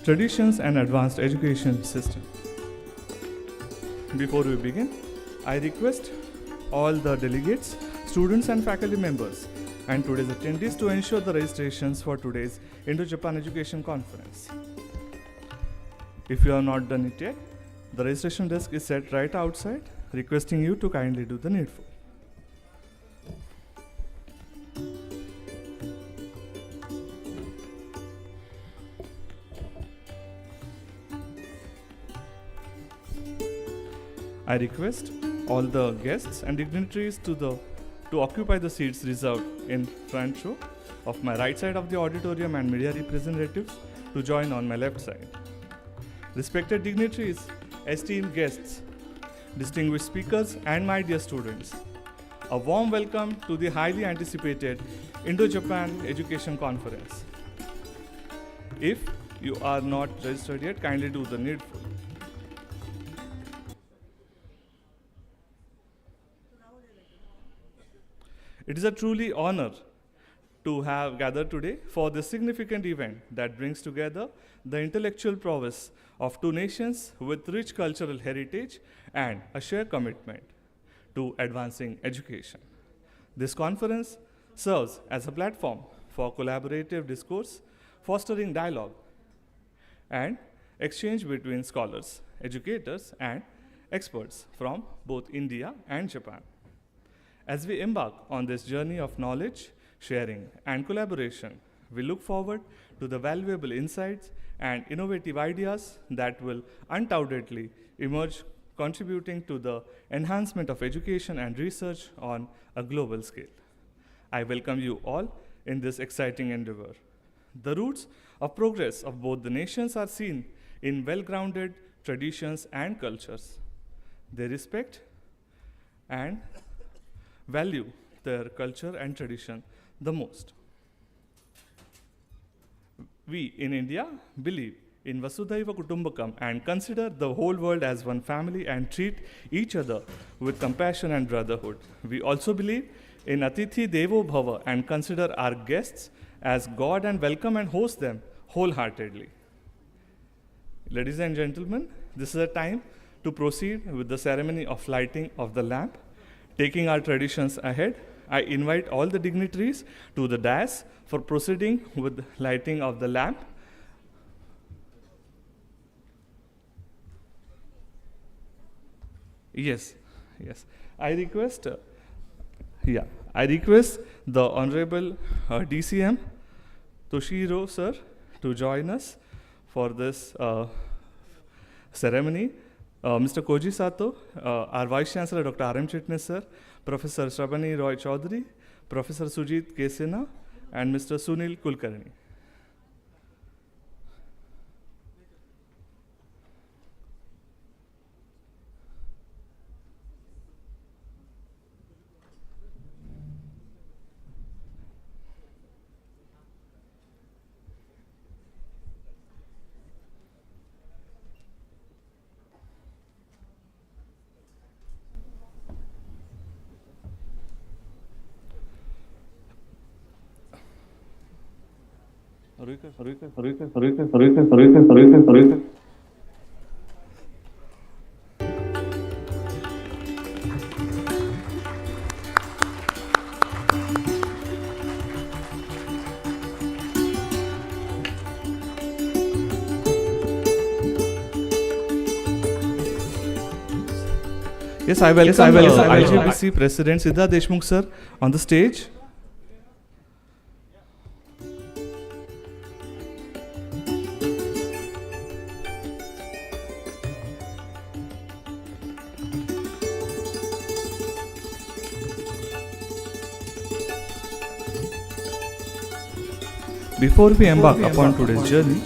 traditions and advanced education system. Before we begin, I request all the delegates, students and faculty members and today's attendees to ensure the registrations for today's Indo-Japan Education Conference. If you have not done it yet, the registration desk is set right outside, requesting you to kindly do the needful. I request all the guests and dignitaries to occupy the seats reserved in front row of my right side of the auditorium and media representatives to join on my left side. Respected dignitaries, esteemed guests, distinguished speakers and my dear students, a warm welcome to the highly anticipated Indo-Japan Education Conference. If you are not registered yet, kindly do the needful. It is a truly honor to have gathered today for this significant event that brings together the intellectual prowess of two nations with rich cultural heritage and a shared commitment to advancing education. This conference serves as a platform for collaborative discourse, fostering dialogue and exchange between scholars, educators, and experts from both India and Japan. As we embark on this journey of knowledge, sharing, and collaboration, we look forward to the valuable insights and innovative ideas that will undoubtedly emerge, contributing to the enhancement of education and research on a global scale. I welcome you all in this exciting endeavor. The roots of progress of both the nations are seen in well-grounded traditions and cultures. They respect and value their culture and tradition the most. We in India believe in Vasudhaiva Kutumbakam and consider the whole world as one family and treat each other with compassion and brotherhood. We also believe in Atithi Devo Bhava and consider our guests as God and welcome and host them wholeheartedly. Ladies and gentlemen, this is a time to proceed with the ceremony of lighting of the lamp. Taking our traditions ahead, I invite all the dignitaries to the dais for proceeding with lighting of the lamp. Yes. I request the Honorable DCM Toshiro sir to join us for this ceremony. Mr. Koji Sato, our Vice Chancellor Dr. R.M. Chitnis sir, Professor Shrabani Roy Chaudhary, Professor Sujit Kesena, and Mr. Sunil Kulkarni. Yes, I welcome IJBC President Siddha Deshmukh sir on the stage. Before we embark upon today's journey,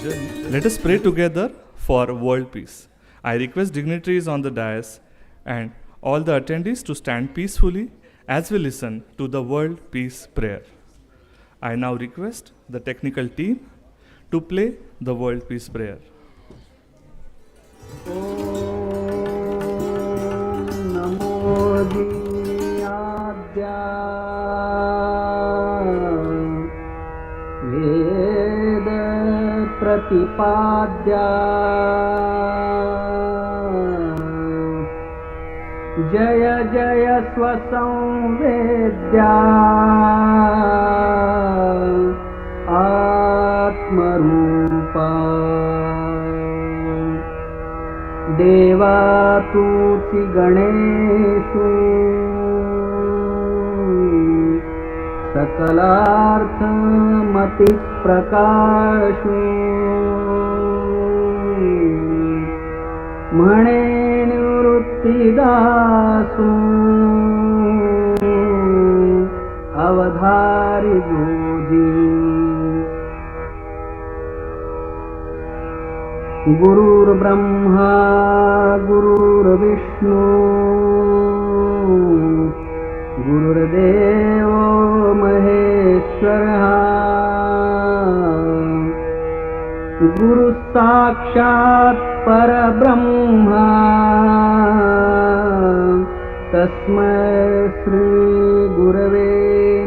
let us pray together for world peace. I request dignitaries on the dais and all the attendees to stand peacefully as we listen to the world peace prayer. I now request the technical team to play the world peace prayer. प्रतिपाद्या जय जय स्वसंवेद्या आत्मरूपा देवा तूची गणेशु सकलार्थमति प्रकाशु म्हणे निवृत्तिदासु अवधारी goji गुरुर्ब्रह्मा गुरुर्विष्णु गुरुर्देवो महेश्वरः गुरुः साक्षात् परब्रह्मा तस्मै श्री गुरवे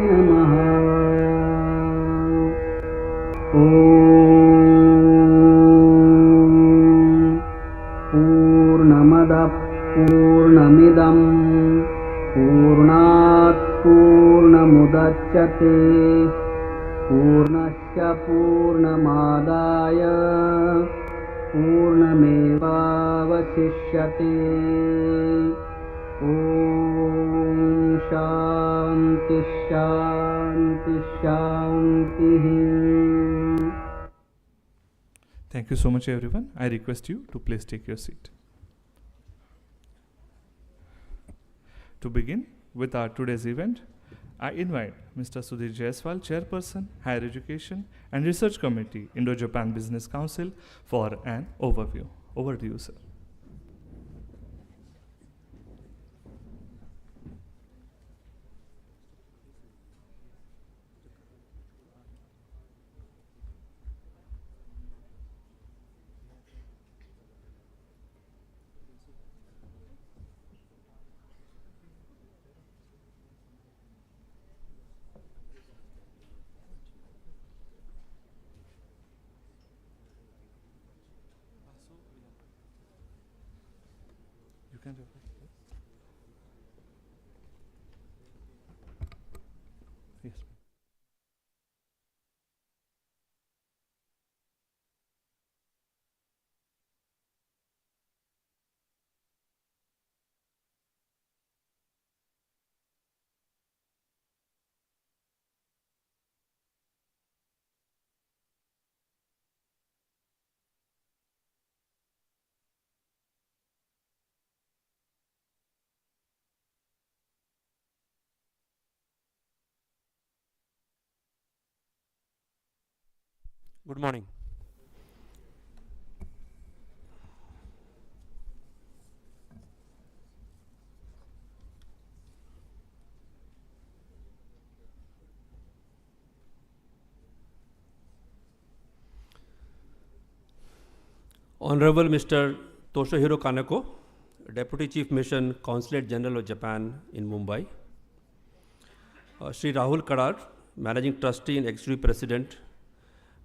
नमः। पूर्णमदः पूर्णमिदं पूर्णात् पूर्णमुदच्यते पूर्णस्य पूर्णमादाय पूर्णमेवावशिष्यते। ॐ शान्ति शान्ति शान्तिः। Thank you so much, everyone. I request you to please take your seat. To begin with our today's event, I invite Mr. Sudhir Jaiswal, Chairperson, Higher Education and Research Committee, Indo-Japan Business Council, for an overview. Over to you, sir. Yes. Good morning. Honorable Mr. Toshihiro Kaneko, Deputy Chief Mission, Consulate General of Japan in Mumbai. Sri Rahul Kadar, Managing Trustee and Executive President,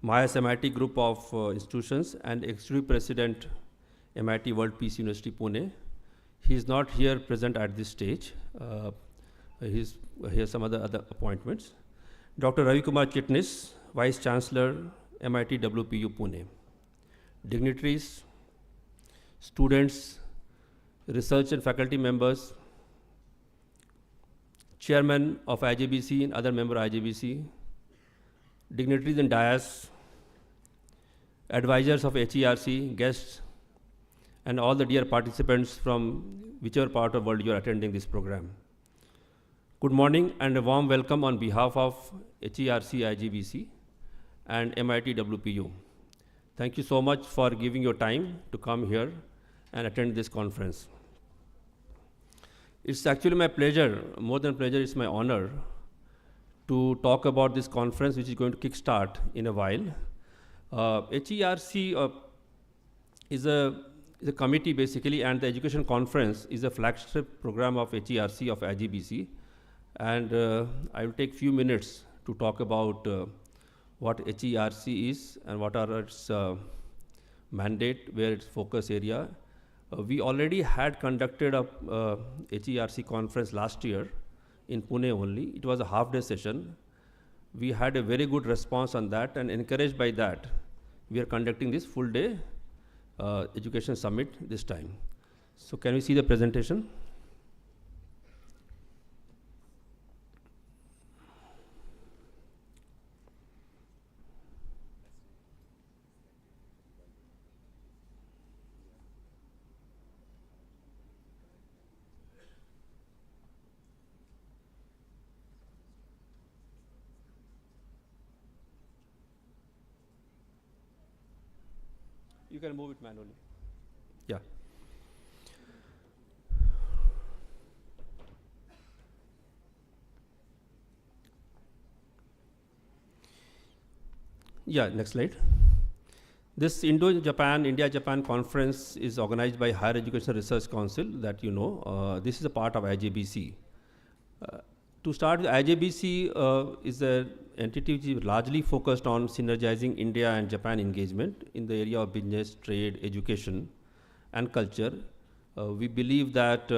Mayas MIT Group of Institutions and Executive President, MIT World Peace University, Pune. He is not here present at this stage. He has some other appointments. Dr. Ravi Kumar Chitnis, Vice Chancellor, MIT WPU, Pune. Dignitaries, students, research and faculty members, Chairman of IJBC and other member IJBC, dignitaries and dais, advisors of HERC, guests, and all the dear participants from whichever part of the world you are attending this program. Good morning and a warm welcome on behalf of HERC IJBC and MIT WPU. Thank you so much for giving your time to come here and attend this conference. It's actually my pleasure, more than pleasure, it's my honor to talk about this conference, which is going to kickstart in a while. HERC is a committee basically, and the education conference is a flagship program of HERC of IJBC. And I will take few minutes to talk about what HERC is and what are its mandate, where its focus area. We already had conducted a HERC conference last year in Pune only. It was a half-day session. We had a very good response on that, and encouraged by that, we are conducting this full-day education summit this time. So can we see the presentation? You can move it manually. Yeah. Yeah, next slide. This India-Japan conference is organized by Higher Education Research Council that you know. This is a part of IJBC. To start, IJBC is an entity which is largely focused on synergizing India and Japan engagement in the area of business, trade, education, and culture. We believe that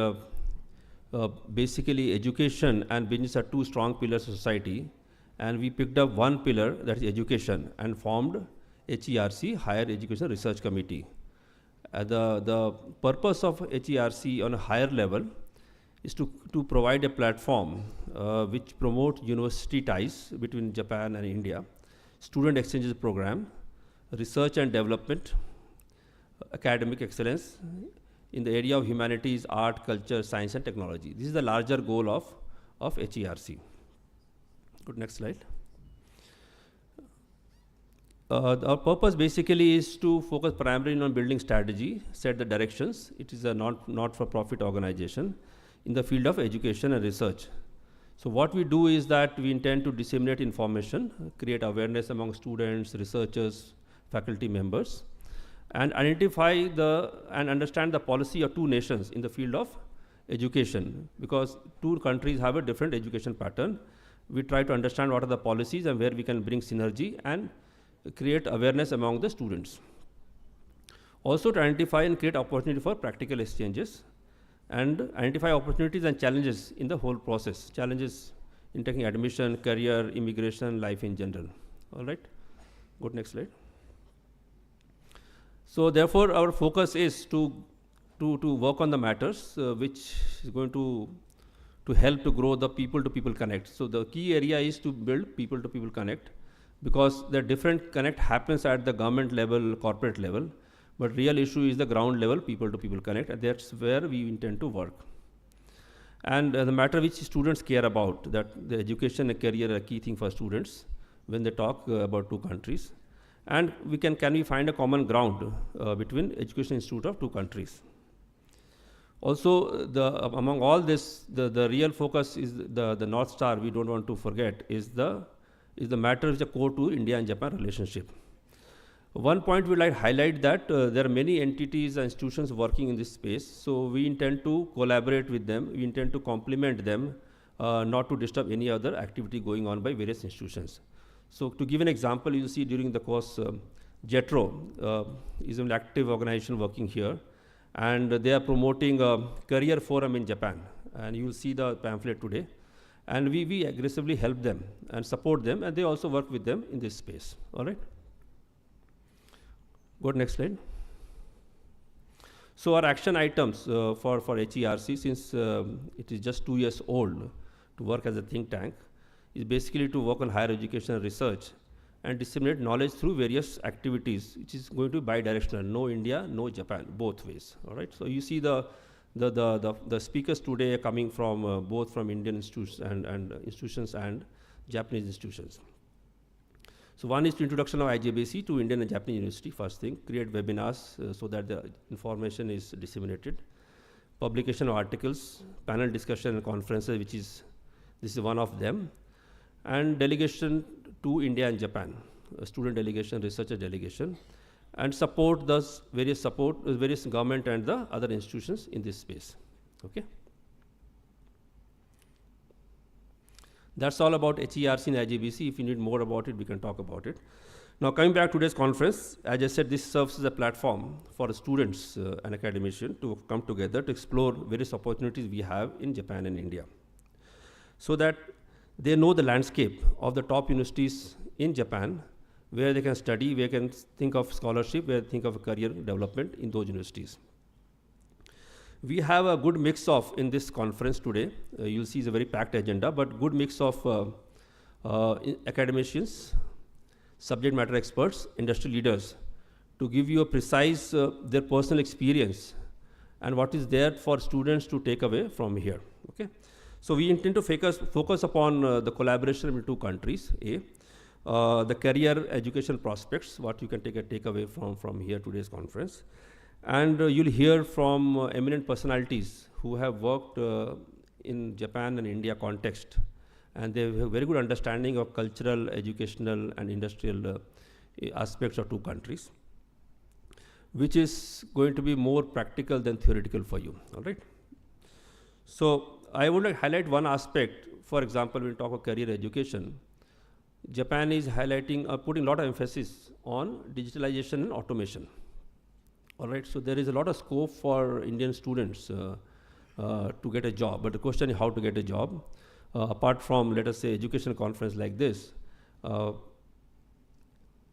basically education and business are two strong pillars of society, and we picked up one pillar, that is education, and formed HERC, Higher Education Research Committee. The purpose of HERC on a higher level is to provide a platform which promote university ties between Japan and India, student exchanges program, research and development, academic excellence in the area of humanities, art, culture, science and technology. This is the larger goal of HERC. Good, next slide. Our purpose basically is to focus primarily on building strategy, set the directions. It is a not-for-profit organization in the field of education and research. So what we do is that we intend to disseminate information, create awareness among students, researchers, faculty members, and identify and understand the policy of two nations in the field of education, because two countries have a different education pattern. We try to understand what are the policies and where we can bring synergy and create awareness among the students. Also to identify and create opportunity for practical exchanges, and identify opportunities and challenges in the whole process. Challenges in taking admission, career, immigration, life in general. All right, go to next slide. So therefore, our focus is to work on the matters which is going to help to grow the people-to-people connect. So the key area is to build people-to-people connect, because the different connect happens at the government level, corporate level, but real issue is the ground level people-to-people connect, and that's where we intend to work. And the matter which students care about, that the education and career are a key thing for students when they talk about two countries. And can we find a common ground between education institute of two countries. Also, among all this, the real focus is the North Star we don't want to forget is the matter which is core to India and Japan relationship. One point we'd like to highlight that there are many entities and institutions working in this space, so we intend to collaborate with them, we intend to complement them, not to disturb any other activity going on by various institutions. So to give an example, you see during the course, JETRO is an active organization working here, and they are promoting a career forum in Japan, and you will see the pamphlet today. And we aggressively help them and support them, and they also work with them in this space, all right? Go to next slide. So our action items for HERC, since it is just 2 years old to work as a think tank, is basically to work on higher education and research and disseminate knowledge through various activities, which is going to be bi-directional, no India, no Japan, both ways, all right? So you see the speakers today are coming from both from Indian institutions and Japanese institutions. So one is the introduction of IJBC to Indian and Japanese university, first thing, create webinars so that the information is disseminated, publication of articles, panel discussion and conferences, this is one of them, and delegation to India and Japan, student delegation, researcher delegation, and support those various government and the other institutions in this space, okay? That's all about HERC and IJBC. If you need more about it, we can talk about it. Now, coming back to today's conference, as I said, this serves as a platform for students and academicians to come together to explore various opportunities we have in Japan and India, so that they know the landscape of the top universities in Japan, where they can study, where they can think of scholarship, where they think of career development in those universities. We have a good mix of, in this conference today, you'll see it's a very packed agenda, but good mix of academicians, subject matter experts, industry leaders, to give you a precise, their personal experience and what is there for students to take away from here, okay? So we intend to focus upon the collaboration between two countries, the career education prospects, what you can take away from here today's conference. And you'll hear from eminent personalities who have worked in Japan and India context, and they have very good understanding of cultural, educational, and industrial aspects of two countries, which is going to be more practical than theoretical for you, all right? So I would like to highlight one aspect. For example, when we talk about career education, Japan is highlighting, putting a lot of emphasis on digitalization and automation. All right, so there is a lot of scope for Indian students to get a job, but the question is how to get a job. Apart from, let us say, education conference like this, as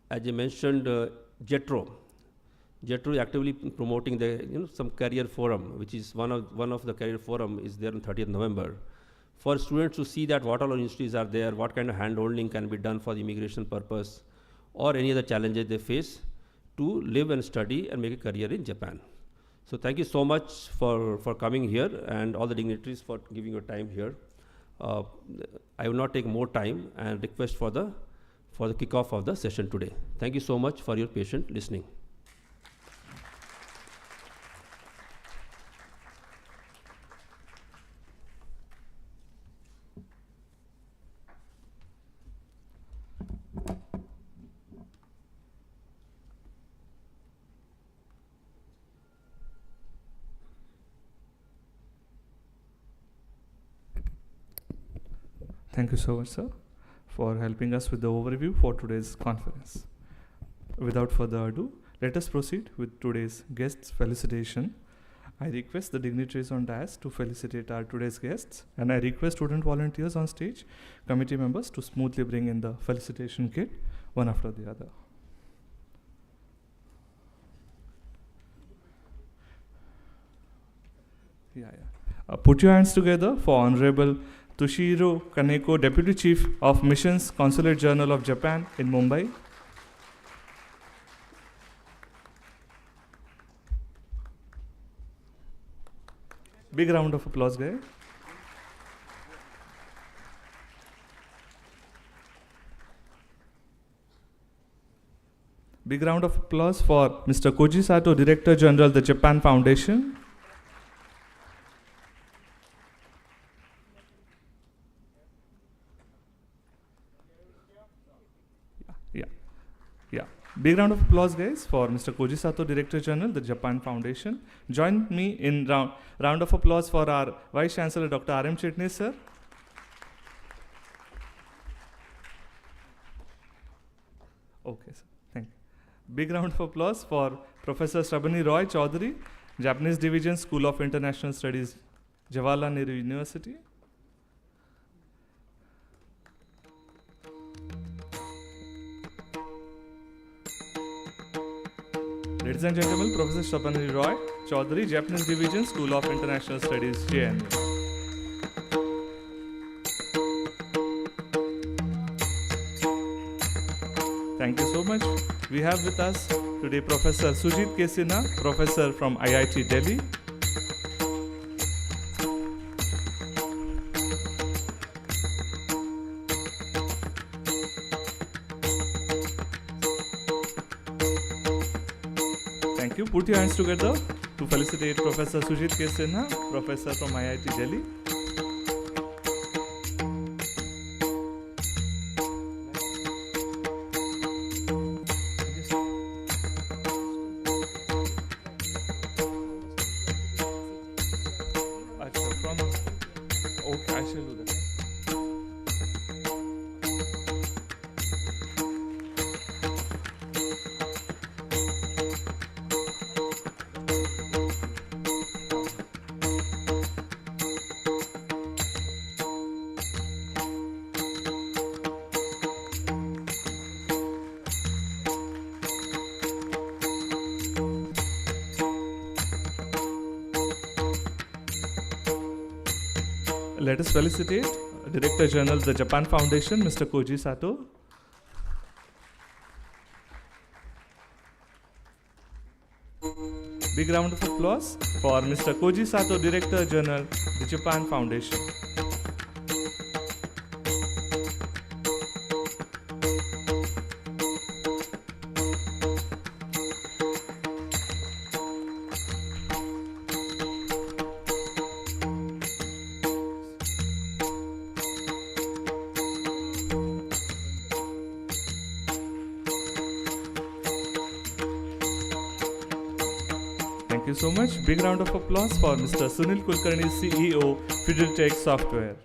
I mentioned, JETRO is actively promoting the, some career forum, which is one of the career forum is there on 30th November, for students to see that what all universities are there, what kind of hand-holding can be done for the immigration purpose, or any other challenges they face to live and study and make a career in Japan. So thank you so much for coming here, and all the dignitaries for giving your time here. I will not take more time and request for the kickoff of the session today. Thank you so much for your patient listening. Thank you so much, sir, for helping us with the overview for today's conference. Without further ado, let us proceed with today's guests' felicitation. I request the dignitaries on dais to felicitate our today's guests, and I request student volunteers on stage, committee members, to smoothly bring in the felicitation kit, one after the other. Put your hands together for Honorable Toshiro Kaneko, Deputy Chief of Missions, Consulate General of Japan in Mumbai. Big round of applause, guys. Big round of applause for Mr. Koji Sato, Director General, the Japan Foundation. Big round of applause, guys, for Mr. Koji Sato, Director General, the Japan Foundation. Join me in round of applause for our Vice Chancellor, Dr. R.M. Chitnis, sir. Okay, sir. Thank you. Big round of applause for Professor Shabani Roy Chaudhary, Japanese Division, School of International Studies, Jawaharlal Nehru University. Ladies and gentlemen, Professor Shabani Roy Chaudhary, Japanese Division, School of International Studies, JNU. Thank you so much. We have with us today Professor Sujit K. Sinha, Professor from IIT Delhi. Thank you. Put your hands together to felicitate Professor Sujit K. Sinha, Professor from IIT Delhi. Okay, I shall do that. Let us felicitate Director General, the Japan Foundation, Mr. Koji Sato. Big round of applause for Mr. Koji Sato, Director General, the Japan Foundation. Thank you so much. Big round of applause for Mr. Sunil Kulkarni, CEO, Fideltech Software.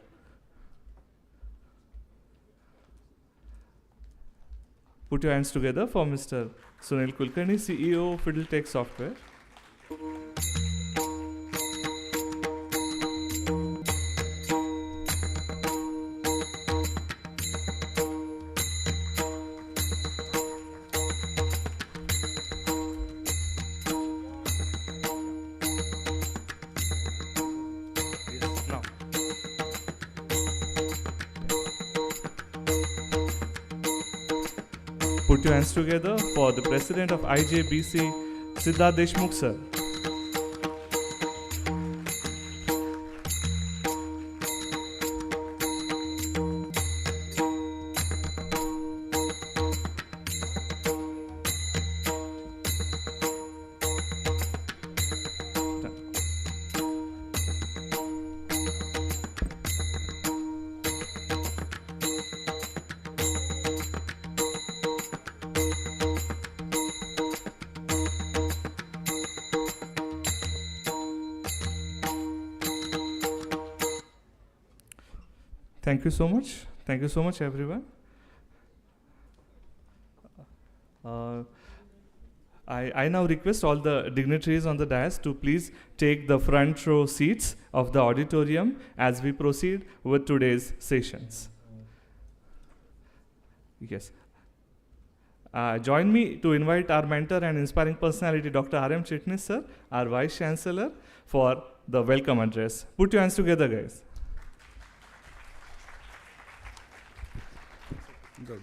Put your hands together for Mr. Sunil Kulkarni, CEO, Fideltech Software. Put your hands together for the President of IJBC, Siddharth Deshmukh sir. Thank you so much. Thank you so much, everyone. I now request all the dignitaries on the dais to please take the front row seats of the auditorium as we proceed with today's sessions. Yes. Join me to invite our mentor and inspiring personality, Dr. R.M. Chitnis, sir, our Vice Chancellor, for the welcome address. Put your hands together, guys. Good.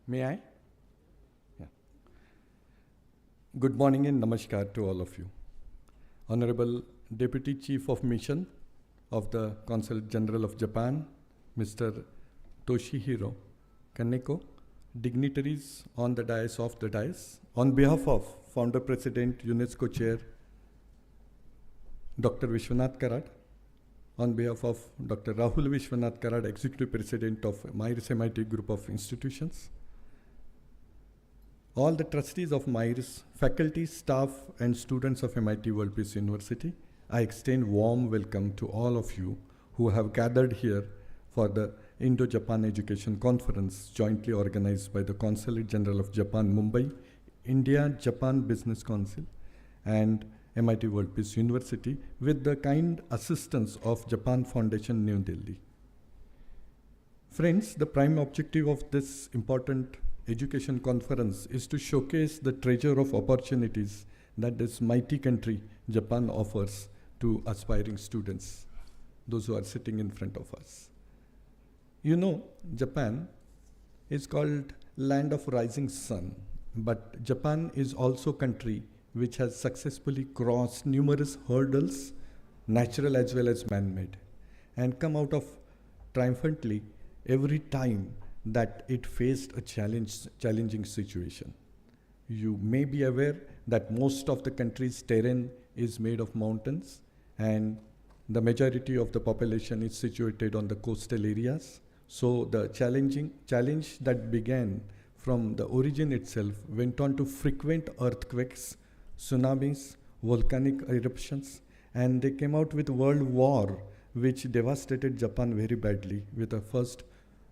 May I? Yeah. Good morning and namaskar to all of you. Honorable Deputy Chief of Mission of the Consulate General of Japan, Mr. Toshihiro Kaneko, dignitaries on the dais, on behalf of Founder President UNESCO Chair, Dr. Vishwanath Karad, on behalf of Dr. Rahul Vishwanath Karad, Executive President of MIRS MIT Group of Institutions, all the trustees of MIRS, faculty, staff, and students of MIT World Peace University, I extend warm welcome to all of you who have gathered here for the Indo-Japan Education Conference jointly organized by the Consulate General of Japan, Mumbai, India-Japan Business Council, and MIT World Peace University with the kind assistance of Japan Foundation, New Delhi. Friends, the prime objective of this important education conference is to showcase the treasure of opportunities that this mighty country, Japan, offers to aspiring students, those who are sitting in front of us. You know, Japan is called land of rising sun, but Japan is also a country which has successfully crossed numerous hurdles, natural as well as man-made, and come out of triumphantly every time that it faced a challenging situation. You may be aware that most of the country's terrain is made of mountains, and the majority of the population is situated on the coastal areas. So the challenge that began from the origin itself went on to frequent earthquakes, tsunamis, volcanic eruptions, and they came out with World War, which devastated Japan very badly with the first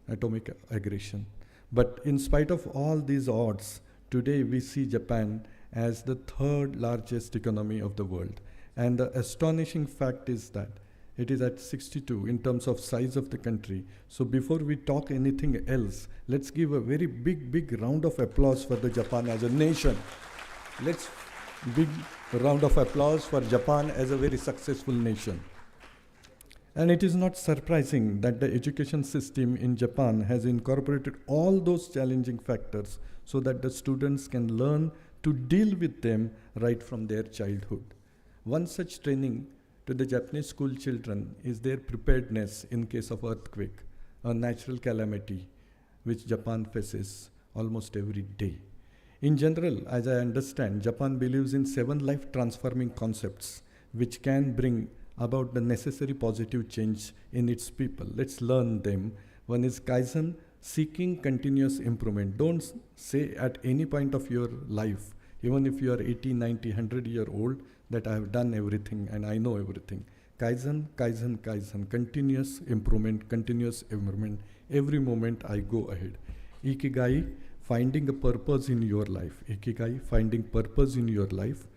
atomic aggression. But in spite of all these odds, today we see Japan as the third largest economy of the world. And the astonishing fact is that it is at 62 in terms of size of the country. So before we talk anything else, let's give a very big round of applause for the Japan as a nation. Let's big round of applause for Japan as a very successful nation. And it is not surprising that the education system in Japan has incorporated all those challenging factors so that the students can learn to deal with them right from their childhood. One such training to the Japanese school children is their preparedness in case of earthquake, a natural calamity which Japan faces almost every day. In general, as I understand, Japan believes in 7 life transforming concepts which can bring about the necessary positive change in its people. Let's learn them. One is Kaizen, seeking continuous improvement. Don't say at any point of your life, even if you are 80, 90, 100 year old, that I have done everything and I know everything. Kaizen, Kaizen, Kaizen, continuous improvement, every moment I go ahead. Ikigai, finding a purpose in your life. Ikigai, finding purpose in your life.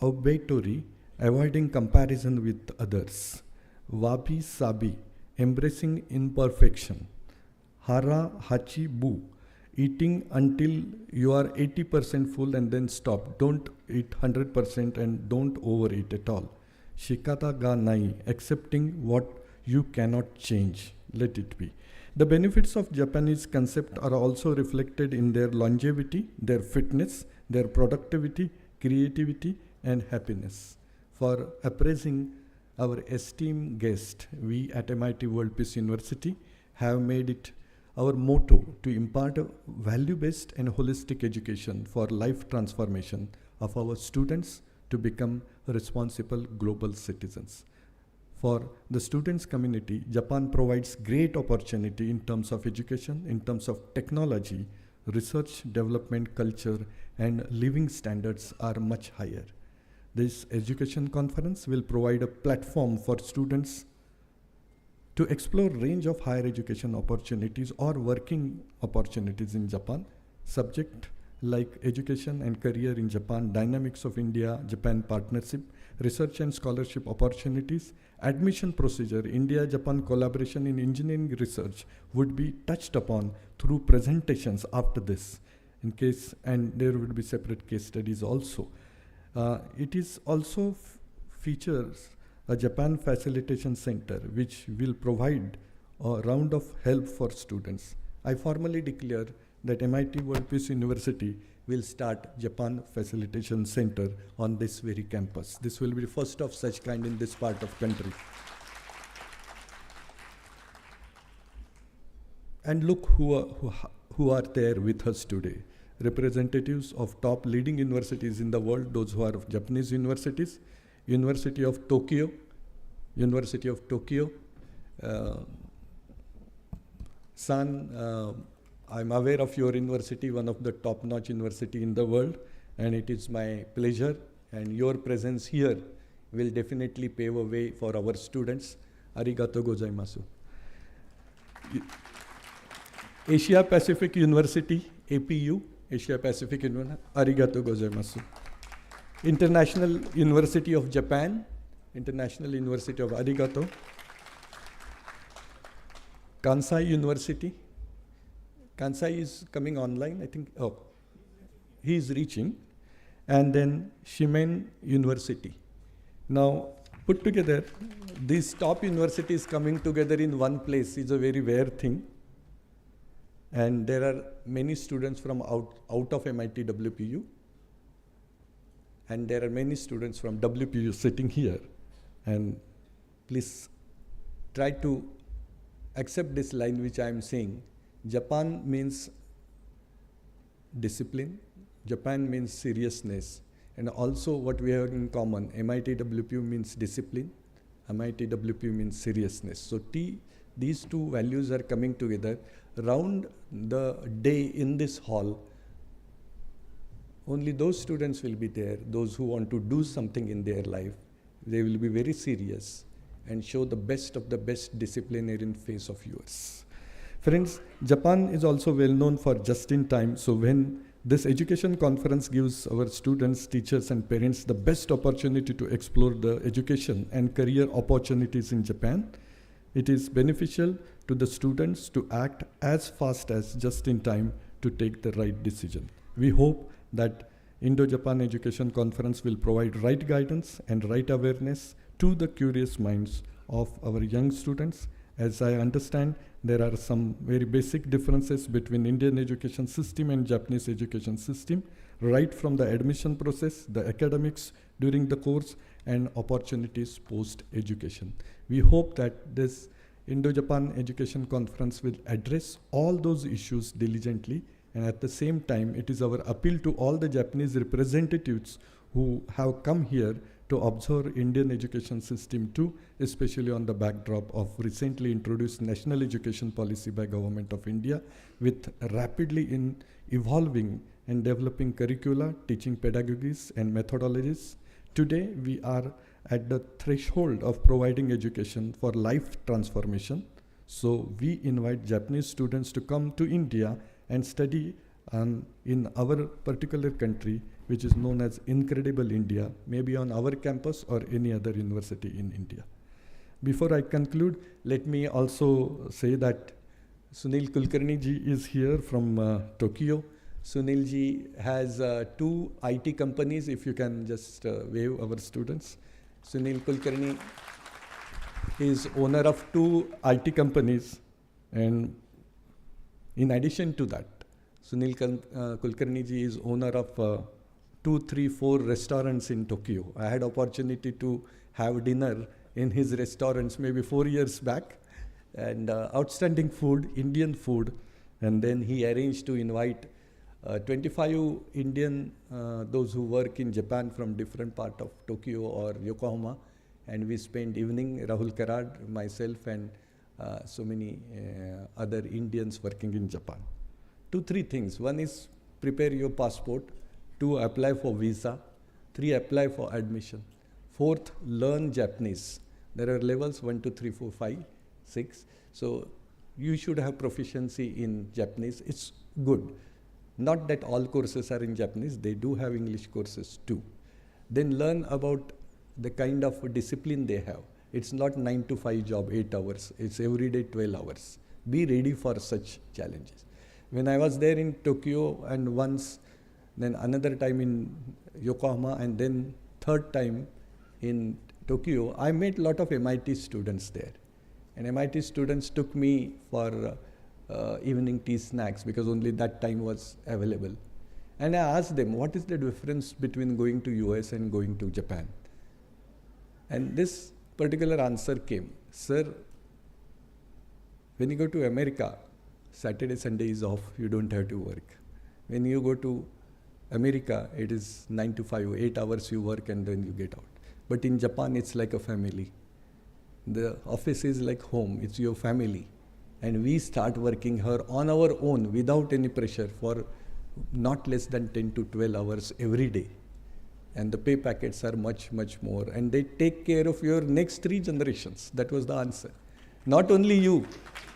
Obitory, avoiding comparison with others. Wabi Sabi, embracing imperfection. Hara Hachi Bu, eating until you are 80% full and then stop. Don't eat 100% and don't overeat at all. Shikata ga nai, accepting what you cannot change. Let it be. The benefits of Japanese concept are also reflected in their longevity, their fitness, their productivity, creativity, and happiness. For appraising our esteemed guest, we at MIT World Peace University have made it our motto to impart a value-based and holistic education for life transformation of our students to become responsible global citizens. For the students community, Japan provides great opportunity in terms of education, in terms of technology, research, development, culture, and living standards are much higher. This education conference will provide a platform for students to explore range of higher education opportunities or working opportunities in Japan, subject like education and career in Japan, dynamics of India-Japan partnership, research and scholarship opportunities, admission procedure, India-Japan collaboration in engineering research would be touched upon through presentations after this, in case, and there would be separate case studies also. It is also features a Japan Facilitation Center, which will provide a round of help for students. I formally declare that MIT World Peace University will start Japan Facilitation Center on this very campus. This will be the first of such kind in this part of country. And look who are there with us today. Representatives of top leading universities in the world, those who are of Japanese universities, University of Tokyo, San, I'm aware of your university, one of the top-notch university in the world, and it is my pleasure, and your presence here will definitely pave a way for our students. Arigato gozaimasu. Asia Pacific University, APU, Asia Pacific University, arigato gozaimasu. International University of Japan, International University of Arigato. Kansai University. Kansai is coming online, I think. Oh, he is reaching. And then Shimen University. Now, put together, these top universities coming together in one place is a very rare thing. And there are many students from out of MIT WPU. And there are many students from WPU sitting here. And please try to accept this line which I am saying. Japan means discipline. Japan means seriousness. And also what we have in common, MIT WPU means discipline. MIT WPU means seriousness. So these two values are coming together. Round the day in this hall, only those students will be there, those who want to do something in their life they will be very serious and show the best of the best disciplinarian face of yours. Friends, Japan is also well known for just in time. So when this education conference gives our students, teachers and parents the best opportunity to explore the education and career opportunities in Japan, it is beneficial to the students to act as fast as just in time to take the right decision. We hope that Indo-Japan Education Conference will provide right guidance and right awareness to the curious minds of our young students. As I understand, there are some very basic differences between Indian education system and Japanese education system, right from the admission process, the academics during the course, and opportunities post-education. We hope that this Indo-Japan Education Conference will address all those issues diligently, and at the same time, it is our appeal to all the Japanese representatives who have come here to observe Indian education system too, especially on the backdrop of recently introduced national education policy by Government of India, with rapidly evolving and developing curricula, teaching pedagogies and methodologies. Today, we are at the threshold of providing education for life transformation. So we invite Japanese students to come to India and study in our particular country, which is known as Incredible India, maybe on our campus or any other university in India. Before I conclude, let me also say that Sunil Kulkarni ji is here from Tokyo. Sunil ji has 2 IT companies, if you can just wave our students. Sunil Kulkarni is owner of 2 IT companies, and in addition to that, Sunil Kulkarni ji is owner of 2, 3, 4 restaurants in Tokyo. I had opportunity to have dinner in his restaurants maybe 4 years back, and outstanding food, Indian food. And then he arranged to invite 25 Indian, those who work in Japan from different part of Tokyo or Yokohama, and we spent evening, Rahul Karad, myself, and so many other Indians working in Japan. 2, 3 things. One is prepare your passport. 2, apply for visa. 3, apply for admission. 4th, learn Japanese. There are levels 1, 2, 3, 4, 5, 6. So you should have proficiency in Japanese. It's good. Not that all courses are in Japanese. They do have English courses too. Then learn about the kind of discipline they have. It's not 9 to 5 job, 8 hours. It's every day 12 hours. Be ready for such challenges. When I was there in Tokyo, and once, then another time in Yokohama, and then 3rd time in Tokyo, I met a lot of MIT students there. And MIT students took me for evening tea snacks, because only that time was available. And I asked them, what is the difference between going to US and going to Japan? And this particular answer came, sir, when you go to America, Saturday, Sunday is off, you don't have to work. When you go to America, it is 9 to 5, 8 hours you work and then you get out. But in Japan, it's like a family. The office is like home, it's your family. And we start working here on our own without any pressure for not less than 10 to 12 hours every day. And the pay packets are much, much more. And they take care of your next 3 generations. That was the answer. Not only you,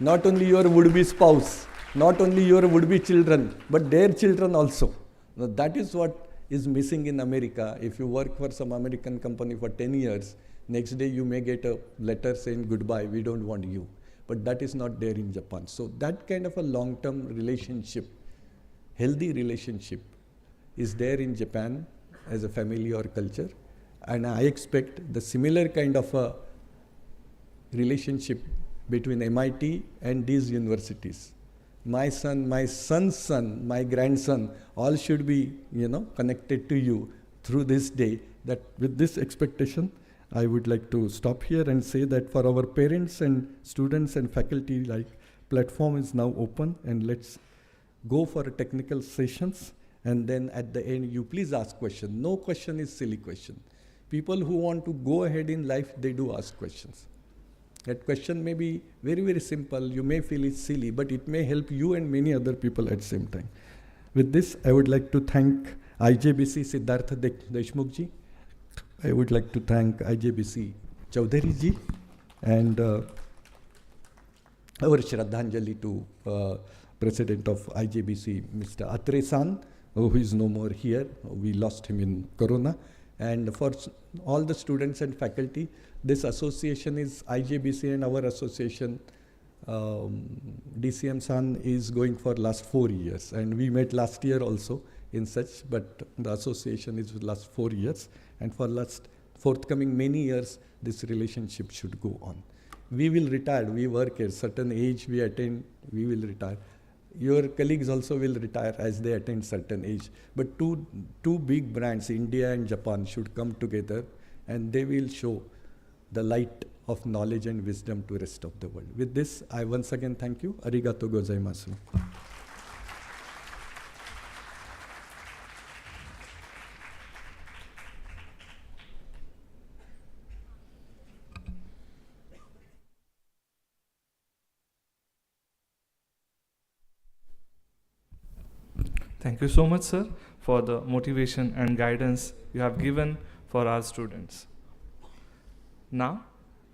not only your would-be spouse, not only your would-be children, but their children also. Now, that is what is missing in America. If you work for some American company for 10 years, next day you may get a letter saying goodbye, we don't want you. But that is not there in Japan. So that kind of a long-term relationship, healthy relationship, is there in Japan as a family or culture. And I expect the similar kind of a relationship between MIT and these universities. My son, my son's son, my grandson, all should be, connected to you through this day. That with this expectation, I would like to stop here and say that for our parents and students and faculty, platform is now open, and let's go for technical sessions. And then at the end, you please ask question. No question is silly question. People who want to go ahead in life, they do ask questions. That question may be very, very simple. You may feel it's silly, but it may help you and many other people at the same time. With this, I would like to thank IJBC Siddhartha Deshmukh ji I would like to thank IJBC Chaudhary ji and our Shraddhanjali to President of IJBC, Mr. Atre San, who is no more here. We lost him in Corona. And for all the students and faculty, this association is IJBC, and our association, DCM San, is going for last 4 years. And we met last year also in such, but the association is last 4 years. And for last forthcoming many years, this relationship should go on. We will retire, we work at certain age, we attain, we will retire. Your colleagues also will retire as they attain certain age. But two big brands, India and Japan, should come together, and they will show the light of knowledge and wisdom to rest of the world. With this, I once again thank you. Arigato gozaimasu. Thank you so much, sir, for the motivation and guidance you have given for our students. Now,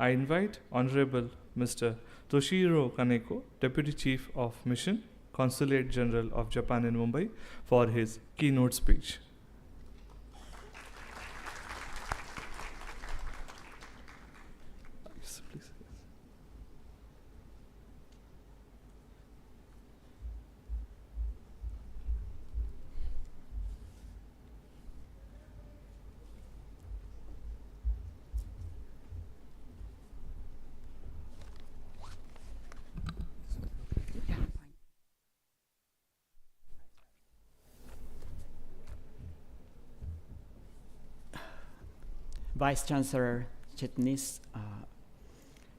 I invite Honorable Mr. Toshihiro Kaneko, Deputy Chief of Mission, Consulate General of Japan in Mumbai, for his keynote speech. Yes, please. Vice Chancellor Chetnis,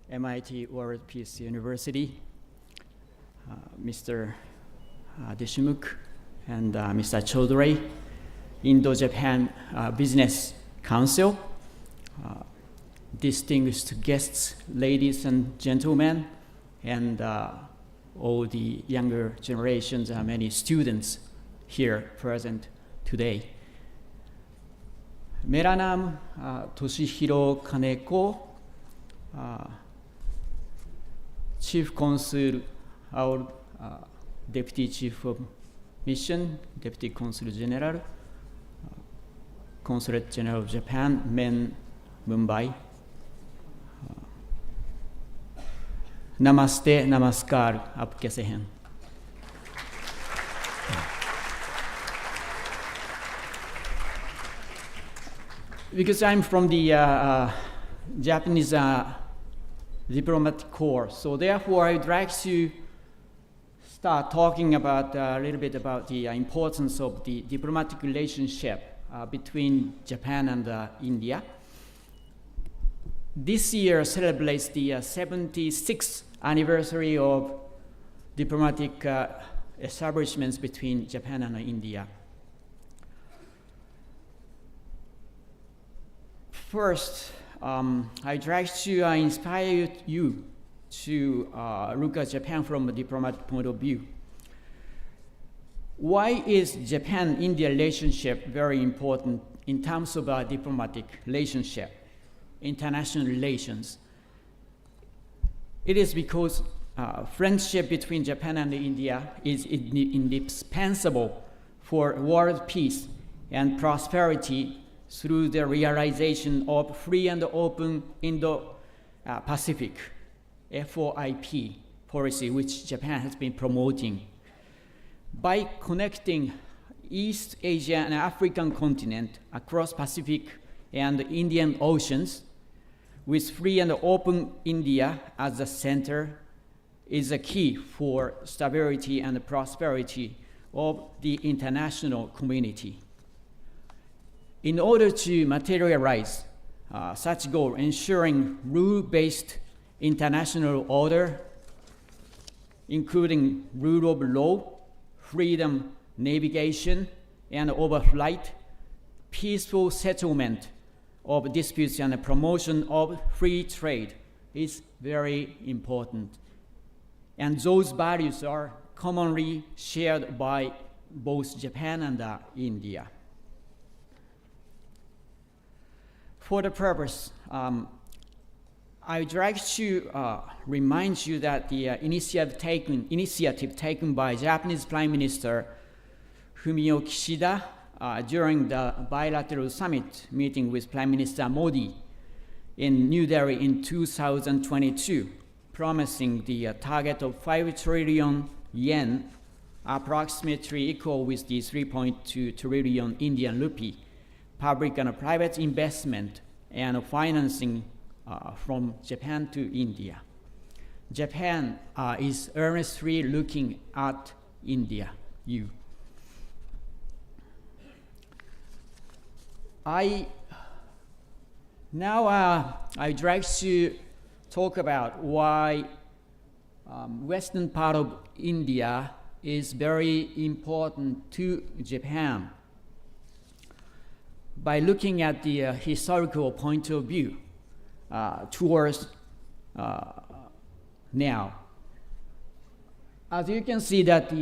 MIT World Peace University, Mr. Deshmukh, and Mr. Chaudhary, Indo-Japan Business Council, distinguished guests, ladies and gentlemen, and all the younger generations, many students here present today. मेरा नाम Toshihiro Kaneko, Chief Consul और Deputy Chief of Mission, Deputy Consul General, Consulate General of Japan, MEN, Mumbai. Namaste, namaskar, आप कैसे हैं? Because I'm from the Japanese diplomatic corps, so therefore I'd like to start talking about a little bit about the importance of the diplomatic relationship between Japan and India. This year celebrates the 76th anniversary of diplomatic establishments between Japan and India. First, I'd like to inspire you to look at Japan from a diplomatic point of view. Why is Japan-India relationship very important in terms of a diplomatic relationship, international relations? It is because friendship between Japan and India is indispensable for world peace and prosperity through the realization of free and open Indo-Pacific FOIP policy, which Japan has been promoting. By connecting East Asia and African continent across Pacific and Indian Oceans with free and open India as the center is a key for stability and prosperity of the international community. In order to materialize such goal, ensuring rule-based international order, including rule of law, freedom, navigation, and overflight, peaceful settlement of disputes and promotion of free trade is very important. And those values are commonly shared by both Japan and India. for the purpose, I would like to remind you that the initiative taken by Japanese Prime Minister Fumio Kishida during the bilateral summit meeting with Prime Minister Modi in New Delhi in 2022, promising the target of 5 trillion yen, approximately equal with the 3.2 trillion Indian rupee, public and private investment and financing from Japan to India. Japan is earnestly looking at India, you. Now I'd like to talk about why western part of India is very important to Japan by looking at the historical point of view towards now. As you can see that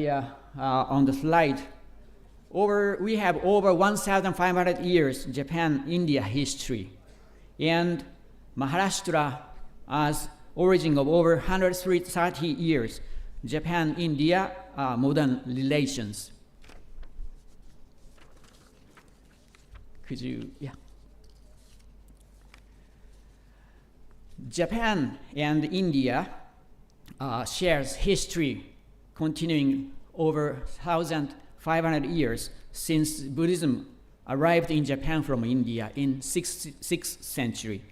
on the slide, we have over 1,500 years Japan-India history, and Maharashtra as origin of over 130 years Japan-India modern relations. Could you, yeah. Japan and India shares history continuing over 1,500 years since Buddhism arrived in Japan from India in 6th century.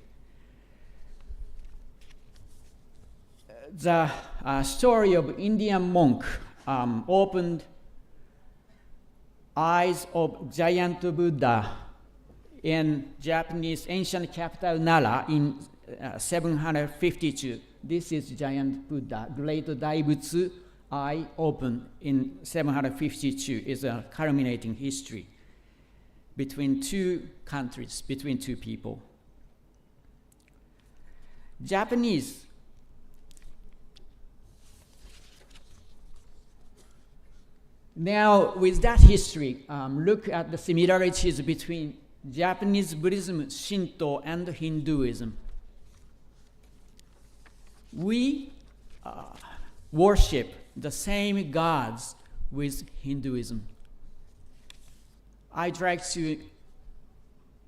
The story of Indian monk opened eyes of giant Buddha in Japanese ancient capital Nara in 752. This is giant Buddha, great Daibutsu, eye open in 752 is a culminating history between two countries, between two people. Japanese now, with that history, look at the similarities between Japanese Buddhism, Shinto, and Hinduism. We worship the same gods with Hinduism. I'd like to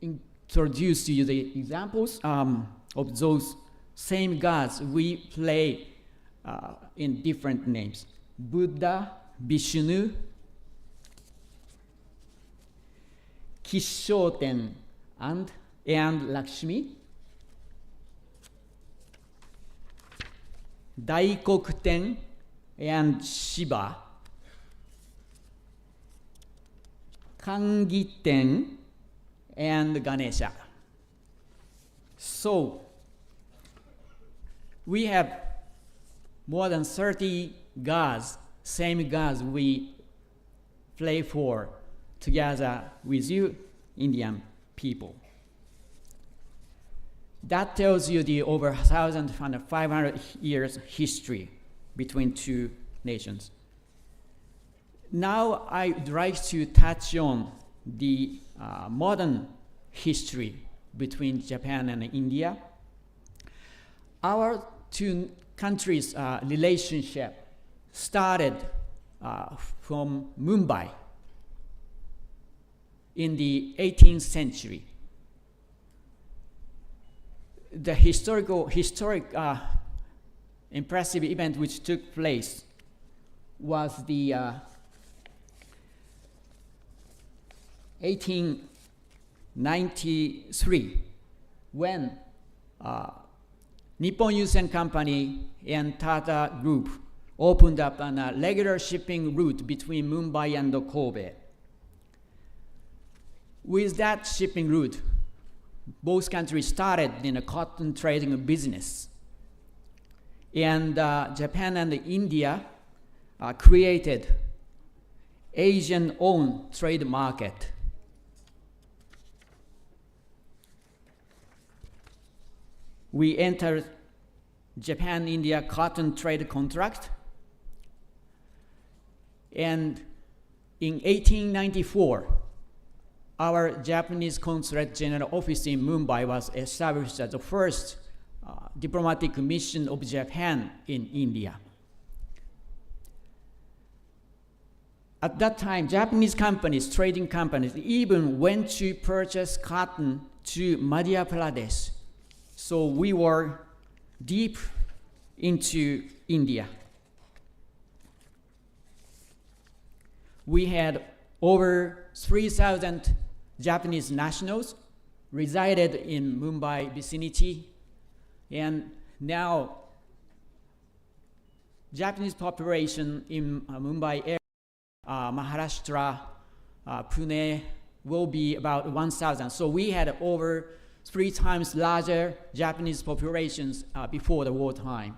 introduce to you the examples of those same gods we play in different names. Buddha, Vishnu, Kishoten, and Lakshmi, Daikokuten, and Shiva, Kangiten, and Ganesha. So, we have more than 30 gods, same gods we play for together with you, Indian people. That tells you the over 1,500 years history between two nations. Now I'd like to touch on the modern history between Japan and India. Our two countries' relationship started from Mumbai in the 18th century. The historic impressive event which took place was the 1893, when Nippon Yusen Company and Tata Group opened up a regular shipping route between Mumbai and Kobe. With that shipping route, both countries started in a cotton trading business. And Japan and India created Asian-owned trade market. We entered Japan-India cotton trade contract. And in 1894, our Japanese Consulate General Office in Mumbai was established as the first diplomatic mission of Japan in India. At that time, Japanese companies, trading companies, even went to purchase cotton to Madhya Pradesh. So we were deep into India. We had over 3,000 Japanese nationals resided in Mumbai vicinity, and now Japanese population in Mumbai area, Maharashtra, Pune will be about 1,000. So we had over 3 times larger Japanese populations before the wartime.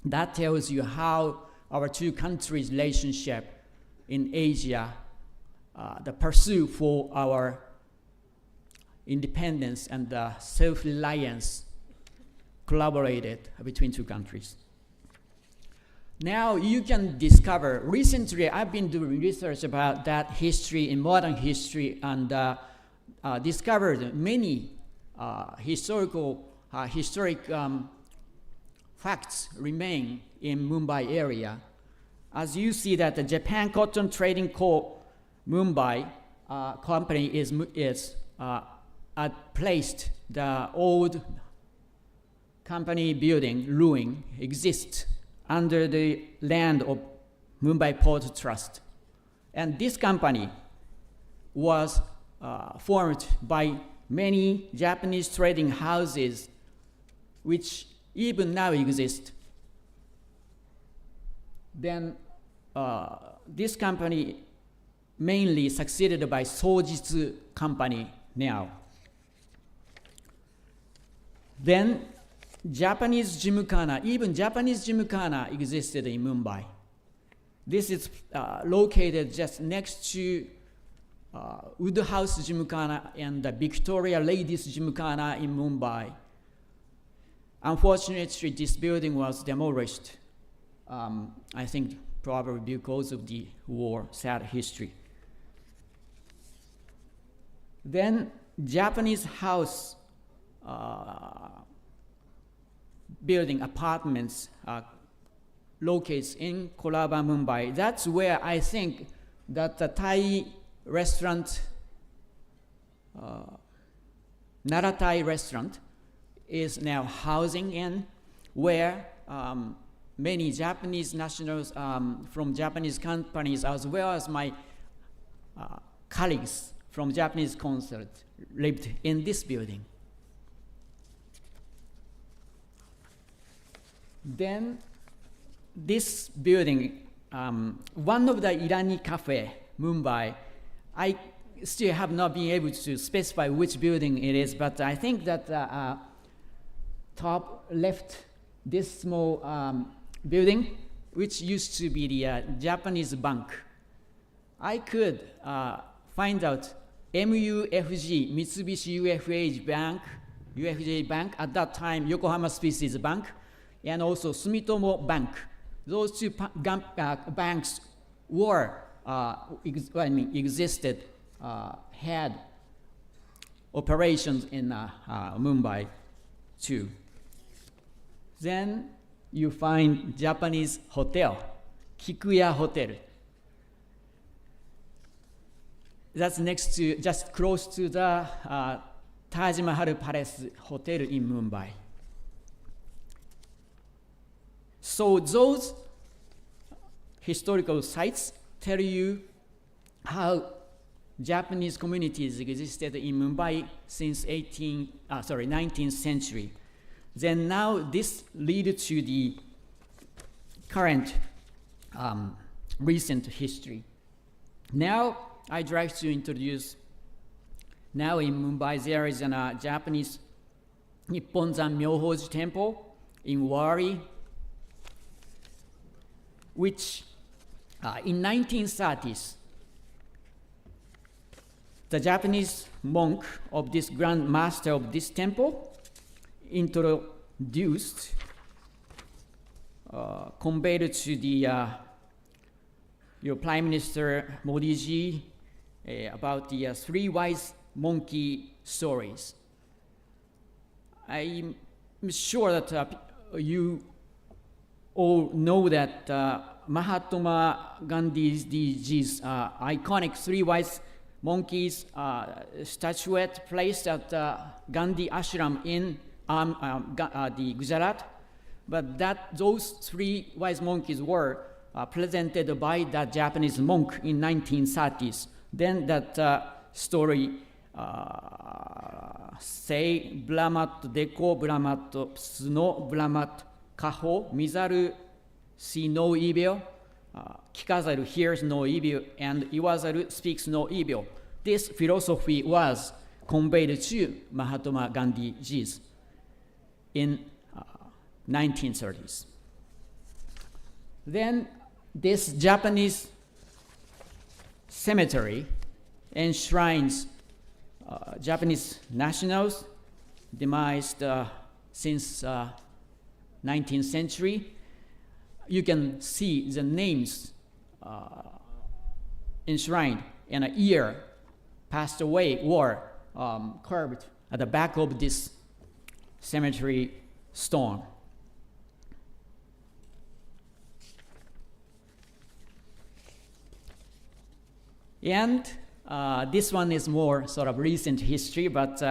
That tells you how our two countries' relationship in Asia, the pursuit for our independence and self-reliance collaborated between two countries. Now you can discover, recently I've been doing research about that history in modern history and discovered many historic facts remain in Mumbai area. As you see that the Japan Cotton Trading Co. Mumbai company is placed the old company building ruin exists under the land of Mumbai Port Trust. And this company was formed by many Japanese trading houses which even now exist. Then this company mainly succeeded by Sojitsu company now. Then Japanese Gymkhana, even Japanese Gymkhana existed in Mumbai. This is located just next to Woodhouse Gymkhana and the Victoria Ladies Gymkhana in Mumbai. Unfortunately, this building was demolished. I think probably because of the war, sad history. Then Japanese house building apartments located in Colaba, Mumbai. That's where I think that the Thai restaurant, Nara Thai restaurant, is now housing in, where many Japanese nationals from Japanese companies, as well as my colleagues from Japanese consulate, lived in this building. Then this building, one of the Irani cafe, Mumbai, I still have not been able to specify which building it is, but I think that top left, this small building, which used to be the Japanese bank. I could find out MUFG, Mitsubishi UFJ Bank, at that time Yokohama Species Bank, and also Sumitomo Bank. Those two banks were, existed, had operations in Mumbai too. Then you find Japanese hotel, Kikuya Hotel. That's next to, just close to the Taj Mahal Palace Hotel in Mumbai. So those historical sites tell you how Japanese communities existed in Mumbai since 19th century. Then now this leads to the current recent history. Now I'd like to introduce, now in Mumbai there is a Japanese Nipponzan Myohoji temple in Wari, which in 1930s, the Japanese monk of this grand master of this temple introduced, conveyed to the your Prime Minister Modi ji about the three wise monkey stories. I'm sure that you all know that Mahatma Gandhi's iconic three wise monkeys statuette placed at Gandhi Ashram in the Gujarat, but those three wise monkeys were presented by the Japanese monk in 1930s. Then that story say Blamat Deko Blamat Sno Blamat Kaho Mizaru see no evil, Kikazaru hears no evil, and Iwazaru speaks no evil. This philosophy was conveyed to Mahatma Gandhi's in 1930s. Then this Japanese cemetery enshrines Japanese nationals demised since 19th century. You can see the names enshrined and a year passed away or carved at the back of this cemetery stone. And this one is more sort of recent history, but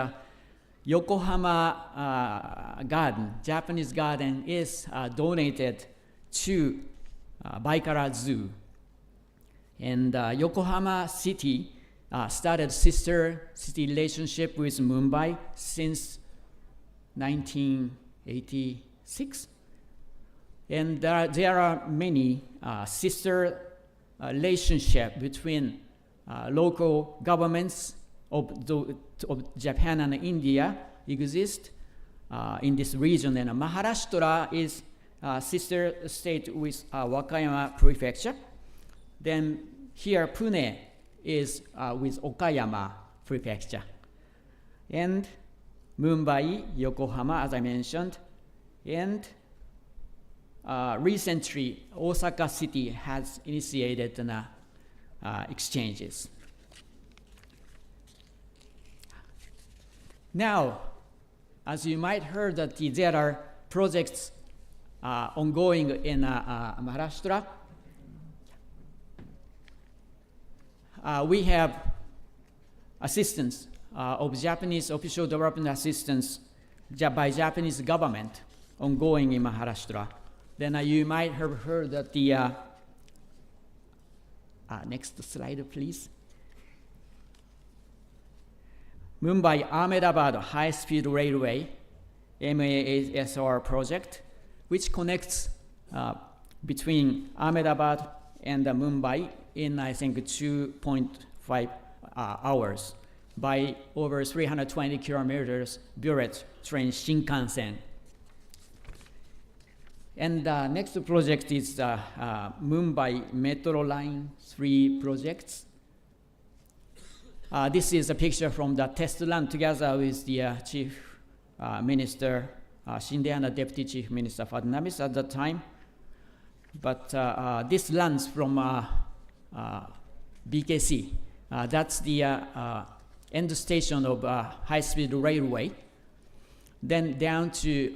Yokohama garden, Japanese garden, is donated to Baikara Zoo. And Yokohama City started sister city relationship with Mumbai since 1986. And there are many sister relationship between local governments of Japan and India exist in this region. And Maharashtra is sister state with Wakayama prefecture. Then here Pune is with Okayama prefecture. And Mumbai, Yokohama, as I mentioned. And recently, Osaka City has initiated exchanges. Now, as you might heard, that there are projects ongoing in Maharashtra. We have assistance of Japanese official development assistance by Japanese government ongoing in Maharashtra. Then you might have heard that the next slide, please. Mumbai Ahmedabad high-speed railway MASR project, which connects between Ahmedabad and Mumbai in, I think, 2.5 hours by over 320 kilometers bullet train Shinkansen. And the next project is Mumbai Metro Line 3 projects. This is a picture from the test run together with the Chief Minister Shinde and the Deputy Chief Minister Fadnavis at that time. But this runs from BKC. That's the end station of high-speed railway. Then down to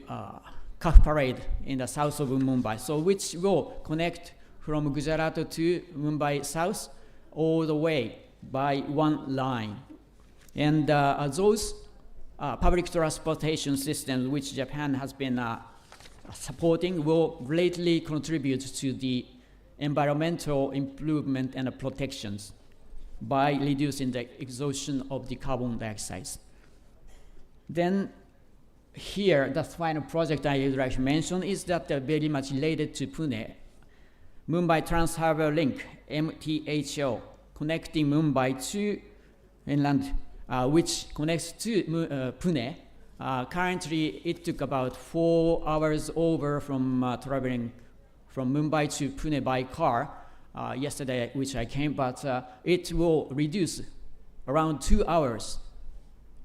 Kaf Parade in the south of Mumbai, so which will connect from Gujarat to Mumbai south all the way by one line. And those public transportation systems which Japan has been supporting will greatly contribute to the environmental improvement and protections by reducing the exhaustion of the carbon dioxide. Then here, the final project I would like to mention is that very much related to Pune. Mumbai Trans-Harbour Link, MTHL, connecting Mumbai to inland, which connects to Pune. Currently, it took about 4 hours over from traveling from Mumbai to Pune by car yesterday, which I came, but it will reduce around 2 hours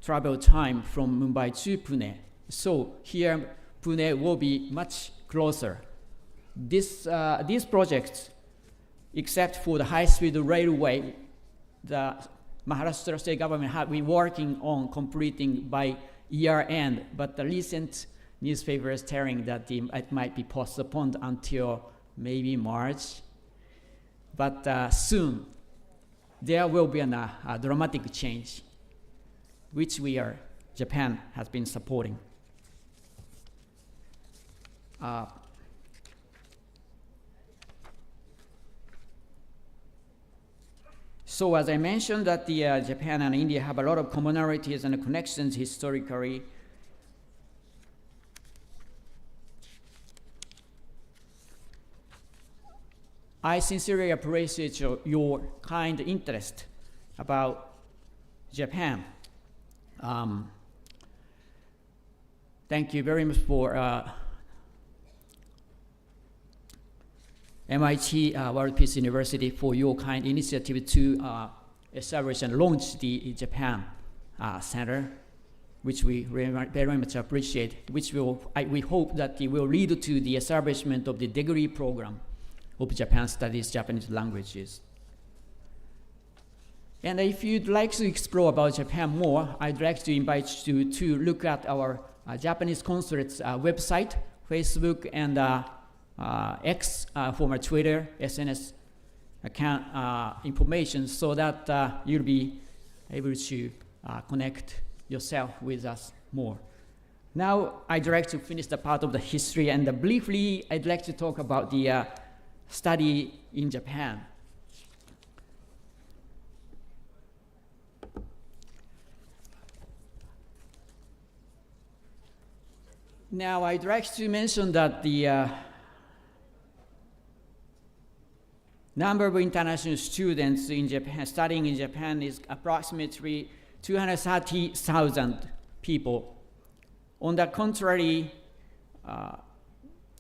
travel time from Mumbai to Pune. So here, Pune will be much closer. These projects, except for the high-speed railway, the Maharashtra state government have been working on completing by year end, but the recent newspapers telling that it might be postponed until maybe March. But soon, there will be a dramatic change, which Japan has been supporting. So as I mentioned that Japan and India have a lot of commonalities and connections historically. I sincerely appreciate your kind interest about Japan. Thank you very much for MIT World Peace University for your kind initiative to establish and launch the Japan Center, which we very much appreciate, which we hope that it will lead to the establishment of the degree program of Japan Studies Japanese Languages. And if you'd like to explore about Japan more, I'd like to invite you to look at our Japanese Consulate's website, Facebook, and X, former Twitter, SNS account information, so that you'll be able to connect yourself with us more. Now, I'd like to finish the part of the history, and briefly, I'd like to talk about the study in Japan. Now, I'd like to mention that the number of international students in Japan, studying in Japan, is approximately 230,000 people. On the contrary,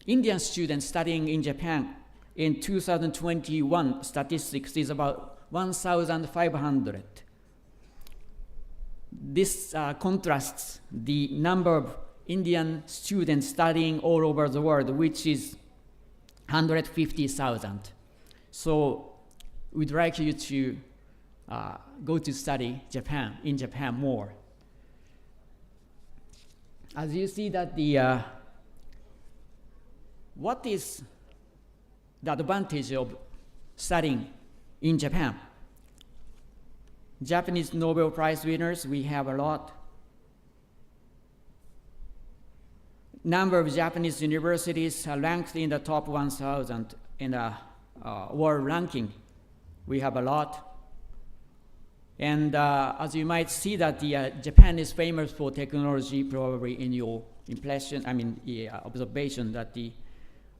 Indian students studying in Japan in 2021 statistics is about 1,500. This contrasts the number of Indian students studying all over the world, which is 150,000. So we'd like you to go to study in Japan more. As you see that what is the advantage of studying in Japan? Japanese Nobel Prize winners, we have a lot. Number of Japanese universities are ranked in the top 1,000 in the world ranking. We have a lot. And as you might see that Japan is famous for technology, probably in your observation that the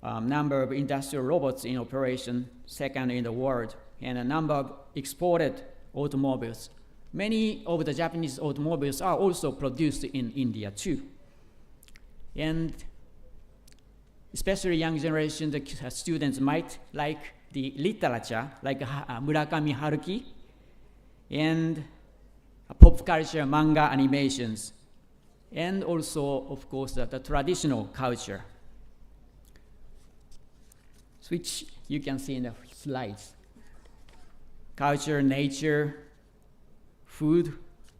number of industrial robots in operation, second in the world, and a number of exported automobiles. Many of the Japanese automobiles are also produced in India too. And especially young generation, the students might like the literature, like Murakami Haruki, and pop culture, manga, animations, and also, of course, the traditional culture, which you can see in the slides. Culture, nature, food,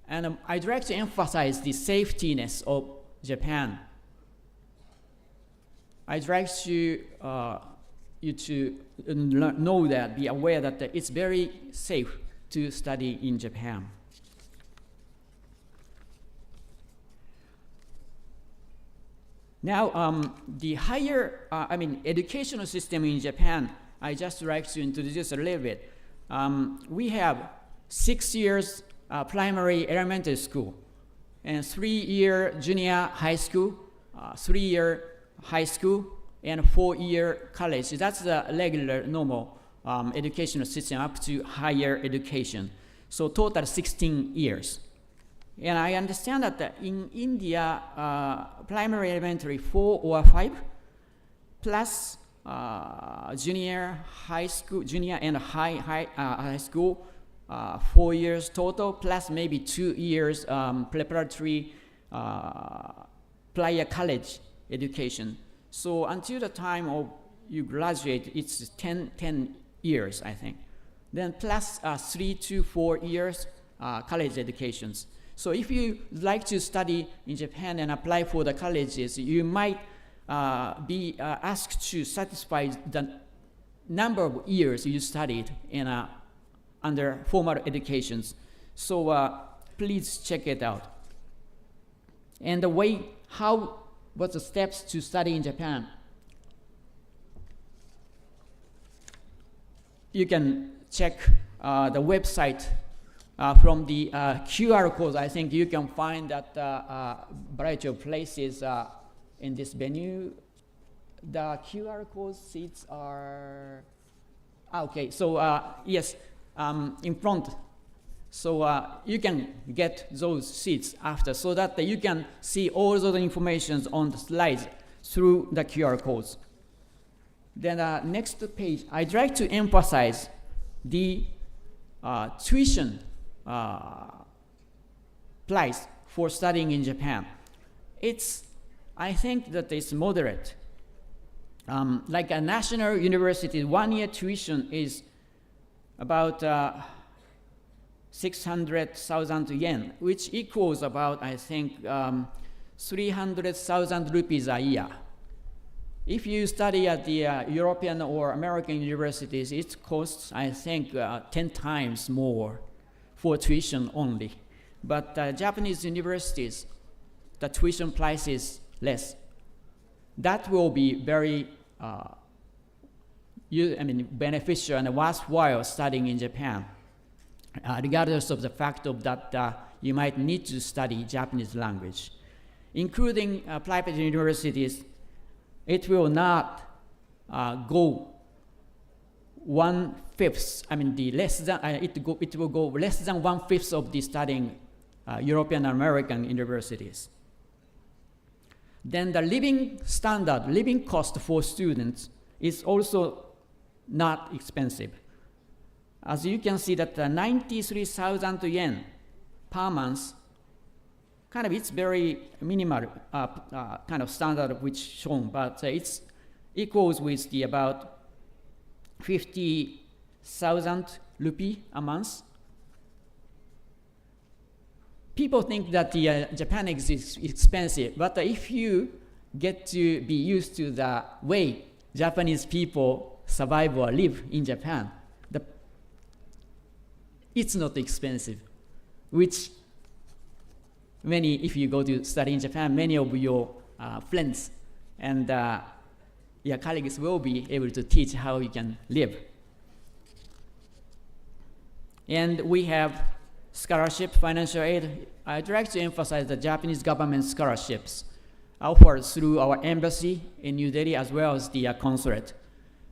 and I'd like to emphasize the safetiness of Japan. I'd like you to know that, be aware that it's very safe to study in Japan. Now, the higher, educational system in Japan, I just like to introduce a little bit. We have 6 years primary elementary school, and 3-year junior high school, 3-year high school, and 4-year college. That's the regular, normal educational system up to higher education. So total 16 years. And I understand that in India, primary elementary 4 or 5, plus junior high school, junior and high school, 4 years total, plus maybe 2 years preparatory prior college education. So until the time of you graduate, it's 10 years, I think. Then plus 3 to 4 years college educations. So if you like to study in Japan and apply for the colleges, you might be asked to satisfy the number of years you studied in under formal educations. So please check it out. And the way, what's the steps to study in Japan? You can check the website from the QR codes. I think you can find that variety of places in this venue. The QR code seats are, okay, so yes, in front. So you can get those seats after so that you can see all of the information on the slides through the QR codes. Then next page, I'd like to emphasize the tuition price for studying in Japan. I think that it's moderate. Like a national university, 1 year tuition is about 600,000 yen, which equals about, I think, 300,000 rupees a year. If you study at the European or American universities, it costs, I think, 10 times more for tuition only. But Japanese universities, the tuition price is less. That will be very beneficial and worthwhile studying in Japan, regardless of the fact of that you might need to study Japanese language. Including private universities, it will not go 1/5. It will go less than 1/5 of the studying European and American universities. Then the living cost for students is also not expensive. As you can see that 93,000 yen per month, it's very minimal kind of standard which shown, but it's equals with the about 50,000 rupee a month. People think that Japan is expensive, but if you get to be used to the way Japanese people survive or live in Japan, it's not expensive, which if you go to study in Japan, many of your friends and your colleagues will be able to teach how you can live. And we have scholarship, financial aid. I'd like to emphasize the Japanese government scholarships offered through our embassy in New Delhi as well as the consulate.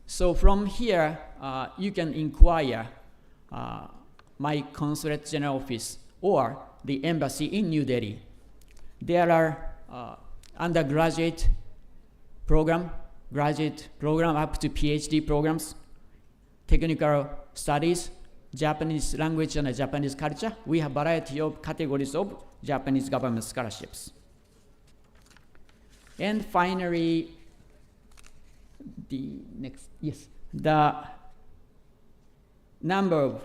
So from here, you can inquire my consulate general office or the embassy in New Delhi. There are undergraduate program, graduate program up to PhD programs, technical studies, Japanese language and Japanese culture. We have a variety of categories of Japanese government scholarships. And finally, the number of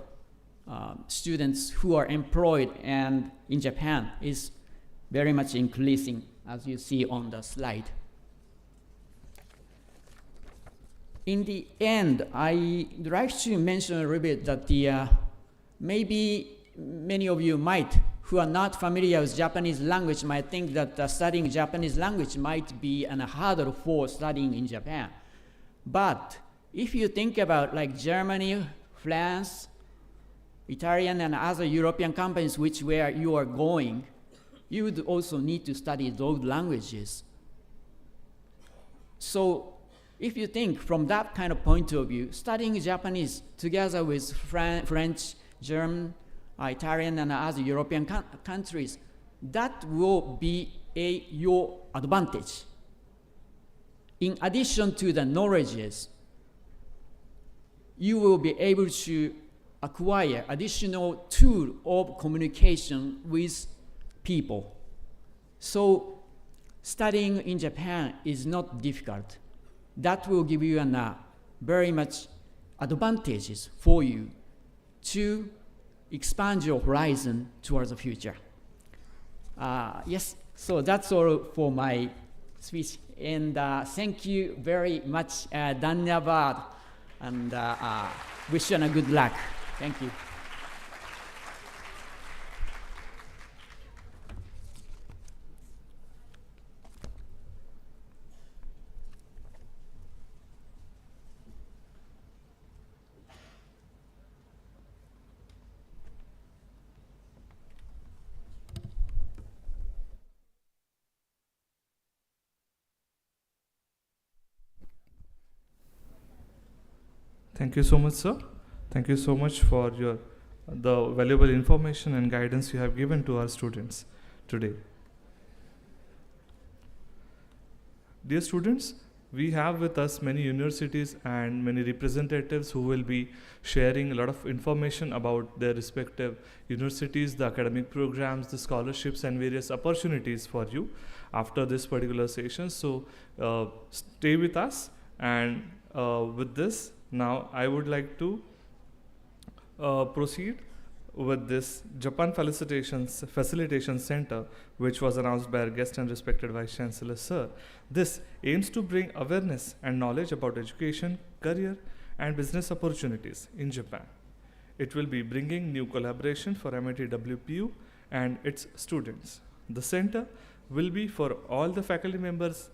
students who are employed and in Japan is very much increasing, as you see on the slide. In the end, I'd like to mention a little bit that maybe many of you who are not familiar with Japanese language, might think that studying Japanese language might be a hurdle for studying in Japan. But if you think about like Germany, France, Italian, and other European countries where you are going, you would also need to study those languages. So if you think from that kind of point of view, studying Japanese together with French, German, Italian, and other European countries, that will be your advantage. In addition to the knowledges, you will be able to acquire additional tool of communication with people. So studying in Japan is not difficult. That will give you very much advantages for you to expand your horizon towards the future. Yes, so that's all for my speech. And thank you very much, Dhanyavad, and wish you a good luck. Thank you. Thank you so much, sir. Thank you so much for the valuable information and guidance you have given to our students today. Dear students, we have with us many universities and many representatives who will be sharing a lot of information about their respective universities, the academic programs, the scholarships, and various opportunities for you after this particular session. So stay with us, and with this, now I would like to proceed with this Japan Facilitation Center, which was announced by our guest and respected Vice Chancellor, Sir. This aims to bring awareness and knowledge about education, career, and business opportunities in Japan. It will be bringing new collaboration for MIT WPU and its students. The center will be for all the faculty members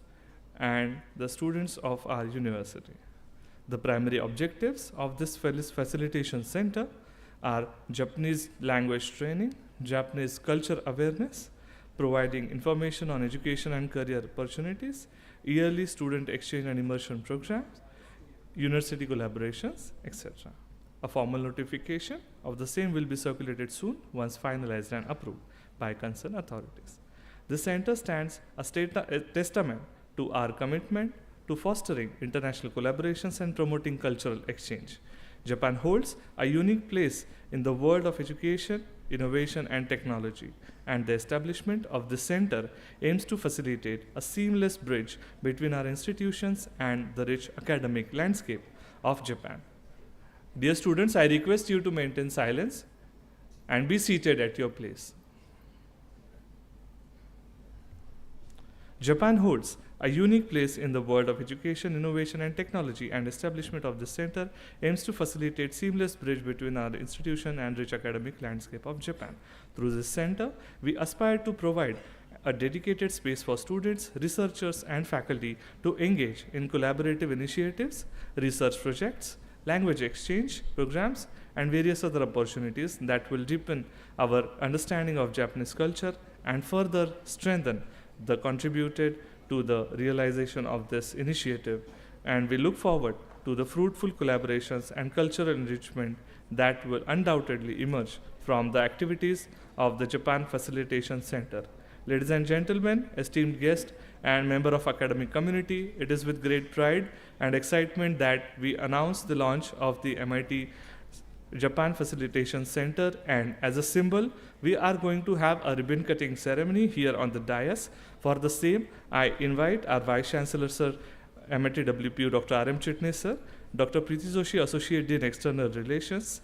and the students of our university. The primary objectives of this facilitation center are Japanese language training, Japanese culture awareness, providing information on education and career opportunities, yearly student exchange and immersion programs, university collaborations, etc. A formal notification of the same will be circulated soon once finalized and approved by concerned authorities. This center stands a testament to our commitment to fostering international collaborations and promoting cultural exchange. Japan holds a unique place in the world of education, innovation, and technology, and the establishment of this center aims to facilitate a seamless bridge between our institutions and the rich academic landscape of Japan. Dear students, I request you to maintain silence and be seated at your place. Japan holds a unique place in the world of education, innovation, and technology, and establishment of this center aims to facilitate seamless bridge between our institution and rich academic landscape of Japan. Through this center, we aspire to provide a dedicated space for students, researchers, and faculty to engage in collaborative initiatives, research projects, language exchange programs, and various other opportunities that will deepen our understanding of Japanese culture and further strengthen the contributed to the realization of this initiative, and we look forward to the fruitful collaborations and cultural enrichment that will undoubtedly emerge from the activities of the Japan Facilitation Center. Ladies and gentlemen, esteemed guest and member of academic community, it is with great pride and excitement that we announce the launch of the MIT Japan Facilitation Center, and as a symbol, we are going to have a ribbon cutting ceremony here on the dais. For the same, I invite our Vice Chancellor, Sir, MIT WPU, Dr. R.M. Chitnis, Sir, Dr. Preeti Joshi, Associate Dean, External Relations,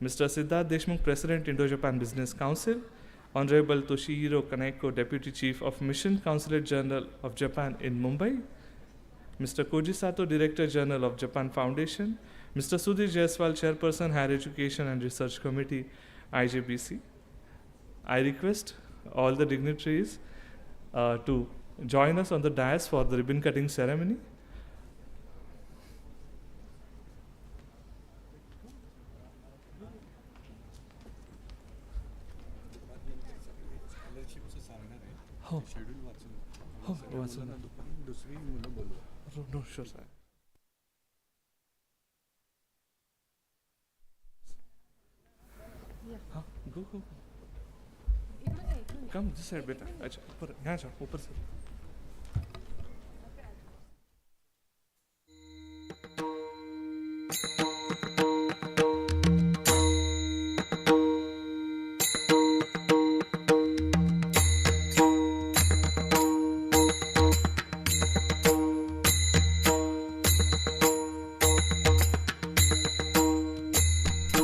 Mr. Siddharth Deshmukh, President, Indo-Japan Business Council, Honorable Toshihiro Kaneko, Deputy Chief of Mission, Consulate General of Japan in Mumbai, Mr. Koji Sato, Director General of Japan Foundation, Mr. Sudhir Jaiswal, Chairperson, Higher Education and Research Committee, IJBC. I request all the dignitaries to join us on the dais for the ribbon cutting ceremony. Oh, no, sure, sir. हाँ, go. Come this side, बेटा. अच्छा, ऊपर, यहाँ जाओ, ऊपर से.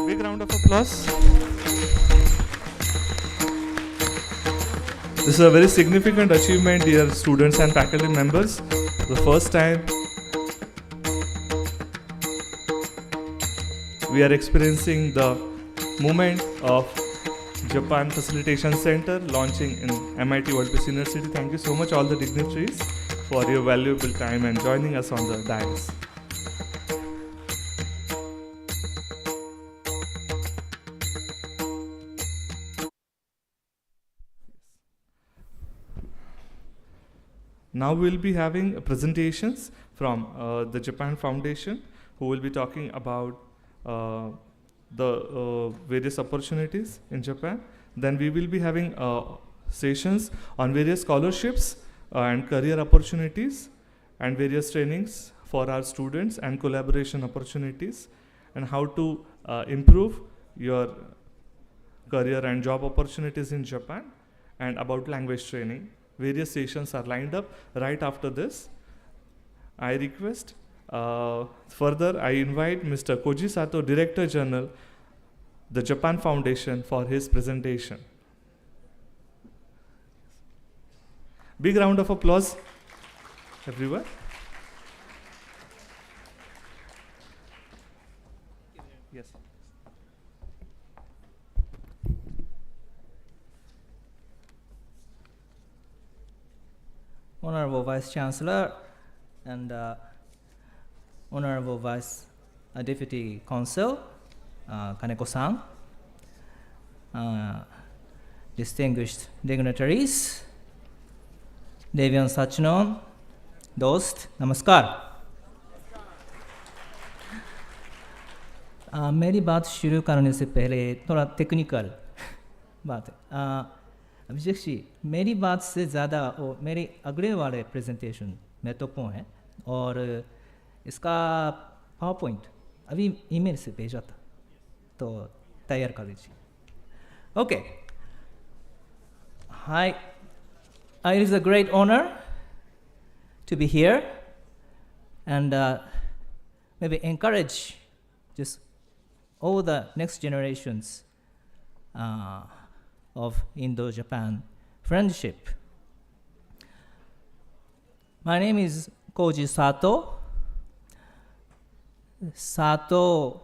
Big round of applause. This is a very significant achievement, dear students and faculty members. The first time we are experiencing the movement of Japan Facilitation Center launching in MIT World Peace University. Thank you so much all the dignitaries for your valuable time and joining us on the dais. Now we will be having presentations from the Japan Foundation, who will be talking about the various opportunities in Japan. Then we will be having sessions on various scholarships and career opportunities and various trainings for our students and collaboration opportunities and how to improve your career and job opportunities in Japan, and about language training. Various sessions are lined up right after this. I request further, I invite Mr. Koji Sato, Director General, the Japan Foundation, for his presentation. Big round of applause, everyone. Yes. Honorable Vice Chancellor and Honorable Vice Deputy Consul Kaneko-san, distinguished dignitaries, Devian Sachnon, Dost, Namaskar. मेरी बात शुरू करने से पहले थोड़ा technical बात है। अभिषेक जी, मेरी बात से ज़्यादा वो मेरे अगले वाले प्रेजेंटेशन महत्वपूर्ण है, और इसका पावर पॉइंट अभी ईमेल से भेजा था, तो तैयार कर लीजिए। Okay, hi, it is a great honor to be here and maybe encourage just all the next generations of Indo-Japan friendship. My name is Koji Sato. Sato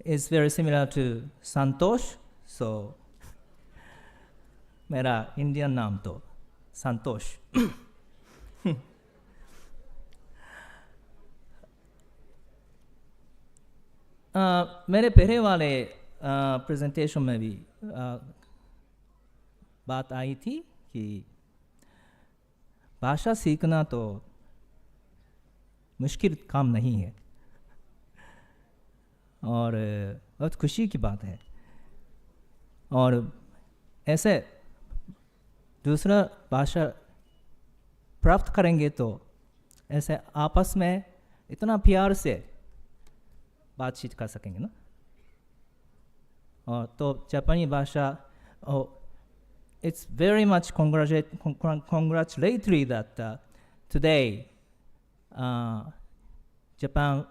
is very similar to Santosh, so मेरा Indian नाम तो संतोष। मेरे पहले वाले presentation में भी बात आई थी कि भाषा सीखना तो मुश्किल काम नहीं है, और बहुत खुशी की बात है, और ऐसे दूसरा भाषा प्राप्त करेंगे तो ऐसे आपस में इतना प्यार से बातचीत कर सकेंगे ना। और तो जापानी भाषा, it's very much congratulatory that today Japan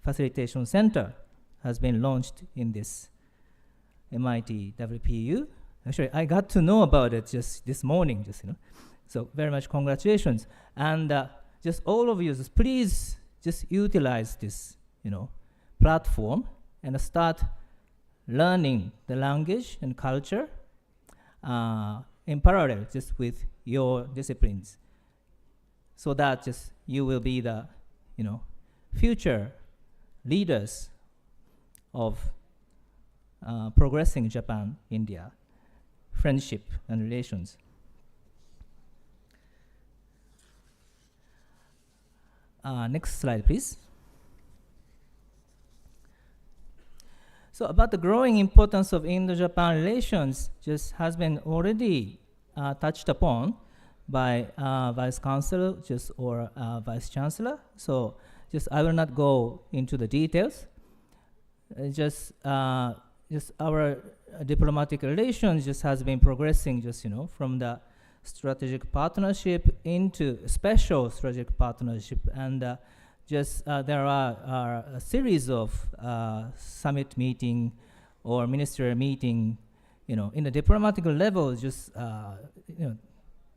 Facilitation Center has been launched in this MIT WPU. Actually, I got to know about it just this morning, So very much congratulations. And just all of you, just please just utilize this, platform and start learning the language and culture in parallel just with your disciplines, so that just you will be the, future leaders of progressing Japan-India friendship and relations. Next slide, please. So about the growing importance of Indo-Japan relations just has been already touched upon by Vice Chancellor or Vice Chancellor. So just I will not go into the details. Just our diplomatic relations just has been progressing from the strategic partnership into special strategic partnership, and there are a series of summit meeting or ministerial meeting in the diplomatic level, just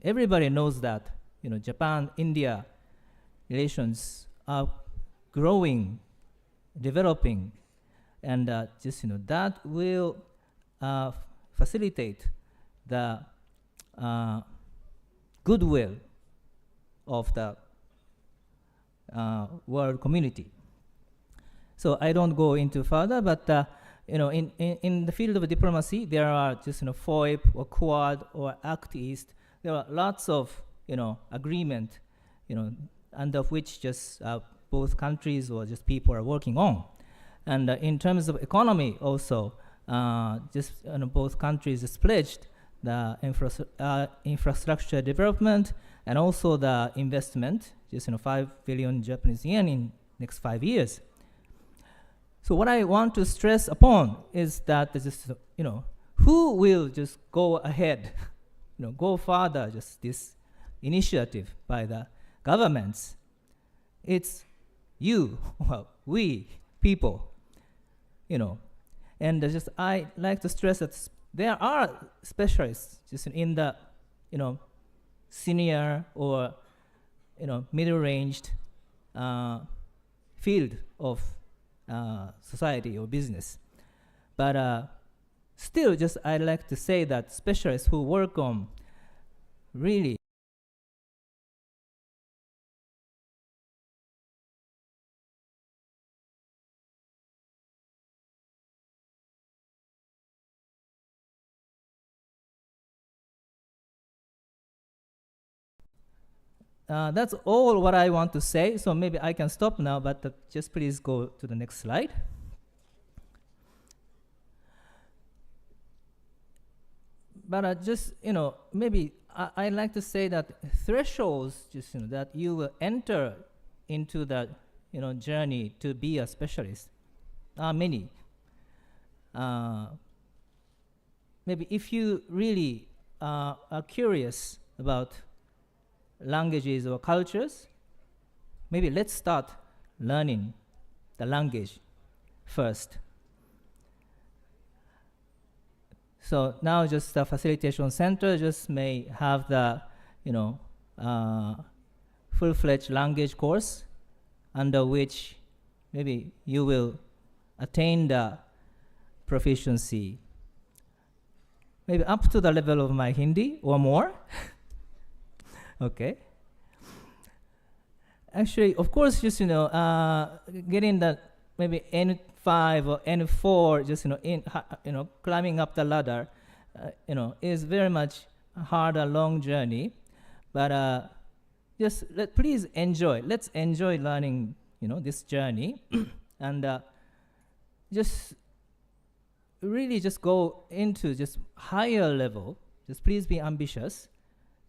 everybody knows that Japan-India relations are growing, developing, and that will facilitate the goodwill of the world community. So I don't go into further, but in the field of diplomacy, there are just FOIP or Quad or Act East. There are lots of agreement, under which just both countries or just people are working on. And in terms of economy also, just both countries has pledged the infrastructure development and also the investment, just 5 billion Japanese yen in next 5 years. So what I want to stress upon is that just, who will just go ahead, go further, just this initiative by the governments. It's you, well, we, people, and just I like to stress that there are specialists just in the, senior or, middle-ranged field of society or business. But still, just I'd like to say that specialists who work on really that's all what I want to say, so maybe I can stop now, but just please go to the next slide. But just, maybe I'd like to say that thresholds, just, that you will enter into the, journey to be a specialist are many. Maybe if you really are curious about languages or cultures, maybe let's start learning the language first. So now just the facilitation center just may have the, full-fledged language course under which maybe you will attain the proficiency, maybe up to the level of my Hindi or more. Okay. Actually, of course, just getting the maybe N5 or N4, just climbing up the ladder, is very much hard, a long journey. But just please enjoy. Let's enjoy learning, this journey, and just really just go into just higher level. Just please be ambitious.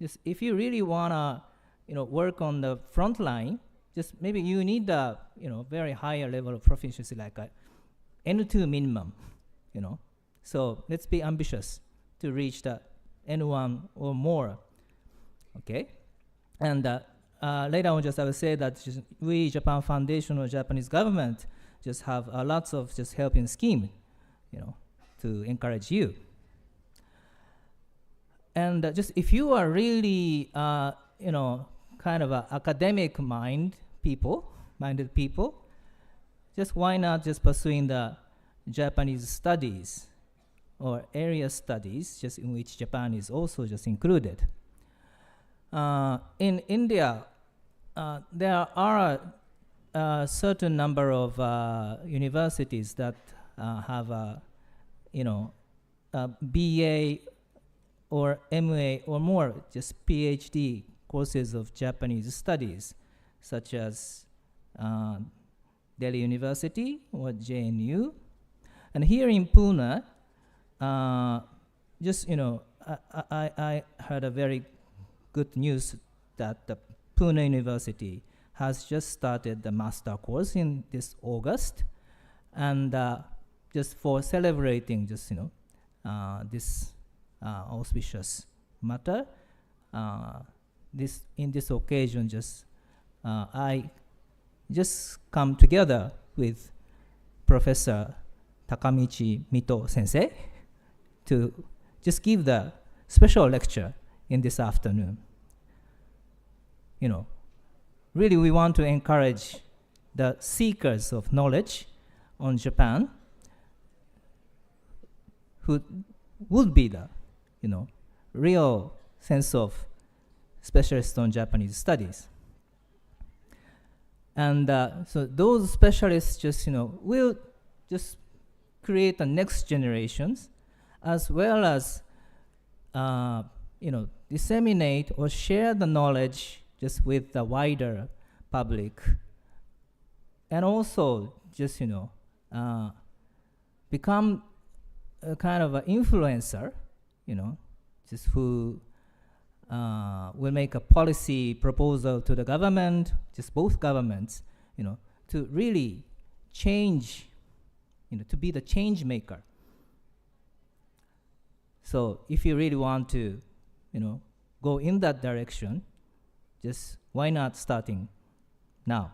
Just if you really wanna, work on the front line, just maybe you need a, very higher level of proficiency, like a N2 minimum, So let's be ambitious to reach the N1 or more, okay? And later on, just I will say that we, Japan Foundation or Japanese government, just have lots of just helping scheme, to encourage you. And just if you are really, kind of academic minded people, just why not just pursuing the Japanese studies or area studies, just in which Japan is also just included. In India, there are a certain number of universities that have a BA or MA or more, just PhD courses of Japanese studies, such as Delhi University or JNU. And here in Pune, just, I heard a very good news that the Pune University has just started the master course in this August. And just for celebrating just, this auspicious matter, in this occasion, just I just come together with Professor Takamichi Mito Sensei to just give the special lecture in this afternoon. You know, really we want to encourage the seekers of knowledge on Japan who would be the, you know, real sense of specialists on Japanese studies. And so those specialists just, you know, will just create the next generations, as well as, you know, disseminate or share the knowledge just with the wider public, and also just, you know, become a kind of an influencer, you know, just who will make a policy proposal to the government, just both governments, you know, to really change, you know, to be the change maker. So if you really want to, you know, go in that direction, just why not starting now?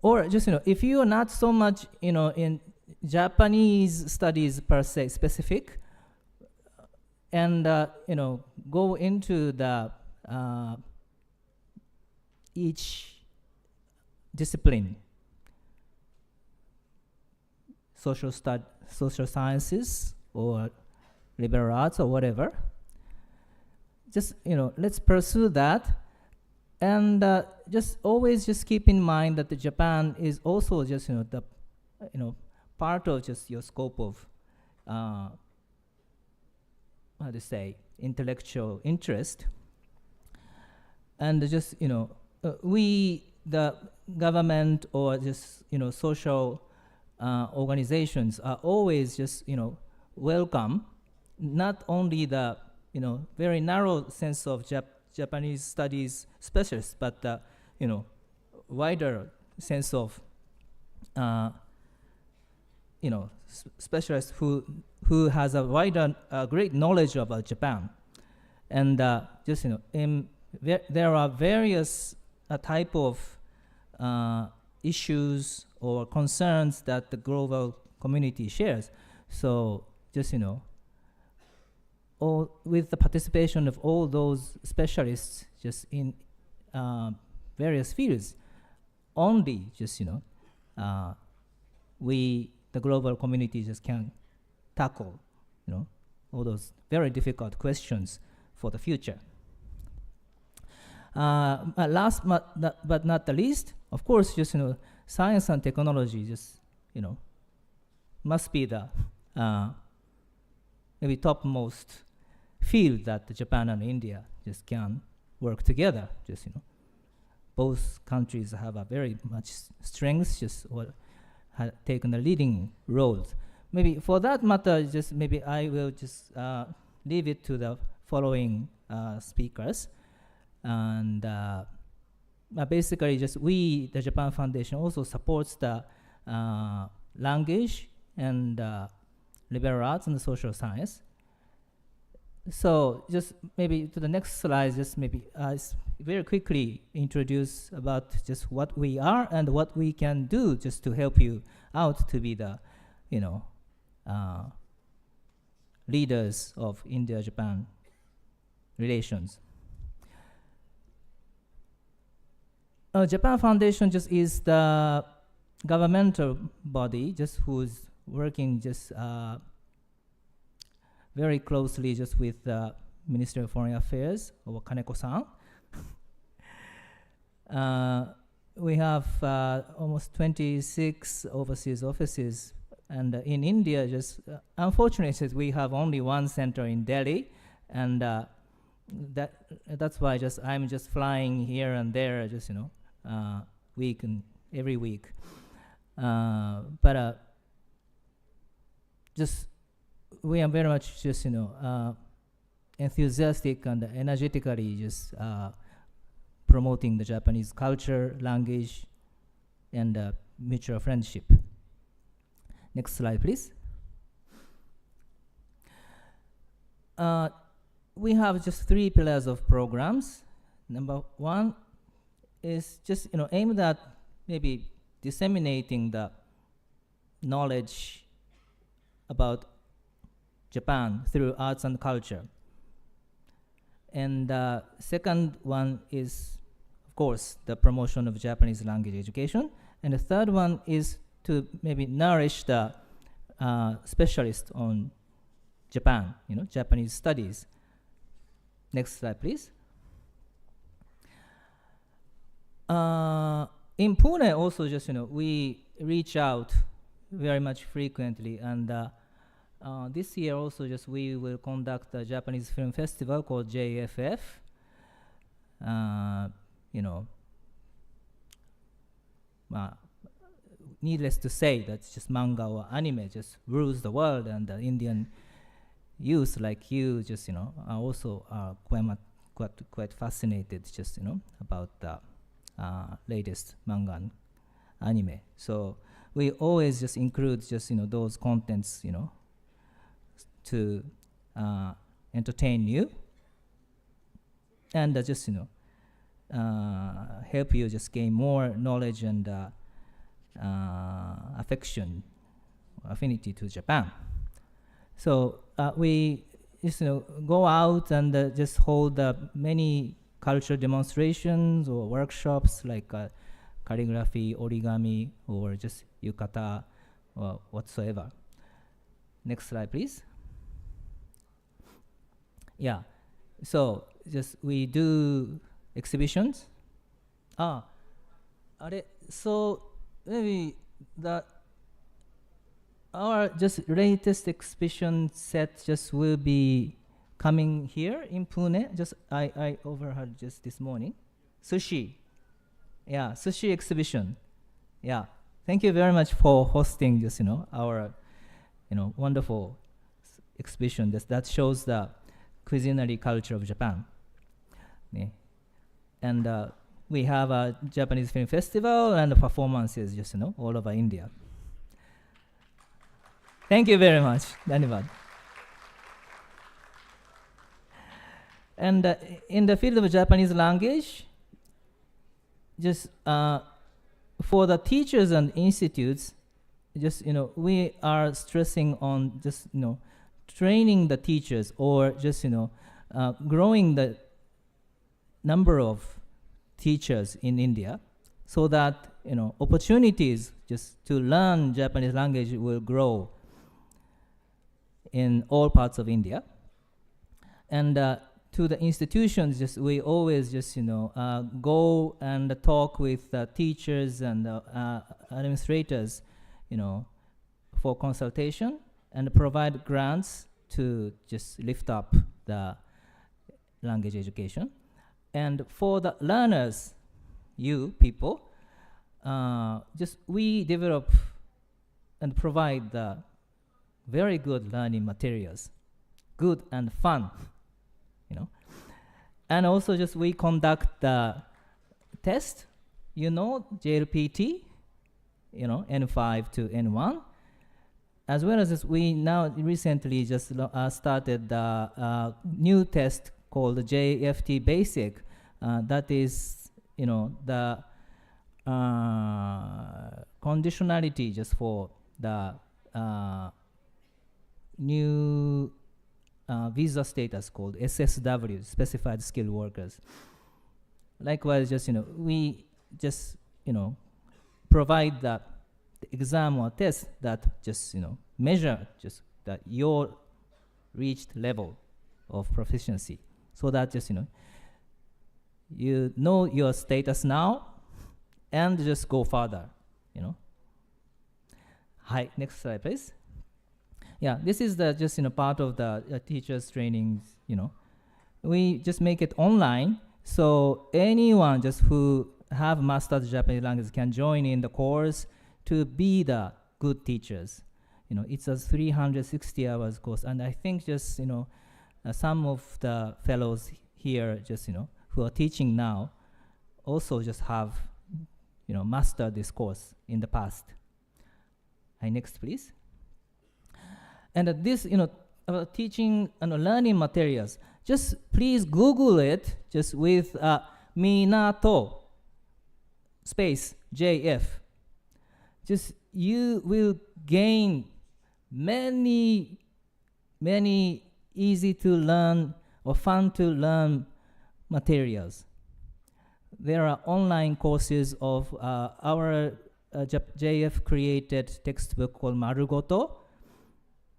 Or just, you know, if you are not so much, you know, in Japanese studies per se specific, and, you know, go into the each discipline, social sciences or liberal arts or whatever, just, you know, let's pursue that. And just always just keep in mind that the Japan is also just, you know, the, you know, part of just your scope of, how to say, intellectual interest. And just, you know, we, the government or just, you know, social organizations are always just, you know, welcome, not only the, you know, very narrow sense of Japanese studies specialists, but the, you know, wider sense of, you know, specialists who has a wider, great knowledge about Japan. And just, you know, there are various type of issues or concerns that the global community shares. So just, you know, with the participation of all those specialists just in various fields, only just, you know, the global community just can tackle, you know, all those very difficult questions for the future. Last but not the least, of course, just, you know, science and technology just, you know, must be the maybe topmost field that Japan and India just can work together. Just, you know, both countries have a very much strengths, just or have taken the leading roles. Maybe for that matter, just maybe I will just leave it to the following speakers. And basically, just we, the Japan Foundation, also supports the language and liberal arts and social science. So just maybe to the next slide, just maybe very quickly introduce about just what we are and what we can do just to help you out to be the, you know, leaders of India-Japan relations. Japan Foundation just is the governmental body just who's working just very closely just with the Ministry of Foreign Affairs, or Kaneko-san. We have almost 26 overseas offices, and in India, just unfortunately, we have only one center in Delhi, and that's why just I'm just flying here and there, just, you know, every week. But just we are very much just, you know, enthusiastic and energetically just promoting the Japanese culture, language, and mutual friendship. Next slide, please. We have just 3 pillars of programs. Number 1 is just, you know, aimed at maybe disseminating the knowledge about Japan through arts and culture. And the second one is, of course, the promotion of Japanese language education. And the third one is to maybe nourish the specialists on Japan, Japanese studies. Next slide, please. In Pune also just, we reach out very much frequently, and this year also just we will conduct a Japanese film festival called JFF. Needless to say, that's just manga or anime just rules the world, and the Indian youth like you just, are also quite fascinated just, about the latest manga and anime. So we always just include just, those contents, to entertain you and just, help you just gain more knowledge and affinity to Japan. So we just, go out and just hold many cultural demonstrations or workshops like calligraphy, origami, or just yukata or whatsoever. Next slide, please. Yeah, so just we do exhibitions. So maybe our just latest exhibition set just will be coming here in Pune. Just I overheard just this morning. Sushi. Yeah, sushi exhibition. Yeah. Thank you very much for hosting just, our, wonderful exhibition that shows the culinary culture of Japan. Yeah. And we have a Japanese film festival and performances just, all over India. Thank you very much. Dhanyavad. And in the field of Japanese language, just for the teachers and institutes, just, we are stressing on just, training the teachers or just, growing the number of teachers in India so that, opportunities just to learn Japanese language will grow in all parts of India. And to the institutions, just we always just, go and talk with teachers and administrators, for consultation and provide grants to just lift up the language education. And for the learners, you people, just we develop and provide the very good learning materials, good and fun, And also just we conduct the test, JLPT, N5 to N1, as well as we now recently just started the new test called the JFT Basic. That is, the conditionality just for the new visa status called SSW, Specified Skilled Workers. Likewise, just, we just, provide the exam or test that just, measure just that your reached level of proficiency, so that just, you know your status now and just go further, Hi, next slide, please. Yeah, this is the just, part of the teachers trainings, We just make it online, so anyone just who have mastered Japanese language can join in the course to be the good teachers. It's a 360 hours course, and I think just, some of the fellows here just, who are teaching now also just have, mastered this course in the past. Hi, next, please. And this, teaching and learning materials, just please Google it just with Minato space JF. Just you will gain many many easy to learn or fun to learn materials. There are online courses of our JF created textbook called Marugoto,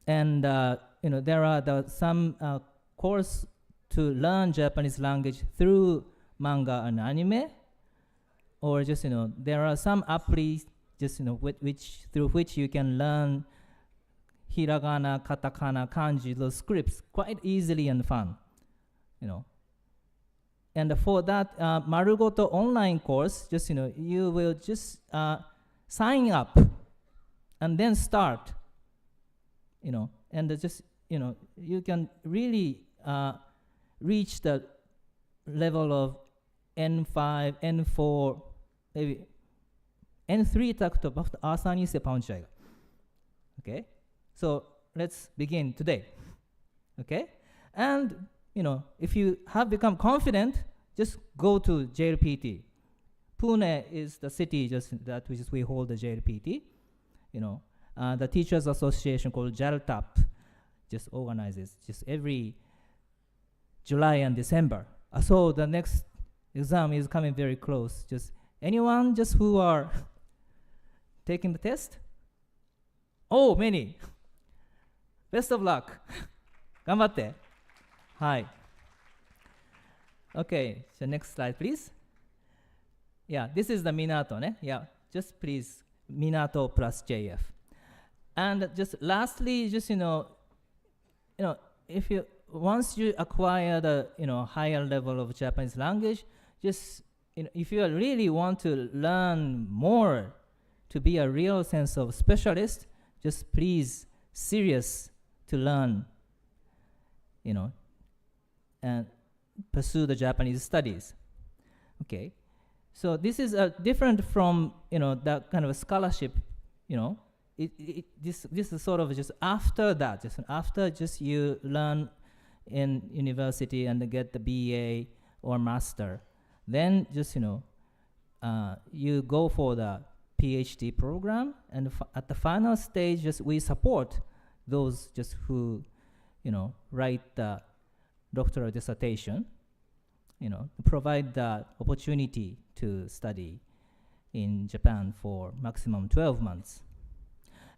and there are some course to learn Japanese language through manga and anime, or just there are some applis just through which you can learn hiragana, katakana, kanji, those scripts quite easily and fun, And for that Marugoto online course, you will just sign up and then start, and you can really reach the level of N5, N4, maybe N3 तक तो बहुत आसानी से पहुंच जाएगा. Okay, so let's begin today. Okay, and if you have become confident, just go to JLPT. Pune is the city that we hold the JLPT. The Teachers Association called JALTAP just organizes just every July and December. So the next exam is coming very close. Just anyone who are taking the test? Oh, many. Best of luck. 頑張って. Hi. Okay, so next slide, please. Yeah, this is the Minato, ne? Yeah, just please, Minato plus JF. And just lastly, if you once you acquire the higher level of Japanese language, if you really want to learn more to be a real sense of specialist, just please serious to learn, and pursue the Japanese studies. Okay, so this is different from that kind of a scholarship. This is sort of just after that, after you learn in university and get the BA or master, then you go for the PhD program, and at the final stage, we support those who write the doctoral dissertation, provide the opportunity to study in Japan for maximum 12 months.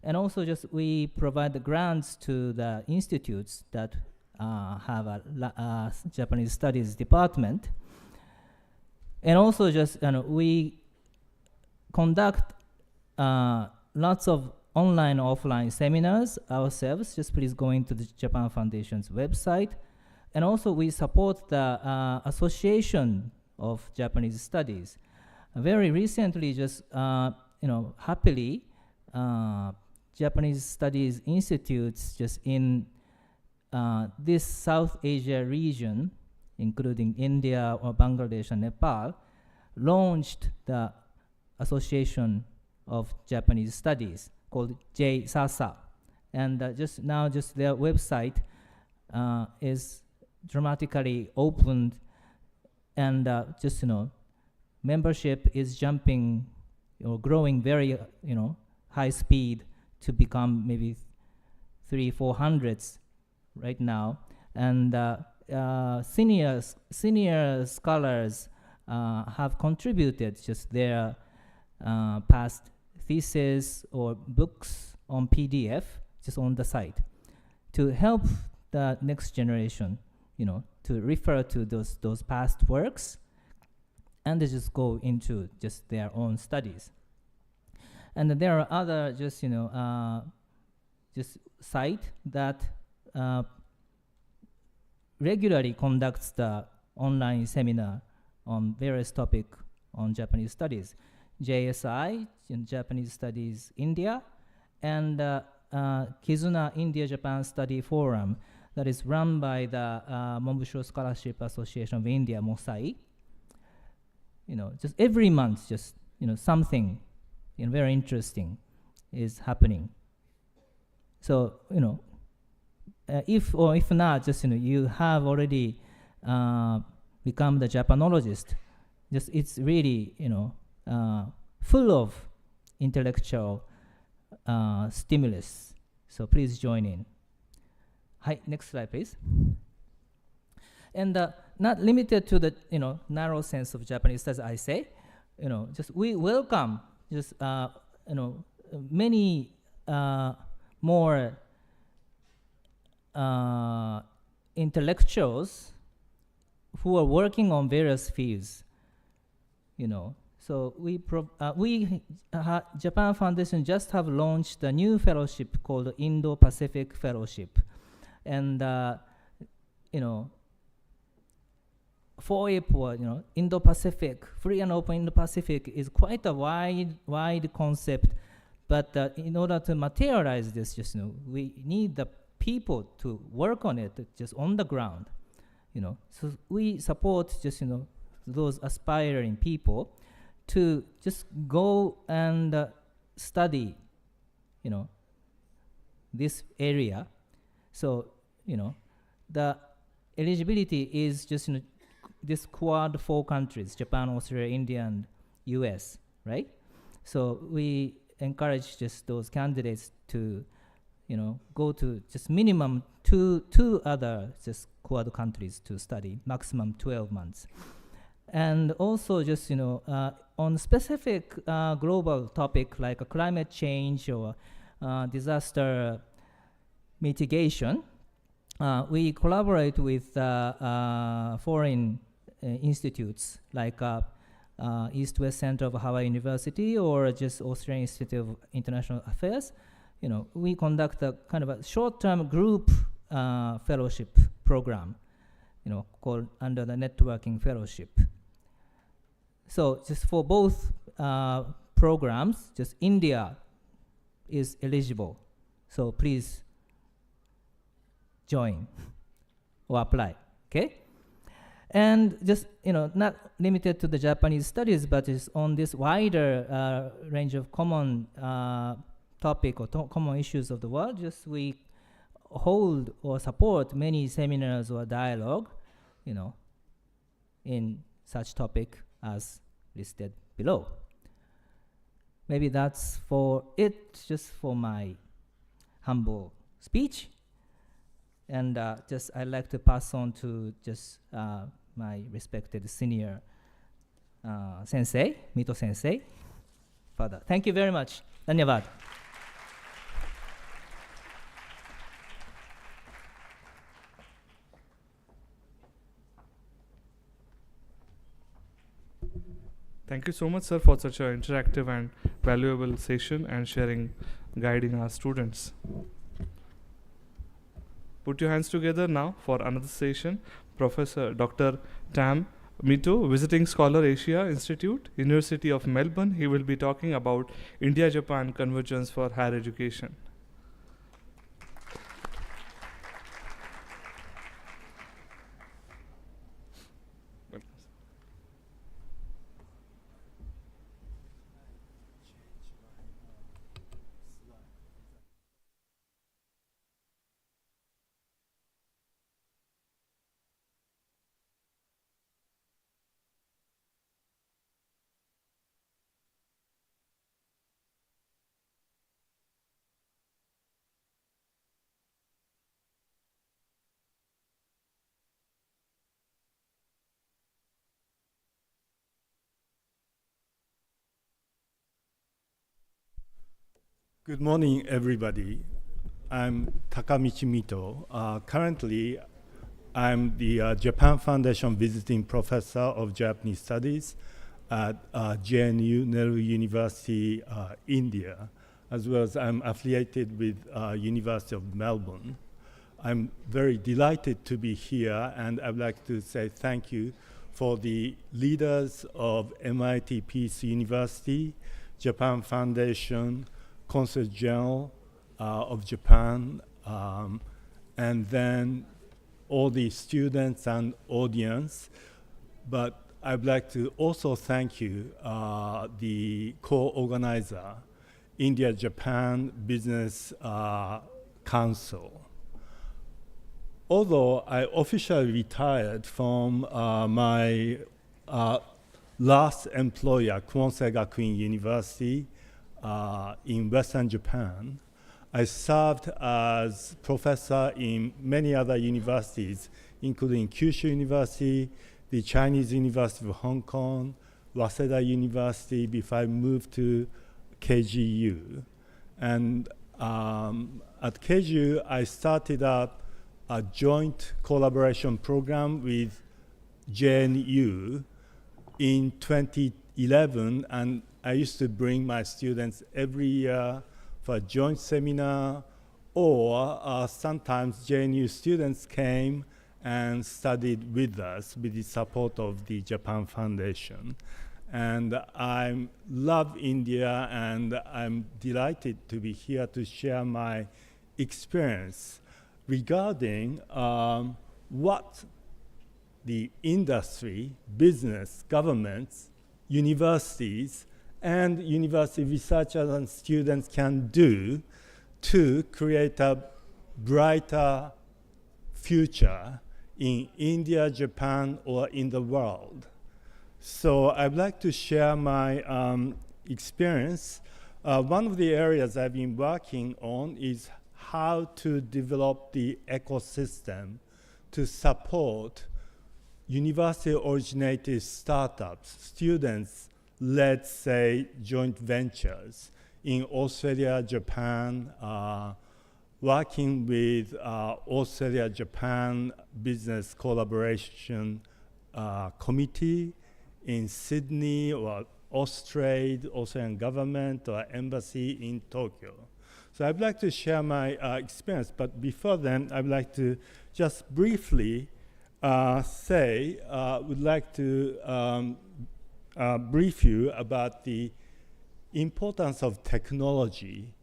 And also we provide the grants to the institutes that have a Japanese studies department. And also we conduct lots of online, offline seminars ourselves. Just please go into the Japan Foundation's website. And also we support the Association of Japanese Studies. Very recently, happily, Japanese Studies Institutes in this South Asia region, including India or Bangladesh and Nepal, launched the Association of Japanese Studies called JSASA. And now their website is dramatically opened, and membership is jumping or growing very high speed to become maybe 300-400 right now. And senior scholars have contributed their past thesis or books on PDF on the site to help the next generation, to refer to those past works, and they go into their own studies. And there are other site that regularly conducts the online seminar on various topic on Japanese studies. JSI, Japanese Studies India, and Kizuna India-Japan Study Forum that is run by the Mombusho Scholarship Association of India, MOSAI. Every month, something very interesting is happening. So, if not, you have already become the Japanologist, it's really, full of intellectual stimulus. So please join in. Hi, next slide, please. And not limited to the narrow sense of Japanese, as I say, just we welcome just many more intellectuals who are working on various fields. So Japan Foundation just have launched a new fellowship called Indo-Pacific Fellowship, and FOIP, or Indo-Pacific, free and open Indo-Pacific, is quite a wide concept. But in order to materialize this, we need the people to work on it, just on the ground. So we support those aspiring people to just go and study, this area. So the eligibility is just this Quad 4 countries: Japan, Australia, India, and US, right? So we encourage just those candidates to go to just minimum two other just Quad countries to study, maximum 12 months. And also just on specific global topic like climate change or disaster mitigation, we collaborate with foreign institutes like East-West Center of Hawaii University or just Australian Institute of International Affairs. We conduct a kind of a short-term group fellowship program, called under the networking fellowship. So just for both programs, just India is eligible. So please join or apply, okay? And just, not limited to the Japanese studies, but is on this wider range of common topic or common issues of the world. Just we hold or support many seminars or dialogue, in such topic as listed below. Maybe that's for it, just for my humble speech. And just I'd like to pass on to just my respected senior sensei, Mito sensei, further. Thank you very much. Dhanyavad. Thank you so much, sir, for such an interactive and valuable session and sharing, guiding our students. Put your hands together now for another session. Professor Dr. Tam Mito, Visiting Scholar, Asia Institute, University of Melbourne. He will be talking about India-Japan Convergence for Higher Education. Good morning, everybody. I'm Takamichi Mito. Currently, I'm the Japan Foundation Visiting Professor of Japanese Studies at JNU, Nehru University, India, as well as I'm affiliated with University of Melbourne. I'm very delighted to be here, and I'd like to say thank you for the leaders of MIT Peace University, Japan Foundation, Consul General of Japan, and then all the students and audience. But I'd like to also thank you, the co-organizer, India-Japan Business Council. Although I officially retired from my last employer, Kunsei Gakuin University, in Western Japan, I served as professor in many other universities, including Kyushu University, the Chinese University of Hong Kong, Waseda University, before I moved to KGU. And at KGU, I started up a joint collaboration program with JNU in 2011, and I used to bring my students every year for a joint seminar, or sometimes JNU students came and studied with us with the support of the Japan Foundation. And I love India, and I'm delighted to be here to share my experience regarding what the industry, business, governments, universities, and university researchers and students can do to create a brighter future in India, Japan, or in the world. So I'd like to share my experience. One of the areas I've been working on is how to develop the ecosystem to support university-originated startups, students, let's say, joint ventures in Australia, Japan, working with Australia-Japan Business Collaboration Committee in Sydney, or Australian government or embassy in Tokyo. So I'd like to share my experience, but before then, I'd like to just briefly would like to brief you about the importance of technology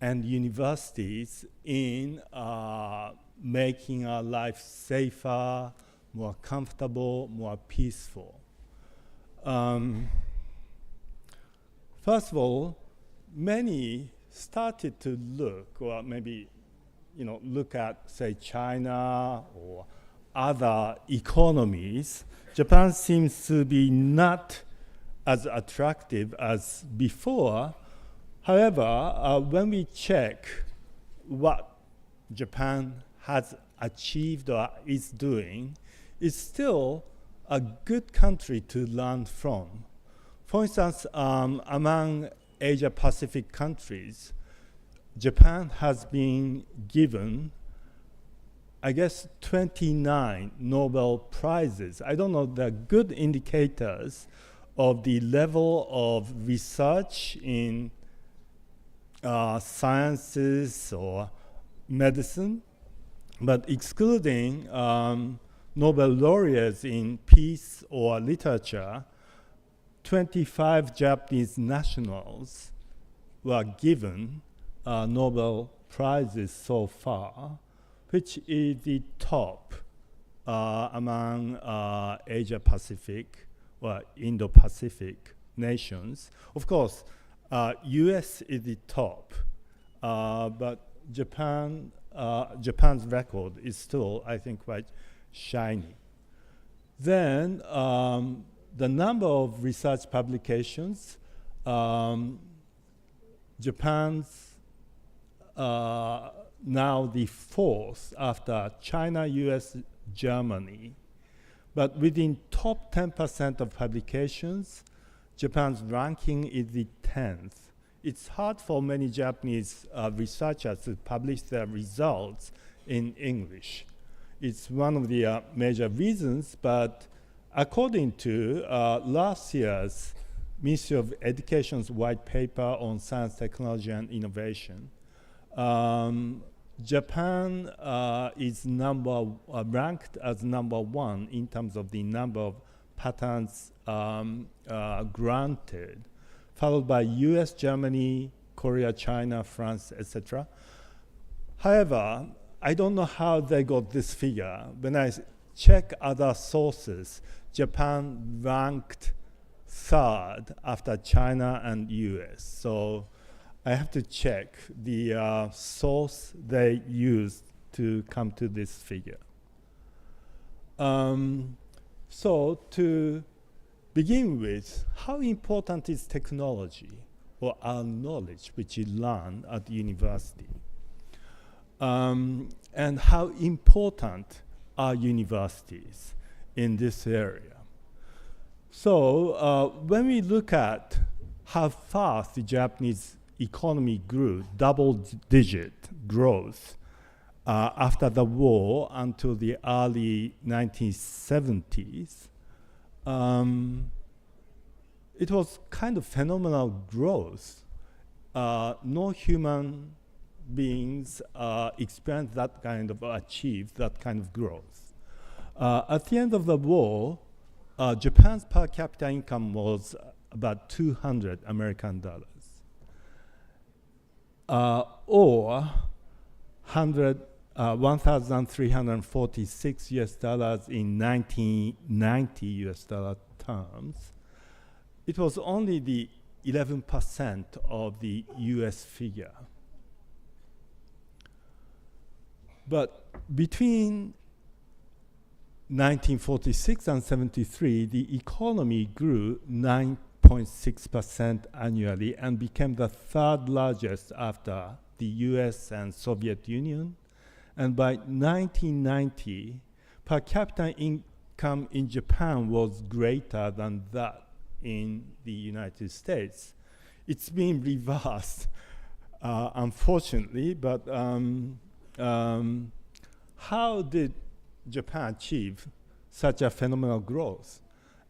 and universities in making our life safer, more comfortable, more peaceful. First of all, many started to look, or maybe look at, say, China or other economies. Japan seems to be not as attractive as before. However, when we check what Japan has achieved or is doing, it's still a good country to learn from. For instance, among Asia-Pacific countries, Japan has been given, I guess, 29 Nobel Prizes. I don't know, they're good indicators of the level of research in sciences or medicine, but excluding Nobel laureates in peace or literature, 25 Japanese nationals were given Nobel Prizes so far, which is the top among Asia-Pacific or Indo-Pacific nations. Of course, US is the top, but Japan's record is still, I think, quite shiny. Then the number of research publications, Japan's now the fourth after China, US, Germany. But within top 10% of publications, Japan's ranking is the 10th. It's hard for many Japanese researchers to publish their results in English. It's one of the major reasons, but according to last year's Ministry of Education's white paper on science, technology, and innovation, Japan is ranked as number one in terms of the number of patents granted, followed by US, Germany, Korea, China, France, etc. However, I don't know how they got this figure. When I check other sources, Japan ranked third after China and US. So I have to check the source they used to come to this figure. So to begin with, how important is technology or our knowledge which you learn at university? and how important are universities in this area. So when we look at how fast the Japanese economy grew, double-digit growth after the war until the early 1970s, it was kind of phenomenal growth. No human beings experienced that kind of, achieved that kind of growth. At the end of the war, Japan's per capita income was about 200 American dollars, or 1,346 US dollars in 1990 US dollar terms. It was only the 11% of the US figure. But between 1946 and 73, the economy grew 9.6% annually and became the third largest after the US and Soviet Union. And by 1990, per capita income in Japan was greater than that in the United States. It's been reversed, unfortunately, but how did Japan achieve such a phenomenal growth?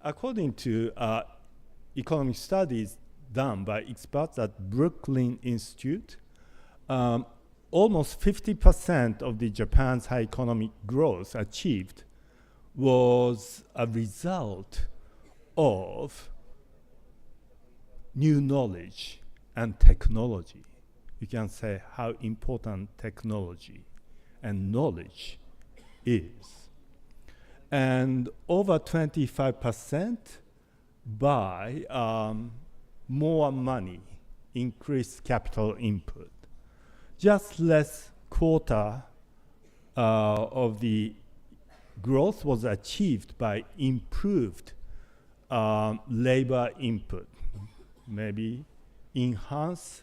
According to economic studies done by experts at Brooklyn Institute, almost 50% of the Japan's high economic growth achieved was a result of new knowledge and technology. You can say how important technology and knowledge is. And over 25% by more money, increased capital input. Just less quarter of the growth was achieved by improved labor input, maybe enhance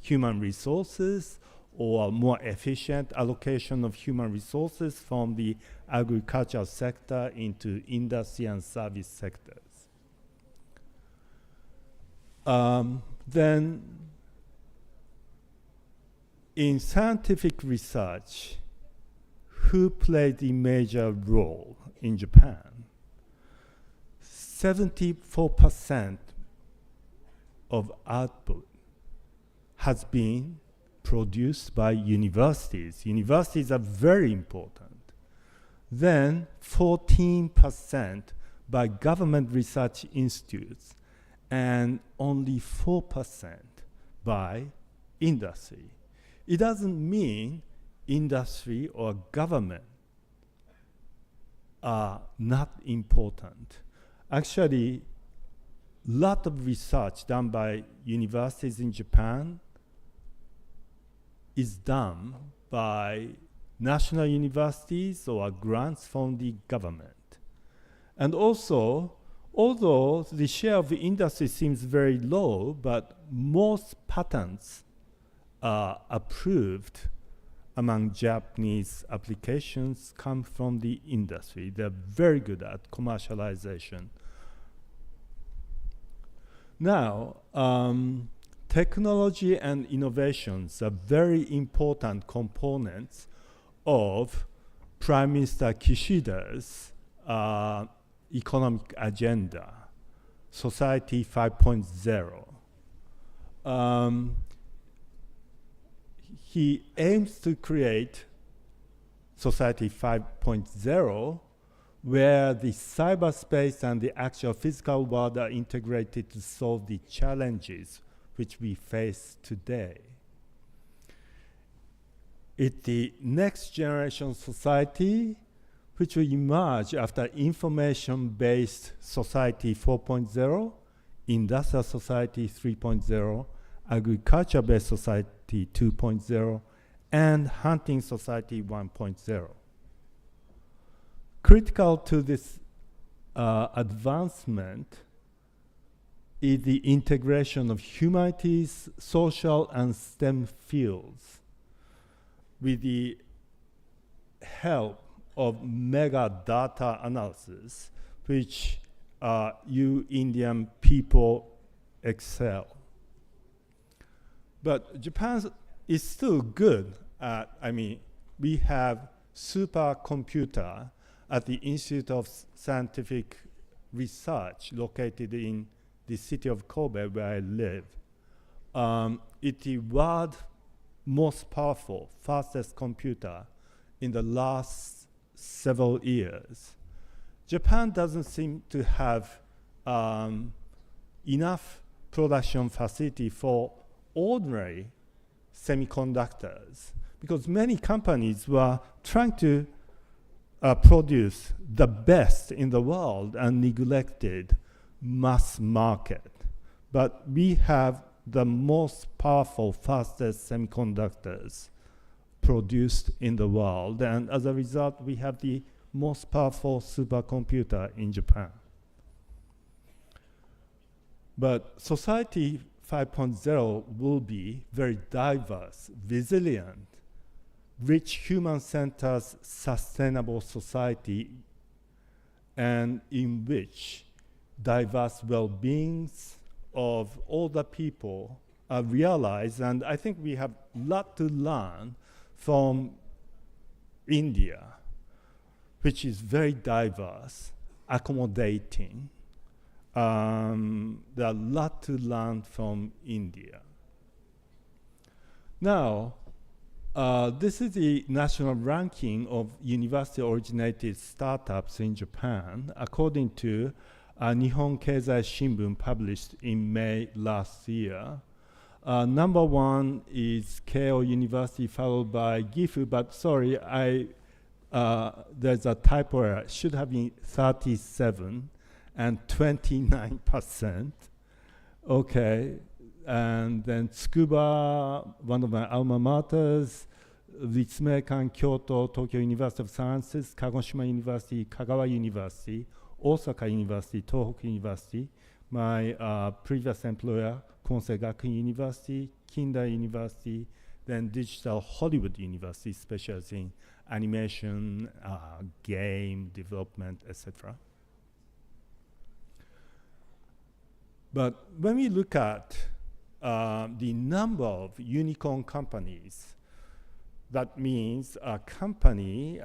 human resources or more efficient allocation of human resources from the agricultural sector into industry and service sectors. Then in scientific research, who played a major role in Japan? 74% of output has been produced by universities. Universities are very important. Then 14% by government research institutes, and only 4% by industry. It doesn't mean industry or government are not important. Actually, a lot of research done by universities in Japan is done by national universities or grants from the government. And also, although the share of the industry seems very low, but most patents approved among Japanese applications come from the industry. They're very good at commercialization. Now, technology and innovations are very important components of Prime Minister Kishida's economic agenda, Society 5.0. He aims to create Society 5.0 where the cyberspace and the actual physical world are integrated to solve the challenges which we face today. It's the next generation society which will emerge after information-based society 4.0, industrial society 3.0, agriculture-based society 2.0, and hunting society 1.0. Critical to this advancement is the integration of humanities, social, and STEM fields with the help of mega data analysis, which you Indian people excel. But Japan is still good at, we have supercomputer at the Institute of Scientific Research located in the city of Kobe where I live. It is world's most powerful, fastest computer in the last several years. Japan doesn't seem to have enough production facility for ordinary semiconductors because many companies were trying to produce the best in the world and neglected mass market. But we have the most powerful, fastest semiconductors produced in the world, and as a result, we have the most powerful supercomputer in Japan. But society 5.0 will be very diverse, resilient, rich, human-centered, sustainable society, and in which diverse well-beings of all the people are realized. And I think we have a lot to learn from India, which is very diverse, accommodating. There are a lot to learn from India. Now, this is the national ranking of university-originated startups in Japan, according to Nihon Keizai Shimbun, published in May last year. Number one is Keio University, followed by Gifu, but sorry, there's a typo error. It should have been 37 and 29%. Okay, and then Tsukuba, one of my alma maters, Ritsumeikan, Kyoto, Tokyo University of Sciences, Kagoshima University, Kagawa University, Osaka University, Tohoku University, my previous employer, Konsei Gakuin University, Kindai University, then Digital Hollywood University, specializing in animation, game development, etc. But when we look at the number of unicorn companies, that means a company,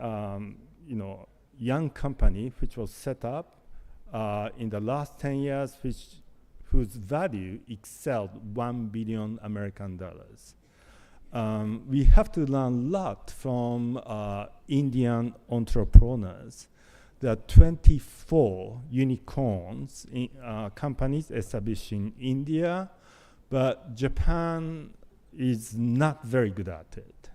young company, which was set up in the last 10 years, whose value excelled $1 billion American dollars. We have to learn a lot from Indian entrepreneurs. There are 24 unicorns in, companies established in India, but Japan is not very good at it.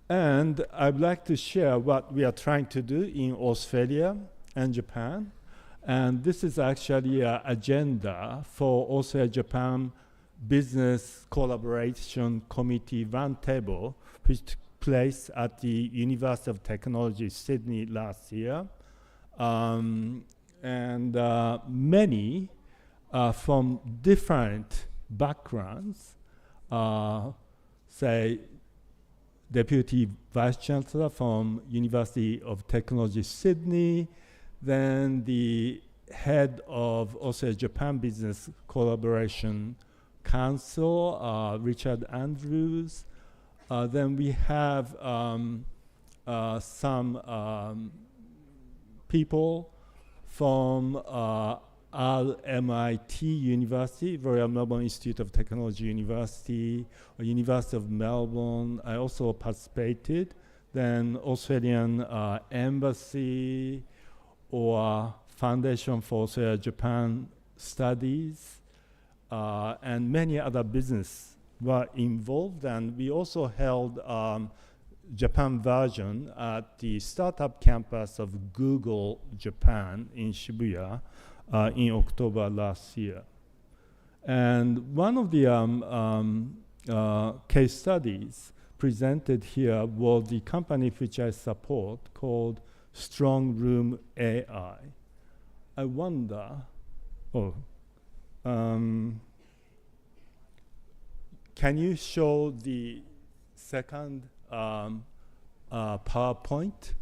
And I'd like to share what we are trying to do in Australia and Japan. And this is actually an agenda for Australia-Japan Business Collaboration Committee Roundtable, which took place at the University of Technology, Sydney last year. Many from different backgrounds, say Deputy Vice Chancellor from University of Technology, Sydney, then the head of Australia-Japan Business Collaboration Council, Richard Andrews. Then we have some people from RMIT University, Royal Melbourne Institute of Technology University, University of Melbourne. I also participated. Then Australian Embassy or Foundation for Australia-Japan Studies, and many other business were involved. And we also held Japan version at the startup campus of Google Japan in Shibuya in October last year. And one of the case studies presented here was the company which I support called Strong Room AI. I wonder, can you show the second PowerPoint?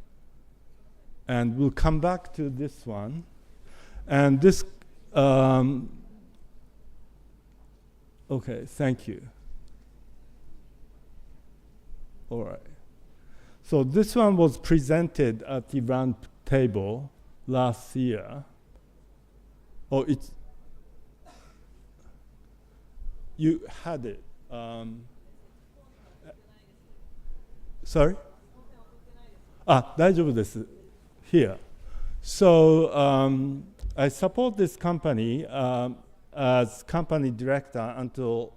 And we'll come back to this one. And this, okay, thank you. All right. So this one was presented at the round table last year. Oh, it's, you had it. Sorry? 大丈夫です。Here. So I support this company as company director until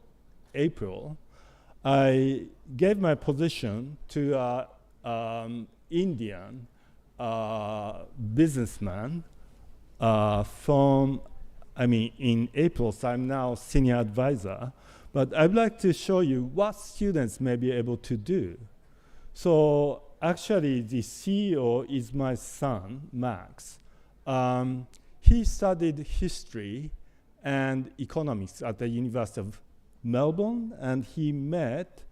April. I gave my position to an Indian businessman in April, so I'm now senior advisor. But I'd like to show you what students may be able to do. So actually, the CEO is my son, Max. He studied history and economics at the University of Melbourne, and he met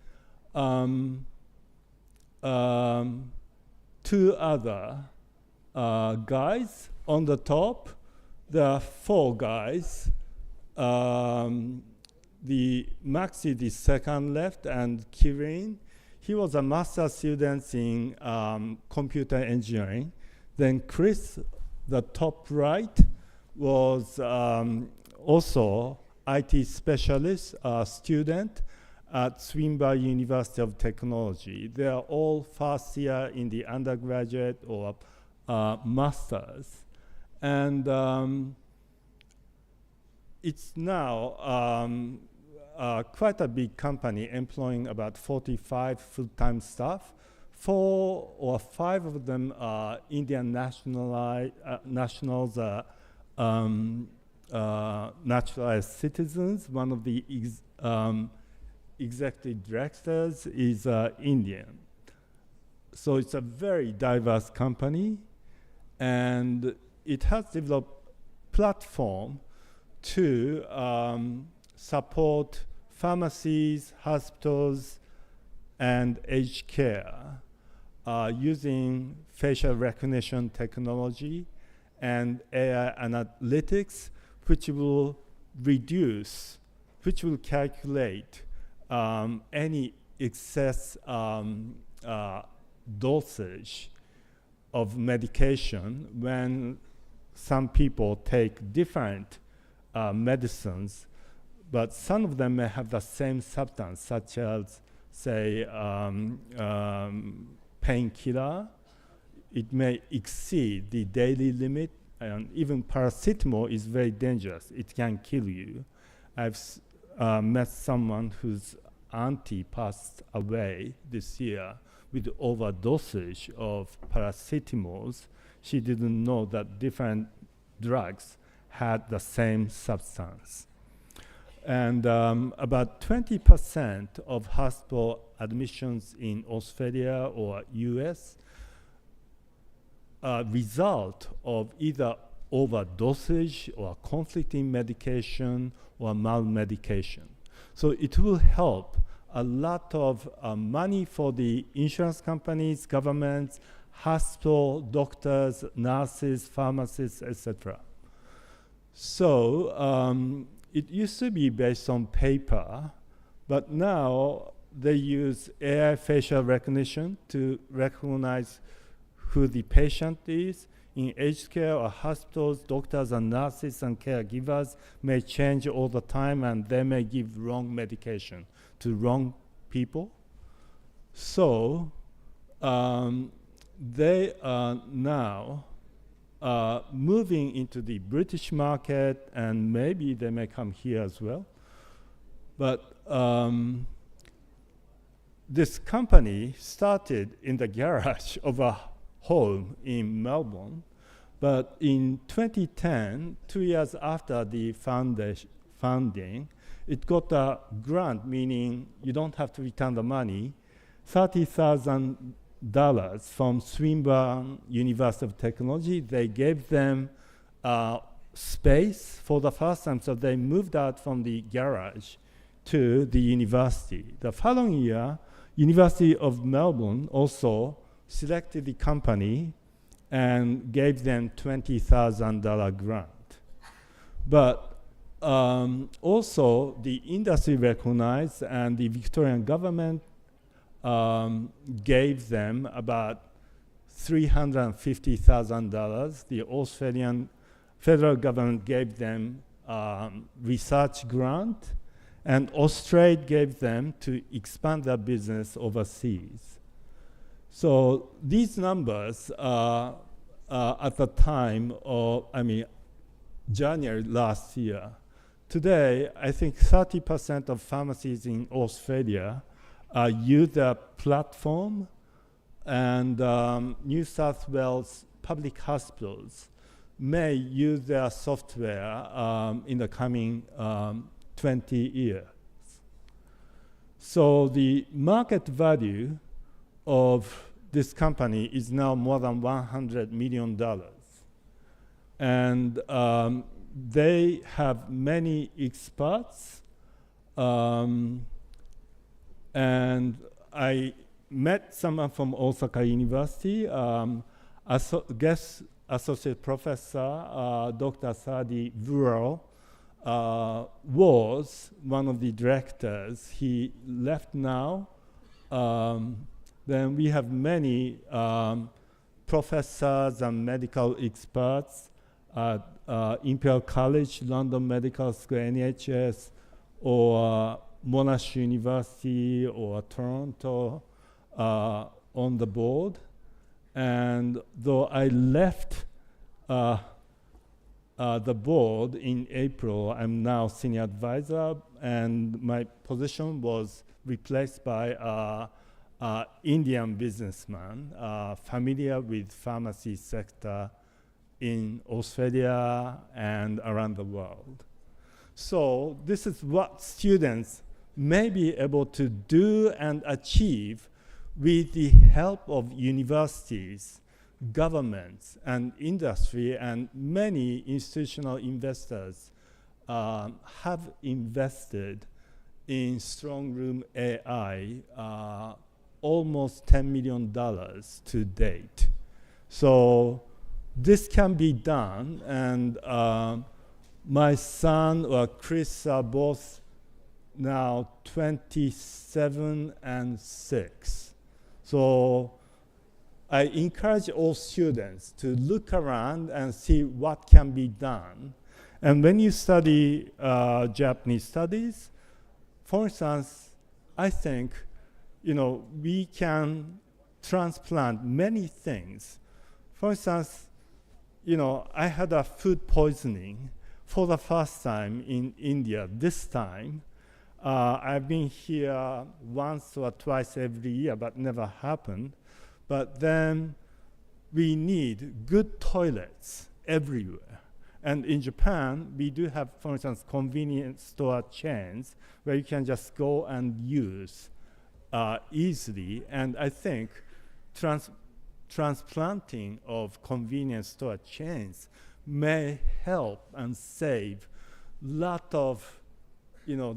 two other guys on the top. There are four guys. The Max is the second left, and Kirin, he was a master's student in computer engineering. Then Chris, the top right, was also IT specialist student at Swinburne University of Technology. They are all first year in the undergraduate or masters. And it's now quite a big company employing about 45 full-time staff. 4 or 5 of them are Indian nationals, naturalized citizens. One of the executive directors is Indian. So it's a very diverse company, and it has developed platform to support pharmacies, hospitals, and aged care using facial recognition technology and AI analytics, which will calculate any excess dosage of medication when some people take different medicines, but some of them may have the same substance, such as, say, painkiller. It may exceed the daily limit, and even paracetamol is very dangerous. It can kill you. I've met someone whose auntie passed away this year with overdosage of paracetamols. She didn't know that different drugs had the same substance. And about 20% of hospital admissions in Australia or US result of either overdosage or conflicting medication or malmedication. So it will help a lot of money for the insurance companies, governments, hospital, doctors, nurses, pharmacists, etc. So it used to be based on paper, but now they use AI facial recognition to recognize who the patient is. In aged care or hospitals, doctors and nurses and caregivers may change all the time, and they may give wrong medication to wrong people. So they are now moving into the British market, and maybe they may come here as well. But this company started in the garage of a home in Melbourne, but in 2010, 2 years after the founding, it got a grant, meaning you don't have to return the money, $30,000 from Swinburne University of Technology. They gave them space for the first time, so they moved out from the garage to the university. The following year, University of Melbourne also selected the company and gave them $20,000 grant. But also the industry recognized, and the Victorian government gave them about $350,000. The Australian federal government gave them research grant, and Australia gave them to expand their business overseas. So these numbers at the time of, January last year. Today, I think 30% of pharmacies in Australia use their platform, and New South Wales public hospitals may use their software in the coming 20 years. So the market value of this company is now more than $100 million. And they have many experts. And I met someone from Osaka University, guest associate professor, Dr. Sadi Vural, was one of the directors. He left now. Then we have many professors and medical experts at Imperial College, London Medical School, NHS, or Monash University, or Toronto on the board. And though I left the board in April, I'm now senior advisor, and my position was replaced by Indian businessman familiar with pharmacy sector in Australia and around the world. So this is what students may be able to do and achieve with the help of universities, governments, and industry, and many institutional investors have invested in strong room AI, almost $10 million to date. So this can be done, and my son or Chris are both now 27 and 6. So I encourage all students to look around and see what can be done. And when you study Japanese studies, for instance, I think we can transplant many things. For instance, I had a food poisoning for the first time in India this time. I've been here once or twice every year, but never happened. But then we need good toilets everywhere. And in Japan, we do have, for instance, convenience store chains where you can just go and use easily. And I think transplanting of convenience store chains may help and save a lot of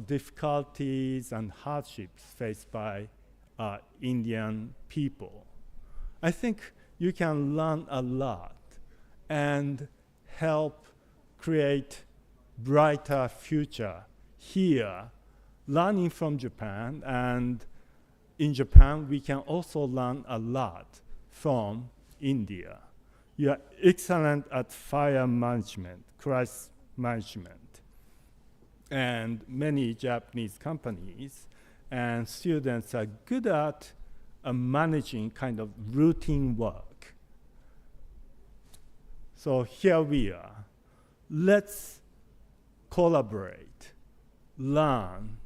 difficulties and hardships faced by Indian people. I think you can learn a lot and help create brighter future here, learning from Japan. And in Japan, we can also learn a lot from India. You are excellent at fire management, crisis management. And many Japanese companies and students are good at managing kind of routine work. So here we are. Let's collaborate, learn,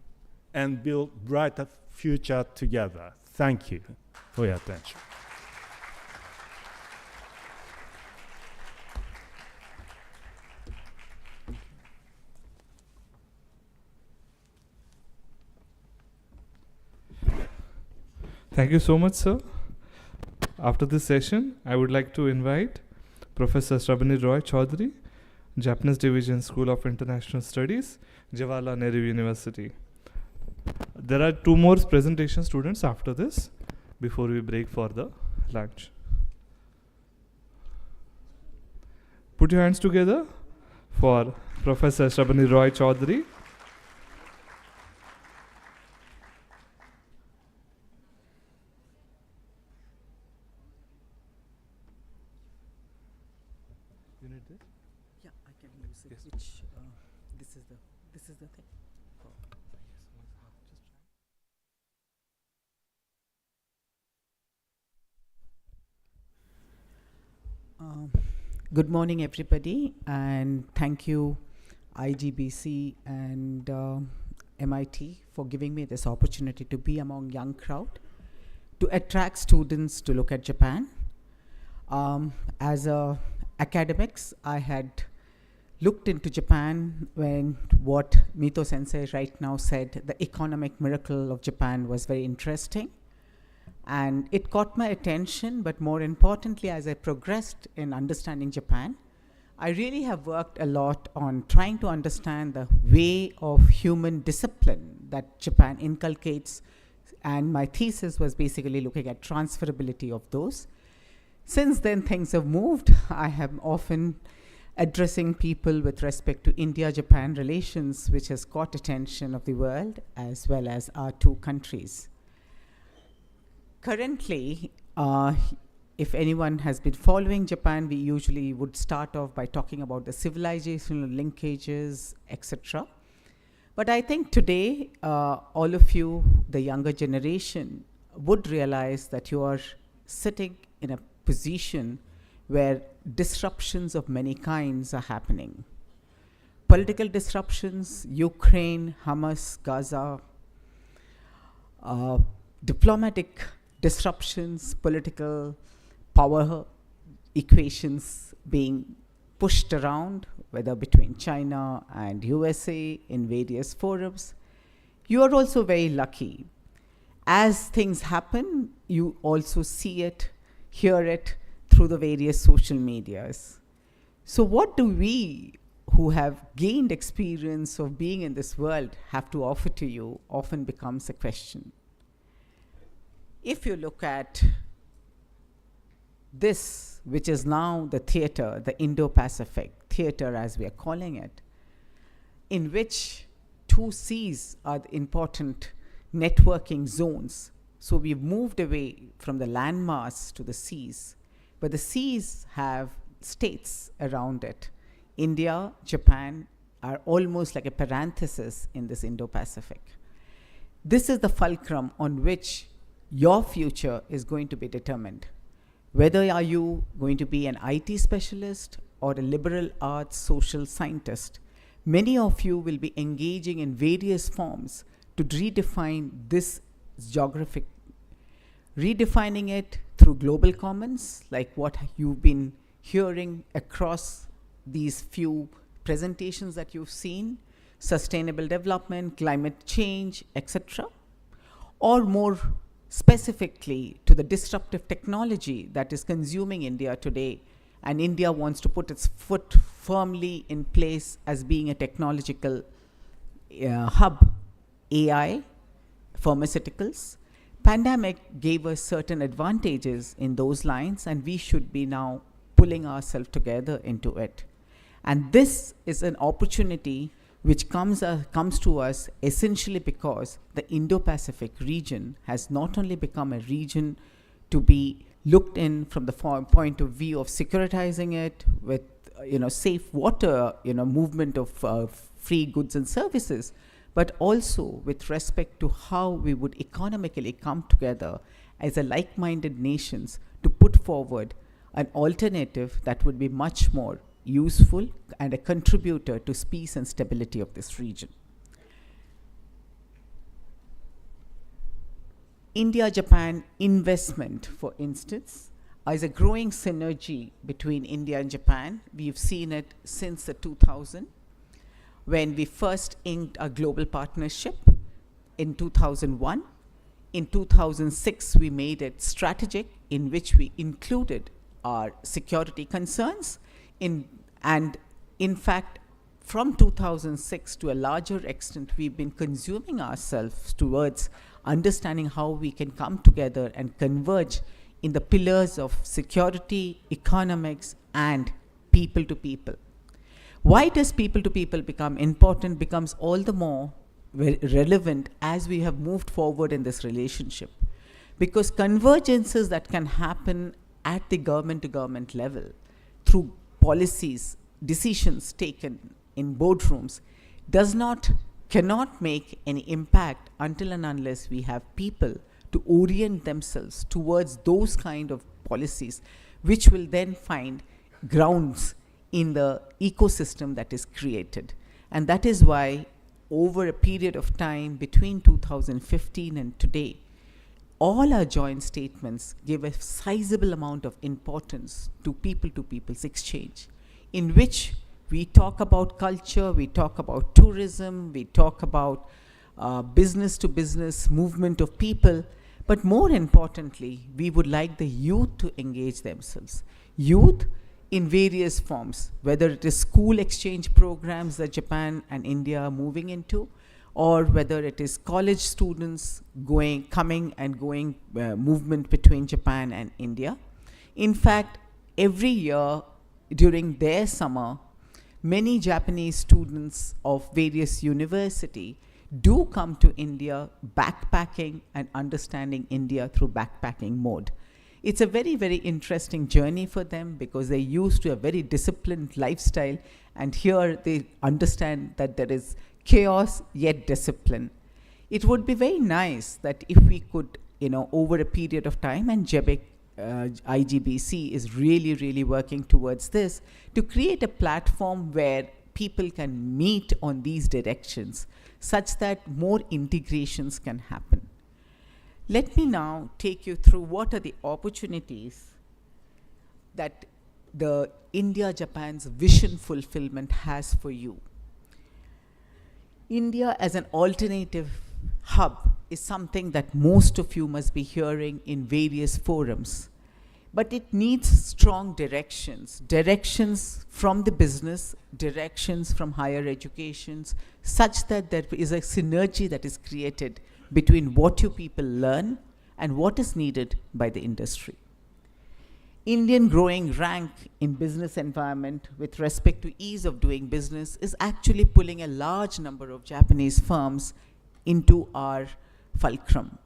and build brighter future together. Thank you for your attention. Thank you so much, sir. After this session, I would like to invite Professor Shrabani Roy Chaudhary Japanese Division School of International Studies, Jawaharlal Nehru University. There are 2 more presentation students after this before we break for the lunch. Put your hands together for Professor Shabani Roy Chaudhary. You need this? Yeah, I can use it. Yes. Which this is the thing. Good morning, everybody, and thank you, IJBC and MIT, for giving me this opportunity to be among young crowd, to attract students to look at Japan. As a academics, I had looked into Japan when what Mito Sensei right now said, the economic miracle of Japan was very interesting. And it caught my attention, but more importantly, as I progressed in understanding Japan, I really have worked a lot on trying to understand the way of human discipline that Japan inculcates. And my thesis was basically looking at transferability of those. Since then, things have moved. I have often addressing people with respect to India-Japan relations, which has caught attention of the world, as well as our 2 countries. Currently, if anyone has been following Japan, we usually would start off by talking about the civilizational linkages, etc. But I think today, all of you, the younger generation, would realize that you are sitting in a position where disruptions of many kinds are happening. Political disruptions, Ukraine, Hamas, Gaza, diplomatic disruptions, political power equations being pushed around, whether between China and USA in various forums. You are also very lucky. As things happen, you also see it, hear it through the various social medias. So what do we who have gained experience of being in this world have to offer to you often becomes a question. If you look at this, which is now the theater, the Indo-Pacific theater as we are calling it, in which 2 seas are the important networking zones. So we've moved away from the landmass to the seas, but the seas have states around it. India, Japan are almost like a parenthesis in this Indo-Pacific. This is the fulcrum on which your future is going to be determined. Whether are you going to be an IT specialist or a liberal arts social scientist, many of you will be engaging in various forms to redefine this geographic, redefining it through global commons, like what you've been hearing across these few presentations that you've seen, sustainable development, climate change, etc., or more specifically to the disruptive technology that is consuming India today, and India wants to put its foot firmly in place as being a technological hub, AI, pharmaceuticals. Pandemic gave us certain advantages in those lines, and we should be now pulling ourselves together into it. And this is an opportunity which comes to us essentially because the Indo-Pacific region has not only become a region to be looked in from the point of view of securitizing it with safe water, movement of free goods and services, but also with respect to how we would economically come together as a like-minded nations to put forward an alternative that would be much more useful and a contributor to peace and stability of this region. India-Japan investment, for instance, is a growing synergy between India and Japan. We've seen it since the 2000, when we first inked a global partnership in 2001. In 2006, we made it strategic, in which we included our security concerns. And in fact, from 2006 to a larger extent, we've been consuming ourselves towards understanding how we can come together and converge in the pillars of security, economics, and people to people. Why does people to people become important? Becomes all the more relevant as we have moved forward in this relationship. Because convergences that can happen at the government to government level through policies, decisions taken in boardrooms cannot make any impact until and unless we have people to orient themselves towards those kind of policies, which will then find grounds in the ecosystem that is created. And that is why over a period of time between 2015 and today, all our joint statements give a sizable amount of importance to people's exchange, in which we talk about culture, we talk about tourism, we talk about business to business movement of people, but more importantly, we would like the youth to engage themselves. Youth in various forms, whether it is school exchange programs that Japan and India are moving into, or whether it is college students coming and going movement between Japan and India. In fact, every year during their summer, many Japanese students of various universities do come to India backpacking and understanding India through backpacking mode. It's a very, very interesting journey for them because they're used to a very disciplined lifestyle, and here they understand that there is chaos yet discipline. It would be very nice that if we could, over a period of time, and IJBC is really, really working towards this, to create a platform where people can meet on these directions such that more integrations can happen. Let me now take you through what are the opportunities that the India-Japan's vision fulfillment has for you. India as an alternative hub is something that most of you must be hearing in various forums. But it needs strong directions from the business, directions from higher educations, such that there is a synergy that is created between what you people learn and what is needed by the industry. Indian growing rank in business environment with respect to ease of doing business is actually pulling a large number of Japanese firms into our fulcrum.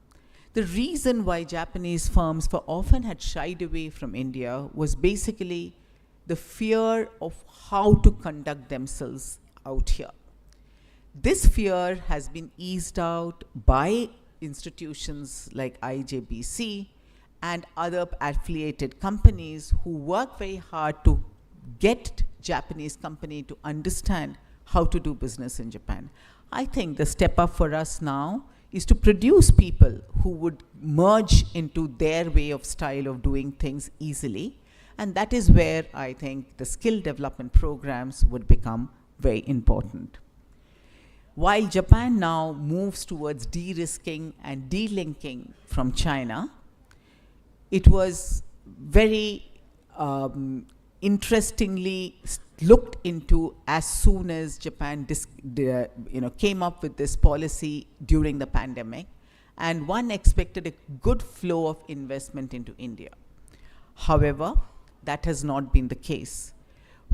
The reason why Japanese firms for often had shied away from India was basically the fear of how to conduct themselves out here. This fear has been eased out by institutions like IJBC and other affiliated companies who work very hard to get Japanese company to understand how to do business in Japan. I think the step up for us now is to produce people who would merge into their way of style of doing things easily. And that is where I think the skill development programs would become very important. While Japan now moves towards de-risking and de-linking from China, it was very interestingly looked into as soon as Japan came up with this policy during the pandemic, and one expected a good flow of investment into India. However, that has not been the case.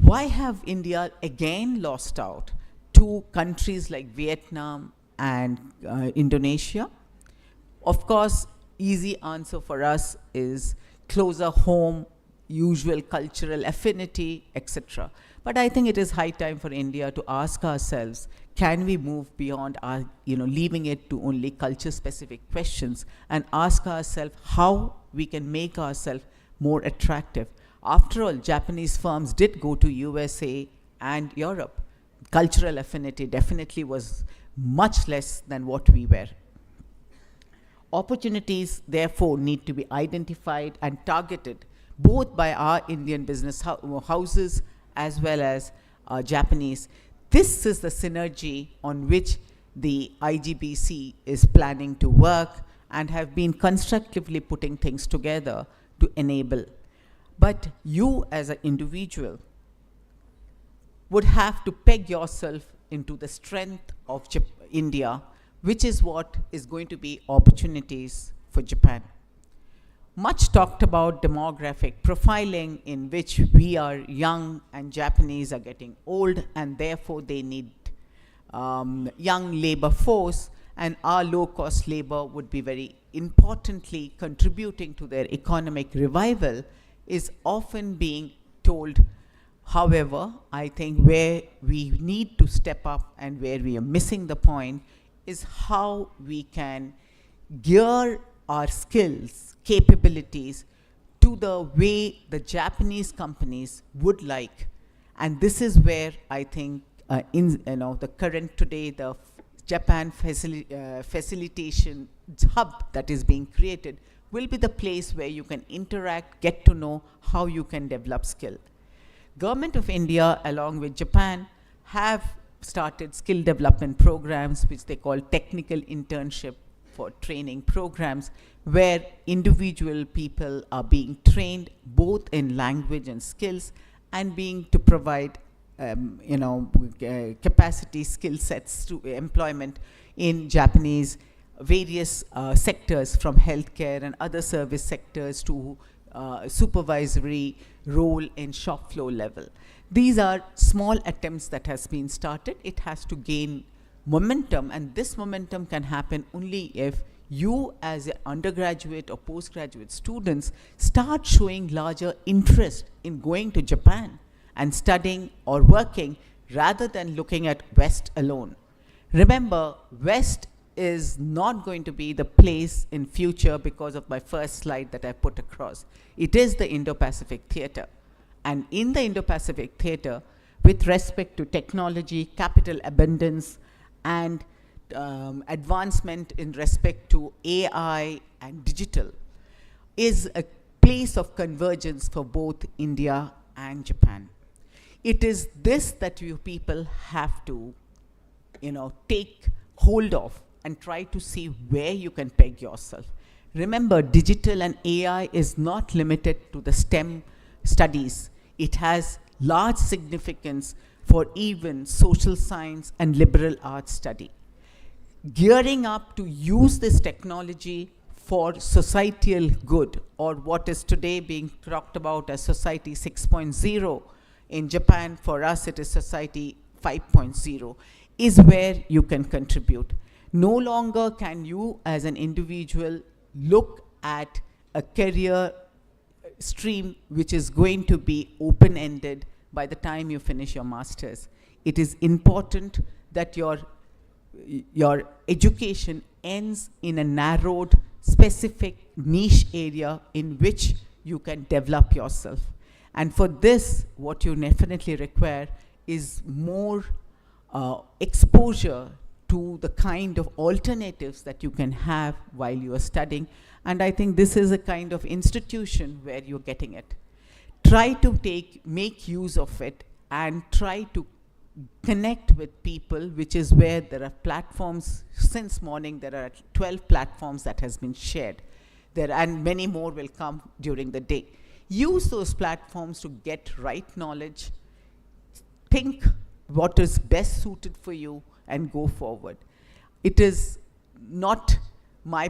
Why have India again lost out to countries like Vietnam and Indonesia? Of course, easy answer for us is closer home, usual cultural affinity, etc. But I think it is high time for India to ask ourselves, can we move beyond our, leaving it to only culture-specific questions, and ask ourselves how we can make ourselves more attractive. After all, Japanese firms did go to USA and Europe. Cultural affinity definitely was much less than what we were. Opportunities, therefore, need to be identified and targeted both by our Indian business houses as well as Japanese. This is the synergy on which the IJBC is planning to work and have been constructively putting things together to enable. But you as an individual would have to peg yourself into the strength of India, which is what is going to be opportunities for Japan. Much talked about demographic profiling, in which we are young and Japanese are getting old, and therefore they need young labor force, and our low-cost labor would be very importantly contributing to their economic revival, is often being told. However, I think where we need to step up and where we are missing the point is how we can gear our skills, capabilities to the way the Japanese companies would like. And this is where I think the current today, the Japan facilitation hub that is being created will be the place where you can interact, get to know how you can develop skill. Government of India, along with Japan, have started skill development programs, which they call technical internship for training programs, where individual people are being trained both in language and skills, and being to provide capacity skill sets to employment in Japanese various sectors, from healthcare and other service sectors to supervisory role in shop floor level. These are small attempts that has been started. It has to gain momentum, and this momentum can happen only if you as an undergraduate or postgraduate students start showing larger interest in going to Japan and studying or working rather than looking at West alone. Remember, West is not going to be the place in future because of my first slide that I put across. It is the Indo-Pacific theater. And in the Indo-Pacific theater, with respect to technology, capital abundance, and advancement in respect to AI and digital, is a place of convergence for both India and Japan. It is this that you people have to, take hold of and try to see where you can peg yourself. Remember, digital and AI is not limited to the STEM studies. It has large significance for even social science and liberal arts study. Gearing up to use this technology for societal good, or what is today being talked about as Society 6.0. In Japan, for us, it is Society 5.0, is where you can contribute. No longer can you as an individual look at a career stream which is going to be open-ended by the time you finish your master's. It is important that your education ends in a narrowed, specific niche area in which you can develop yourself. And for this, what you definitely require is more exposure to the kind of alternatives that you can have while you are studying. And I think this is a kind of institution where you're getting it. Try to make use of it and try to connect with people, which is where there are platforms. Since morning, there are 12 platforms that has been shared. And many more will come during the day. Use those platforms to get right knowledge, think what is best suited for you, and go forward. It is not my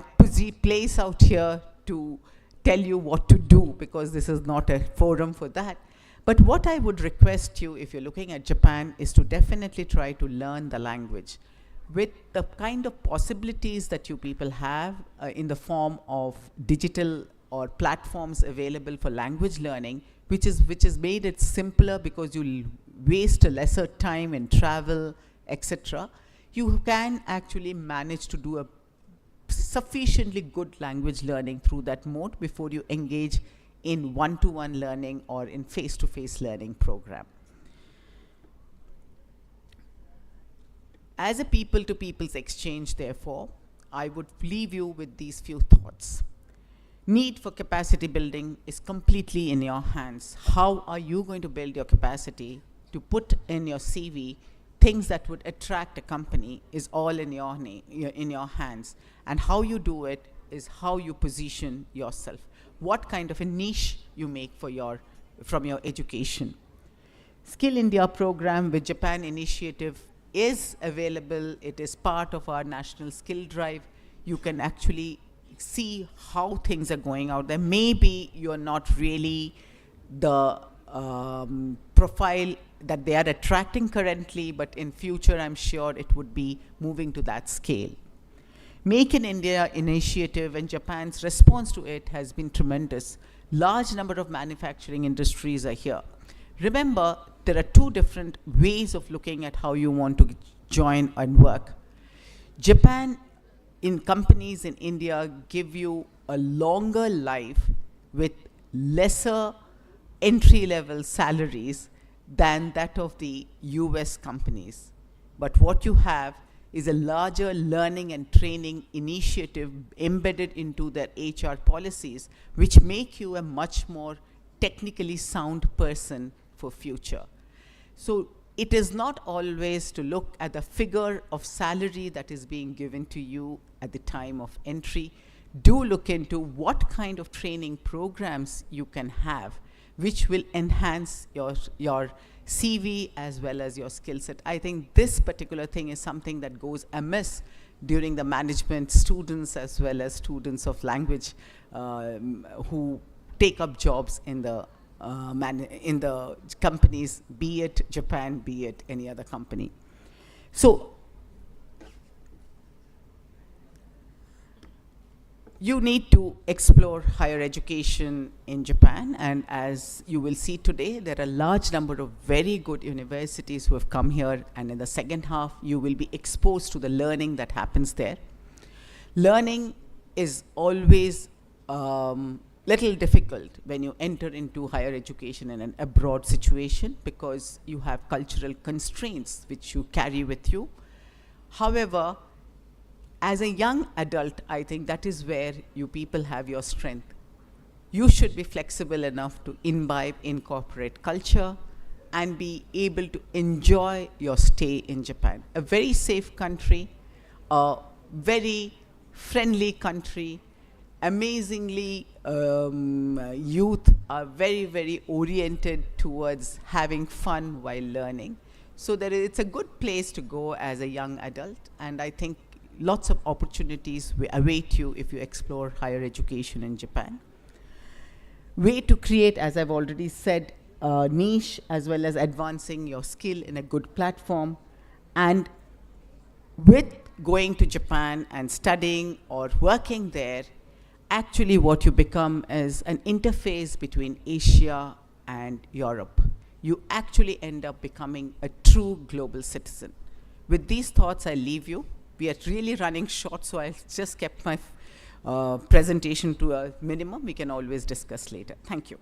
place out here to tell you what to do, because this is not a forum for that. But what I would request you, if you're looking at Japan, is to definitely try to learn the language. With the kind of possibilities that you people have in the form of digital or platforms available for language learning, which has made it simpler because you'll waste a lesser time in travel, etc., you can actually manage to do a sufficiently good language learning through that mode before you engage in one-to-one learning or in face-to-face learning program. As a people-to-people's exchange, therefore, I would leave you with these few thoughts. Need for capacity building is completely in your hands. How are you going to build your capacity to put in your CV things that would attract a company is all in your hands. And how you do it is how you position yourself. What kind of a niche you make from your education. Skill India program with Japan initiative is available. It is part of our national skill drive. You can actually see how things are going out there. Maybe you're not really the profile that they are attracting currently, but in future I'm sure it would be moving to that scale. Make in India initiative and Japan's response to it has been tremendous. Large number of manufacturing industries are here. Remember, there are two different ways of looking at how you want to join and work. Japan in companies in India give you a longer life with lesser entry-level salaries than that of the US companies. But what you have is a larger learning and training initiative embedded into their HR policies, which make you a much more technically sound person for future. So it is not always to look at the figure of salary that is being given to you at the time of entry. Do look into what kind of training programs you can have, which will enhance your CV as well as your skill set. I think this particular thing is something that goes amiss during the management students as well as students of language who take up jobs in the companies, be it Japan, be it any other company. So you need to explore higher education in Japan, and as you will see today, there are a large number of very good universities who have come here, and in the second half, you will be exposed to the learning that happens there. Learning is always little difficult when you enter into higher education in an abroad situation because you have cultural constraints which you carry with you. However, as a young adult, I think that is where you people have your strength. You should be flexible enough to imbibe in corporate culture and be able to enjoy your stay in Japan. A very safe country, a very friendly country, amazingly youth are very, very oriented towards having fun while learning. So it's a good place to go as a young adult, and I think lots of opportunities await you if you explore higher education in Japan. Way to create, as I've already said, a niche as well as advancing your skill in a good platform. And with going to Japan and studying or working there, actually what you become is an interface between Asia and Europe. You actually end up becoming a true global citizen. With these thoughts, I leave you. We are really running short, so I just kept my presentation to a minimum. We can always discuss later. Thank you.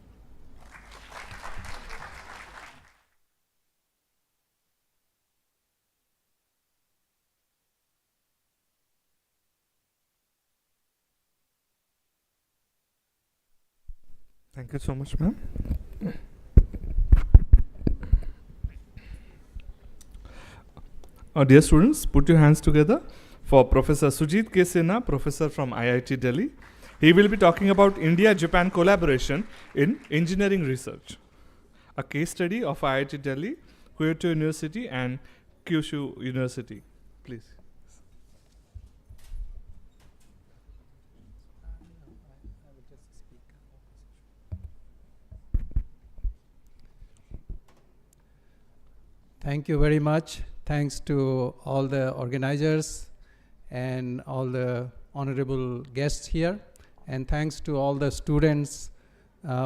Thank you so much, ma'am. Dear students, put your hands together for Professor Sujit K. Sinha, professor from IIT Delhi. He will be talking about India-Japan collaboration in engineering research, a case study of IIT Delhi, Kyoto University and Kyushu University. Please. Thank you very much. Thanks to all the organizers and all the honorable guests here. And thanks to all the students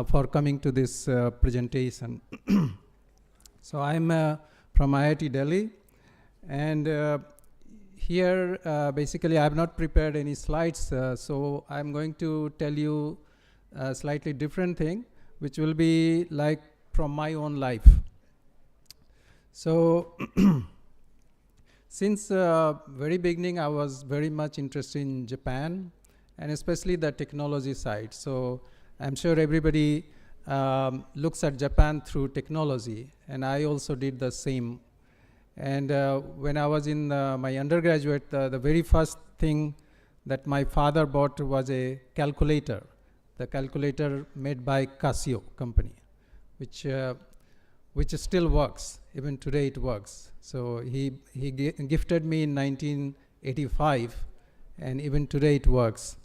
for coming to this presentation. So I'm from IIT Delhi. And here, basically, I have not prepared any slides. So I'm going to tell you a slightly different thing, which will be like from my own life. So since very beginning, I was very much interested in Japan, and especially the technology side. So I'm sure everybody looks at Japan through technology, and I also did the same. And when I was in my undergraduate, the very first thing that my father bought was a calculator, the calculator made by Casio company, which which still works. Even today it works. So he gifted me in 1985, and even today it works.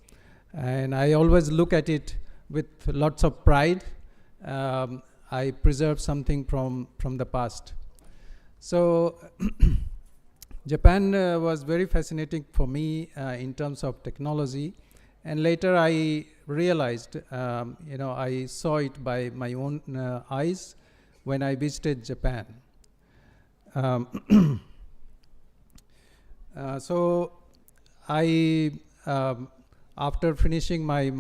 And I always look at it with lots of pride. I preserve something from the past. So Japan was very fascinating for me in terms of technology. And later I realized, I saw it by my own eyes when I visited Japan. So I, after finishing my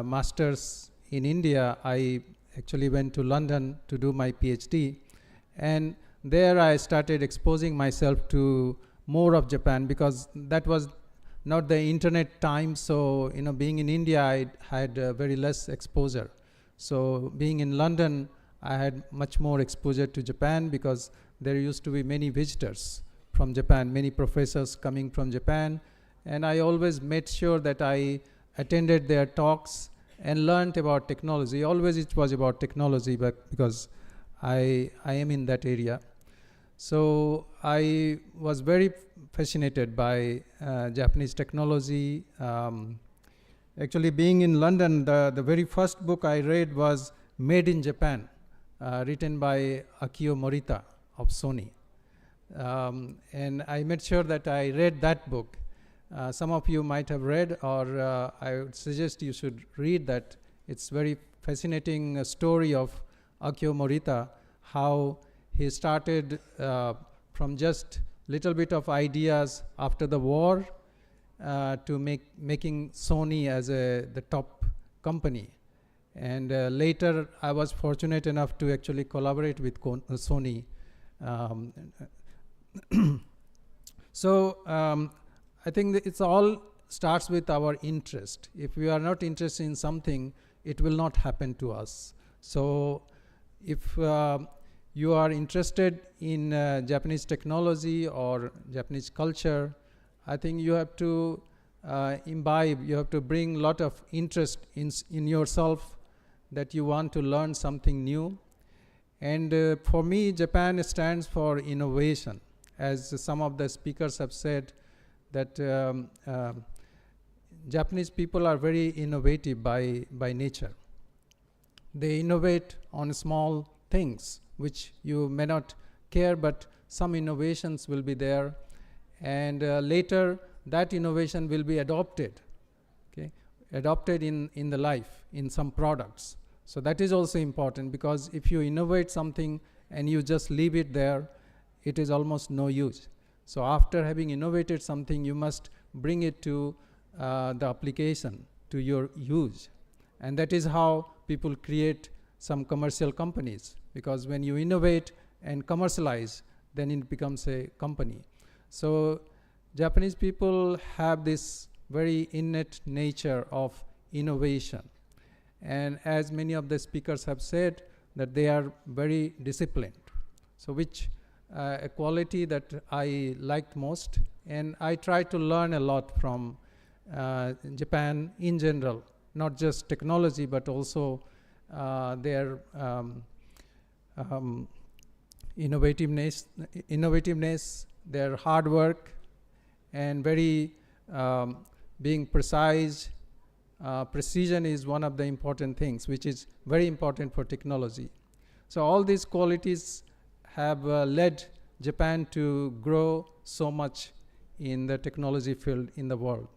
master's in India, I actually went to London to do my PhD. And there I started exposing myself to more of Japan, because that was not the internet time. So, being in India, I had very less exposure. So being in London, I had much more exposure to Japan, because there used to be many visitors from Japan, many professors coming from Japan. And I always made sure that I attended their talks and learned about technology. Always it was about technology, but because I am in that area. So I was very fascinated by Japanese technology. Actually, being in London, the very first book I read was Made in Japan, written by Akio Morita of Sony. And I made sure that I read that book. Some of you might have read, or I would suggest you should read that. It's very fascinating story of Akio Morita, how he started from just little bit of ideas after the war to making Sony as the top company. And later I was fortunate enough to actually collaborate with Sony. So I think that it's all starts with our interest. If we are not interested in something, it will not happen to us. So if you are interested in Japanese technology or Japanese culture, I think you have to imbibe, you have to bring a lot of interest in yourself, that you want to learn something new. And for me, Japan stands for innovation. As some of the speakers have said, that Japanese people are very innovative by nature. They innovate on small things which you may not care, but some innovations will be there, and later that innovation will be adopted, adopted in the life, in some products. So that is also important, because if you innovate something and you just leave it there, it is almost no use. So after having innovated something, you must bring it to the application, to your use. And that is how people create some commercial companies, because when you innovate and commercialize, then it becomes a company. So Japanese people have this very innate nature of innovation. And as many of the speakers have said, that they are very disciplined. So which a quality that I liked most, and I try to learn a lot from Japan in general, not just technology, but also their innovativeness, their hard work, and very being precise. Precision is one of the important things, which is very important for technology. So all these qualities have led Japan to grow so much in the technology field in the world.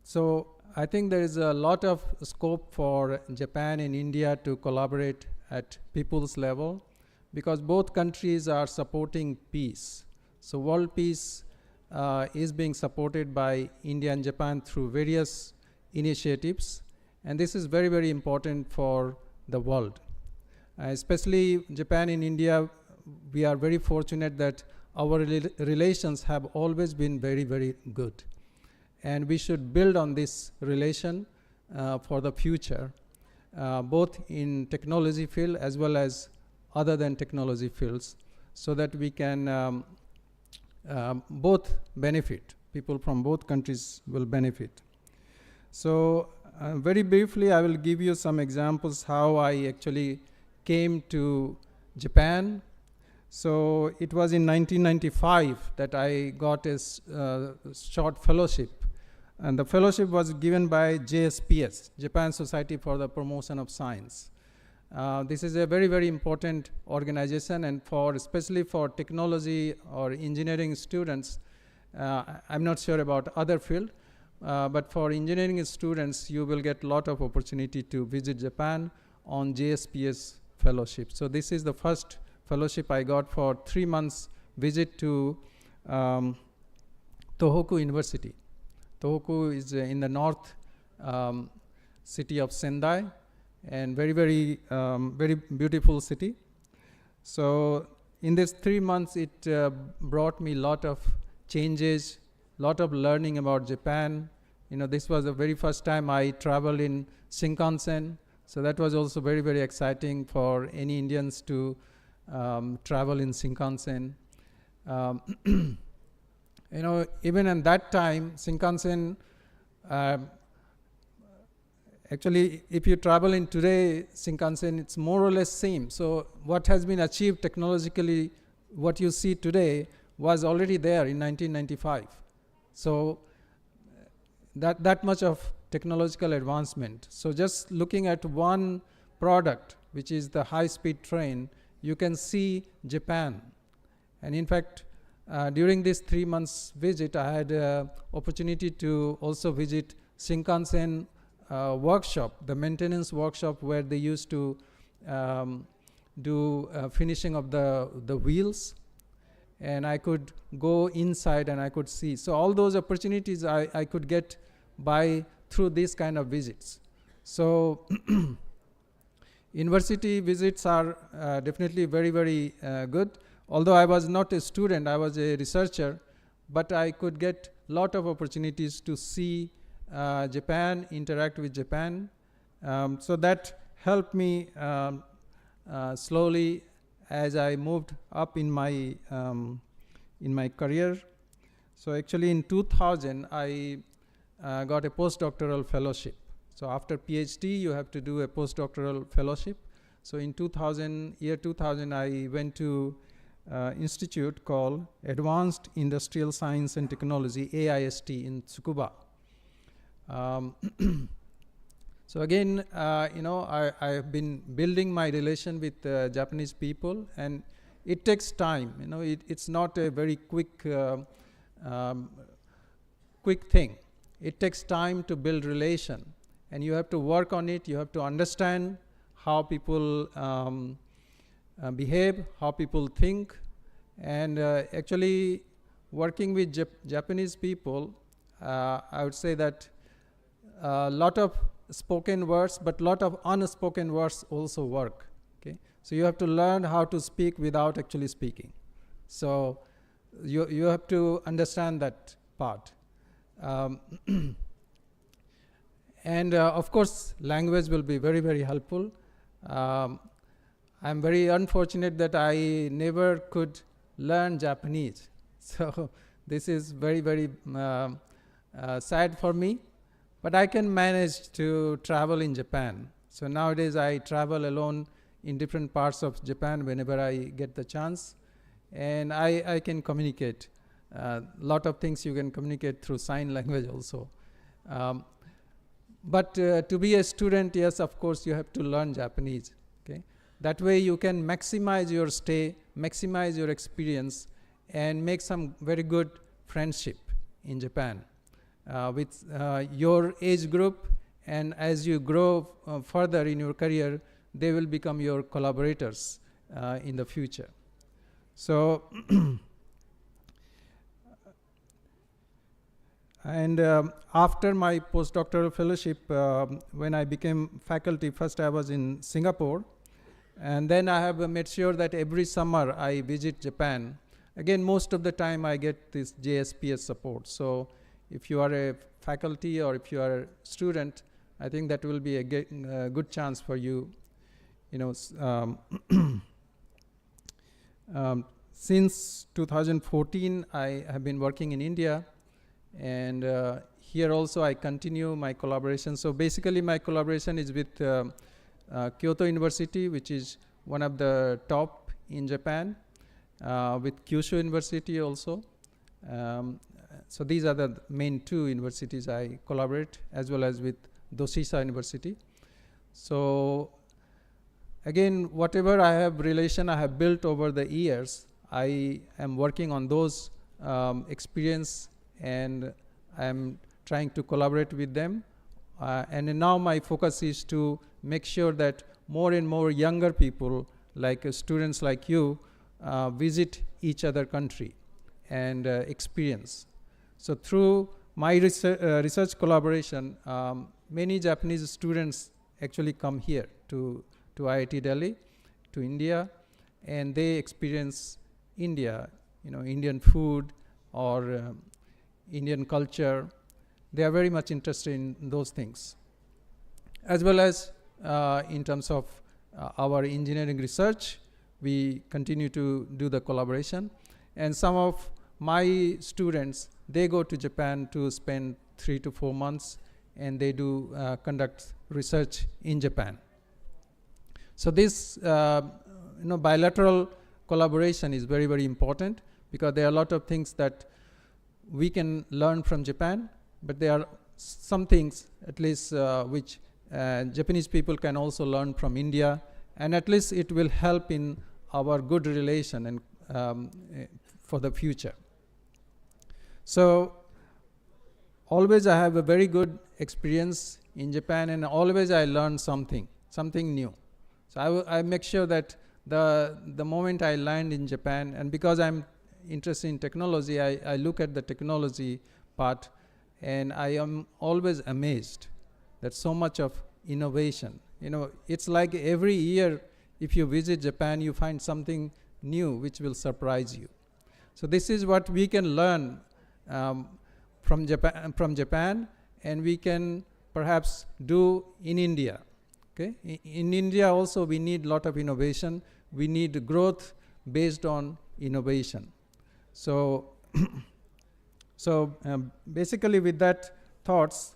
So I think there is a lot of scope for Japan and India to collaborate at people's level, because both countries are supporting peace. So world peace is being supported by India and Japan through various initiatives, and this is very, very important for the world. Especially Japan and India, we are very fortunate that our relations have always been very, very good. And we should build on this relation for the future, both in technology field as well as other than technology fields, so that we can both benefit. People from both countries will benefit. So Very briefly, I will give you some examples how I actually came to Japan. So it was in 1995 that I got a short fellowship. And the fellowship was given by JSPS, Japan Society for the Promotion of Science. This is a very, very important organization, and especially for technology or engineering students, I'm not sure about other field, but for engineering students, you will get a lot of opportunity to visit Japan on JSPS fellowship. So this is the first fellowship I got for 3 months visit to Tohoku University. Tohoku is in the north city of Sendai, and very, very, very beautiful city. So in this 3 months, it brought me a lot of changes, lot of learning about Japan. You know, this was the very first time I traveled in Shinkansen. So that was also very, very exciting for any Indians to travel in Shinkansen. You know, even at that time, Shinkansen, actually, if you travel in today, Shinkansen, it's more or less same. So what has been achieved technologically, what you see today, was already there in 1995. So that much of technological advancement. So just looking at one product, which is the high-speed train, you can see Japan. And in fact, during this 3 months visit, I had opportunity to also visit Shinkansen workshop, the maintenance workshop where they used to do finishing of the wheels. And I could go inside and I could see. So all those opportunities I could get through these kind of visits. So university visits are definitely very, very good. Although I was not a student, I was a researcher, but I could get a lot of opportunities to see Japan, interact with Japan. So that helped me slowly as I moved up in my career. So actually in 2000, I got a postdoctoral fellowship. So after PhD, you have to do a postdoctoral fellowship. So in 2000, I went to institute called Advanced Industrial Science and Technology, AIST, in Tsukuba. So again, you know, I have been building my relation with Japanese people, and it takes time. You know, it's not a very quick thing. It takes time to build relation, and you have to work on it. You have to understand how people behave, how people think, and actually working with Japanese people, I would say that a lot of spoken words, but a lot of unspoken words also work. Okay, so you have to learn how to speak without actually speaking. So you have to understand that part. And of course, language will be very, very helpful. I'm very unfortunate that I never could learn Japanese. So this is very, very sad for me. But I can manage to travel in Japan. So nowadays I travel alone in different parts of Japan whenever I get the chance. And I can communicate. A lot of things you can communicate through sign language also. But to be a student, yes, of course, you have to learn Japanese. Okay? That way you can maximize your stay, maximize your experience, and make some very good friendship in Japan. With your age group, and as you grow further in your career, they will become your collaborators in the future. So, and after my postdoctoral fellowship, when I became faculty, first I was in Singapore, and then I have made sure that every summer I visit Japan. Again, most of the time I get this JSPS support. So if you are a faculty or if you are a student, I think that will be a good chance for you. You know, since 2014, I have been working in India, and here also I continue my collaboration. So basically my collaboration is with Kyoto University, which is one of the top in Japan, with Kyushu University also. So these are the main two universities I collaborate, as well as with Doshisha University. So again, whatever I have built over the years, I am working on those experience, and I'm trying to collaborate with them. And now my focus is to make sure that more and more younger people, like students like you, visit each other country and experience. So through my research collaboration, many Japanese students actually come here to IIT Delhi, to India, and they experience India, Indian food or Indian culture. They are very much interested in those things. As well as in terms of our engineering research, we continue to do the collaboration. And some of my students, they go to Japan to spend 3 to 4 months, and they do conduct research in Japan. So this bilateral collaboration is very, very important, because there are a lot of things that we can learn from Japan, but there are some things, at least, which Japanese people can also learn from India, and at least it will help in our good relation and for the future. So always I have a very good experience in Japan, and always I learn something new. So I make sure that the moment I land in Japan, and because I'm interested in technology, I look at the technology part, and I am always amazed that so much of innovation. It's like every year, if you visit Japan, you find something new which will surprise you. So this is what we can learn from Japan, and we can perhaps do in India. Okay? In India also, we need a lot of innovation. We need growth based on innovation. So, basically, with that thoughts,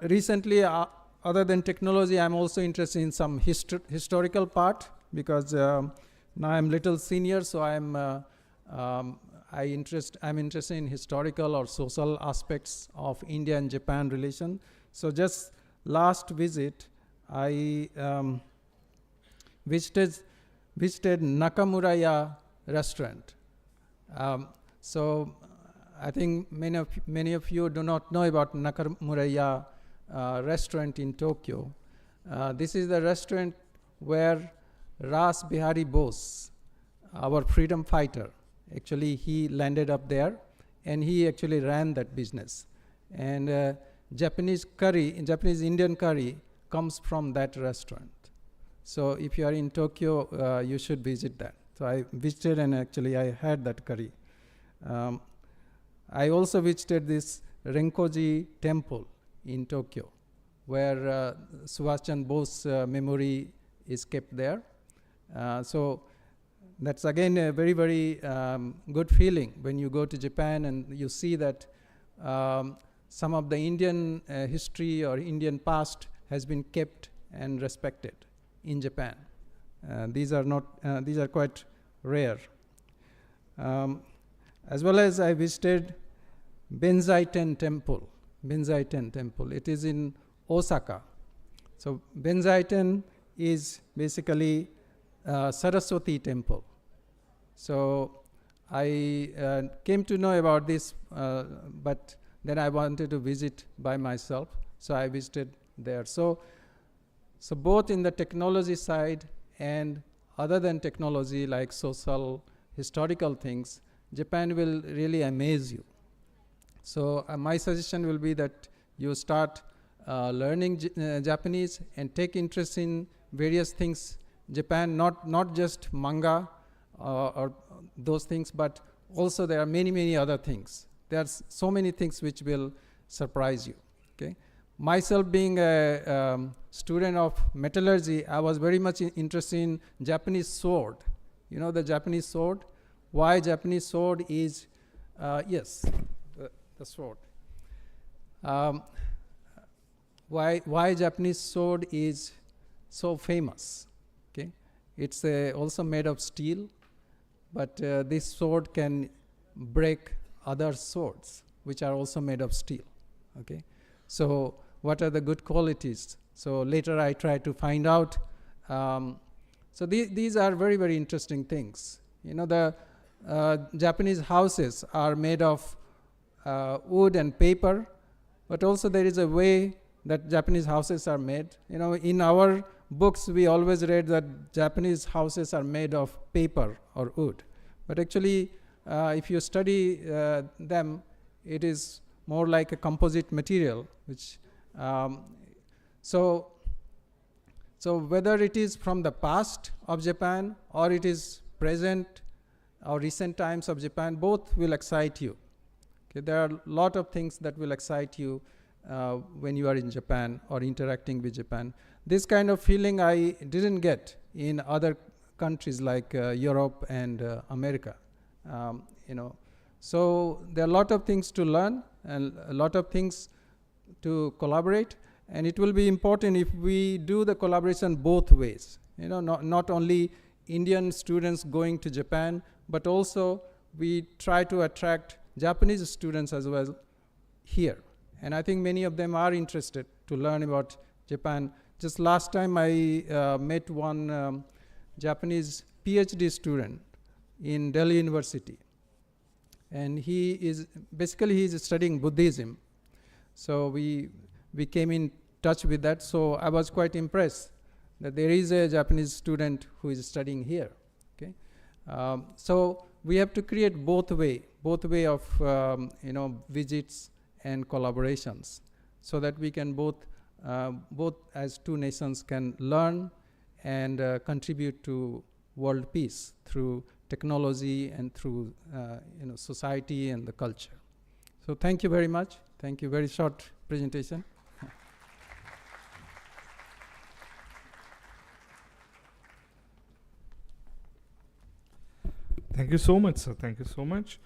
recently, other than technology, I'm also interested in some historical part, because now I'm little senior, so I'm interested in historical or social aspects of India and Japan relation. So just last visit, I visited Nakamuraya restaurant. So I think many of you do not know about Nakamuraya restaurant in Tokyo. This is the restaurant where Ras Bihari Bose, our freedom fighter, actually he landed up there, and he actually ran that business. And Japanese Indian curry comes from that restaurant. So if you are in Tokyo, you should visit that. So I visited, and actually I had that curry. I also visited this Renkoji temple in Tokyo, where Subhash Chandra Bose memory is kept there. So that's again a very, very good feeling when you go to Japan and you see that some of the Indian history or Indian past has been kept and respected in Japan. These are quite rare. As well as I visited Benzaiten Temple. It is in Osaka. So Benzaiten is basically Saraswati temple. So I came to know about this, but then I wanted to visit by myself, so I visited there. So both in the technology side and other than technology, like social, historical things, Japan will really amaze you. So my suggestion will be that you start learning Japanese and take interest in various things. Japan, not just manga or those things, but also there are many, many other things. There's so many things which will surprise you. Okay? Myself being a student of metallurgy, I was very much interested in Japanese sword. You know the Japanese sword? Why Japanese sword is, yes. the sword. Why Japanese sword is so famous? Okay, it's also made of steel, but this sword can break other swords, which are also made of steel. Okay, so what are the good qualities? So later I try to find out. So these are very, very interesting things. You know, the Japanese houses are made of wood and paper, but also there is a way that Japanese houses are made. You know, in our books we always read that Japanese houses are made of paper or wood, but actually if you study them, it is more like a composite material, which so whether it is from the past of Japan or it is present or recent times of Japan, both will excite you. Okay, there are a lot of things that will excite you when you are in Japan or interacting with Japan. This kind of feeling I didn't get in other countries like Europe and America. You know, so there are a lot of things to learn and a lot of things to collaborate, and it will be important if we do the collaboration both ways. You know, not only Indian students going to Japan, but also we try to attract Japanese students as well here. And I think many of them are interested to learn about Japan. Just last time I met one Japanese PhD student in Delhi University. And he is studying Buddhism. So we came in touch with that. So I was quite impressed that there is a Japanese student who is studying here. Okay, so we have to create both way of you know, visits and collaborations, so that we can both as two nations can learn and contribute to world peace through technology and through you know, society and the culture. So thank you very much. Thank you. Very short presentation. Thank you so much, sir. Thank you so much.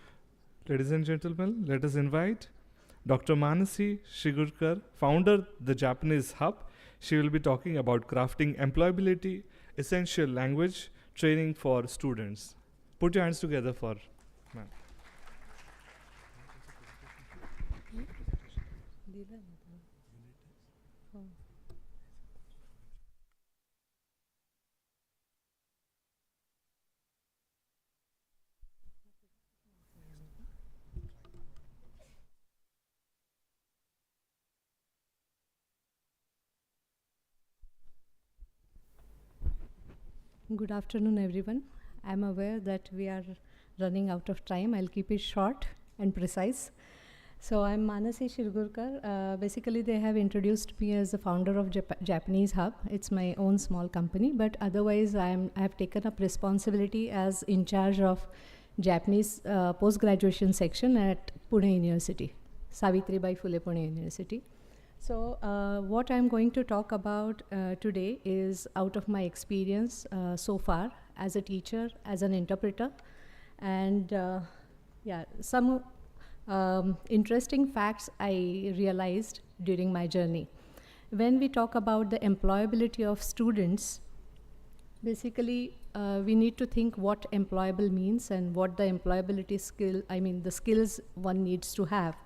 Ladies and gentlemen, let us invite Dr. Manasi Shigurkar, founder the Japanese Hub. She will be talking about crafting employability, essential language training for students. Put your hands together for ma'am. Good afternoon, everyone. I'm aware that we are running out of time. I'll keep it short and precise. So I'm Manasi Shirgurkar. Basically, they have introduced me as the founder of Japanese Hub. It's my own small company, but otherwise I have taken up responsibility as in charge of Japanese post-graduation section at Pune University, Savitribai Phule Pune University. So what I'm going to talk about today is out of my experience so far as a teacher, as an interpreter, and yeah, some interesting facts I realized during my journey. When we talk about the employability of students, basically we need to think what employable means and what the employability skill, the skills one needs to have.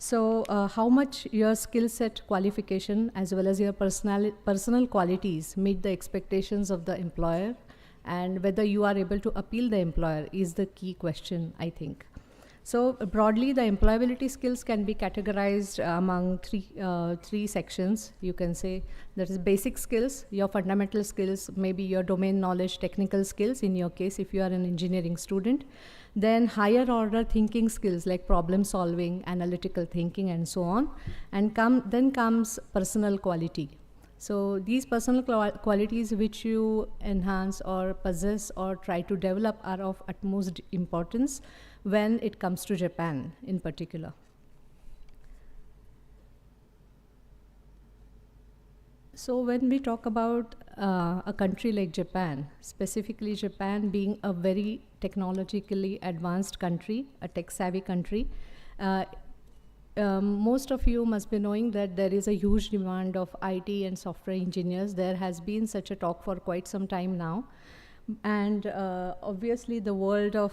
So how much your skill set qualification as well as your personal qualities meet the expectations of the employer, and whether you are able to appeal the employer is the key question, I think. So broadly, the employability skills can be categorized among three sections. You can say that is basic skills, your fundamental skills, maybe your domain knowledge, technical skills, in your case if you are an engineering student. Then higher order thinking skills like problem solving, analytical thinking, and so on. And then comes personal quality. So these personal qualities which you enhance or possess or try to develop are of utmost importance when it comes to Japan in particular. So when we talk about a country like Japan, specifically Japan being a very technologically advanced country, a tech-savvy country, most of you must be knowing that there is a huge demand of IT and software engineers. There has been such a talk for quite some time now. And obviously the world of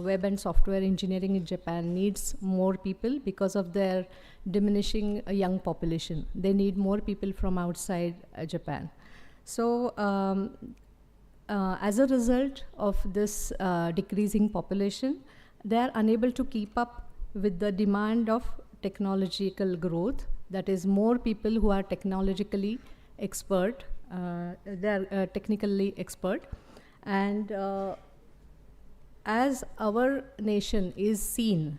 web and software engineering in Japan needs more people because of their diminishing young population. They need more people from outside Japan. So as a result of this decreasing population, they are unable to keep up with the demand of technological growth. That is, more people who are technologically expert, they are technically expert. And as our nation is seen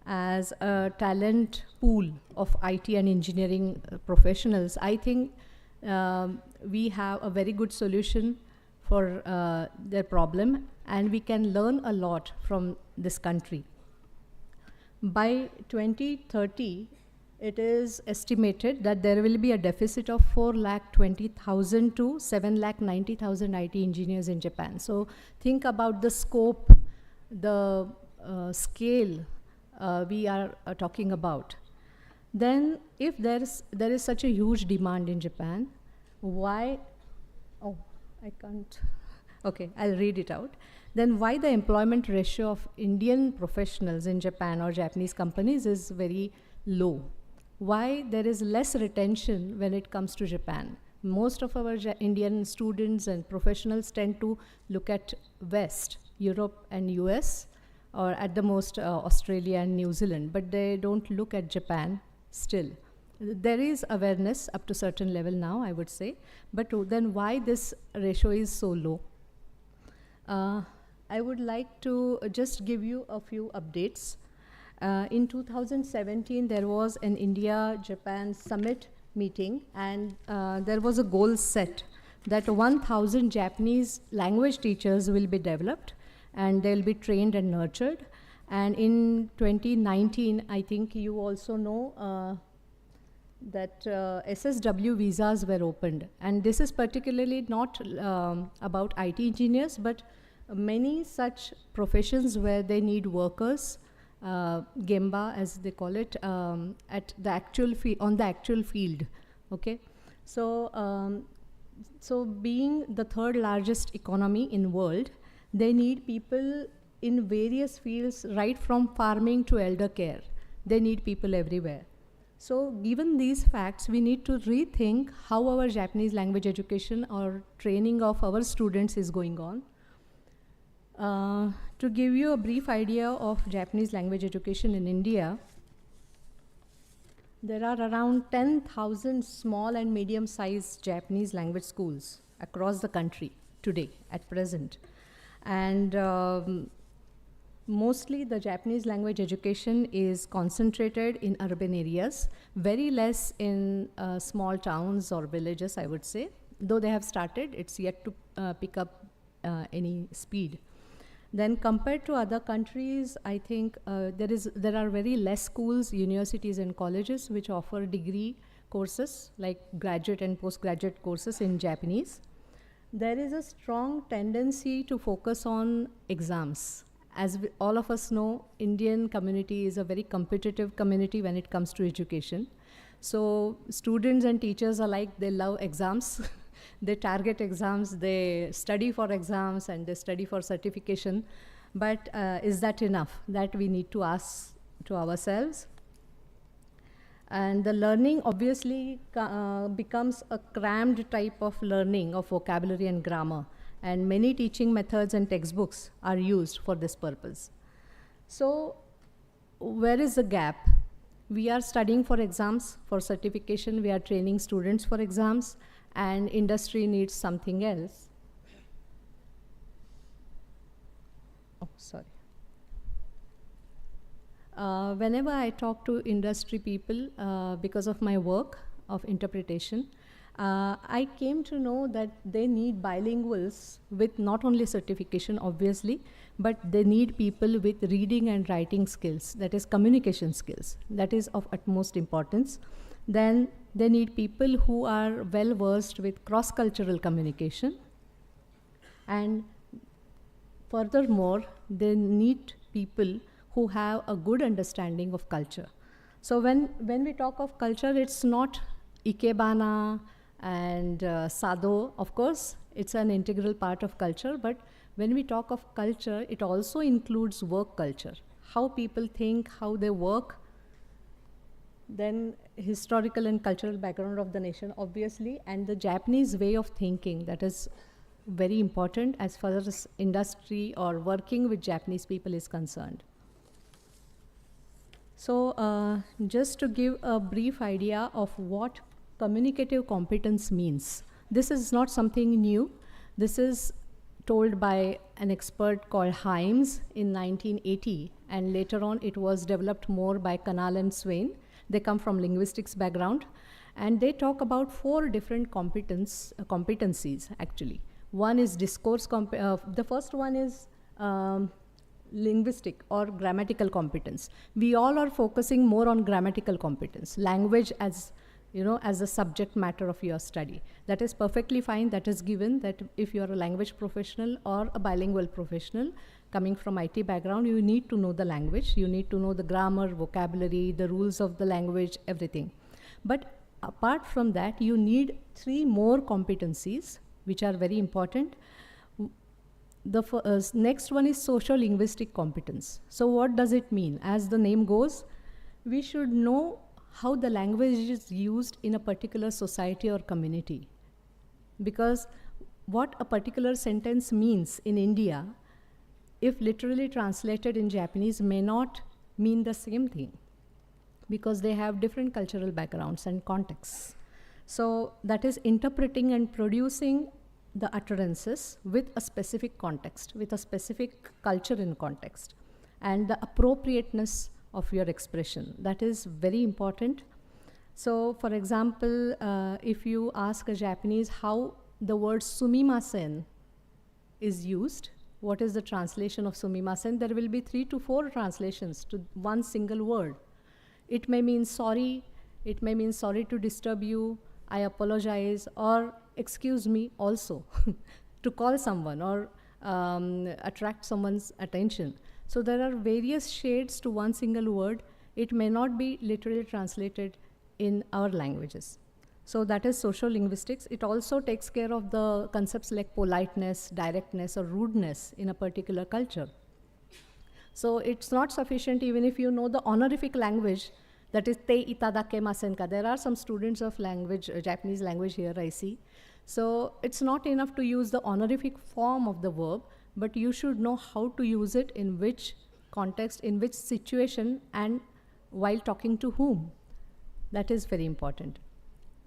as a talent pool of IT and engineering professionals, I think we have a very good solution for their problem, and we can learn a lot from this country. By 2030, it is estimated that there will be a deficit of 420,000 to 790,000 IT engineers in Japan. So think about the scope, the scale we are talking about. Then if there is such a huge demand in Japan, why, oh, I can't, okay, I'll read it out. Then why the employment ratio of Indian professionals in Japan or Japanese companies is very low? Why there is less retention when it comes to Japan? Most of our Indian students and professionals tend to look at West, Europe and US, or at the most Australia and New Zealand, but they don't look at Japan still. There is awareness up to a certain level now, I would say, but then why this ratio is so low? I would like to just give you a few updates. In 2017, there was an India-Japan summit meeting, and there was a goal set that 1,000 Japanese language teachers will be developed, and they'll be trained and nurtured. And in 2019, I think you also know that SSW visas were opened. And this is particularly not about IT engineers, but many such professions where they need workers, Gemba as they call it, at the actual on the actual field. Okay, so so being the third largest economy in world, they need people in various fields, right from farming to elder care. They need people everywhere. So given these facts, we need to rethink how our Japanese language education or training of our students is going on. To give you a brief idea of Japanese language education in India, there are around 10,000 small and medium-sized Japanese language schools across the country today, at present. And mostly the Japanese language education is concentrated in urban areas, very less in small towns or villages, I would say. Though they have started, it's yet to pick up any speed. Then compared to other countries, I think there are very less schools, universities and colleges which offer degree courses like graduate and postgraduate courses in Japanese. There is a strong tendency to focus on exams. As all of us know, Indian community is a very competitive community when it comes to education. So students and teachers alike, they love exams. They target exams, they study for exams, and they study for certification. But is that enough? That we need to ask to ourselves. And the learning obviously becomes a crammed type of learning of vocabulary and grammar. And many teaching methods and textbooks are used for this purpose. So where is the gap? We are studying for exams, for certification, we are training students for exams, and industry needs something else. Oh, sorry. Whenever I talk to industry people, because of my work of interpretation, I came to know that they need bilinguals with not only certification, obviously, but they need people with reading and writing skills, that is communication skills. That is of utmost importance. Then they need people who are well versed with cross-cultural communication. And furthermore, they need people who have a good understanding of culture. So when we talk of culture, it's not ikebana and sado. Of course, it's an integral part of culture, but when we talk of culture, it also includes work culture. How people think, how they work, then historical and cultural background of the nation, obviously, and the Japanese way of thinking, that is very important as far as industry or working with Japanese people is concerned. So just to give a brief idea of what communicative competence means. This is not something new. This is told by an expert called Himes in 1980, and later on it was developed more by Canal and Swain. They come from linguistics background, and they talk about 4 different competencies actually. One is discourse, the first one is linguistic or grammatical competence. We all are focusing more on grammatical competence, language as the subject matter of your study. That is perfectly fine. That is given that if you are a language professional or a bilingual professional coming from IT background, you need to know the language. You need to know the grammar, vocabulary, the rules of the language, everything. But apart from that, you need 3 more competencies which are very important. The next one is socio-linguistic competence. So what does it mean? As the name goes, we should know how the language is used in a particular society or community. Because what a particular sentence means in India, if literally translated in Japanese, may not mean the same thing, because they have different cultural backgrounds and contexts. So that is interpreting and producing the utterances with a specific context, with a specific culture in context, and the appropriateness of your expression. That is very important. So for example, if you ask a Japanese how the word sumimasen is used, what is the translation of sumimasen, there will be 3 to 4 translations to one single word. It may mean sorry, it may mean sorry to disturb you, I apologize, or excuse me also, to call someone or attract someone's attention. So there are various shades to one single word. It may not be literally translated in our languages. So that is social linguistics. It also takes care of the concepts like politeness, directness, or rudeness in a particular culture. So it's not sufficient even if you know the honorific language, that is te itadakemasen ka. There are some students of language, Japanese language here I see. So it's not enough to use the honorific form of the verb, but you should know how to use it, in which context, in which situation, and while talking to whom. That is very important.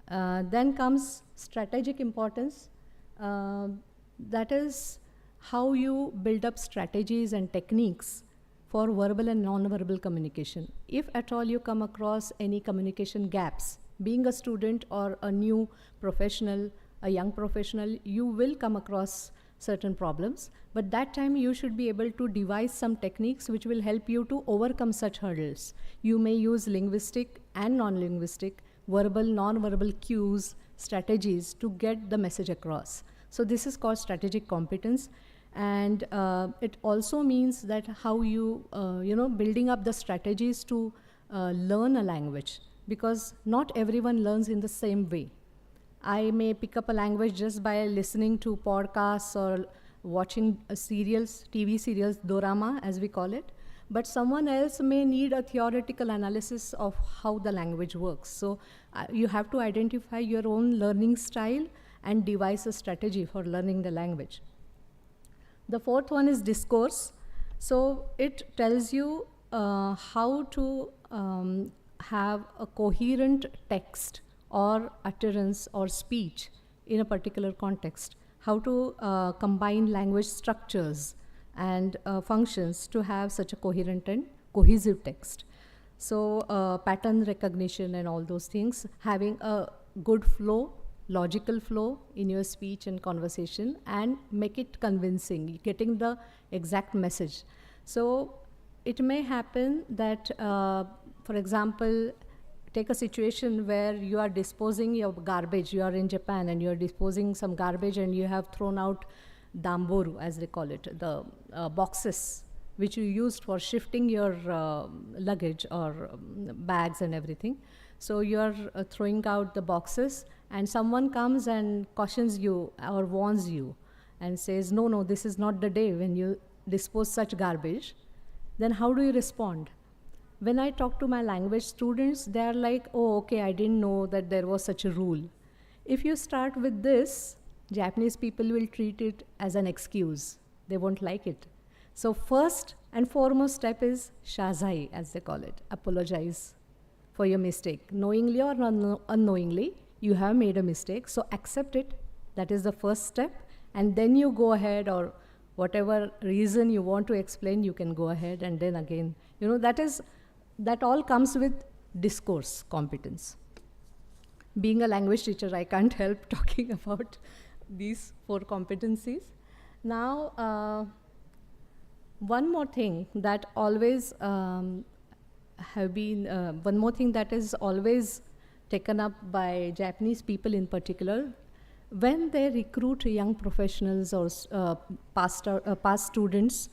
Then comes strategic importance. That is how you build up strategies and techniques for verbal and non-verbal communication. If at all you come across any communication gaps, being a student or a new professional, a young professional, you will come across certain problems, but that time you should be able to devise some techniques which will help you to overcome such hurdles. You may use linguistic and non-linguistic, verbal, non-verbal cues, strategies to get the message across. So this is called strategic competence. And it also means that how you, building up the strategies to learn a language, because not everyone learns in the same way. I may pick up a language just by listening to podcasts or watching serials, TV serials, dorama as we call it, but someone else may need a theoretical analysis of how the language works. So you have to identify your own learning style and devise a strategy for learning the language. The 4th one is discourse. So it tells you how to have a coherent text or utterance or speech in a particular context, how to combine language structures and functions to have such a coherent and cohesive text. So pattern recognition and all those things, having a good flow, logical flow in your speech and conversation, and make it convincing, getting the exact message. So it may happen that, for example, take a situation where you are disposing your garbage, you are in Japan and you are disposing some garbage and you have thrown out damboru, as they call it, the boxes which you used for shifting your luggage or bags and everything. So you're throwing out the boxes, and someone comes and cautions you or warns you and says, no, no, this is not the day when you dispose such garbage. Then how do you respond? When I talk to my language students, they are like, oh, okay, I didn't know that there was such a rule. If you start with this, Japanese people will treat it as an excuse. They won't like it. So first and foremost step is shazai, as they call it, apologize for your mistake. Knowingly or unknowingly, you have made a mistake, so accept it. That is the first step. And then you go ahead, or whatever reason you want to explain, you can go ahead, and then again, that all comes with discourse competence. Being a language teacher, I can't help talking about these 4 competencies. Now, one more thing that always one more thing that is always taken up by Japanese people in particular, when they recruit young professionals or past students,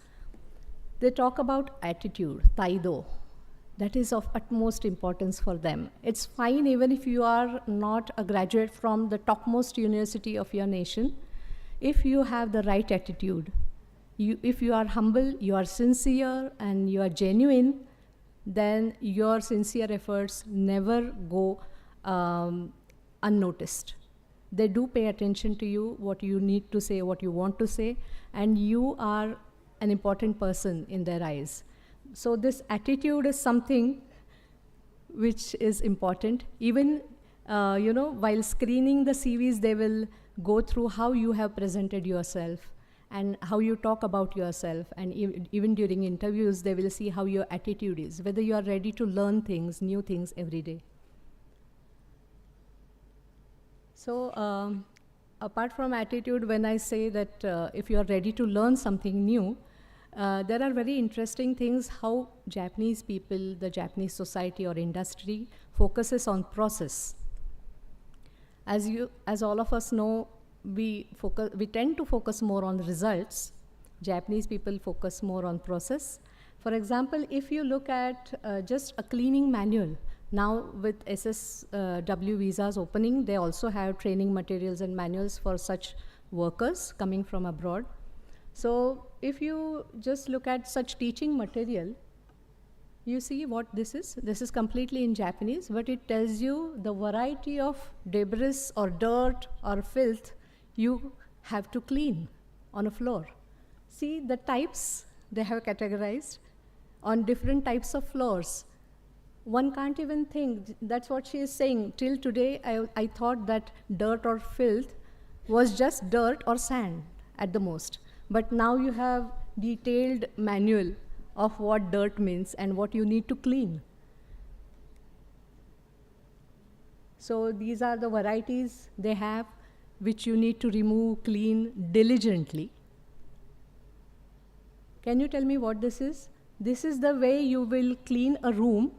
they talk about attitude, taido. That is of utmost importance for them. It's fine even if you are not a graduate from the topmost university of your nation. If you have the right attitude, if you are humble, you are sincere, and you are genuine, then your sincere efforts never go unnoticed. They do pay attention to you, what you need to say, what you want to say, and you are an important person in their eyes. So this attitude is something which is important. Even, while screening the CVs, they will go through how you have presented yourself and how you talk about yourself. And even during interviews, they will see how your attitude is, whether you are ready to learn things, new things every day. So apart from attitude, when I say that if you are ready to learn something new, there are very interesting things how Japanese people, the Japanese society or industry focuses on process. As all of us know, we tend to focus more on results. Japanese people focus more on process. For example, if you look at just a cleaning manual, now with SSW visas opening, they also have training materials and manuals for such workers coming from abroad. So if you just look at such teaching material, you see what this is. This is completely in Japanese, but it tells you the variety of debris or dirt or filth you have to clean on a floor. See the types they have categorized on different types of floors. One can't even think, that's what she is saying. Till today, I thought that dirt or filth was just dirt or sand at the most. But now you have detailed manual of what dirt means and what you need to clean. So these are the varieties they have, which you need to remove, clean diligently. Can you tell me what this is? This is the way you will clean a room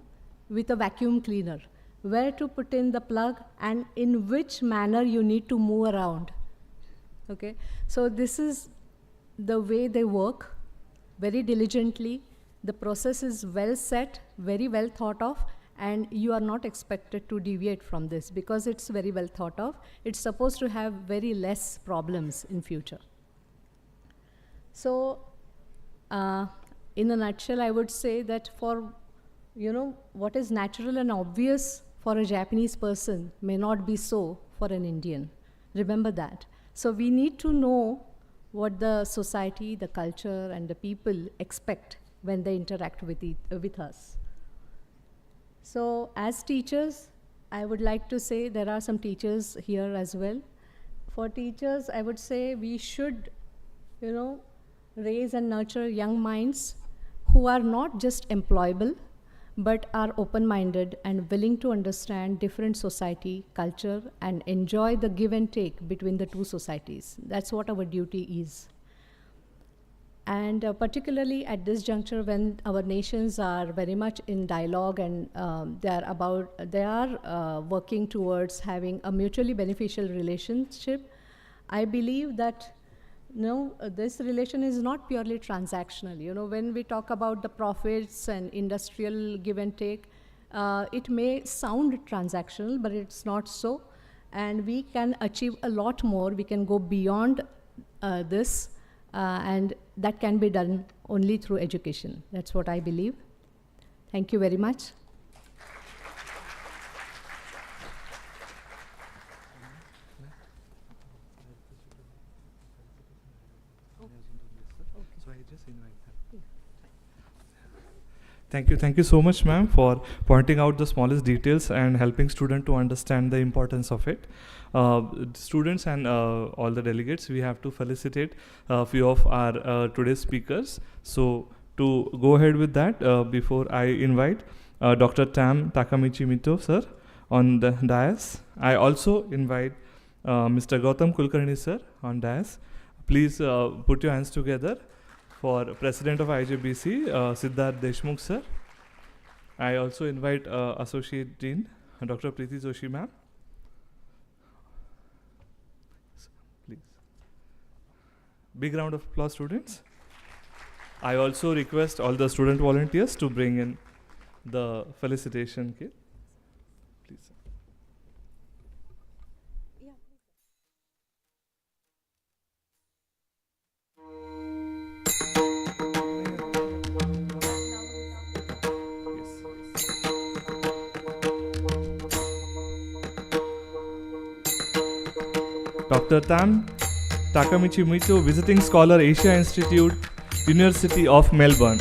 with a vacuum cleaner, where to put in the plug and in which manner you need to move around. Okay, so this is the way they work, very diligently. The process is well set, very well thought of, and you are not expected to deviate from this because it's very well thought of. It's supposed to have very less problems in future. So in a nutshell, I would say that for what is natural and obvious for a Japanese person may not be so for an Indian. Remember that. So we need to know what the society, the culture, and the people expect when they interact with us. So as teachers, I would like to say there are some teachers here as well. For teachers, I would say we should, raise and nurture young minds who are not just employable, but are open-minded and willing to understand different society, culture, and enjoy the give and take between the two societies. That's what our duty is. And particularly at this juncture when our nations are very much in dialogue and they are working towards having a mutually beneficial relationship, I believe that no, this relation is not purely transactional. You know, when we talk about the profits and industrial give and take, it may sound transactional, but it's not so. And we can achieve a lot more. We can go beyond this, and that can be done only through education. That's what I believe. Thank you very much. Thank you so much, ma'am, for pointing out the smallest details and helping students to understand the importance of it. Students and all the delegates, we have to felicitate a few of our today's speakers. So to go ahead with that, before I invite Dr. Tam Takamichi Mito, sir, on the dais. I also invite Mr. Gautam Kulkarni, sir, on dais. Please put your hands together for President of IJBC, Siddharth Deshmukh, sir. I also invite Associate Dean, Dr. Preeti Joshi, ma'am. Please. Big round of applause, students. I also request all the student volunteers to bring in the felicitation kit. Please, sir. Dr. Tam Takamichi Mito, Visiting Scholar, Asia Institute, University of Melbourne.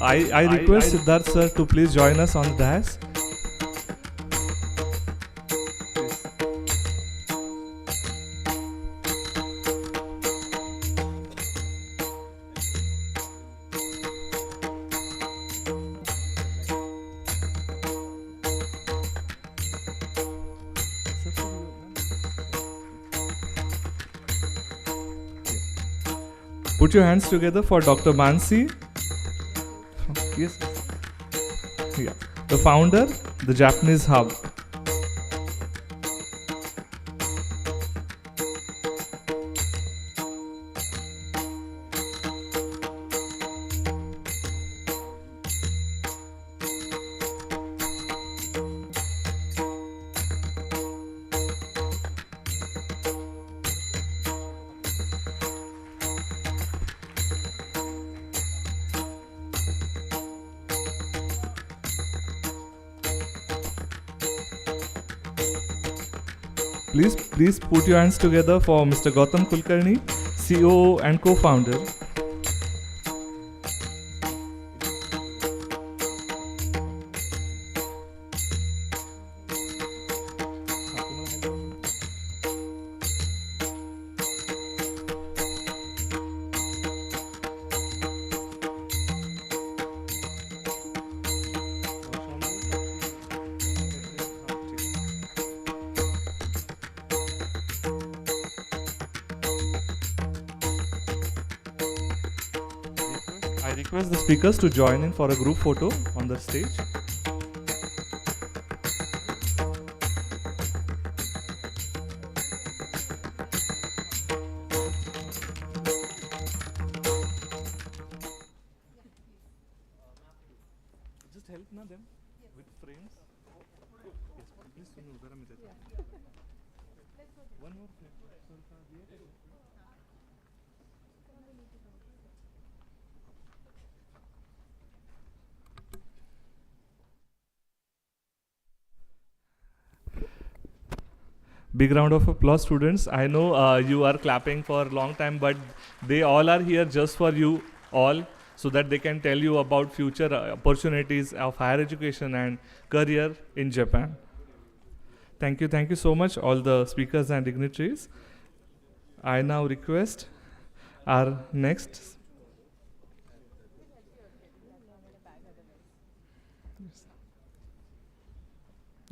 I request Siddharth sir to please join us on the dais. Put your hands together for Dr. Mansi. Yes. Yeah. The founder, the Japanese Hub. Please put your hands together for Mr. Gautam Kulkarni, COO and co-founder. I request the speakers to join in for a group photo on the stage. Just help them with frames. Yes, please. One more frame. Big round of applause, students. I know you are clapping for a long time, but they all are here just for you all, so that they can tell you about future opportunities of higher education and career in Japan. Thank you so much, all the speakers and dignitaries. I now request our next.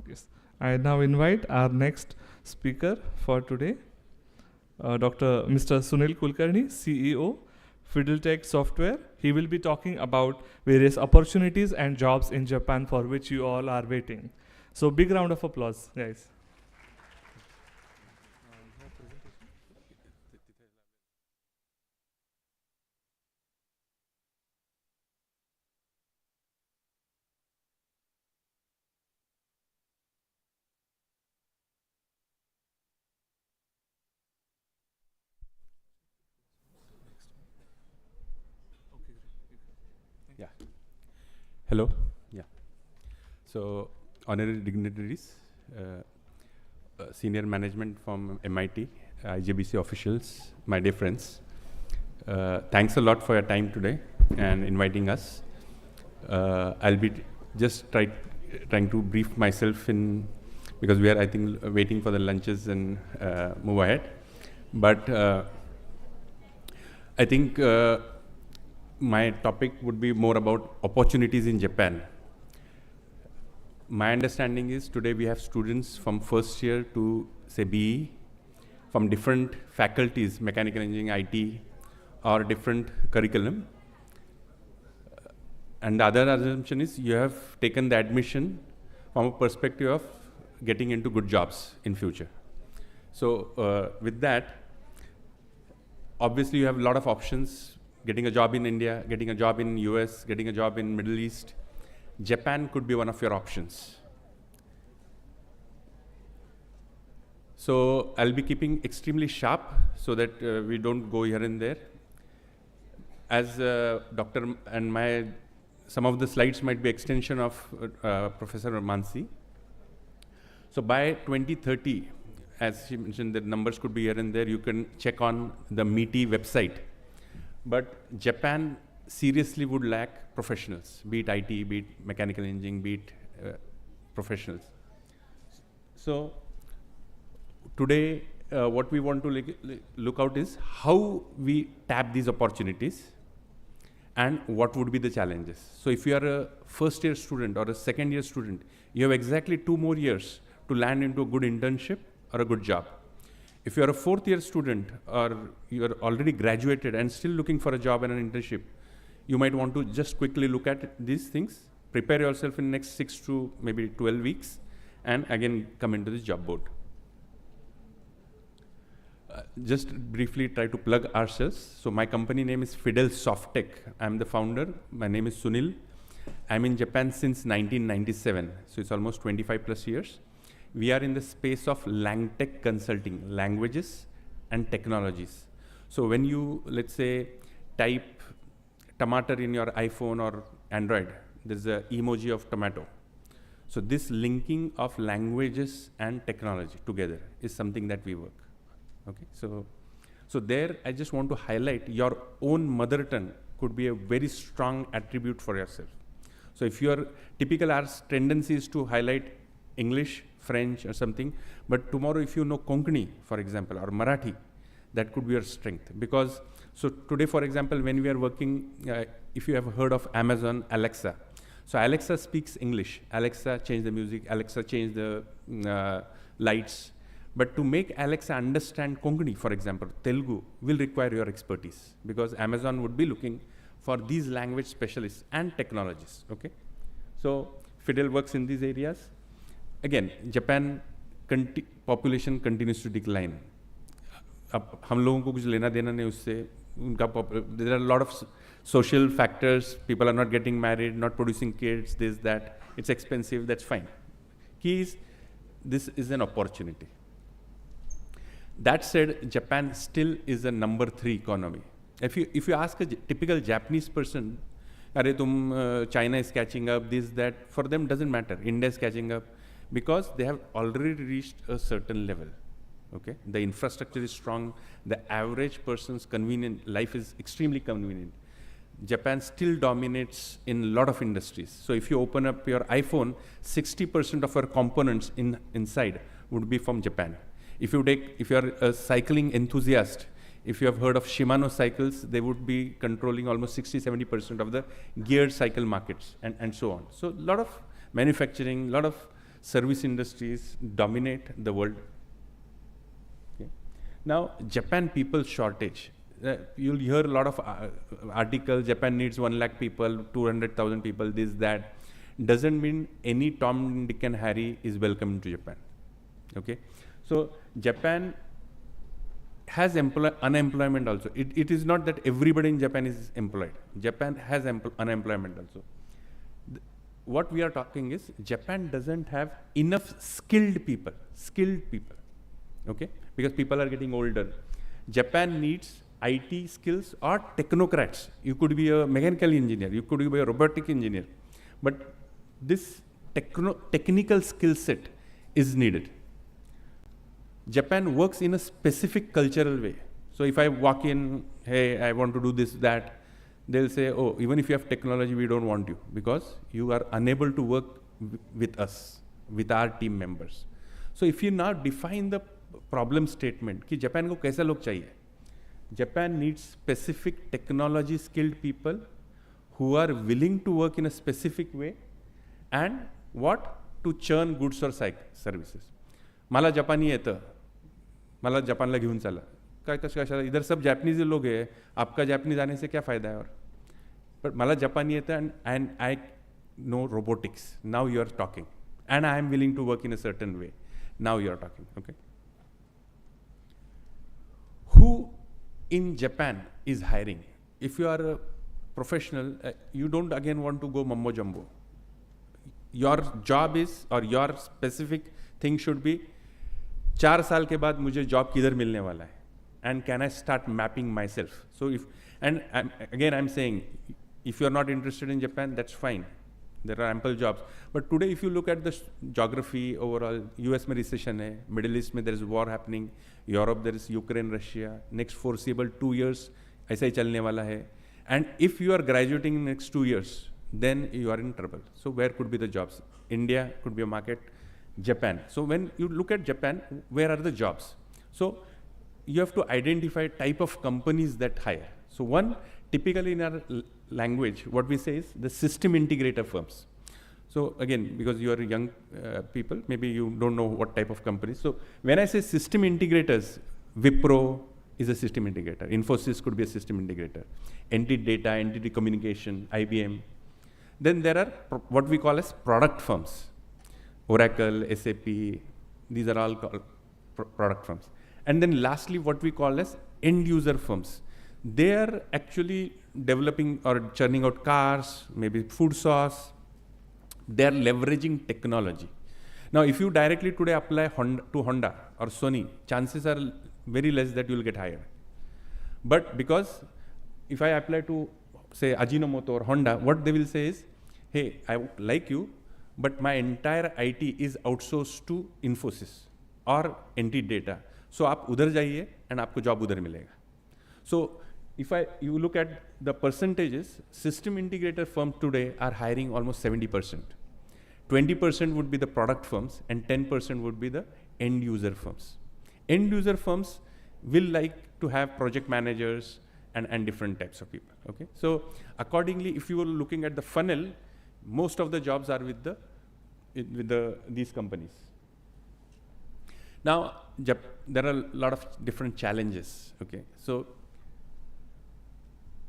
Yes. I now invite our next speaker for today, Mr. Sunil Kulkarni, CEO Fideltech Software. He will be talking about various opportunities and jobs in Japan for which you all are waiting. So big round of applause, guys. Yeah. Hello. Yeah. So, honorary dignitaries, senior management from MIT, IJBC officials, my dear friends, thanks a lot for your time today and inviting us. I'll be just trying to brief myself in, because we are, I think, waiting for the lunches and move ahead. But I think my topic would be more about opportunities in Japan. My understanding is today we have students from first year to say BE from different faculties, mechanical engineering, IT, or different curriculum. And the other assumption is you have taken the admission from a perspective of getting into good jobs in future. So with that, obviously you have a lot of options. Getting a job in India, getting a job in US, getting a job in Middle East. Japan could be one of your options. So I'll be keeping extremely sharp so that we don't go here and there. As Dr. and some of the slides might be extension of Professor Mansi. So by 2030, as she mentioned, the numbers could be here and there. You can check on the MITI website. But Japan seriously would lack professionals, be it IT, be it mechanical engineering, be it professionals. So today, what we want to look out is how we tap these opportunities and what would be the challenges. So if you are a first year student or a second year student, you have exactly 2 more years to land into a good internship or a good job. If you are a fourth year student or you are already graduated and still looking for a job and an internship, you might want to just quickly look at these things, prepare yourself in the next 6 to maybe 12 weeks, and again come into this job board. Just briefly try to plug ourselves. So my company name is Fidel Softtech. I'm the founder. My name is Sunil. I'm in Japan since 1997. So it's almost 25 plus years. We are in the space of LangTech consulting, languages and technologies. So when you, let's say, type tomato in your iPhone or Android, there's an emoji of tomato. So this linking of languages and technology together is something that we work. Okay, so there I just want to highlight your own mother tongue could be a very strong attribute for yourself. So if your typical arts tendency is to highlight English, French or something, but tomorrow if you know Konkani, for example, or Marathi, that could be your strength. Because, so today, for example, when we are working, if you have heard of Amazon Alexa, so Alexa speaks English. Alexa change the music, Alexa change the lights. But to make Alexa understand Konkani, for example, Telugu, will require your expertise because Amazon would be looking for these language specialists and technologists, okay? So Fidel works in these areas. Again, Japan population continues to decline. अब हम लोगों को कुछ लेना देना नहीं उससे उनका there are a lot of social factors. People are not getting married, not producing kids, this, that. It's expensive, that's fine. Key is, this is an opportunity. That said, Japan still is a number 3 economy. If you ask a typical Japanese person, China is catching up, this, that, for them doesn't matter. India is catching up because they have already reached a certain level. Okay, the infrastructure is strong. The average person's life is extremely convenient. Japan still dominates in a lot of industries. So if you open up your iPhone, 60% of our components inside would be from Japan. If you are a cycling enthusiast, if you have heard of Shimano cycles, they would be controlling almost 60-70% of the geared cycle markets and so on. So a lot of manufacturing, a lot of service industries dominate the world. Okay. Now, Japan people shortage. you'll hear a lot of articles, Japan needs 1 lakh people, 200,000 people, this, that. Doesn't mean any Tom, Dick and Harry is welcome to Japan. Okay? So Japan has unemployment also. It is not that everybody in Japan is employed. Japan has unemployment also. What we are talking is Japan doesn't have enough skilled people, okay? Because people are getting older. Japan needs IT skills or technocrats. You could be a mechanical engineer, you could be a robotic engineer, but this technical skill set is needed. Japan works in a specific cultural way. So if I walk in, hey, I want to do this, that, they'll say, oh, even if you have technology, we don't want you because you are unable to work with us, with our team members. So if you now define the problem statement, कि Japan को कैसे लोग चाहिए? Japan needs specific technology skilled people who are willing to work in a specific way and what? To churn goods or services. मला जपानी येतं, मला जपानला घेऊन चला. काय कशाला इधर सब जॅपनीज लोग आहे, आपका जॅपनीज आने से क्या फायदा है? और but मला जपानी येतं and I know robotics. Now you are talking, and I am willing to work in a certain way. Now you are talking. Okay. Who in Japan is hiring? If you are a professional, you don't again want to go mumbo jumbo. Your job is, or your specific thing should be, 4 साल के बाद मुझे job किधर मिलने वाला है, and can I start mapping myself? So if, and I'm saying, if you are not interested in Japan, that's fine. There are ample jobs. But today, if you look at the geography overall, US में recession है, Middle East में there is war happening, Europe there is Ukraine, Russia, next foreseeable 2 years ऐसा ही चलने वाला है. And if you are graduating in next 2 years, then you are in trouble. So where could be the jobs? India could be a market, Japan. So when you look at Japan, where are the jobs? So you have to identify type of companies that hire. So one, typically in our language, what we say is the system integrator firms. So again, because you are young people, maybe you don't know what type of companies. So when I say system integrators, Wipro is a system integrator. Infosys could be a system integrator. Entity Data, Entity Communication, IBM. Then there are what we call as product firms. Oracle, SAP, these are all called product firms. And then lastly, what we call as end user firms. They are actually developing or churning out cars, maybe food sauce. They are leveraging technology. Now, if you directly today apply to Honda or Sony, chances are very less that you will get hired. But because if I apply to, say, Ajinomoto or Honda, what they will say is, hey, I like you, but my entire IT is outsourced to Infosys or Entity Data. So आप उधर जाइए and आपको job उधर मिलेगा. So if you look at the percentages, system integrator firms today are hiring almost 70%. 20% would be the product firms and 10% would be the end user firms. End user firms will like to have project managers and different types of people. Okay. So accordingly, if you were looking at the funnel, most of the jobs are with these companies. Now, there are a lot of different challenges. Okay. So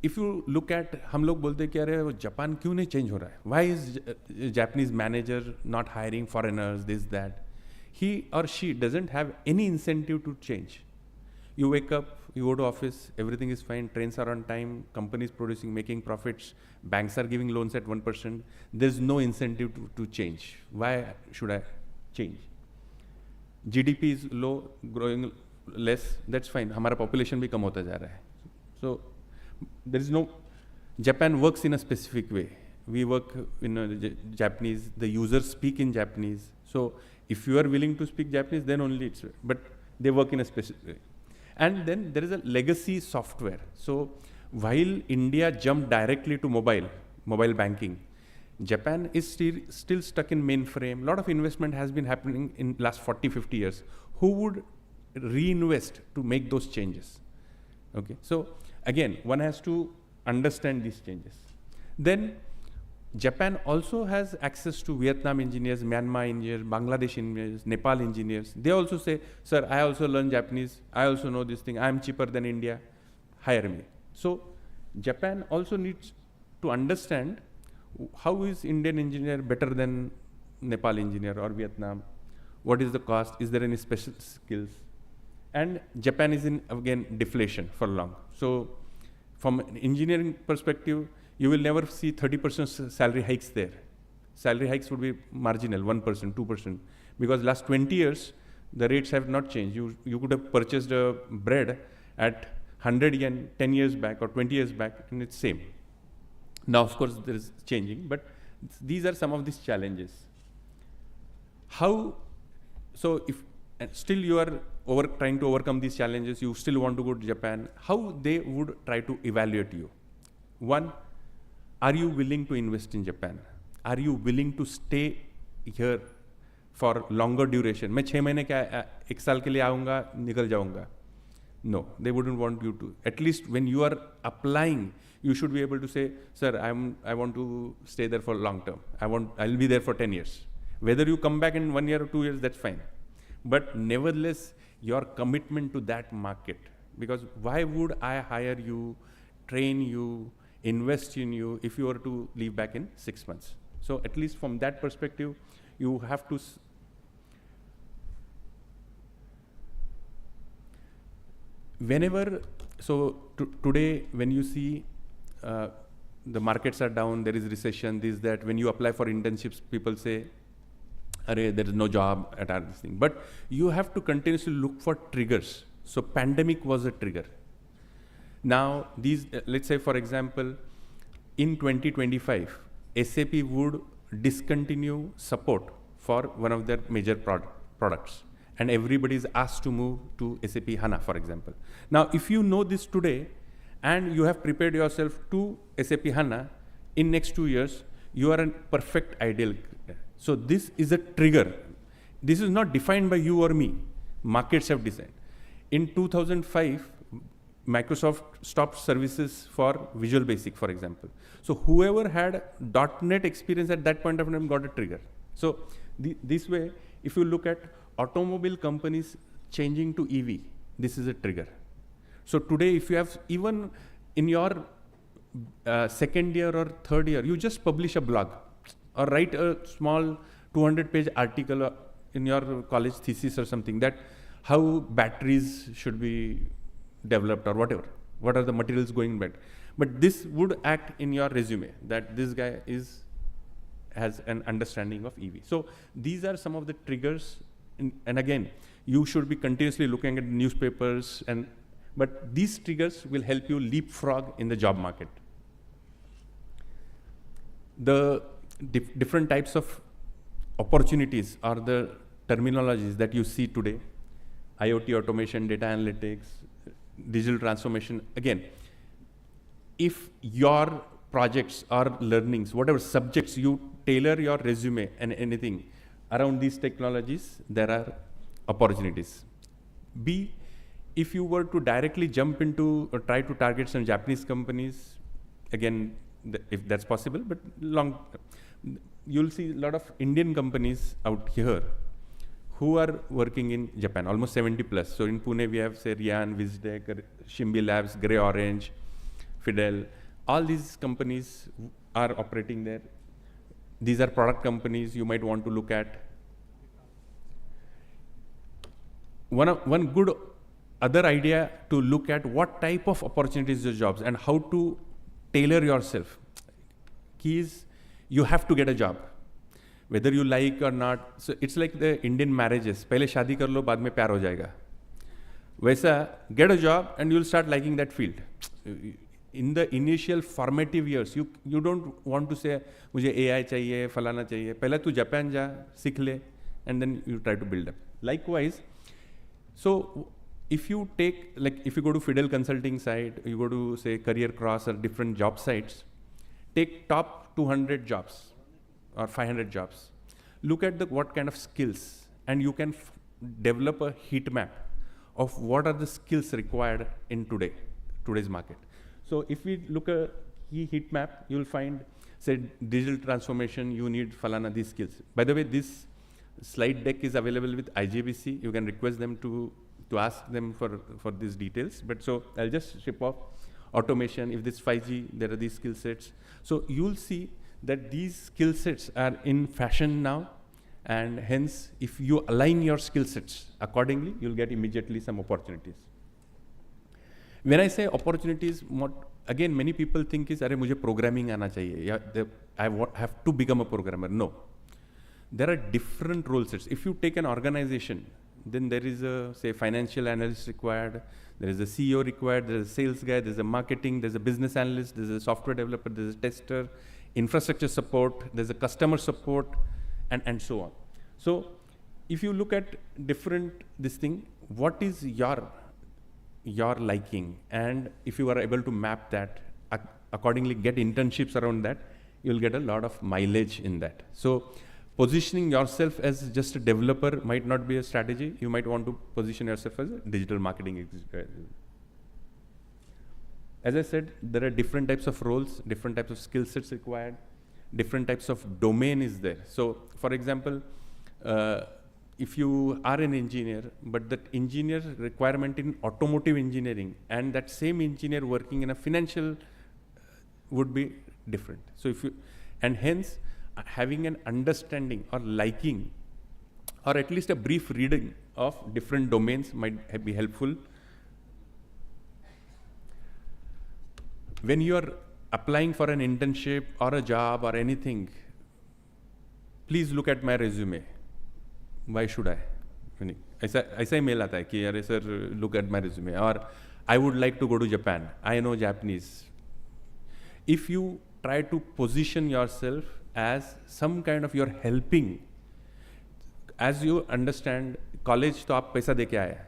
if you look at, हम लोग बोलते हैं कि अरे वो Japan क्यों नहीं change हो रहा है? Why is Japanese manager not hiring foreigners, this, that? He or she doesn't have any incentive to change. You wake up, you go to office, everything is fine, trains are on time, company is producing, making profits, banks are giving loans at 1%. There's no incentive to change. Why should I change? GDP is low, growing less, that's fine. हमारा population भी कम होता जा रहा है. So there is no, Japan works in a specific way. We work in Japanese, the users speak in Japanese. So if you are willing to speak Japanese, then only it's, but they work in a specific way. And then there is a legacy software. So while India jumped directly to mobile banking, Japan is still stuck in mainframe. A lot of investment has been happening in last 40, 50 years. Who would reinvest to make those changes? Okay, so again, one has to understand these changes. Then Japan also has access to Vietnam engineers, Myanmar engineers, Bangladesh engineers, Nepal engineers. They also say, sir, I also learn Japanese. I also know this thing. I am cheaper than India. hire me. So Japan also needs to understand how is Indian engineer better than Nepal engineer or Vietnam? What is the cost? Is there any special skills? And Japan is in, again, deflation for long. So from an engineering perspective, you will never see 30% salary hikes there. Salary hikes would be marginal, 1%, 2%, because last 20 years, the rates have not changed. You could have purchased a bread at 100 yen 10 years back or 20 years back, and it's same. Now, of course, there is changing, but these are some of these challenges. So if still you are trying to overcome these challenges, you still want to go to Japan, how they would try to evaluate you? One, are you willing to invest in Japan? Are you willing to stay here for longer duration? मैं 6 महीने क्या 1 साल के लिए आऊँगा, निकल जाऊँगा. No, they wouldn't want you to. At least when you are applying, you should be able to say, sir, I want to stay there for long term. I'll be there for 10 years. Whether you come back in 1 year or 2 years, that's fine. But nevertheless, your commitment to that market, because why would I hire you, train you, invest in you if you were to leave back in 6 months? So at least from that perspective, you have to today when you see the markets are down, there is recession, this, that, when you apply for internships, people say, Arey, there is no job at our this thing. But you have to continuously look for triggers. So pandemic was a trigger. Now these, let's say for example, in 2025, SAP would discontinue support for one of their major products. And everybody is asked to move to SAP HANA, for example. Now, if you know this today, and you have prepared yourself to SAP HANA, in next 2 years, you are a perfect ideal. So this is a trigger. This is not defined by you or me. Markets have decided. In 2005, Microsoft stopped services for Visual Basic, for example. So whoever had .NET experience at that point of time got a trigger. So this way, if you look at automobile companies changing to EV, this is a trigger. So today, if you have, even in your second year or third year, you just publish a blog or write a small 200-page article in your college thesis or something, that how batteries should be developed or whatever. What are the materials going bad? But this would act in your resume that this guy has an understanding of EV. So these are some of the triggers. And again, you should be continuously looking at newspapers, but these triggers will help you leapfrog in the job market. The different types of opportunities are the terminologies that you see today: IoT, automation, data analytics, digital transformation. Again, if your projects or learnings, whatever subjects, you tailor your resume and anything around these technologies, there are opportunities. B, if you were to directly jump into or try to target some Japanese companies, again, if that's possible, but you'll see a lot of Indian companies out here who are working in Japan, almost 70 plus. So in Pune, we have, say, Rian, Vizdec, Shimbi Labs, Grey Orange, Fidel. All these companies are operating there. These are product companies you might want to look at. One good other idea to look at what type of opportunities are jobs and how to tailor yourself. Key is you have to get a job, whether you like or not. So it's like the Indian marriages. पहले शादी कर लो, बाद में प्यार हो जाएगा. वैसा, get a job and you'll start liking that field. In the initial formative years, you don't want to say, मुझे AI चाहिए, फलाना चाहिए. पहले तू जापान जा, सीख ले, and then you try to build up. Likewise, so if you take, like if you go to Fidel Consulting site, you go to say Career Cross or different job sites, take top 200 jobs or 500 jobs. Look at what kind of skills, and you can develop a heat map of what are the skills required in today's market. So if we look at heat map, you'll find, say, digital transformation, you need falana these skills. By the way, this slide deck is available with IJBC. You can request them to to ask them for these details. But so I'll just strip off automation. If this 5G, there are these skill sets. So you'll see that these skill sets are in fashion now, and hence, if you align your skill sets accordingly, you'll get immediately some opportunities. When I say opportunities, again, many people think is, "Arey, mujhe programming aana chahiye. I have to become a programmer." No. There are different role sets. If you take an organization, then there is a, say, financial analyst required, there is a CEO required, there is a sales guy, there is a marketing, there is a business analyst, there is a software developer, there is a tester, infrastructure support, there is a customer support, and so on. So if you look at different this thing, what is your liking? And if you are able to map that, accordingly get internships around that, you'll get a lot of mileage in that. So positioning yourself as just a developer might not be a strategy. You might want to position yourself as a digital marketing executive. As I said, there are different types of roles, different types of skill sets required, different types of domain is there. So for example, if you are an engineer, but that engineer requirement in automotive engineering and that same engineer working in a financial would be different. So if you, and hence having an understanding or liking or at least a brief reading of different domains might be helpful. When you are applying for an internship or a job or anything, please look at my resume. Why should I? ऐसा ही mail आता है कि अरे sir, look at my resume, or I would like to go to Japan. I know Japanese. If you try to position yourself as some kind of you're helping, as you understand, college तो आप पैसा दे के आए,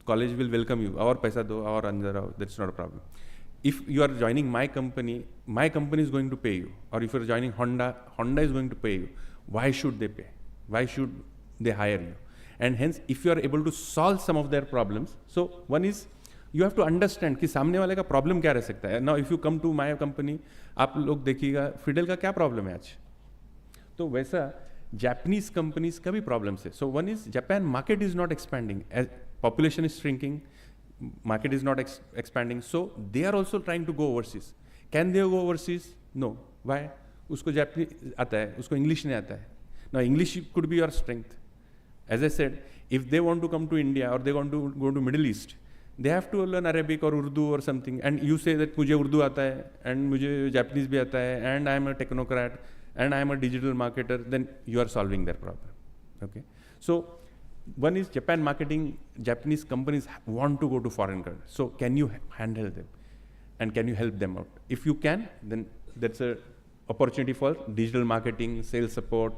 college will welcome you, और पैसा दो और अंदर आओ, that's not a problem. If you are joining my company is going to pay you. Or if you are joining Honda is going to pay you. Why should they pay? Why should they hire you? And hence, if you are able to solve some of their problems, so one is, you have to understand कि सामने वाले का problem क्या रह सकता है. Now, if you come to my company, आप लोग देखिएगा, Fidel का क्या problem है आज? तो वैसा Japanese companies का भी problems है. So one is, Japan market is not expanding. As population is shrinking, market is not expanding, so they are also trying to go overseas. Can they go overseas? No. Why? उसको Japanese आता है, उसको English नहीं आता है. Now English could be your strength. As I said, if they want to come to India or they want to go to Middle East, they have to learn Arabic or Urdu or something. And you say that मुझे उर्दू आता है and मुझे Japanese भी आता है and I am a technocrat and I am a digital marketer, then you are solving their problem. Okay. So one is Japan marketing, Japanese companies want to go to foreign countries. So can you handle them? And can you help them out? If you can, then that's a opportunity for digital marketing, sales support,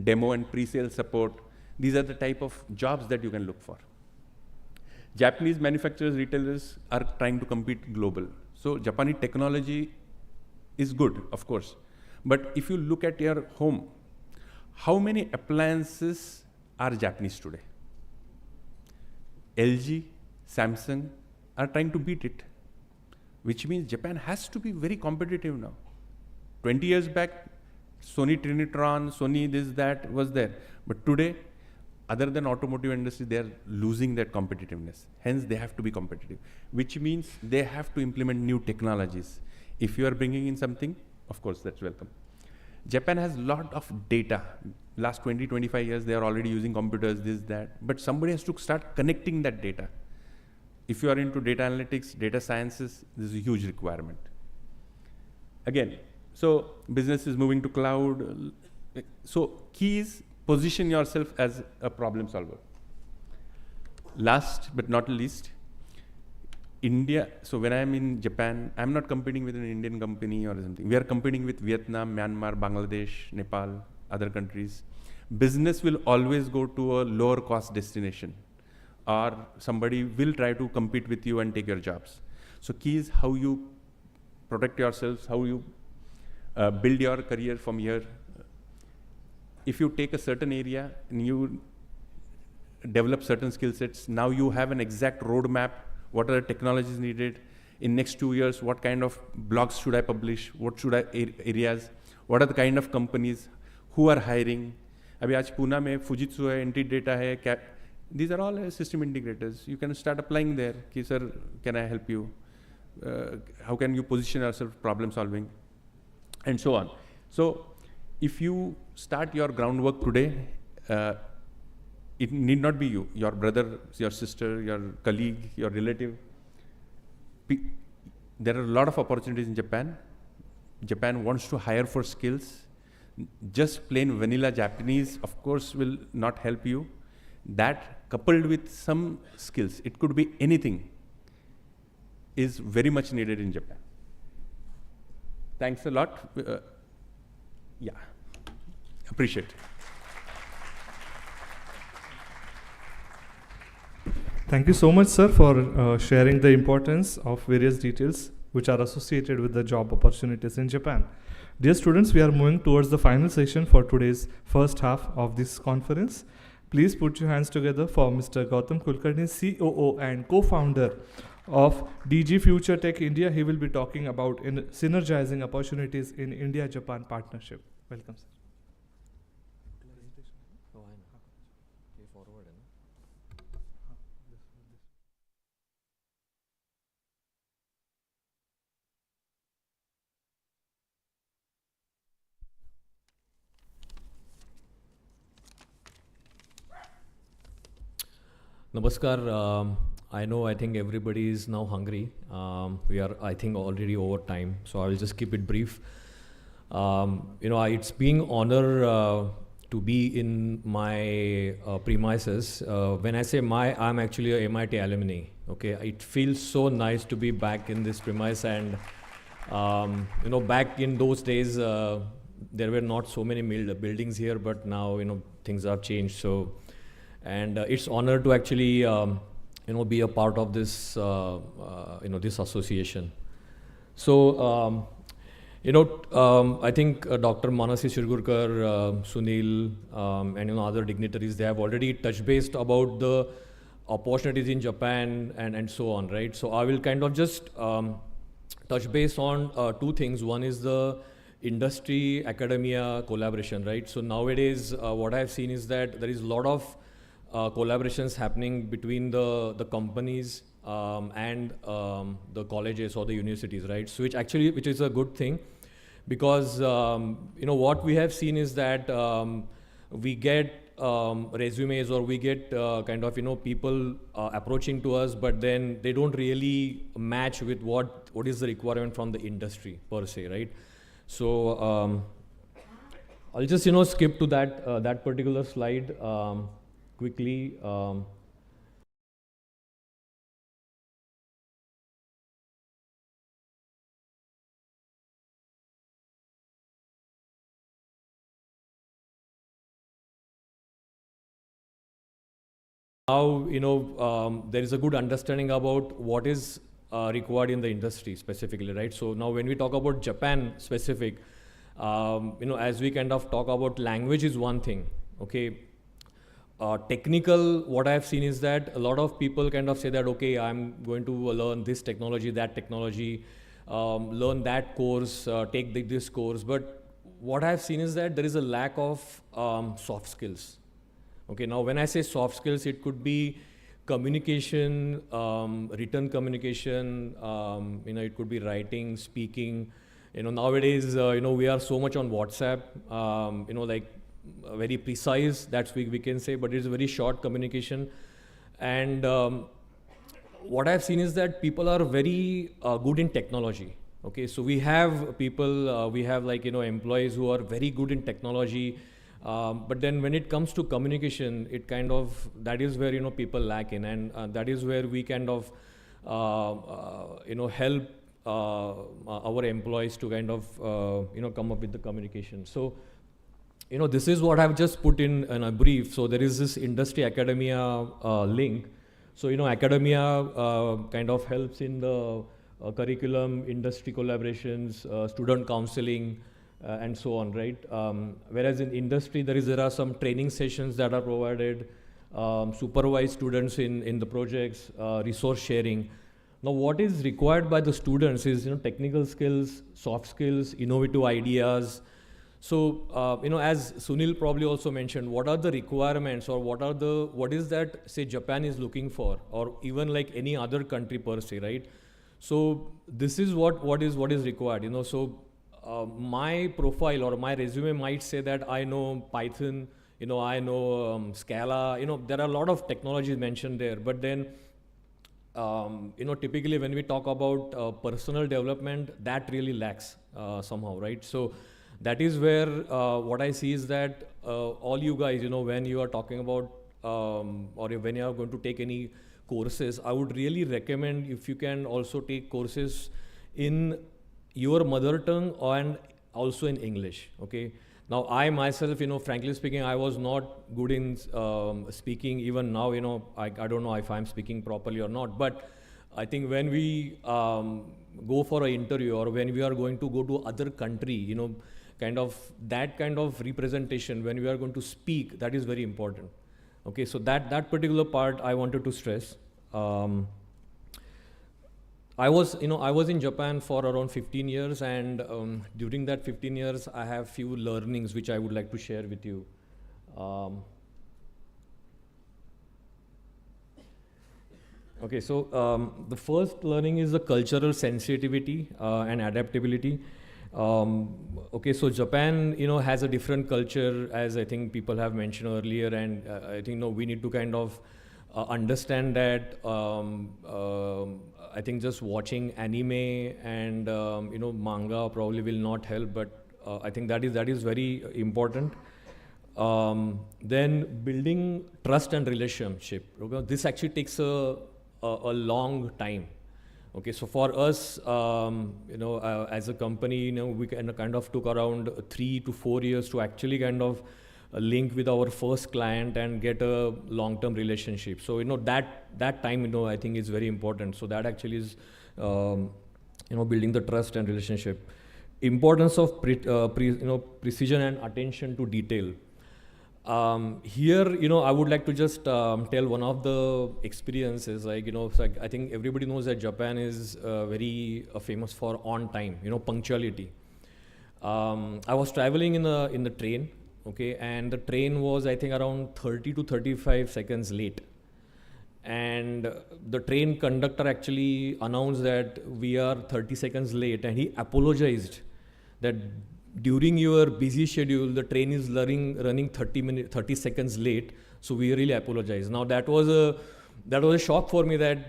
demo and pre-sale support. These are the type of jobs that you can look for. Japanese manufacturers, retailers are trying to compete global. So Japanese technology is good, of course. But if you look at your home, how many appliances are Japanese today? LG, Samsung are trying to beat it, which means Japan has to be very competitive now. 20 years back, Sony Trinitron, Sony this, that was there. But today, other than automotive industry, they are losing that competitiveness. Hence, they have to be competitive, which means they have to implement new technologies. If you are bringing in something, of course, that's welcome. Japan has a lot of data. Last 20, 25 years, they are already using computers, this, that. But somebody has to start connecting that data. If you are into data analytics, data sciences, this is a huge requirement. Again, so business is moving to cloud. So key is position yourself as a problem solver. Last but not least, India. So when I'm in Japan, I'm not competing with an Indian company or something. We are competing with Vietnam, Myanmar, Bangladesh, Nepal, other countries. Business will always go to a lower cost destination, or somebody will try to compete with you and take your jobs. So key is how you protect yourselves, how you build your career from here. If you take a certain area and you develop certain skill sets, now you have an exact roadmap. What are the technologies needed? In next 2 years, what kind of blogs should I publish? What should I areas? What are the kind of companies? Who are hiring? अभी आज पूना में Fujitsu है, Entity Data है, These are all system integrators. You can start applying there. Ki, sir, can I help you? How can you position yourself problem solving? And so on. So if you start your groundwork today, it need not be you, your brother, your sister, your colleague, your relative. There are a lot of opportunities in Japan. Japan wants to hire for skills. Just plain vanilla Japanese, of course, will not help you. That coupled with some skills, it could be anything, is very much needed in Japan. Thanks a lot. Yeah, appreciate it. Thank you so much, sir, for sharing the importance of various details which are associated with the job opportunities in Japan. Dear students, we are moving towards the final session for today's first half of this conference. Please put your hands together for Mr. Gautam Kulkarni, COO and co-founder of DG Future Tech India. He will be talking about synergizing opportunities in India-Japan partnership. Welcome, sir. Namaskar. I think everybody is now hungry. We are, I think, already over time, so I will just keep it brief. It's being honor to be in my premises. When I say I'm actually a MIT alumni. Okay, it feels so nice to be back in this premise, and back in those days, there were not so many buildings here, but now things have changed. So. And it's honor to actually, be a part of this, this association. So, I think Dr. Manasi Shirgurkar, Sunil, and other dignitaries, they have already touched base about the opportunities in Japan and so on, right? So I will kind of just touch base on two things. One is the industry academia collaboration, right? So nowadays, what I've seen is that there is a lot of collaborations happening between the companies and the colleges or the universities, right? So which is a good thing, because what we have seen is that we get resumes, or we get people approaching to us, but then they don't really match with what is the requirement from the industry per se, right? So I'll just skip to that particular slide. Quickly, now, there is a good understanding about what is required in the industry specifically, right? So now when we talk about Japan specific, as we kind of talk about language is one thing, okay? Technical, what I have seen is that a lot of people kind of say that, okay, I'm going to learn this technology, that technology, learn that course, take this course. But what I have seen is that there is a lack of soft skills. Okay, now when I say soft skills, it could be communication, written communication, it could be writing, speaking. Nowadays, we are so much on WhatsApp, very precise, that's we can say, but it's a very short communication. And what I've seen is that people are very good in technology. Okay, so we have people, we have employees who are very good in technology, but then when it comes to communication, it kind of, that is where people lack in, and that is where we kind of help our employees to kind of come up with the communication. So this is what I've just put in a brief. So there is this industry academia link. So academia kind of helps in the curriculum, industry collaborations, student counseling, and so on, right? Whereas in industry, there are some training sessions that are provided, supervise students in the projects, resource sharing. Now, what is required by the students is technical skills, soft skills, innovative ideas. So, as Sunil probably also mentioned, what are the requirements, or what is that, say, Japan is looking for, or even like any other country per se, right? So this is what is required, So my profile or my resume might say that I know Python, I know Scala, there are a lot of technologies mentioned there, but then, typically when we talk about personal development, that really lacks somehow, right? So that is where what I see is that all you guys, when you are talking about or when you are going to take any courses, I would really recommend if you can also take courses in your mother tongue and also in English, okay? Now, I myself, frankly speaking, I was not good in speaking. Even now, I don't know if I'm speaking properly or not, but I think when we go for an interview or when we are going to go to other country, that kind of representation, when we are going to speak, that is very important. Okay, so that particular part I wanted to stress. I was in Japan for around 15 years, and during that 15 years, I have few learnings which I would like to share with you. Okay, so the first learning is the cultural sensitivity and adaptability. Okay, so Japan, has a different culture, as I think people have mentioned earlier, and I think we need to kind of understand that. I think just watching anime and manga probably will not help, but I think that is very important. Then building trust and relationship. Okay? This actually takes a long time. Okay, so for us, as a company, we kind of took around 3 to 4 years to actually kind of link with our first client and get a long-term relationship. So that time, I think is very important. So that actually is, building the trust and relationship. Importance of precision and attention to detail. Here, I would like to just tell one of the experiences. I think everybody knows that Japan is very famous for on time, punctuality. I was traveling in the train, okay, and the train was, I think, around 30 to 35 seconds late. And the train conductor actually announced that we are 30 seconds late, and he apologized that during your busy schedule, the train is running 30 seconds late, so we really apologize. Now that was a shock for me that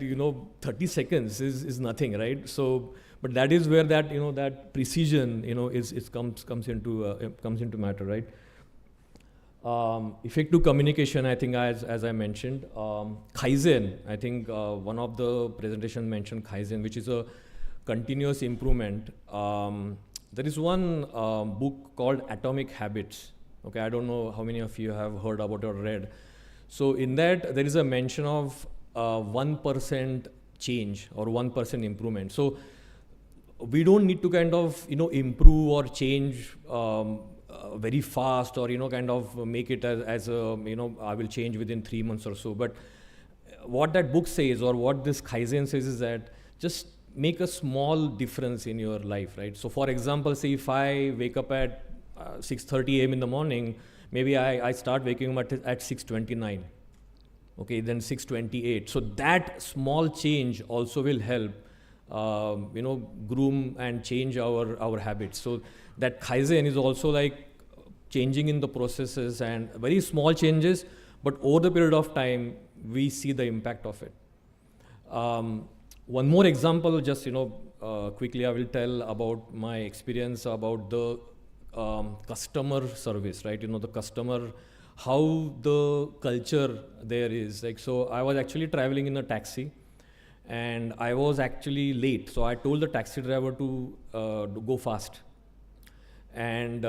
30 seconds is nothing, right? So, but that is where that that precision comes into matter, right? Effective communication, I think, as I mentioned, Kaizen. I think one of the presentations mentioned Kaizen, which is a continuous improvement. There is one book called Atomic Habits. Okay, I don't know how many of you have heard about or read. So in that, there is a mention of 1% change or 1% improvement. So we don't need to kind of improve or change very fast, or kind of make it as a I will change within 3 months or so. But what that book says, or what this Kaizen says, is that just make a small difference in your life, right? So for example, say if I wake up at 6:30 a.m. in the morning, maybe I start waking up at 6:29. Okay, then 6:28. So that small change also will help, groom and change our habits. So that Kaizen is also like changing in the processes and very small changes, but over the period of time, we see the impact of it. One more example, just quickly, I will tell about my experience about the customer service, right? The customer, how the culture there is. Like, so I was actually traveling in a taxi, and I was actually late. So I told the taxi driver to go fast, and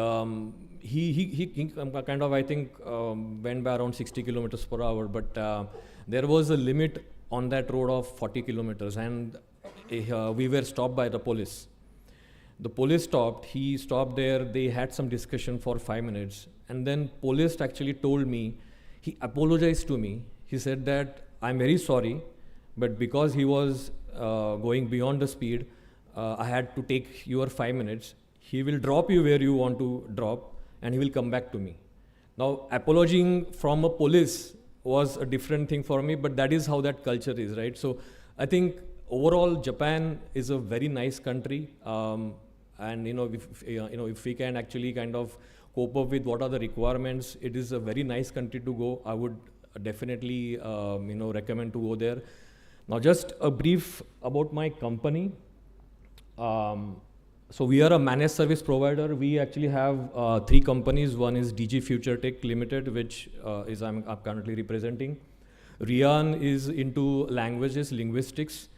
he kind of, I think, went by around 60 kilometers per hour, but there was a limit on that road of 40 kilometers, and we were stopped by the police. The police stopped, he stopped there, they had some discussion for 5 minutes, and then police actually told me, he apologized to me. He said that, I'm very sorry, but because he was going beyond the speed, I had to take your 5 minutes. He will drop you where you want to drop, and he will come back to me. Now, apologizing from a police was a different thing for me, but that is how that culture is, right? So I think overall Japan is a very nice country, and if we can actually kind of cope up with what are the requirements, it is a very nice country to go. I would definitely recommend to go there. Now, just a brief about my company. So we are a managed service provider. We actually have 3 companies. One is DG Future Tech Limited, which I'm currently representing. Rian is into languages, linguistics,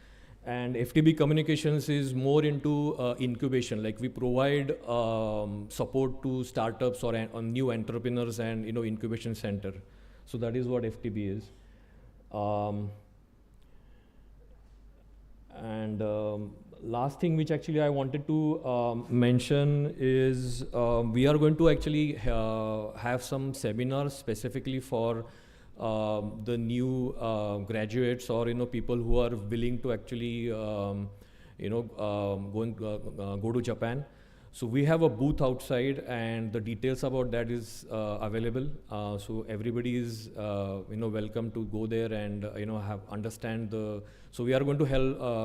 and FTB Communications is more into incubation. Like we provide support to startups or new entrepreneurs and incubation center. So that is what FTB is. Last thing which actually I wanted to mention is we are going to actually have some seminars specifically for the new graduates or people who are willing to actually go to Japan. So we have a booth outside, and the details about that is available. So everybody is welcome to go there and understand the. So we are going to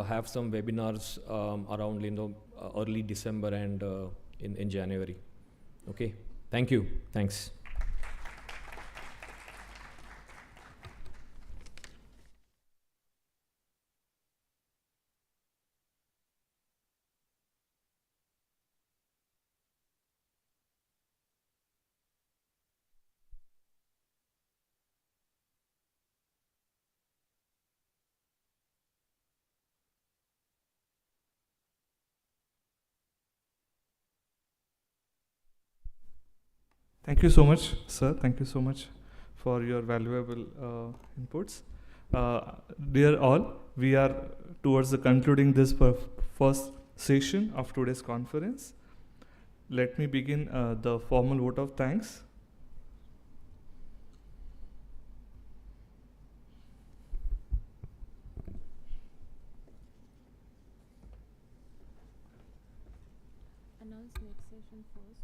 have some webinars around early December and in January. Okay, thank you. Thanks. Thank you so much, sir. Thank you so much for your valuable inputs. Dear all, we are towards the concluding this first session of today's conference. Let me begin the formal vote of thanks. Announce next session first.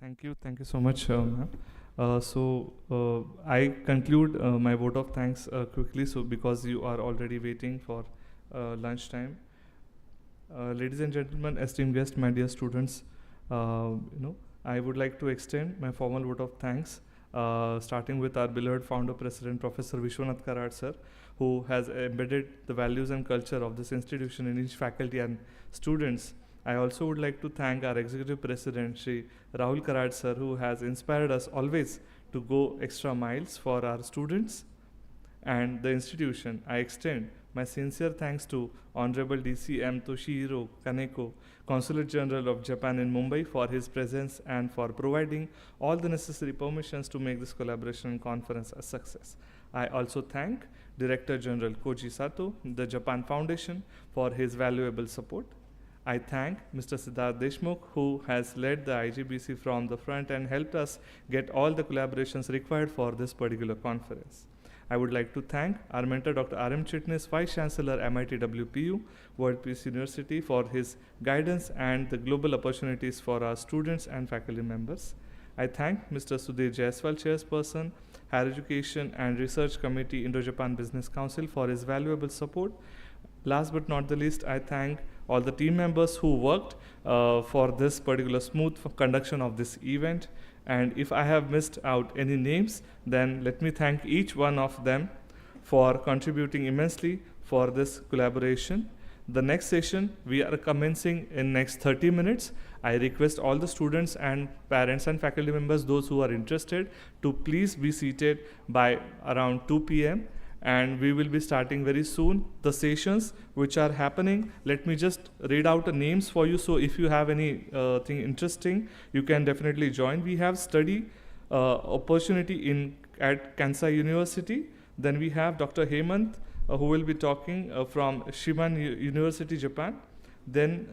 Thank you so much, ma'am. I conclude my vote of thanks quickly, so because you are already waiting for lunchtime. Ladies and gentlemen, esteemed guests, my dear students, I would like to extend my formal vote of thanks, starting with our beloved founder, President, Professor Vishwanath Karad, sir, who has embedded the values and culture of this institution in each faculty and students. I also would like to thank our Executive President, Shri Rahul Karad, sir, who has inspired us always to go extra miles for our students and the institution. I extend my sincere thanks to Honorable DC M. Toshihiro Kaneko, Consulate General of Japan in Mumbai, for his presence and for providing all the necessary permissions to make this collaboration and conference a success. I also thank Director General Koji Sato, the Japan Foundation, for his valuable support. I thank Mr. Siddharth Deshmukh, who has led the IJBC from the front and helped us get all the collaborations required for this particular conference. I would like to thank our mentor, Dr. R.M. Chitnis, Vice Chancellor, MIT WPU, World Peace University, for his guidance and the global opportunities for our students and faculty members. I thank Mr. Sudhir Jaiswal, Chairperson, Higher Education and Research Committee, Indo-Japan Business Council, for his valuable support. Last but not the least, I thank all the team members who worked for this particular smooth conduction of this event. And if I have missed out any names, then let me thank each one of them for contributing immensely for this collaboration. The next session we are commencing in next 30 minutes. I request all the students and parents and faculty members, those who are interested, to please be seated by around 2 p.m. and we will be starting very soon the sessions which are happening. Let me just read out the names for you, so if you have any thing interesting, you can definitely join. We have study opportunity at Kansai University. Then we have Dr. Hemant, who will be talking from Shiman University, Japan. Then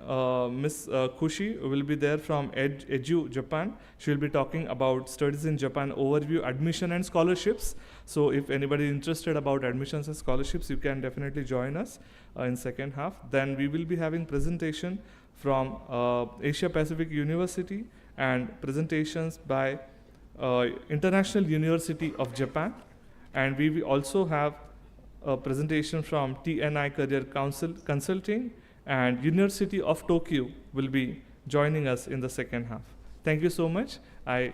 Miss Kushi will be there from Edu Japan. She will be talking about studies in Japan overview, admission and scholarships. So if anybody is interested about admissions and scholarships, you can definitely join us in second half. Then we will be having presentation from Asia Pacific University and presentations by International University of Japan. And we will also have a presentation from TNI Career Council Consulting, and University of Tokyo will be joining us in the second half. Thank you so much. So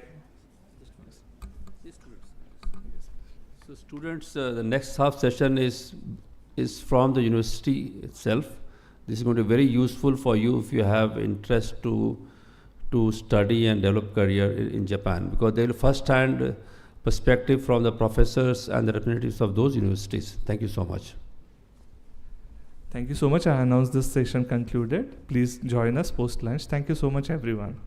students, the next half session is from the university itself. This is going to be very useful for you if you have interest to study and develop career in Japan, because they will first-hand perspective from the professors and the representatives of those universities. Thank you so much. Thank you so much. I announce this session concluded. Please join us post-lunch. Thank you so much, everyone.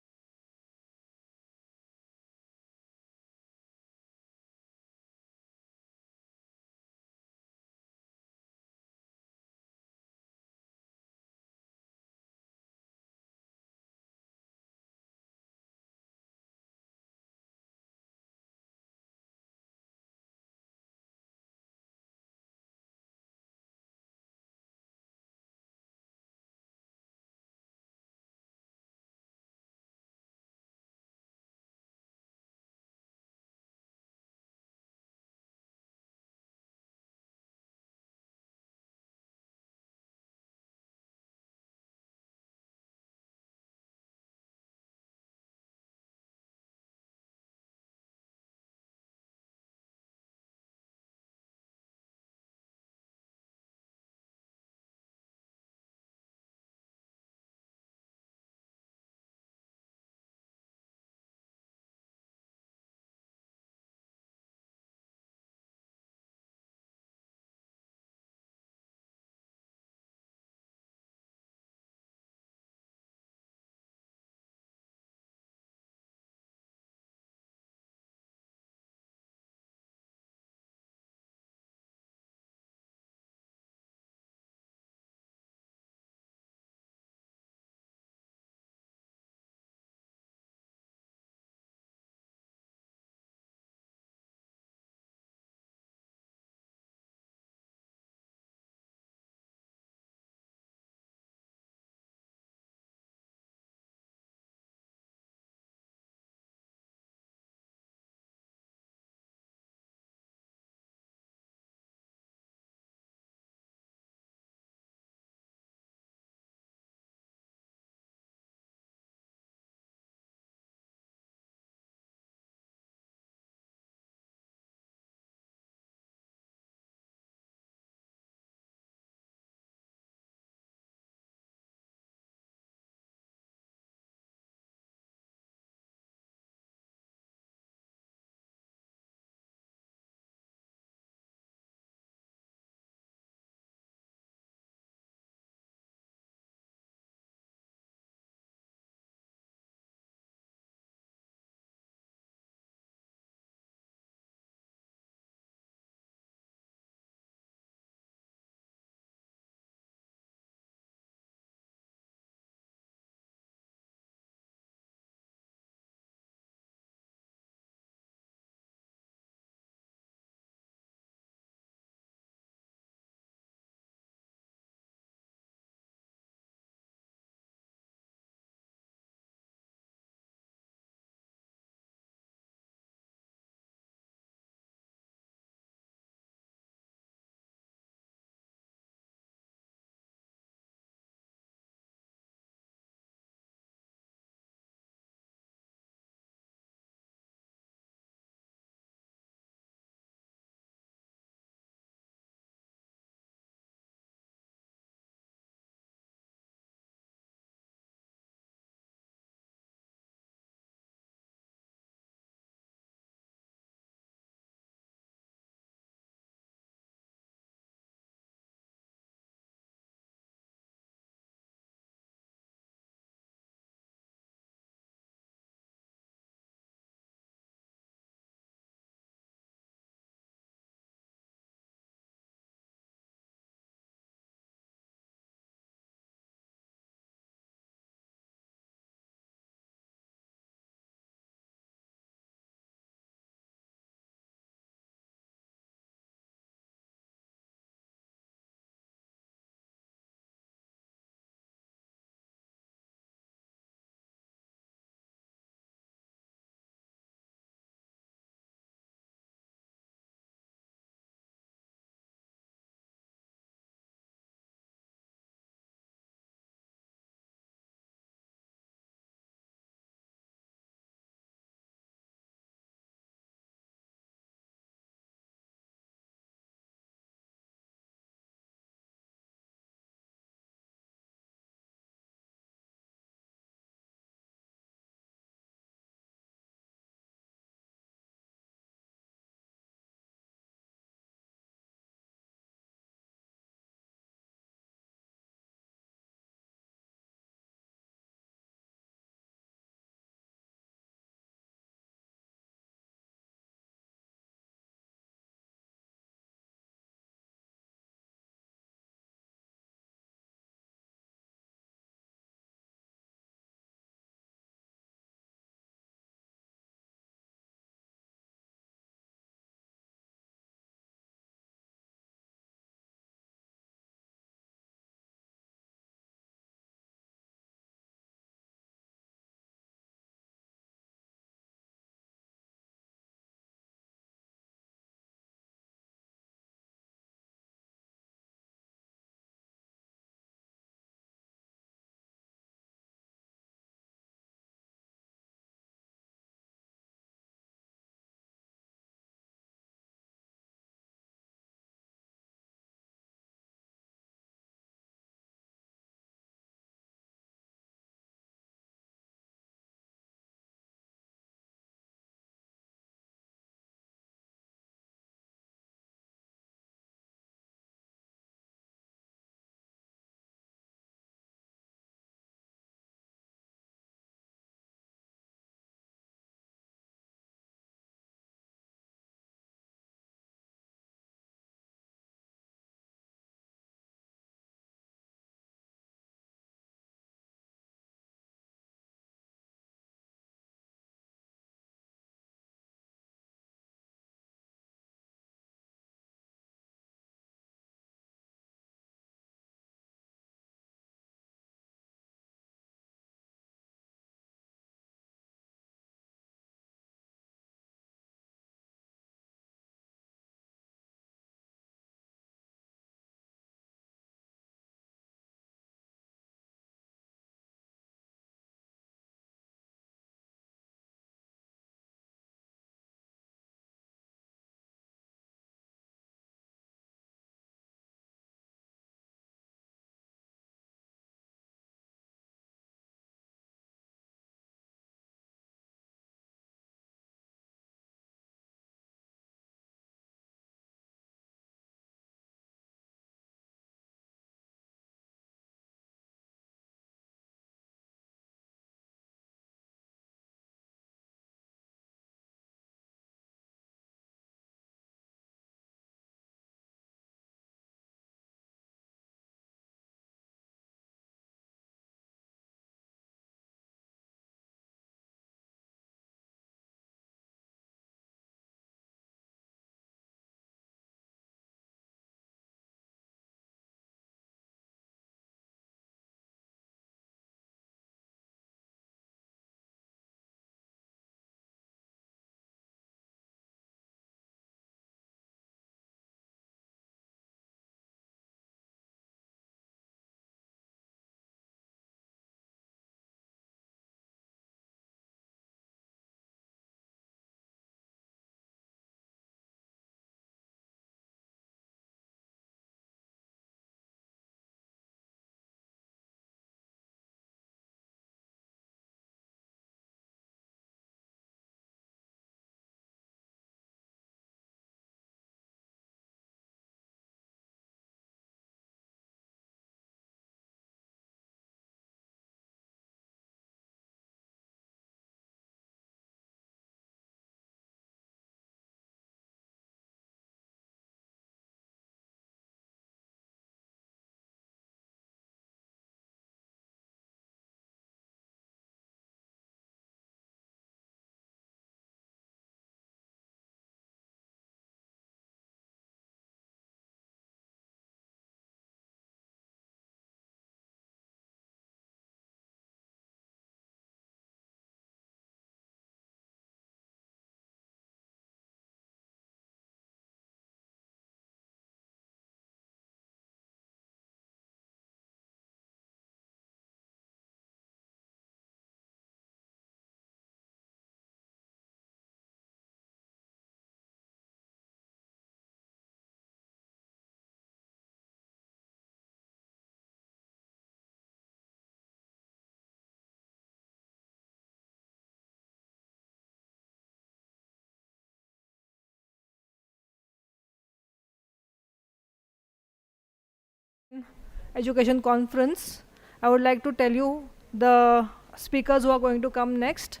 Education Conference. I would like to tell you the speakers who are going to come next.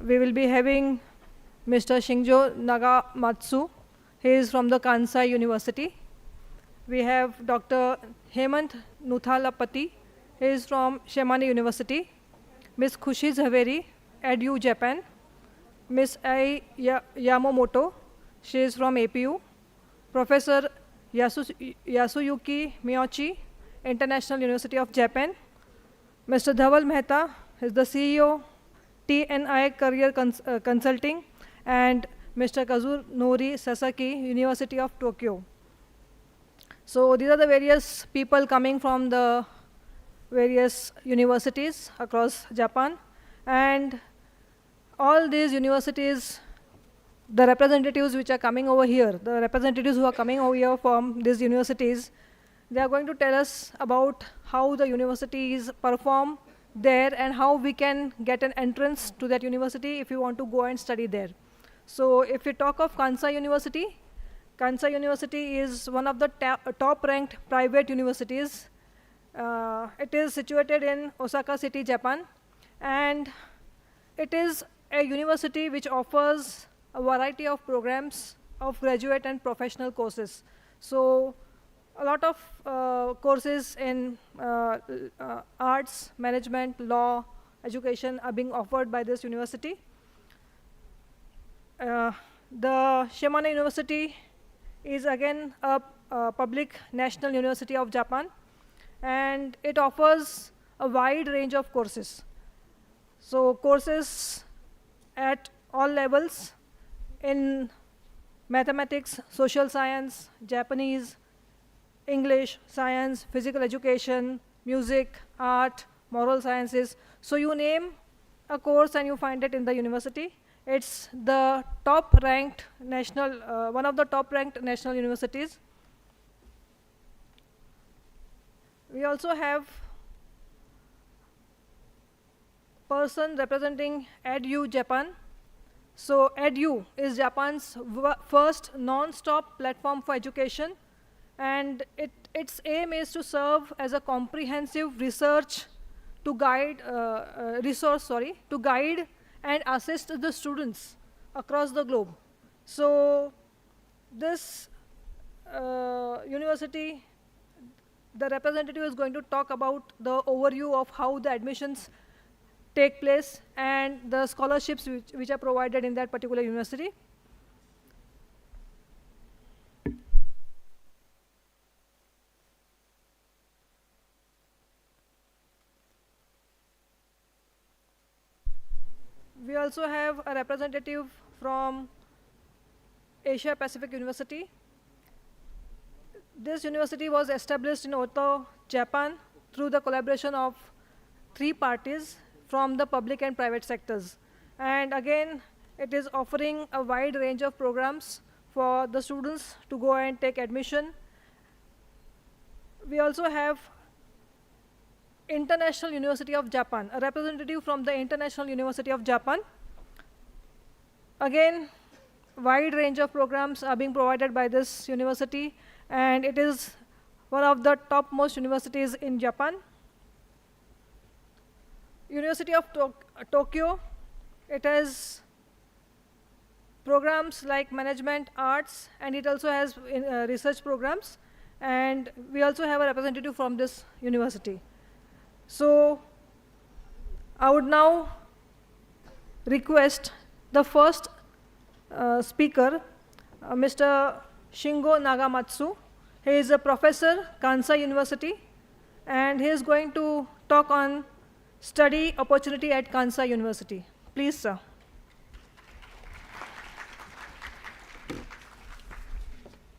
We will be having Mr. Shinjo Nagamatsu. He is from the Kansai University. We have Dr. Hemant Nuthalapati. He is from Shimane University. Ms. Khushi Zaveri, EDU Japan. Ms. Ai Yamamoto, she is from APU. Professor Yasuyuki Miyochi, International University of Japan. Mr. Dhaval Mehta is the CEO, TNI Career Consulting, and Mr. Kazunori Sasaki, University of Tokyo. So these are the various people coming from the various universities across Japan, and all these universities, the representatives which are coming over here, the representatives who are coming over here from these universities, they are going to tell us about how the universities perform there and how we can get an entrance to that university if you want to go and study there. So if we talk of Kansai University is one of the top-ranked private universities. It is situated in Osaka City, Japan, and it is a university which offers a variety of programs of graduate and professional courses. So a lot of courses in arts, management, law, education are being offered by this university. The Shimane University is again a public national university of Japan, and it offers a wide range of courses. So courses at all levels in mathematics, social science, Japanese, English, science, physical education, music, art, moral sciences. So you name a course and you find it in the university. It's the top-ranked national, one of the top-ranked national universities. We also have person representing EDU Japan. So EDU is Japan's first non-stop platform for education, and its aim is to serve as a comprehensive research to guide to guide and assist the students across the globe. So this university, the representative is going to talk about the overview of how the admissions take place and the scholarships which are provided in that particular university. We also have a representative from Asia Pacific University. This university was established in Oto, Japan through the collaboration of 3 parties from the public and private sectors. And again, it is offering a wide range of programs for the students to go and take admission. We also have International University of Japan, a representative from the International University of Japan. Again, wide range of programs are being provided by this university, and it is one of the topmost universities in Japan. University of Tokyo, it has programs like management, arts, and it also has research programs. And we also have a representative from this university. So I would now request the first speaker, Mr. Shingo Nagamatsu. He is a professor, Kansai University, and he is going to talk on study opportunity at Kansai University. Please, sir.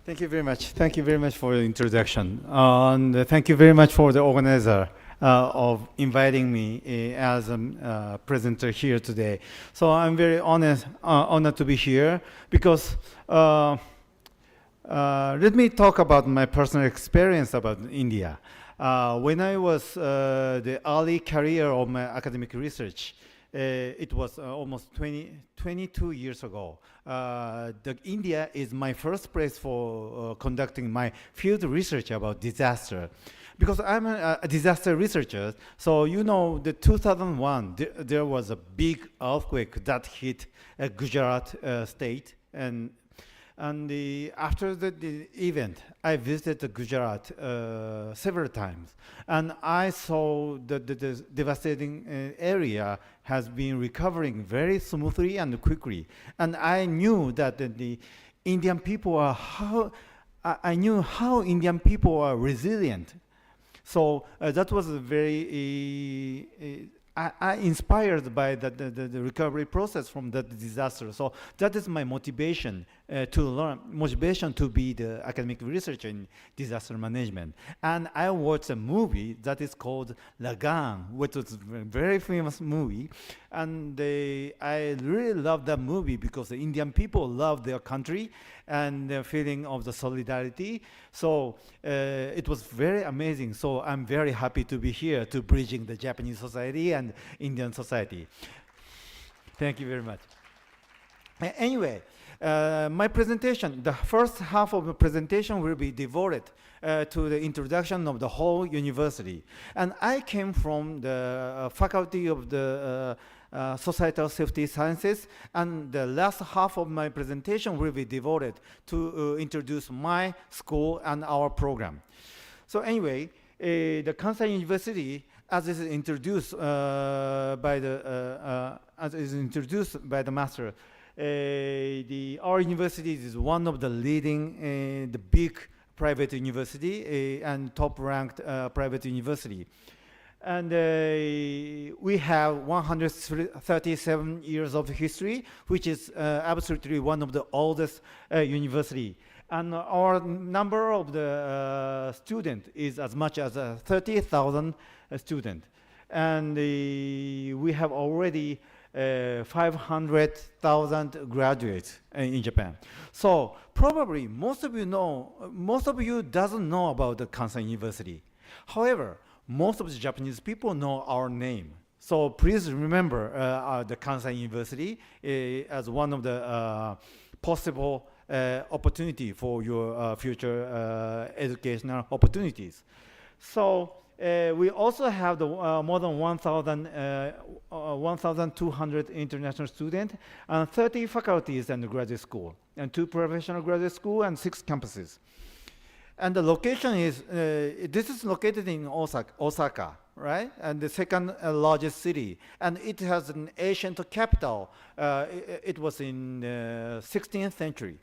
Thank you very much. Thank you very much for the introduction. And thank you very much for the organizer of inviting me as a presenter here today. So I'm very honored to be here because let me talk about my personal experience about India. When I was the early career of my academic research, it was almost 22 years ago. India is my first place for conducting my field research about disaster. Because I'm a disaster researcher, so you know, the 2001, there was a big earthquake that hit Gujarat state, and after the event, I visited Gujarat several times, and I saw that the devastating area has been recovering very smoothly and quickly, and I knew that the Indian people are I knew how Indian people are resilient. So that was a very, I inspired by the recovery process from that disaster. So that is my motivation to learn, motivation to be the academic researcher in disaster management. And I watched a movie that is called Lagan, which was a very famous movie. And I really love that movie because the Indian people love their country and the feeling of the solidarity. So it was very amazing. So I'm very happy to be here to bridging the Japanese society and Indian society. Thank you very much. Anyway, my presentation, the first half of the presentation will be devoted to the introduction of the whole university. And I came from the faculty of the Societal Safety Sciences, and the last half of my presentation will be devoted to introduce my school and our program. So anyway, the Kansai University, as is introduced by the master, our university is one of the leading, the big private university and top-ranked private university. And we have 137 years of history, which is absolutely one of the oldest university. And our number of the student is as much as 30,000 students. And we have already 500,000 graduates in Japan. So probably most of you doesn't know about the Kansai University. However, most of the Japanese people know our name. So please remember the Kansai University as one of the possible opportunity for your future educational opportunities. So we also have the more than 1,200 international students and 30 faculties and graduate school, and 2 professional graduate school and 6 campuses. And the location is, this is located in Osaka, right? And the second largest city. And it has an ancient capital. It was in the 16th century.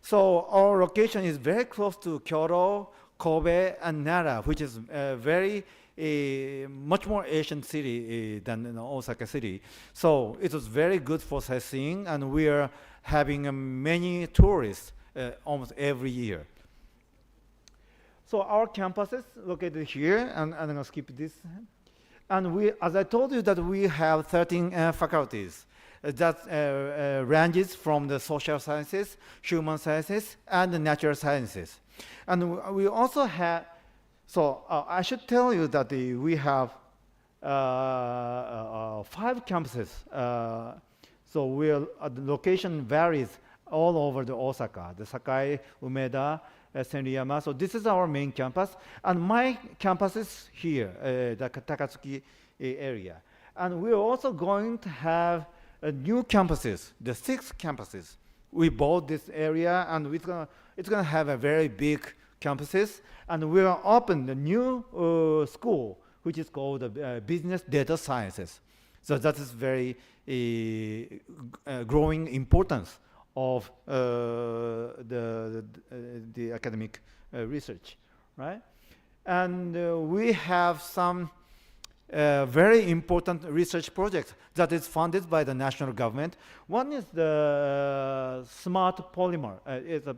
So our location is very close to Kyoto, Kobe, and Nara, which is very much more ancient city than Osaka city. So it was very good for sightseeing, and we are having many tourists almost every year. So our campus is located here, and I'm gonna skip this. And we, as I told you, that we have 13 faculties. That ranges from the social sciences, human sciences, and the natural sciences. And we also have, so I should tell you that we have 5 campuses. So the location varies all over the Osaka, the Sakai, Umeda, Senryama. So this is our main campus. And my campus is here, the Takatsuki area. And we're also going to have new campuses, the 6 campuses. We bought this area, and it's gonna have a very big campuses. And we are open the new school, which is called Business Data Sciences. So that is very growing importance of the academic research, right? And we have some very important research projects that is funded by the national government. One is the smart polymer. It's a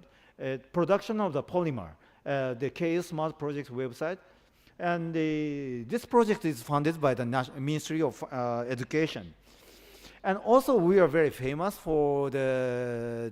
production of the polymer, the KU Smart Projects website. And this project is funded by the Ministry of Education. And also, we are very famous for the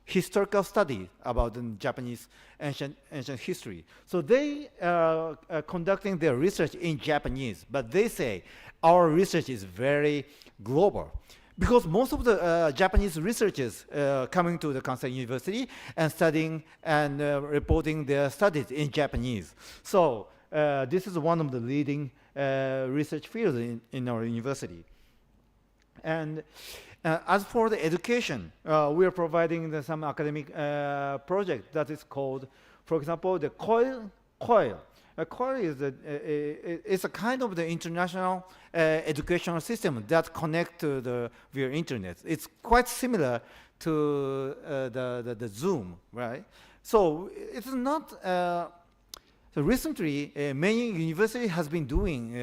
historical study about the Japanese ancient history. So they are conducting their research in Japanese, but they say our research is very global. Because most of the Japanese researchers coming to the Kansai University and studying and reporting their studies in Japanese. So this is one of the leading research fields in our university. And as for the education, we are providing some academic project that is called, for example, the COIL. COIL is a kind of the international educational system that connects to the via internet. It's quite similar to the Zoom, right? So it's not. So recently, many universities has been doing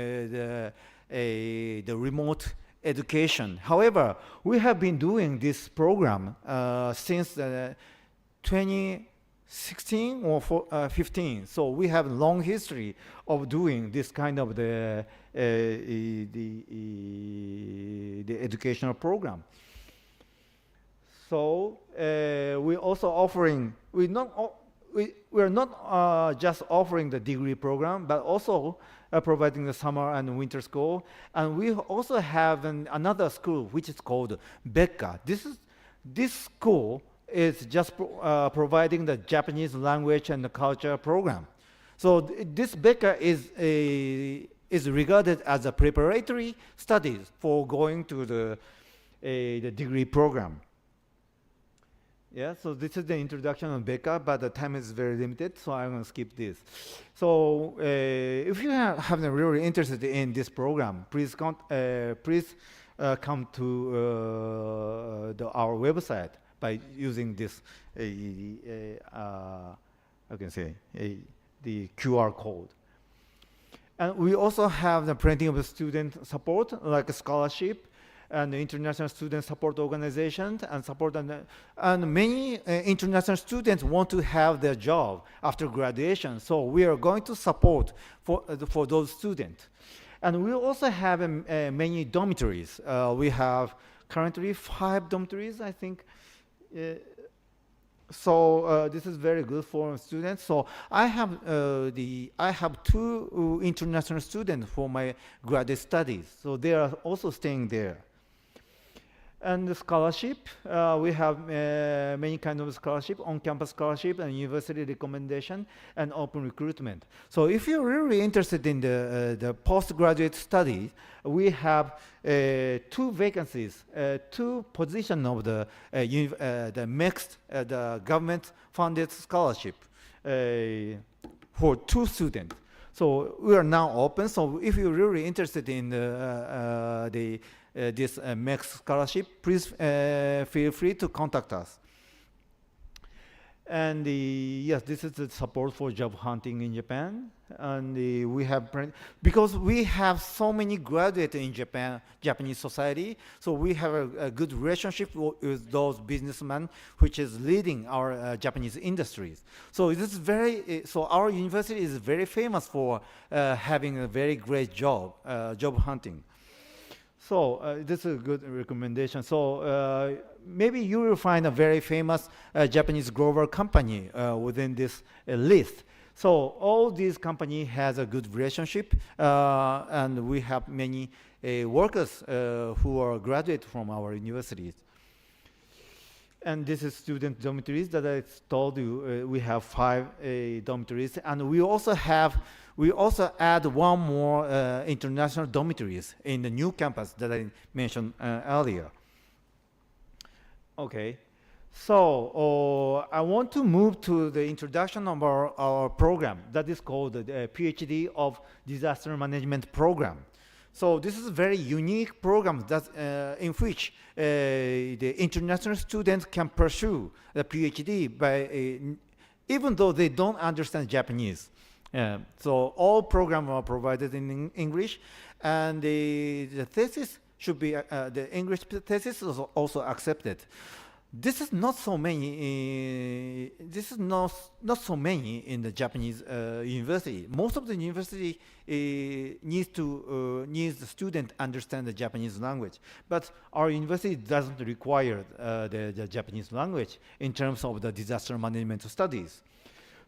the remote education. However, we have been doing this program since 2016 or 15. So we have a long history of doing this kind of the educational program. So we also offering, we are not just offering the degree program, but also providing the summer and winter school. And we also have another school which is called Becca. This school is just providing the Japanese language and the culture program. So this Becca is regarded as a preparatory studies for going to the degree program. Yeah, so this is the introduction of Becca, but the time is very limited, so I'm going to skip this. So if you have really interested in this program, please come to our website by using this, I can say, the QR code. And we also have the plenty of student support, like a scholarship, and the international student support organizations and support, and many international students want to have their job after graduation. So we are going to support for those students. And we also have many dormitories. We have currently 5 dormitories, I think. So this is very good for students. So I have 2 international students for my graduate studies. So they are also staying there. And the scholarship, we have many kinds of scholarship, on-campus scholarship and university recommendation and open recruitment. So if you're really interested in the postgraduate studies, we have 2 vacancies, 2 positions of the mixed, the government-funded scholarship for 2 students. So we are now open. So if you're really interested in this mixed scholarship, please feel free to contact us. And yes, this is the support for job hunting in Japan. And we have, because we have so many graduates in Japanese society, so we have a good relationship with those businessmen, which is leading our Japanese industries. So this is so our university is very famous for having a very great job hunting. So this is a good recommendation. So maybe you will find a very famous Japanese global company within this list. So all these companies has a good relationship, and we have many workers who are graduates from our universities. And this is student dormitories that I told you. We have 5 dormitories, and we also add 1 more international dormitories in the new campus that I mentioned earlier. Okay, so I want to move to the introduction of our program that is called the PhD of Disaster Management Program. So this is a very unique program that, in which the international students can pursue the PhD by, even though they don't understand Japanese. So all programs are provided in English, and the thesis should be, the English thesis is also accepted. this is not so many. This is not so many in the Japanese university. Most of the university needs the student understand the Japanese language, but our university doesn't require the Japanese language in terms of the disaster management studies.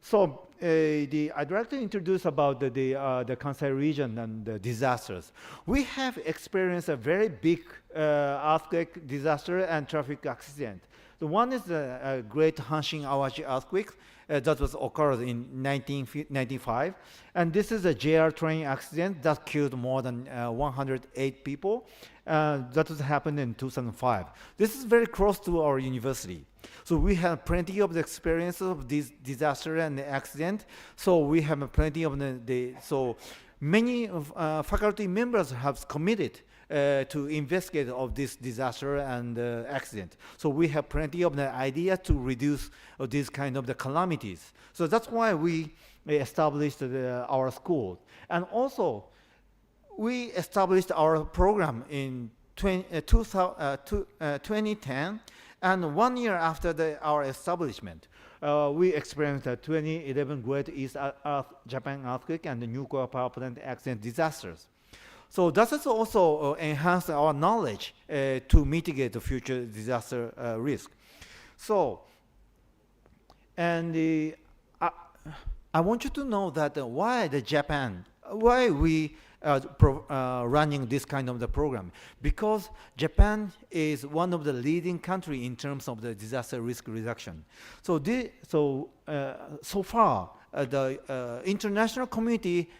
So I'd like to introduce about the Kansai region and the disasters. We have experienced a very big earthquake disaster and traffic accident. The one is the Great Hanshin Awaji earthquake that was occurred in 1995. And this is a JR train accident that killed more than 108 people. That was happened in 2005. This is very close to our university. So we have plenty of the experiences of this disaster and the accident. So we have plenty of so many of faculty members have committed to investigate of this disaster and accident. So we have plenty of the idea to reduce these kind of the calamities. So that's why we established our school. And also, we established our program in 2010, and 1 year after our establishment, we experienced the 2011 Great East Japan earthquake and the nuclear power plant accident disasters. So that has also enhanced our knowledge to mitigate the future disaster risk. So, and I want you to know that why we running this kind of the program, because Japan is one of the leading country in terms of the disaster risk reduction. So so far the international community,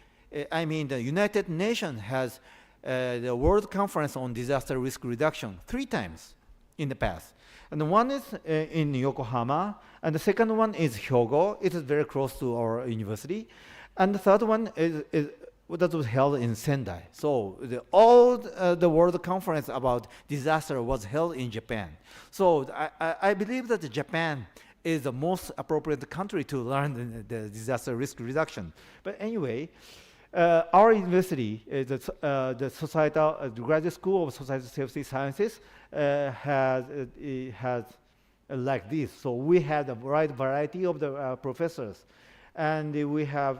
I mean the United Nations has the World Conference on Disaster Risk Reduction 3 times in the past. And the one is in Yokohama, and the second one is Hyogo. It is very close to our university. And the third one is that was held in Sendai. So all the World Conference about disaster was held in Japan. So I believe that Japan is the most appropriate country to learn the disaster risk reduction. But anyway, our university, the Graduate School of Societal Safety Sciences, has like this. So we have a wide variety of the professors, and we have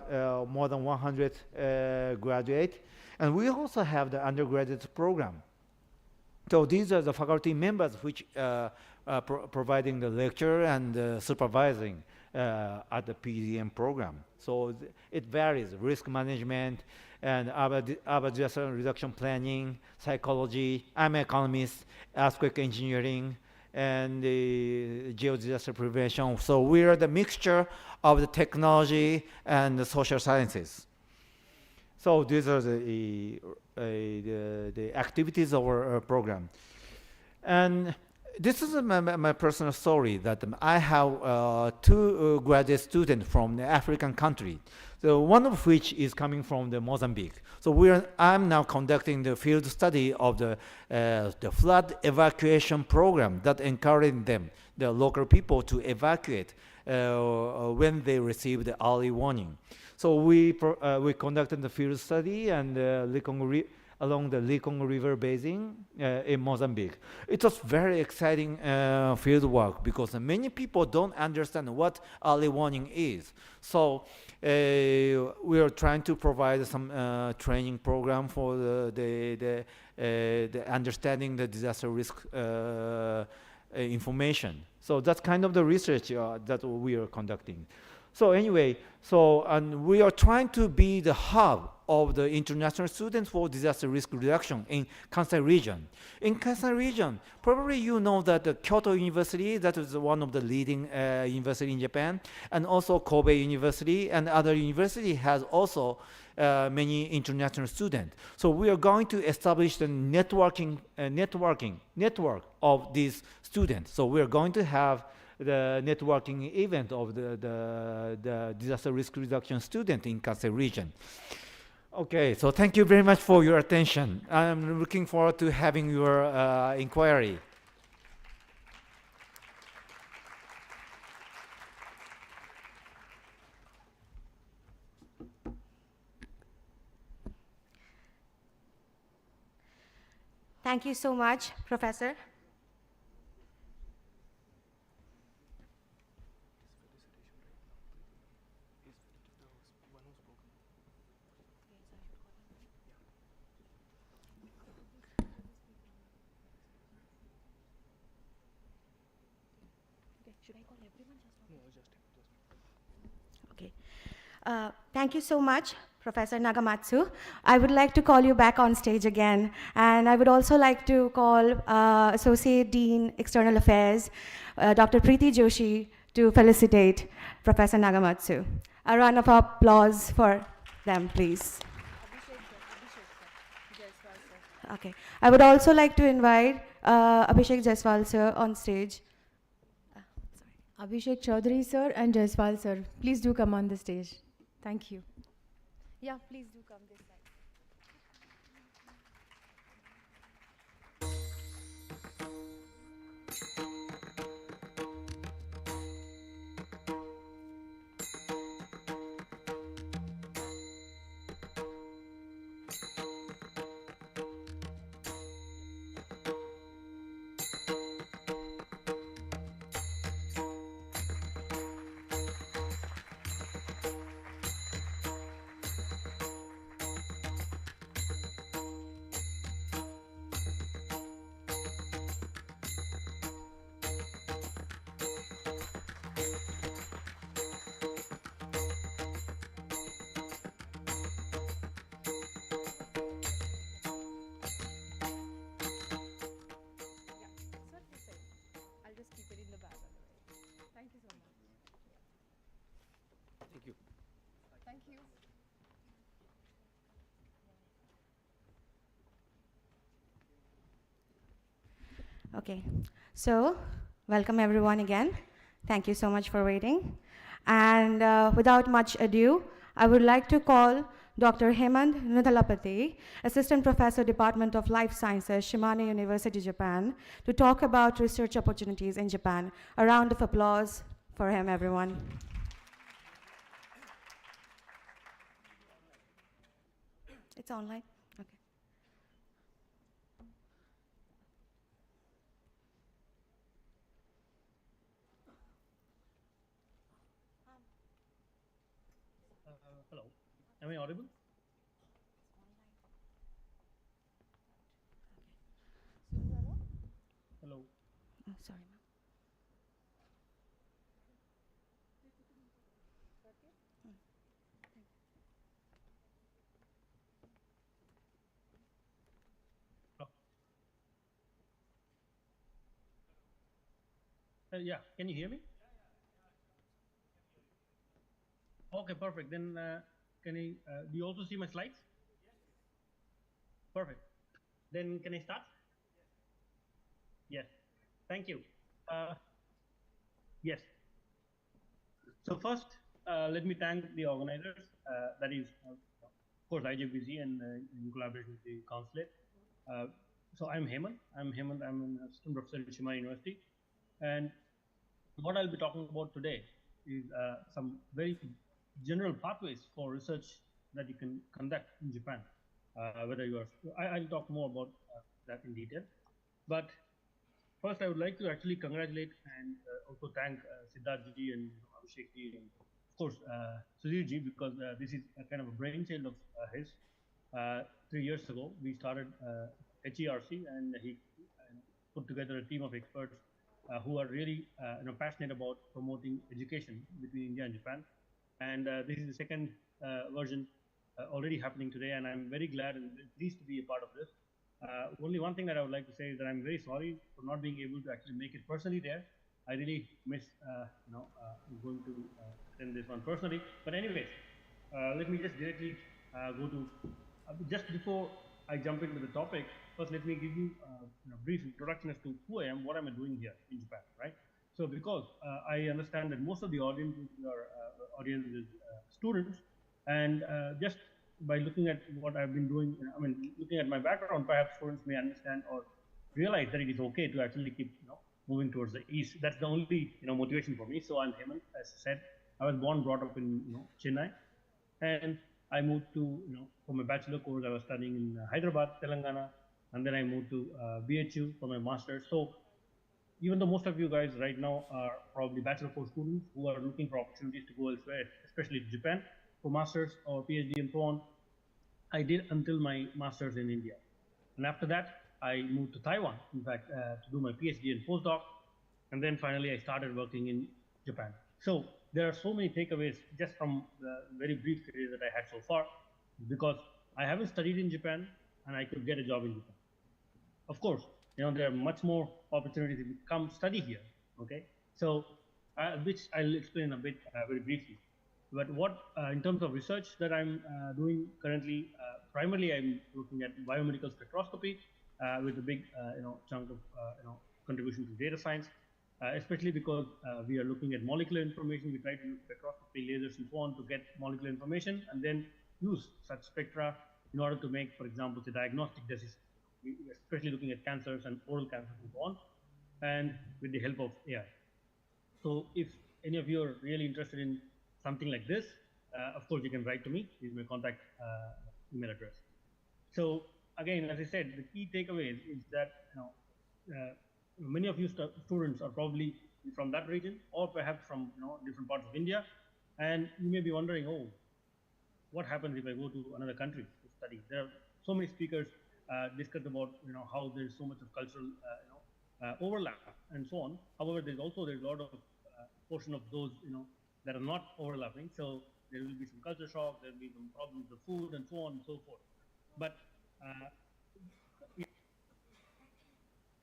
more than 100 graduates, and we also have the undergraduate program. So these are the faculty members which providing the lecture and supervising at the PDM program. So it varies: risk management and urban disaster reduction planning, psychology. I'm an economist, earthquake engineering, and geodisaster prevention. So we are the mixture of the technology and the social sciences. So these are the activities of our program. And this is my personal story, that I have 2 graduate students from the African country. So one of which is coming from the Mozambique. So I'm now conducting the field study of the flood evacuation program that encouraged them, the local people, to evacuate when they receive the early warning. So we conducted the field study and along the Lekong River basin in Mozambique. It was very exciting field work because many people don't understand what early warning is. So we are trying to provide some training program for the understanding the disaster risk information. So that's kind of the research that we are conducting. So anyway, and we are trying to be the hub of the international students for disaster risk reduction in Kansai region. In Kansai region, probably you know that the Kyoto University, that is one of the leading university in Japan, and also Kobe University and other university has also many international students. So we are going to establish the network of these students. So we are going to have the networking event of the disaster risk reduction student in Kansai region. Okay, so thank you very much for your attention. I'm looking forward to having your inquiry. Thank you so much, Professor. Should I call everyone just? No, just. Okay. Thank you so much, Professor Nagamatsu. I would like to call you back on stage again. And I would also like to call Associate Dean, External Affairs, Dr. Preeti Joshi, to felicitate Professor Nagamatsu. A round of applause for them, please. Okay. I would also like to invite Abhishek Jaiswal sir on stage. Abhishek Chaudhary sir and Jaiswal sir, please do come on the stage. Thank you. Yeah, please do come this side. Thank you. Okay, so welcome everyone again. Thank you so much for waiting. And without much ado, I would like to call Dr. Hemant Nuthalapathy, Assistant Professor, Department of Life Sciences, Shimane University, Japan, to talk about research opportunities in Japan. A round of applause for him, everyone. It's online? Okay. Hello. Am I audible? Hello. Oh, sorry, ma'am. Yeah, can you hear me? Okay, perfect. Then can I, do you also see my slides? Perfect. Then can I start? Yes. Thank you. Yes. So first, let me thank the organizers, that is, of course, IJBC and in collaboration with the consulate. So I'm Hemant. I'm an assistant professor at Shimane University. And what I'll be talking about today is some very general pathways for research that you can conduct in Japan. Whether you are, I'll talk more about that in detail. But first, I would like to actually congratulate and also thank Siddharth ji and Abhishek ji and of course Sudhir ji, because this is a kind of a brainchild of his. 3 years ago, we started HERC, and he put together a team of experts who are really passionate about promoting education between India and Japan. And this is the second version already happening today, and I'm very glad and pleased to be a part of this. Only one thing that I would like to say is that I'm very sorry for not being able to actually make it personally there. I really miss going to attend this one personally. But anyways, let me just directly go to just before I jump into the topic. First, let me give you a brief introduction as to who I am, what am I doing here in Japan, right? So, because I understand that most of the audience is students, and just by looking at what I've been doing, I mean, looking at my background, perhaps students may understand or realize that it is okay to actually keep moving towards the east. That's the only motivation for me. So I'm Hemant, as I said. I was born, brought up in Chennai, and I moved to for my bachelor course. I was studying in Hyderabad, Telangana, and then I moved to BHU for my master's. So even though most of you guys right now are probably bachelor course students who are looking for opportunities to go elsewhere, especially to Japan for masters or PhD and so on, I did until my master's in India. And after that, I moved to Taiwan, in fact, to do my PhD and postdoc. And then finally, I started working in Japan. So there are so many takeaways just from the very brief career that I had so far, because I haven't studied in Japan and I could get a job in Japan. Of course, there are much more opportunities if you come study here. Okay, so which I'll explain a bit very briefly. But what, in terms of research that I'm doing currently, primarily I'm looking at biomedical spectroscopy with a big, chunk of, contribution to data science, especially because we are looking at molecular information. We try to use spectroscopy, lasers, and so on to get molecular information, and then use such spectra in order to make, for example, the diagnostic decisions, especially looking at cancers and oral cancers and so on, and with the help of AI. So if any of you are really interested in something like this, of course, you can write to me. This is my contact email address. So again, as I said, the key takeaway is that many of you students are probably from that region, or perhaps from different parts of India, and you may be wondering, oh, what happens if I go to another country to study? There are so many speakers discussed about how there is so much of cultural overlap and so on. However, there's a lot of portion of those that are not overlapping. So there will be some culture shock, there will be some problems with food and so on and so forth. But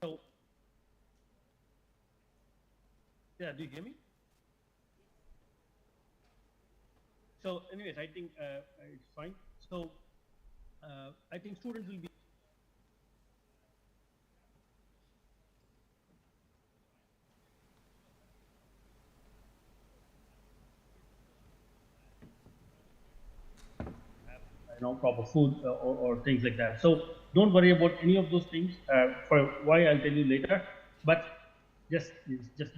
so yeah, do you hear me? So anyways, I think it's fine. So I think students will be proper food or things like that. So don't worry about any of those things. For why, I'll tell you later. But just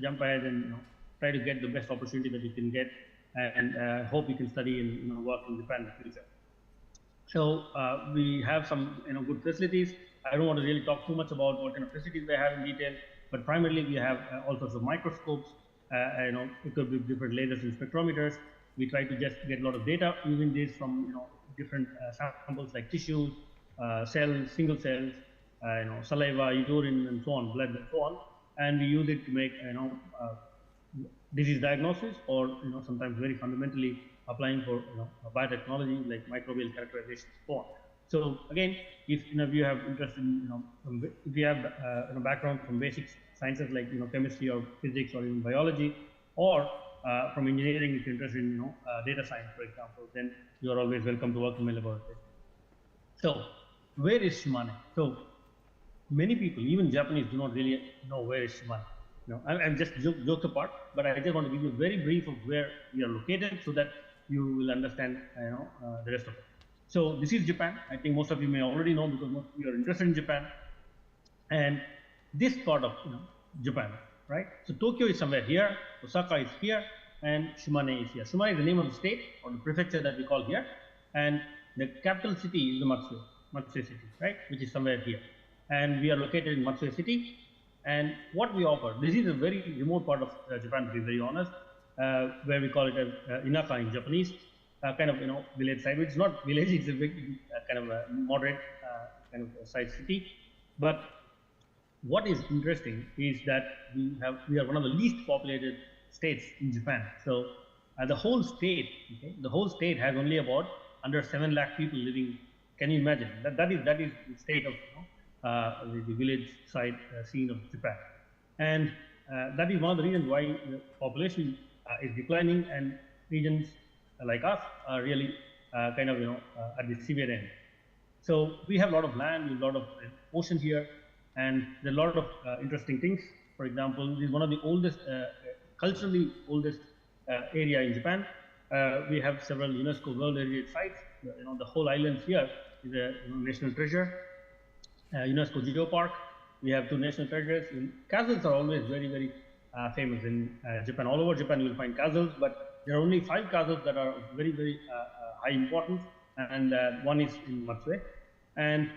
jump ahead and try to get the best opportunity that you can get, and hope you can study and work in Japan in the future. So we have some good facilities. I don't want to really talk too much about what kind of facilities they have in detail, but primarily we have all sorts of microscopes. It could be different lasers and spectrometers. We try to just get a lot of data using this from different samples like tissues, cells, single cells, saliva, urine, and so on, blood, and so on, and we use it to make disease diagnosis, or sometimes very fundamentally applying for biotechnology like microbial characterization, and so on. So again, if you have interest in if you have background from basic sciences like chemistry or physics or even biology, or from engineering, if you're interested in data science, for example, then you are always welcome to work in my laboratory. So where is Shimane? So many people, even Japanese, do not really know where is Shimane. I'm just jokes apart, but I just want to give you a very brief of where we are located so that you will understand the rest of it. So this is Japan. I think most of you may already know, because most of you are interested in Japan. And this part of Japan, right? So Tokyo is somewhere here, Osaka is here, and Shimane is here. Shimane is the name of the state or the prefecture that we call here, and the capital city is the Matsue city, right, which is somewhere here. And we are located in Matsue city. And what we offer, this is a very remote part of Japan, to be very honest, where we call it as inaka in Japanese, kind of village side. It's not village; it's a big kind of a moderate kind of size city. But what is interesting is that we are one of the least populated states in Japan. So the whole state, the whole state has only about under 7 lakh people living. Can you imagine? That is the state of the village side scene of Japan, and that is one of the reasons why the population is declining, and regions like us are really kind of at the severe end. So we have a lot of land, a lot of ocean here, and there are a lot of interesting things. For example, this is one of the oldest, culturally oldest area in Japan. We have several UNESCO World Heritage sites. The whole island here is a national treasure. UNESCO Geopark. We have 2 national treasures. Castles are always very, very famous in Japan. All over Japan, you will find castles, but there are only 5 castles that are very, very high importance, and one is in Matsue. And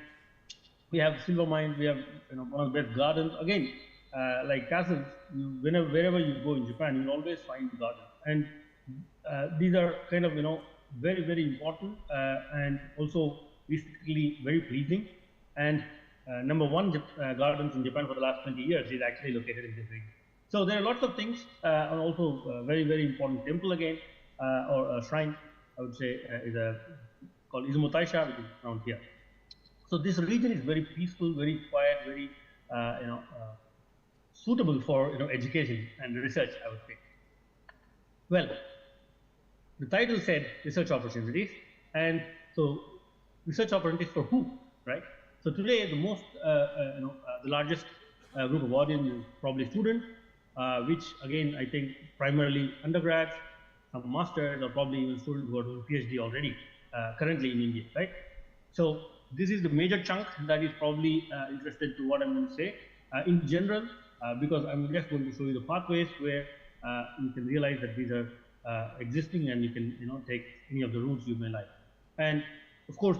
we have silver mines. We have one of the best gardens. Again, like castles, wherever you go in Japan, you will always find gardens. And these are kind of very, very important and also aesthetically very pleasing. And number 1 gardens in Japan for the last 20 years is actually located in this region. So there are lots of things, and also a very, very important temple again, or a shrine, I would say, is called Izumotaisha, which is around here. So this region is very peaceful, very quiet, very suitable for education and research, I would say. Well, the title said research opportunities, and so research opportunities for who, right? So today the most, the largest group of audience is probably students, which again I think primarily undergrads, some masters, or probably even students who are doing PhD already currently in India, right? So this is the major chunk that is probably interested to what I'm going to say in general, because I'm just going to show you the pathways where you can realize that these are existing, and you can take any of the routes you may like. And of course,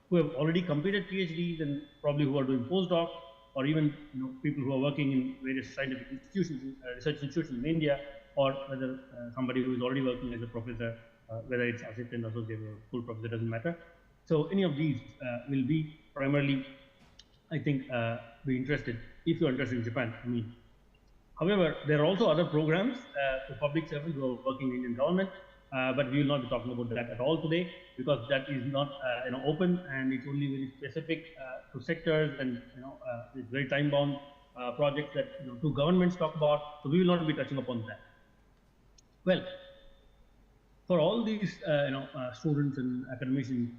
who have already completed PhDs and probably who are doing postdoc, or even people who are working in various scientific institutions, research institutions in India, or whether somebody who is already working as a professor, whether it's assistant, associate, or full professor, doesn't matter. So any of these will be primarily, I think, be interested if you're interested in Japan. I mean, however, there are also other programs for public servants who are working in Indian government, but we will not be talking about that at all today, because that is not open, and it's only very specific to sectors, and it's very time-bound projects that two governments talk about. So we will not be touching upon that. Well, for all these students and academicians,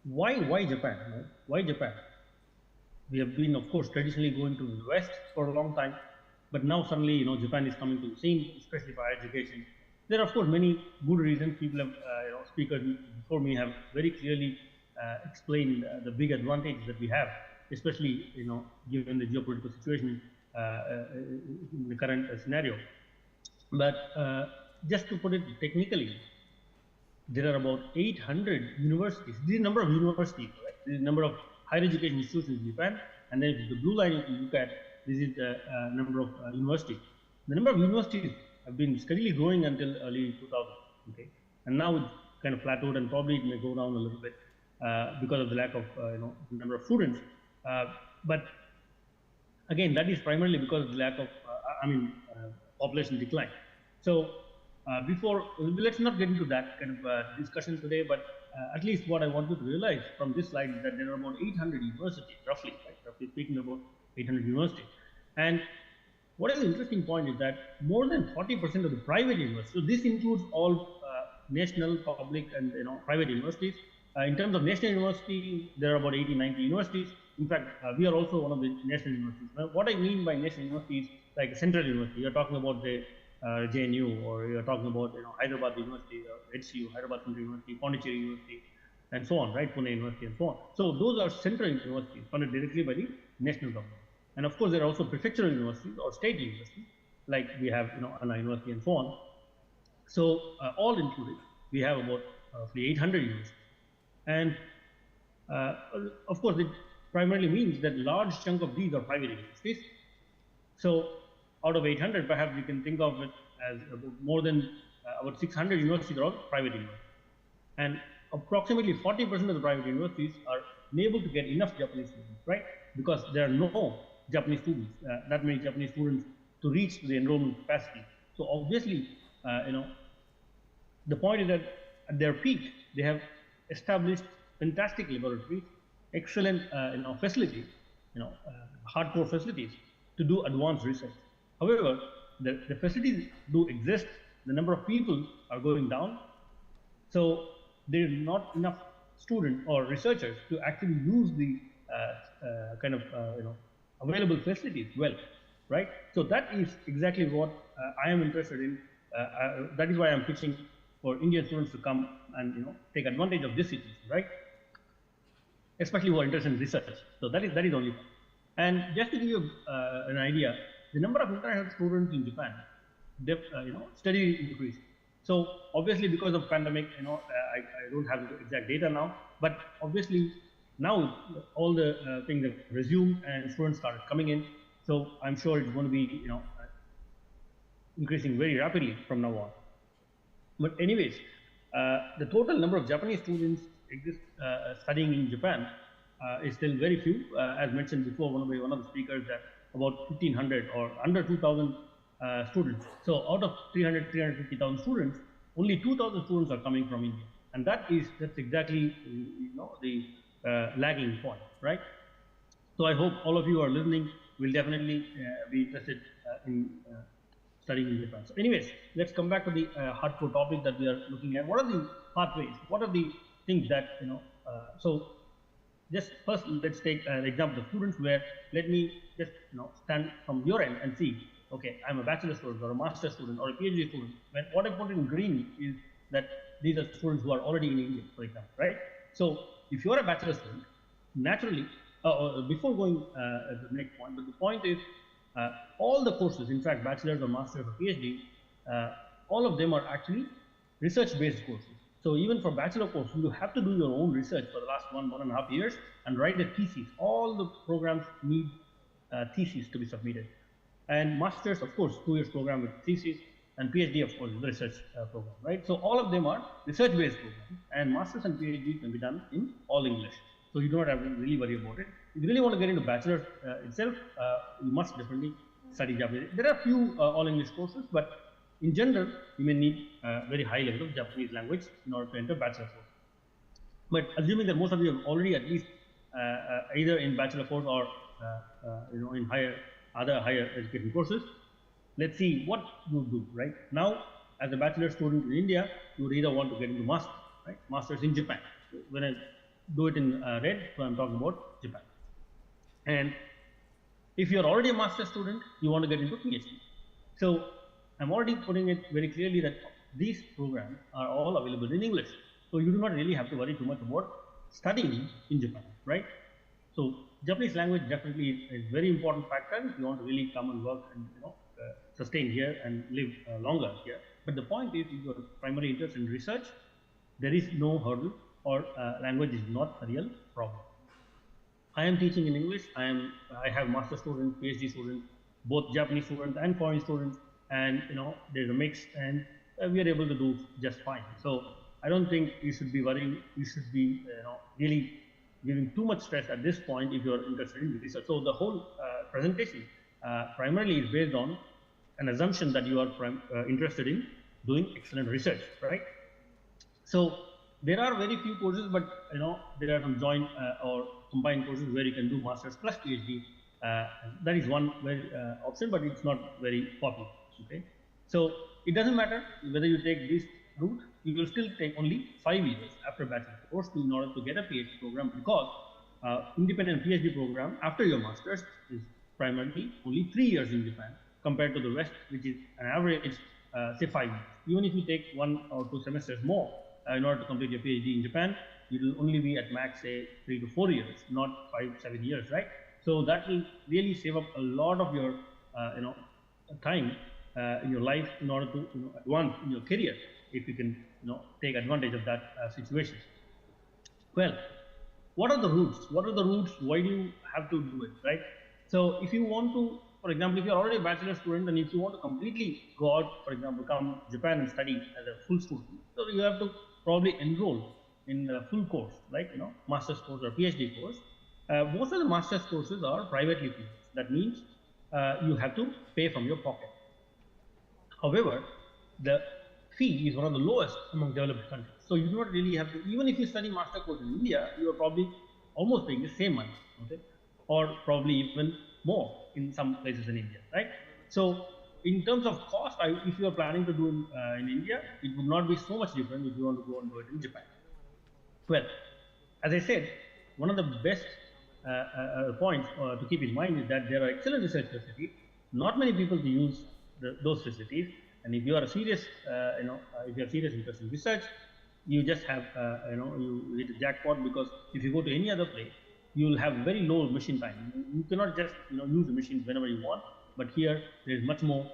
why Japan? Right? Why Japan? We have been, of course, traditionally going to the West for a long time, but now suddenly, Japan is coming to the scene, especially for higher education. There are, of course, many good reasons. People have, speakers before me have very clearly explained the big advantages that we have, especially, given the geopolitical situation in the current scenario. But just to put it technically, there are about 800 universities. This is the number of universities, right? This is the number of higher education institutions in Japan. And then the blue line, if you look at, this is the number of universities. The number of universities have been steadily growing until early 2000, okay? And now it's kind of plateaued, and probably it may go down a little bit because of the lack of, number of students. But again, that is primarily because of the lack of, population decline. So let's not get into that kind of discussion today, but at least what I want you to realize from this slide is that there are about 800 universities, roughly, right? Roughly speaking, about 800 universities. And what is the interesting point is that more than 40% of the private universities, so this includes all national, public, and private universities. In terms of national universities, there are about 80, 90 universities. In fact, we are also one of the national universities. Now, what I mean by national universities, like central university, you're talking about the JNU, or you're talking about Hyderabad University, or HCU, Hyderabad Central University, Pondicherry University, and so on, right? Pune University, and so on. So those are central universities funded directly by the national government. And of course, there are also prefectural universities or state universities, like we have Anna University and so on. So all included, we have about roughly 800 universities. And of course, it primarily means that large chunk of these are private universities. So out of 800, perhaps you can think of it as more than about 600 universities are all private universities. And approximately 40% of the private universities are unable to get enough Japanese students, right? Because there are no Japanese students, that many Japanese students to reach the enrollment capacity. So obviously, the point is that at their peak, they have established fantastic laboratories, excellent facilities, hardcore facilities to do advanced research. However, the facilities do exist, the number of people are going down, so there is not enough students or researchers to actually use the available facilities well, right? So that is exactly what I am interested in. That is why I'm pitching for Indian students to come and take advantage of this situation, right? Especially who are interested in research. So that is only one. And just to give you an idea, the number of international students in Japan, steadily increasing. So obviously, because of pandemic, I don't have the exact data now, but obviously now all the things have resumed and students started coming in. So I'm sure it's going to be increasing very rapidly from now on. But anyways, the total number of Japanese students studying in Japan is still very few. As mentioned before, one of the speakers, that about 1,500 or under 2,000 students. So out of 350,000 students, only 2,000 students are coming from India, and that's exactly the lagging point, right? So I hope all of you who are listening will definitely be interested in studying in Japan. So anyways, let's come back to the hardcore topic that we are looking at. What are the pathways? What are the things that, so just first let's take an example of students where let me just stand from your end and see, okay, I'm a bachelor student or a master student or a PhD student. When what I put in green is that these are students who are already in India, for example, right? So if you are a bachelor student, naturally, before going to the next point, but the point is all the courses, in fact, bachelor's or master's or PhD, all of them are actually research-based courses. So even for bachelor course, you have to do your own research for the last 1.5 years and write a thesis. All the programs need theses to be submitted. And master's, of course, 2 years program with thesis, and PhD, of course, is the research program, right? So all of them are research-based programs, and master's and PhD can be done in all English. So you do not have to really worry about it. If you really want to get into bachelor itself, you must definitely study Japanese. There are a few all English courses, but in general, you may need a very high level of Japanese language in order to enter bachelor course. But assuming that most of you have already at least either in bachelor course or in other higher education courses, let's see what you do. Right now, as a bachelor student in India, you would either want to get into master, right? Masters in Japan. When I do it in red, so I'm talking about Japan. And if you're already a master student, you want to get into PhD. So I'm already putting it very clearly that these programs are all available in English. So you do not really have to worry too much about studying in Japan, right? So Japanese language definitely is a very important factor if you want to really come and work and sustain here and live longer here. But the point is, if you are primarily interested in research, there is no hurdle, or language is not a real problem. I am teaching in English. I have master students, PhD students, both Japanese students and foreign students, and there's a mix, and we are able to do just fine. So I don't think you should be worrying. You should be really giving too much stress at this point if you are interested in research. So the whole presentation primarily is based on an assumption that you are interested in doing excellent research, right? So there are very few courses, but there are some joint or combined courses where you can do masters plus PhD. That is one very option, but it's not very popular. Okay, so it doesn't matter whether you take this route. You will still take only 5 years after bachelor course in order to get a PhD program, because independent PhD program after your masters is primarily only 3 years in Japan compared to the West, which is an average say 5 years. Even if you take 1 or 2 semesters more in order to complete your PhD in Japan, you will only be at max say 3 to 4 years, not 5-7 years, right? So that will really save up a lot of your time in your life in order to advance in your career, if you can take advantage of that situation. Well, what are the routes? What are the routes? Why do you have to do it, right? So if you want to, for example, if you're already a bachelor student, and if you want to completely go out, for example, come to Japan and study as a full student, so you have to probably enroll in a full course, like master's course or PhD course. Most of the master's courses are privately paid. That means you have to pay from your pocket. However, the fee is one of the lowest among developed countries. So you do not really have to, even if you study master course in India, you are probably almost paying the same money, okay, or probably even more in some places in India, right? So in terms of cost, if you are planning to do in India, it would not be so much different if you want to go and do it in Japan. Well, as I said, one of the best points to keep in mind is that there are excellent research facilities. Not many people to use those facilities, and if you are a serious, if you are serious interest in research, you just have, you hit a jackpot, because if you go to any other place, you will have very low machine time. You cannot just use the machines whenever you want, but here there is much more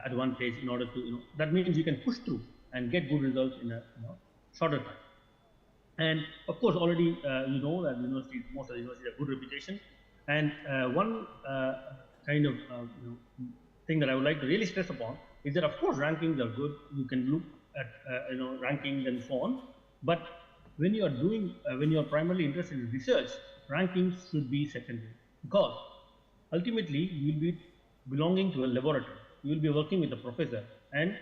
advantage in order to that means you can push through and get good results in a shorter time. And of course, already you know that universities, most of the universities have good reputation. And one kind of thing that I would like to really stress upon is that, of course, rankings are good. You can look at rankings and so on. But when you are doing, when you are primarily interested in research, rankings should be secondary, because ultimately you will be belonging to a laboratory. you will be working with the professor and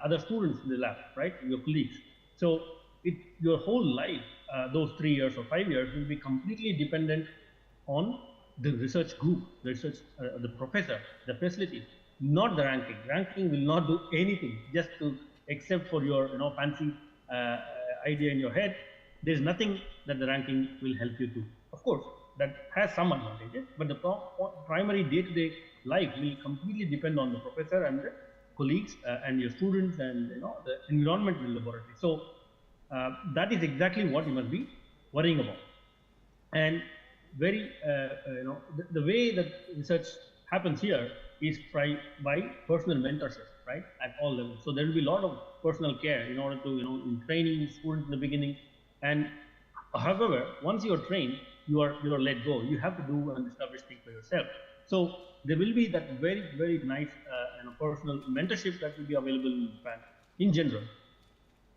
other students in the lab, right? Your colleagues. So your whole life, those 3 years or 5 years, will be completely dependent on the research group, the research, the professor, the facilities, not the ranking. Ranking will not do anything, just to except for your fancy idea in your head. There is nothing that the ranking will help you to. Of course, that has some advantages, but the primary day-to-day life will completely depend on the professor and the colleagues and your students and the environment in the laboratory. So that is exactly what you must be worrying about. And very the way that research happens here is by personal mentorship, right, at all levels. So there will be a lot of personal care in order to in training students in the beginning. And however, once you are trained, you are let go. You have to do and establish things for yourself. So there will be that very nice personal mentorship that will be available in Japan in general.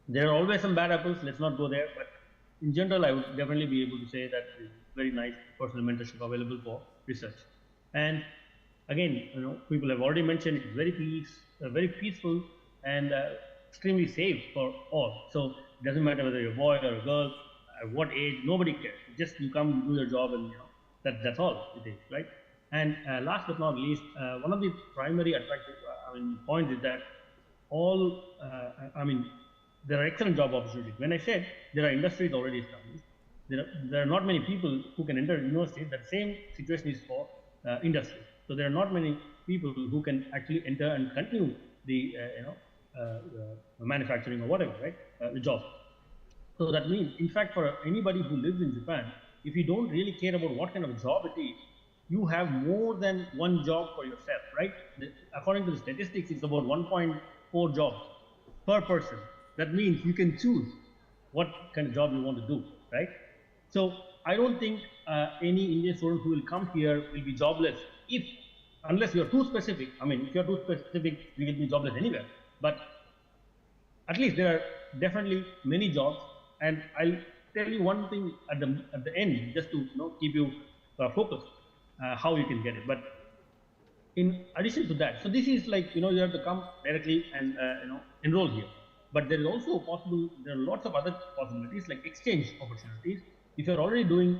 There are always some bad apples. Let's not go there, but in general, I would definitely be able to say that there is very nice personal mentorship available for research. And again, people have already mentioned it's very peaceful and extremely safe for all. So it doesn't matter whether you're a boy or a girl, at what age, nobody cares. Just you come, you do your job, and that's all it is, right? And last but not least, one of the primary attractive points is that there are excellent job opportunities. When I said there are industries already established, there are not many people who can enter universities. That same situation is for industry. So there are not many people who can actually enter and continue the manufacturing or whatever, right? The job. So that means, in fact, for anybody who lives in Japan, if you don't really care about what kind of job it is, you have more than one job for yourself, right? According to the statistics, it's about 1.4 jobs per person. That means you can choose what kind of job you want to do, right? So I don't think any Indian student who will come here will be jobless unless you're too specific. If you're too specific, you will be jobless anywhere. But at least there are definitely many jobs, and I'll tell you one thing at the end, just to keep you focused, how you can get it. But in addition to that, so this is like you have to come directly and enroll here. But there is also possible. There are lots of other possibilities like exchange opportunities. If you're already doing,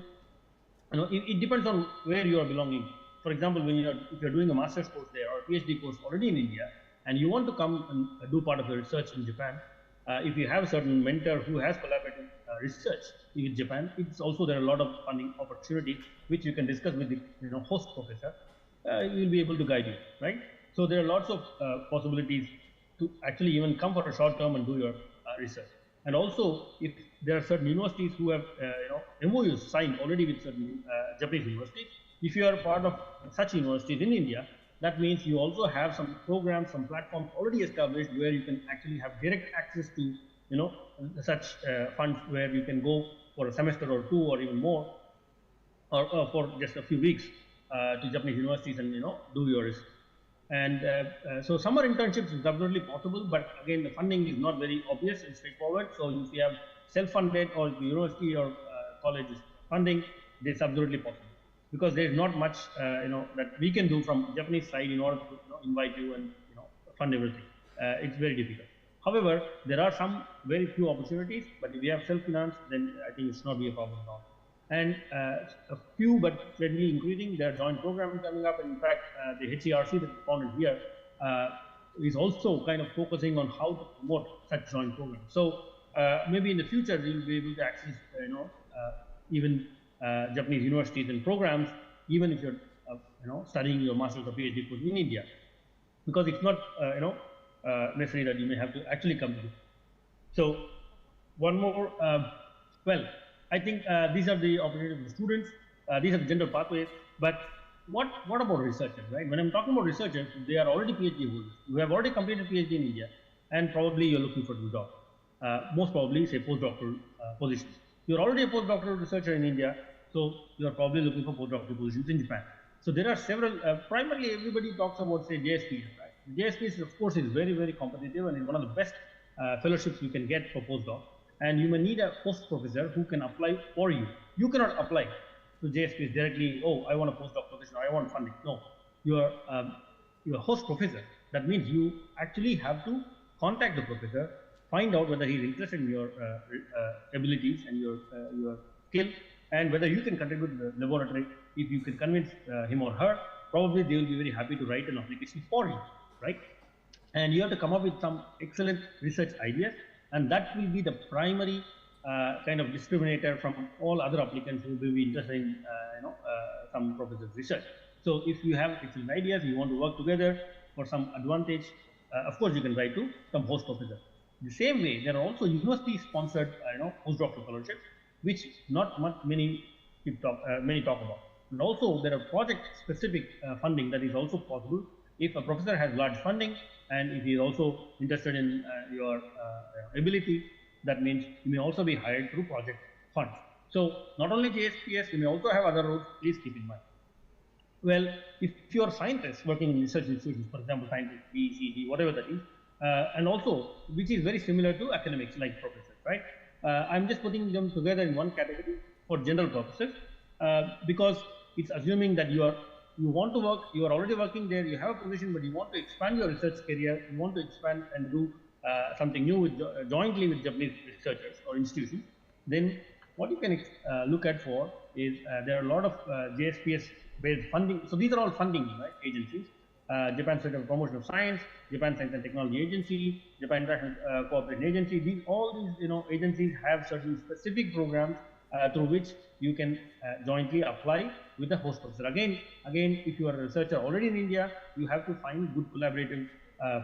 it depends on where you are belonging. For example, if you're doing a master's course there or a PhD course already in India, and you want to come and do part of the research in Japan, if you have a certain mentor who has collaborative research with Japan, there are a lot of funding opportunities which you can discuss with the host professor. He will be able to guide you, right? So there are lots of possibilities to actually even come for a short term and do your research. And also, if there are certain universities who have MOUs signed already with certain Japanese universities, if you are part of such universities in India, that means you also have some programs, some platforms already established where you can actually have direct access to such funds, where you can go for a semester or two or even more, or for just a few weeks to Japanese universities and do your research. And so summer internships is absolutely possible, but again the funding is not very obvious and straightforward. So if you have self-funded or the university or college is funding, it's absolutely possible, because there is not much that we can do from Japanese side in order to invite you and fund everything. It's very difficult. However, there are some very few opportunities, but if you have self-finance, then I think it should not be a problem at all. And a few, but steadily increasing. There are joint programs coming up. And in fact, the HERC that is founded here is also kind of focusing on how to promote such joint programs. So maybe in the future we will be able to access, even Japanese universities and programs, even if you're, studying your master's or PhD course in India, because it's not, necessary that you may have to actually come to this. So one more, I think these are the opportunities for students. These are the general pathways. But what about researchers, right? When I'm talking about researchers, they are already PhD holders. You have already completed PhD in India, and probably you're looking for a job. Most probably, say, postdoctoral positions. You're already a postdoctoral researcher in India, so you're probably looking for postdoctoral positions in Japan. So there are several. Primarily, everybody talks about, say, JSPs, right? JSPs, of course, is very, very competitive and is one of the best fellowships you can get for postdoc. And you may need a host professor who can apply for you. You cannot apply to JSPs directly. Oh, I want a postdoc position, or I want funding. No, your host professor That means you actually have to contact the professor, find out whether he is interested in your abilities and your skill, and whether you can contribute to the laboratory. If you can convince him or her, probably they will be very happy to write an application for you, right? And you have to come up with some excellent research ideas, and that will be the primary kind of discriminator from all other applicants who will be interested in some professor's research. So if you have excellent ideas, you want to work together for some advantage, of course you can write to some host professor. The same way, there are also university-sponsored postdoctoral fellowships, which not many talk about. And also there are project-specific funding that is also possible if a professor has large funding and if he is also interested in your ability. That means you may also be hired through project funds. So not only JSPS, you may also have other routes. Please keep in mind. Well, if you are scientists working in research institutions, for example, scientist B, C, D, whatever that is, and also which is very similar to academics like professors, right? I'm just putting them together in one category for general purposes because it's assuming that you want to work, you are already working there, you have a position, but you want to expand your research career, you want to expand and do something new with, jointly with Japanese researchers or institutions. Then what you can look at for is there are a lot of JSPS based funding. So these are all funding agencies. Japan Center for Promotion of Science, Japan Science and Technology Agency, Japan International Cooperation Agency. All these agencies have certain specific programs through which you can jointly apply with the host professor. Again, if you are a researcher already in India, you have to find good collaborative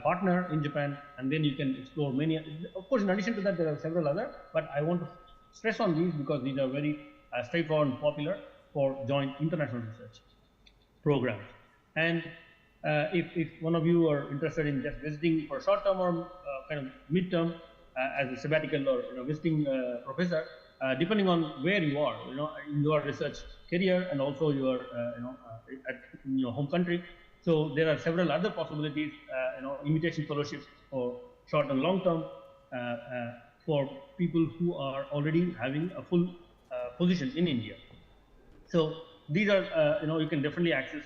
partner in Japan, and then you can explore many. Of course, in addition to that, there are several other, but I want to stress on these because these are very straightforward and popular for joint international research programs. And if one of you are interested in just visiting for short term or kind of mid-term as a sabbatical or visiting professor, depending on where you are, in your research career and also your, in your home country. So there are several other possibilities, invitation fellowships for short and long term for people who are already having a full position in India. So these are, you can definitely access.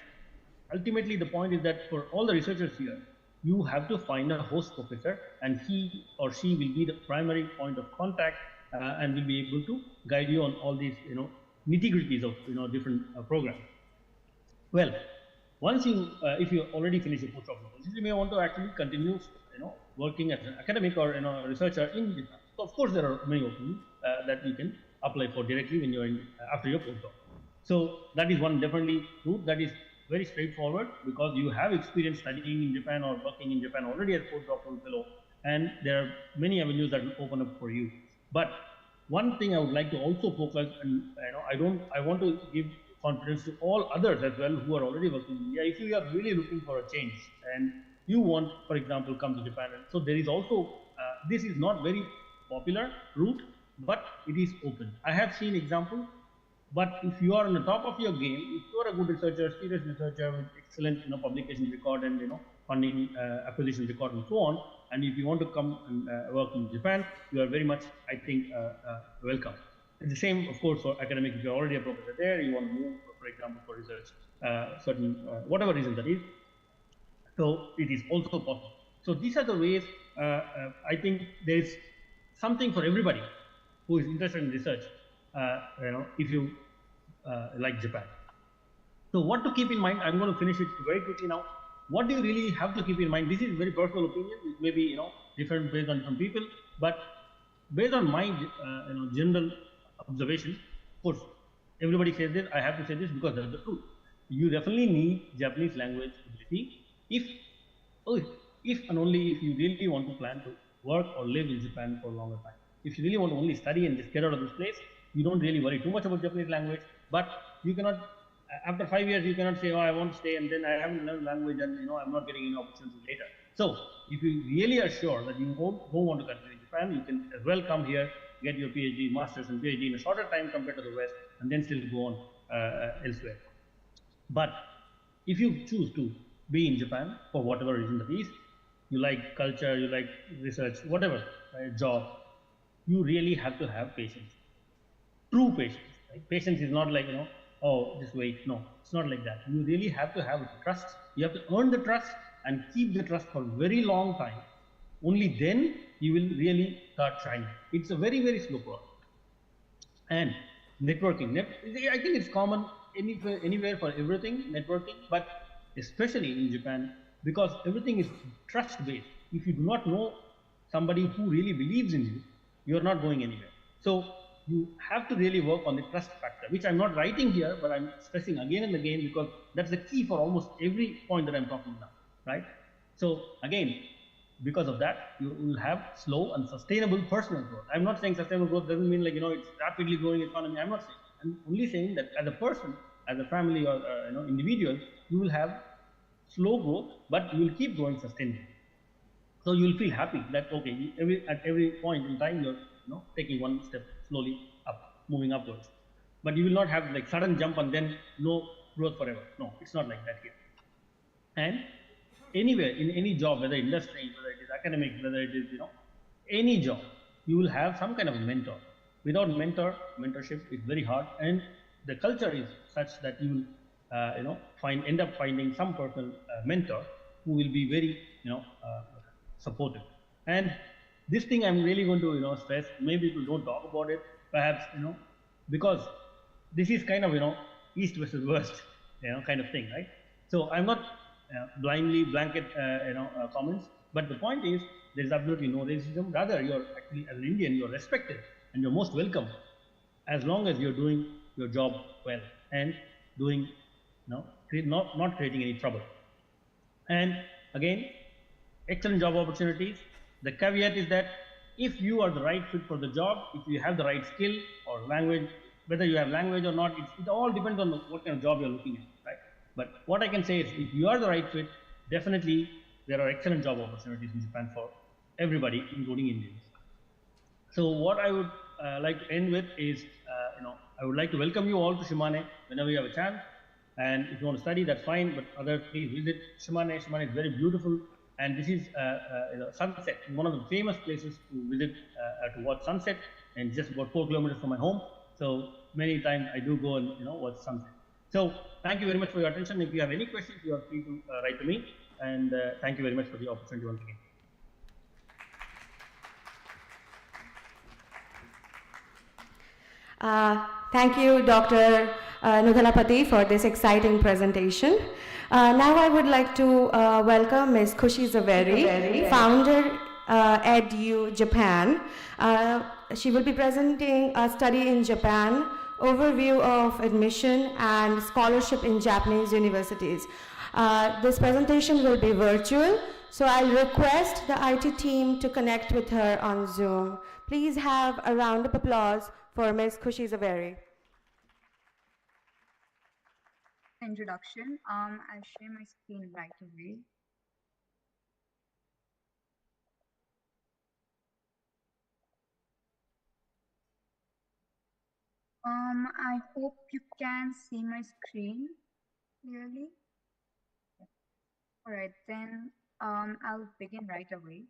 Ultimately, the point is that for all the researchers here, you have to find a host professor, and he or she will be the primary point of contact and will be able to guide you on all these, nitty-gritties of different programs. Well, once you, if you already finish your postdoctoral position, you may want to actually continue, working as an academic or researcher in Japan. So of course, there are many openings that you can apply for directly when you're in after your postdoc. So that is one definitely route that is very straightforward because you have experience studying in Japan or working in Japan already as postdoctoral fellow, and there are many avenues that will open up for you. But one thing I would like to also focus, and I want to give confidence to all others as well who are already working in India. If you are really looking for a change and you want, for example, come to Japan, and so there is also this is not very popular route, but it is open. I have seen examples. But if you are on the top of your game, if you are a good researcher, serious researcher with excellent publication record and funding acquisition record and so on, and if you want to come and work in Japan, you are very much, I think, welcome. It's the same, of course, for academics. If you are already a professor there, you want to move, for example, for research, certain whatever reason that is. So it is also possible. So these are the ways. I think there is something for everybody who is interested in research. If you like Japan. So what to keep in mind, I'm going to finish it very quickly now. What do you really have to keep in mind? This is very personal opinion. It may be different based on some people, but based on my general observation, of course, everybody says this. I have to say this because that's the truth. You definitely need Japanese language ability if and only if you really want to plan to work or live in Japan for a longer time. If you really want to only study and just get out of this place, you don't really worry too much about Japanese language, but you cannot, after 5 years, you cannot say, oh, I want to stay and then I haven't learned language and I'm not getting any opportunities later. So if you really are sure that you don't want to continue in Japan, you can as well come here, get your PhD, master's and PhD in a shorter time compared to the West, and then still go on elsewhere. But if you choose to be in Japan for whatever reason that is, you like culture, you like research, whatever, job, you really have to have patience. True patience. Right? Patience is not like, oh, just wait. No, it's not like that. You really have to have trust. You have to earn the trust and keep the trust for a very long time, only then you will really start shining. It's a very, very slow process. And networking, I think it's common anywhere for everything, networking, but especially in Japan, because everything is trust based. If you do not know somebody who really believes in you, you are not going anywhere. So you have to really work on the trust factor, which I'm not writing here, but I'm stressing again and again, because that's the key for almost every point that I'm talking about, right? So again, because of that, you will have slow and sustainable personal growth. I'm not saying sustainable growth doesn't mean like, it's rapidly growing economy. I'm not saying. I'm only saying that as a person, as a family, or individual, you will have slow growth, but you will keep growing sustainably. So you will feel happy that okay, at every point in time you're taking one step slowly up, moving upwards. But you will not have like sudden jump and then no growth forever. No, it's not like that here. And anywhere in any job, whether industry, whether it is academic, whether it is any job, you will have some kind of a mentor. Without mentorship is very hard, and the culture is such that you will end up finding some personal mentor who will be very supportive. And this thing I'm really going to stress. Maybe people don't talk about it, perhaps because this is kind of east versus west kind of thing, right? So I'm not blindly blanket comments, but the point is there is absolutely no racism. Rather, you're actually, as an Indian, you're respected and you're most welcome as long as you're doing your job well and doing not creating any trouble. And again, excellent job opportunities. The caveat is that if you are the right fit for the job, if you have the right skill or language, whether you have language or not, it all depends on what kind of job you're looking at, right? But what I can say is, if you are the right fit, definitely there are excellent job opportunities in Japan for everybody, including Indians. So what I would like to end with is, I would like to welcome you all to Shimane whenever you have a chance. And if you want to study, that's fine. But others, please visit Shimane. Shimane is very beautiful, and this is sunset, one of the famous places to visit to watch sunset, and just about 4 kilometers from my home. So many times I do go and watch sunset. So thank you very much for your attention. If you have any questions, you are free to write to me. And thank you very much for the opportunity once again. Thank you, Dr. Nuthalapati, for this exciting presentation. Now I would like to welcome Ms. Khushi Zaveri, founder EDU Japan. She will be presenting a study in Japan, overview of admission and scholarship in Japanese universities. This presentation will be virtual, so I'll request the IT team to connect with her on Zoom. Please have a round of applause for Ms. Khushi Zaveri. Introduction. I'll share my screen right away. I hope you can see my screen clearly. All right, then I'll begin right away.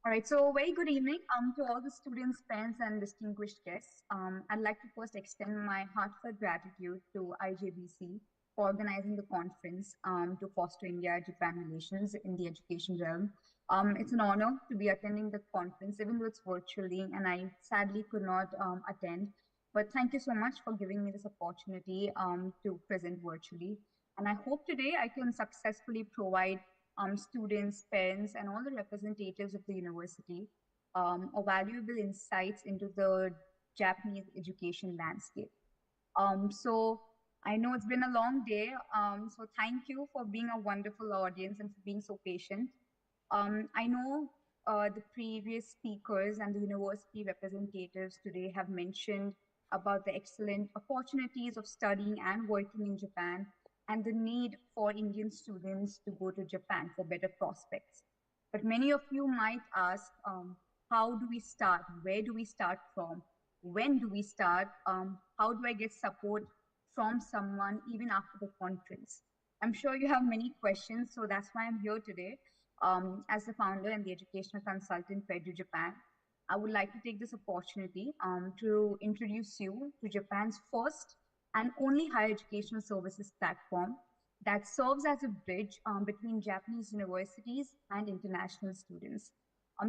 All right, so very good evening to all the students, parents, and distinguished guests. I'd like to first extend my heartfelt gratitude to IJBC for organizing the conference to foster India-Japan relations in the education realm. It's an honor to be attending the conference, even though it's virtually, and I sadly could not attend. But thank you so much for giving me this opportunity to present virtually. And I hope today I can successfully provide students, parents, and all the representatives of the university or valuable insights into the Japanese education landscape. So I know it's been a long day, so thank you for being a wonderful audience and for being so patient. I know the previous speakers and the university representatives today have mentioned about the excellent opportunities of studying and working in Japan, and the need for Indian students to go to Japan for better prospects. But many of you might ask, how do we start? Where do we start from? When do we start? How do I get support from someone even after the conference? I'm sure you have many questions, so that's why I'm here today. As the founder and the educational consultant for EDU Japan, I would like to take this opportunity to introduce you to Japan's first and only higher educational services platform, that serves as a bridge between Japanese universities and international students.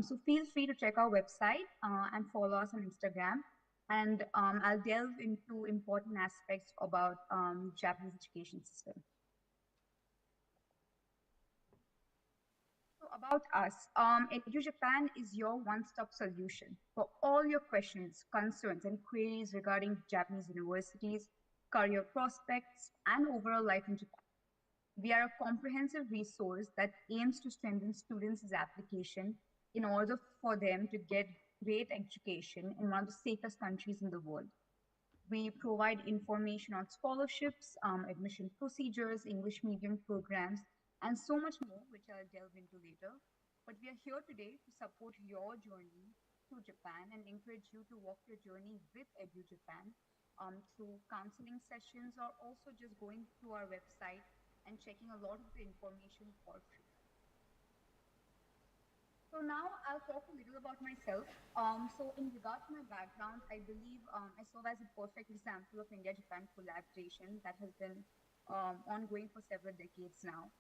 So feel free to check our website and follow us on Instagram. And I'll delve into important aspects about Japanese education system. So about us, EduJapan is your one-stop solution for all your questions, concerns, and queries regarding Japanese universities, career prospects, and overall life in Japan. We are a comprehensive resource that aims to strengthen students' application in order for them to get great education in one of the safest countries in the world. We provide information on scholarships, admission procedures, English medium programs, and so much more, which I'll delve into later. But we are here today to support your journey to Japan and encourage you to walk your journey with EduJapan through counseling sessions or also just going through our website and checking a lot of the information for free. So now I'll talk a little about myself. So in regard to my background, I believe I serve as a perfect example of India-Japan collaboration that has been ongoing for several decades now.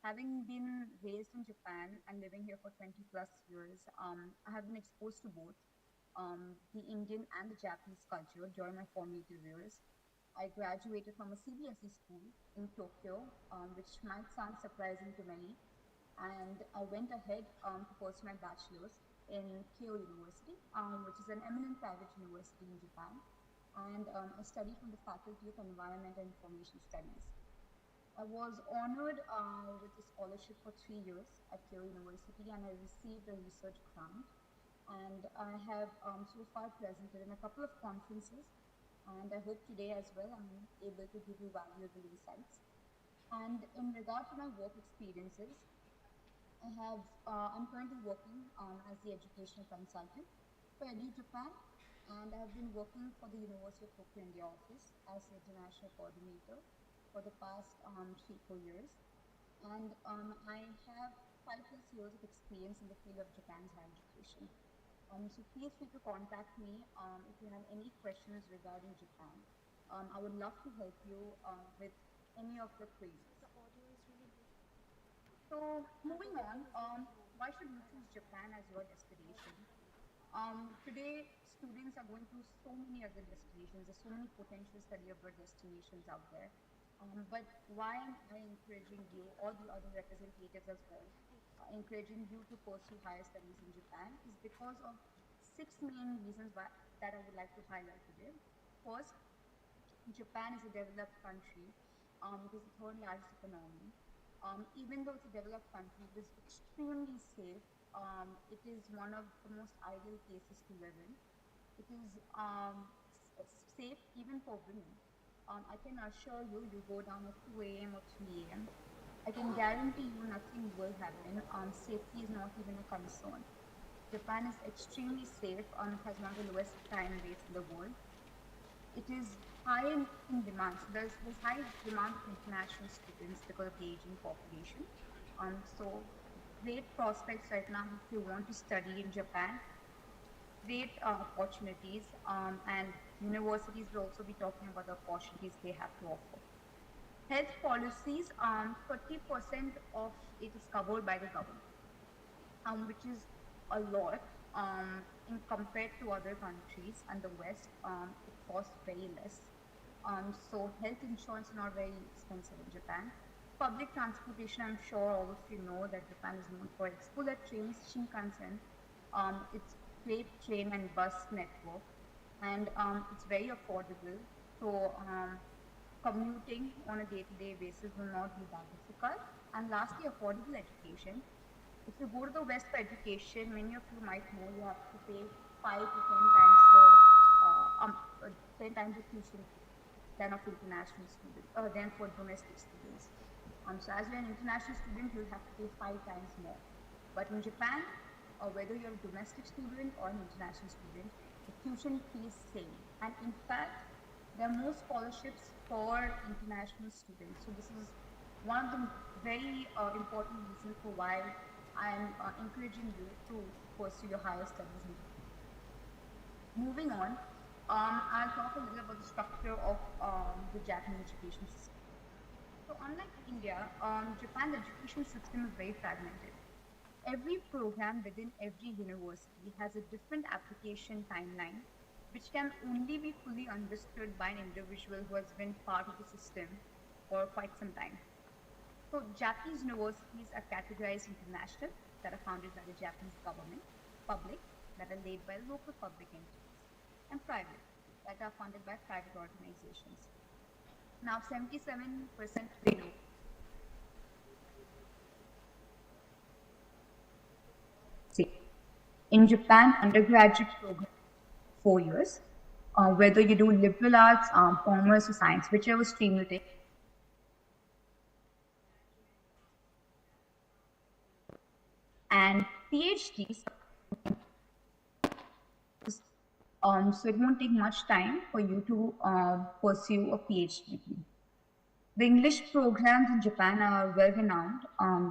Having been raised in Japan and living here for 20 plus years, I have been exposed to both the Indian and the Japanese culture during my formative years. I graduated from a CBSE school in Tokyo, which might sound surprising to many. And I went ahead to pursue my bachelor's in Keio University, which is an eminent private university in Japan. And I studied from the Faculty of Environment and Information Studies. I was honored with a scholarship for 3 years at Keio University, and I received a research grant. And I have so far presented in a couple of conferences, and I hope today as well I'm able to give you valuable insights. And in regard to my work experiences, I'm currently working as the educational consultant for EduJapan, and I have been working for the University of Tokyo India office as the international coordinator for the past 3-4 years. And I have 5+ years of experience in the field of Japan's higher education. So feel free to contact me if you have any questions regarding Japan. I would love to help you with any of the queries. So moving on, why should you choose Japan as your destination? Today, students are going to so many other destinations. There's so many potential study abroad destinations out there. But why am I encouraging you, or the other representatives as well, encouraging you to pursue higher studies in Japan is because of 6 main reasons that I would like to highlight today. First, Japan is a developed country. It is the 3rd largest economy. Even though it's a developed country, it is extremely safe. It is one of the most ideal places to live in. It is safe even for women. I can assure you, you go down at 2 a.m. or 3 a.m. I can guarantee you nothing will happen. Safety is not even a concern. Japan is extremely safe and has one of the lowest crime rates in the world. It is high in demand. So there's high demand of international students because of the aging population. So great prospects right now if you want to study in Japan. Great opportunities, and universities will also be talking about the opportunities they have to offer. Health policies, 30% of it is covered by the government, which is a lot in compared to other countries and the West. It costs very less. So health insurance is not very expensive in Japan. Public transportation, I'm sure all of you know that Japan is known for its bullet trains, Shinkansen. It's great train and bus network, and it's very affordable. So commuting on a day-to-day basis will not be that difficult. And lastly, affordable education. If you go to the West for education, many of you might know you have to pay 5 to 10 times the tuition than of international students, or than for domestic students. So as you're an international student, you'll have to pay 5 times more. But in Japan, whether you're a domestic student or an international student, the tuition fee is same. And in fact, there are more scholarships for international students. So this is one of the very important reasons for why I'm encouraging you to pursue your higher studies in Japan. Moving on, I'll talk a little about the structure of the Japanese education system. So So unlike India, Japan's education system is very fragmented. Every program within every university has a different application timeline, which can only be fully understood by an individual who has been part of the system for quite some time. So Japanese universities are categorized into national, that are founded by the Japanese government, public, that are led by local public entities, and private, that are funded by private organizations. Now 77% below. See, in Japan, undergraduate program 4 years, whether you do liberal arts, commerce, or science, whichever stream you take. And PhDs, so it won't take much time for you to pursue a PhD. The English programs in Japan are well renowned.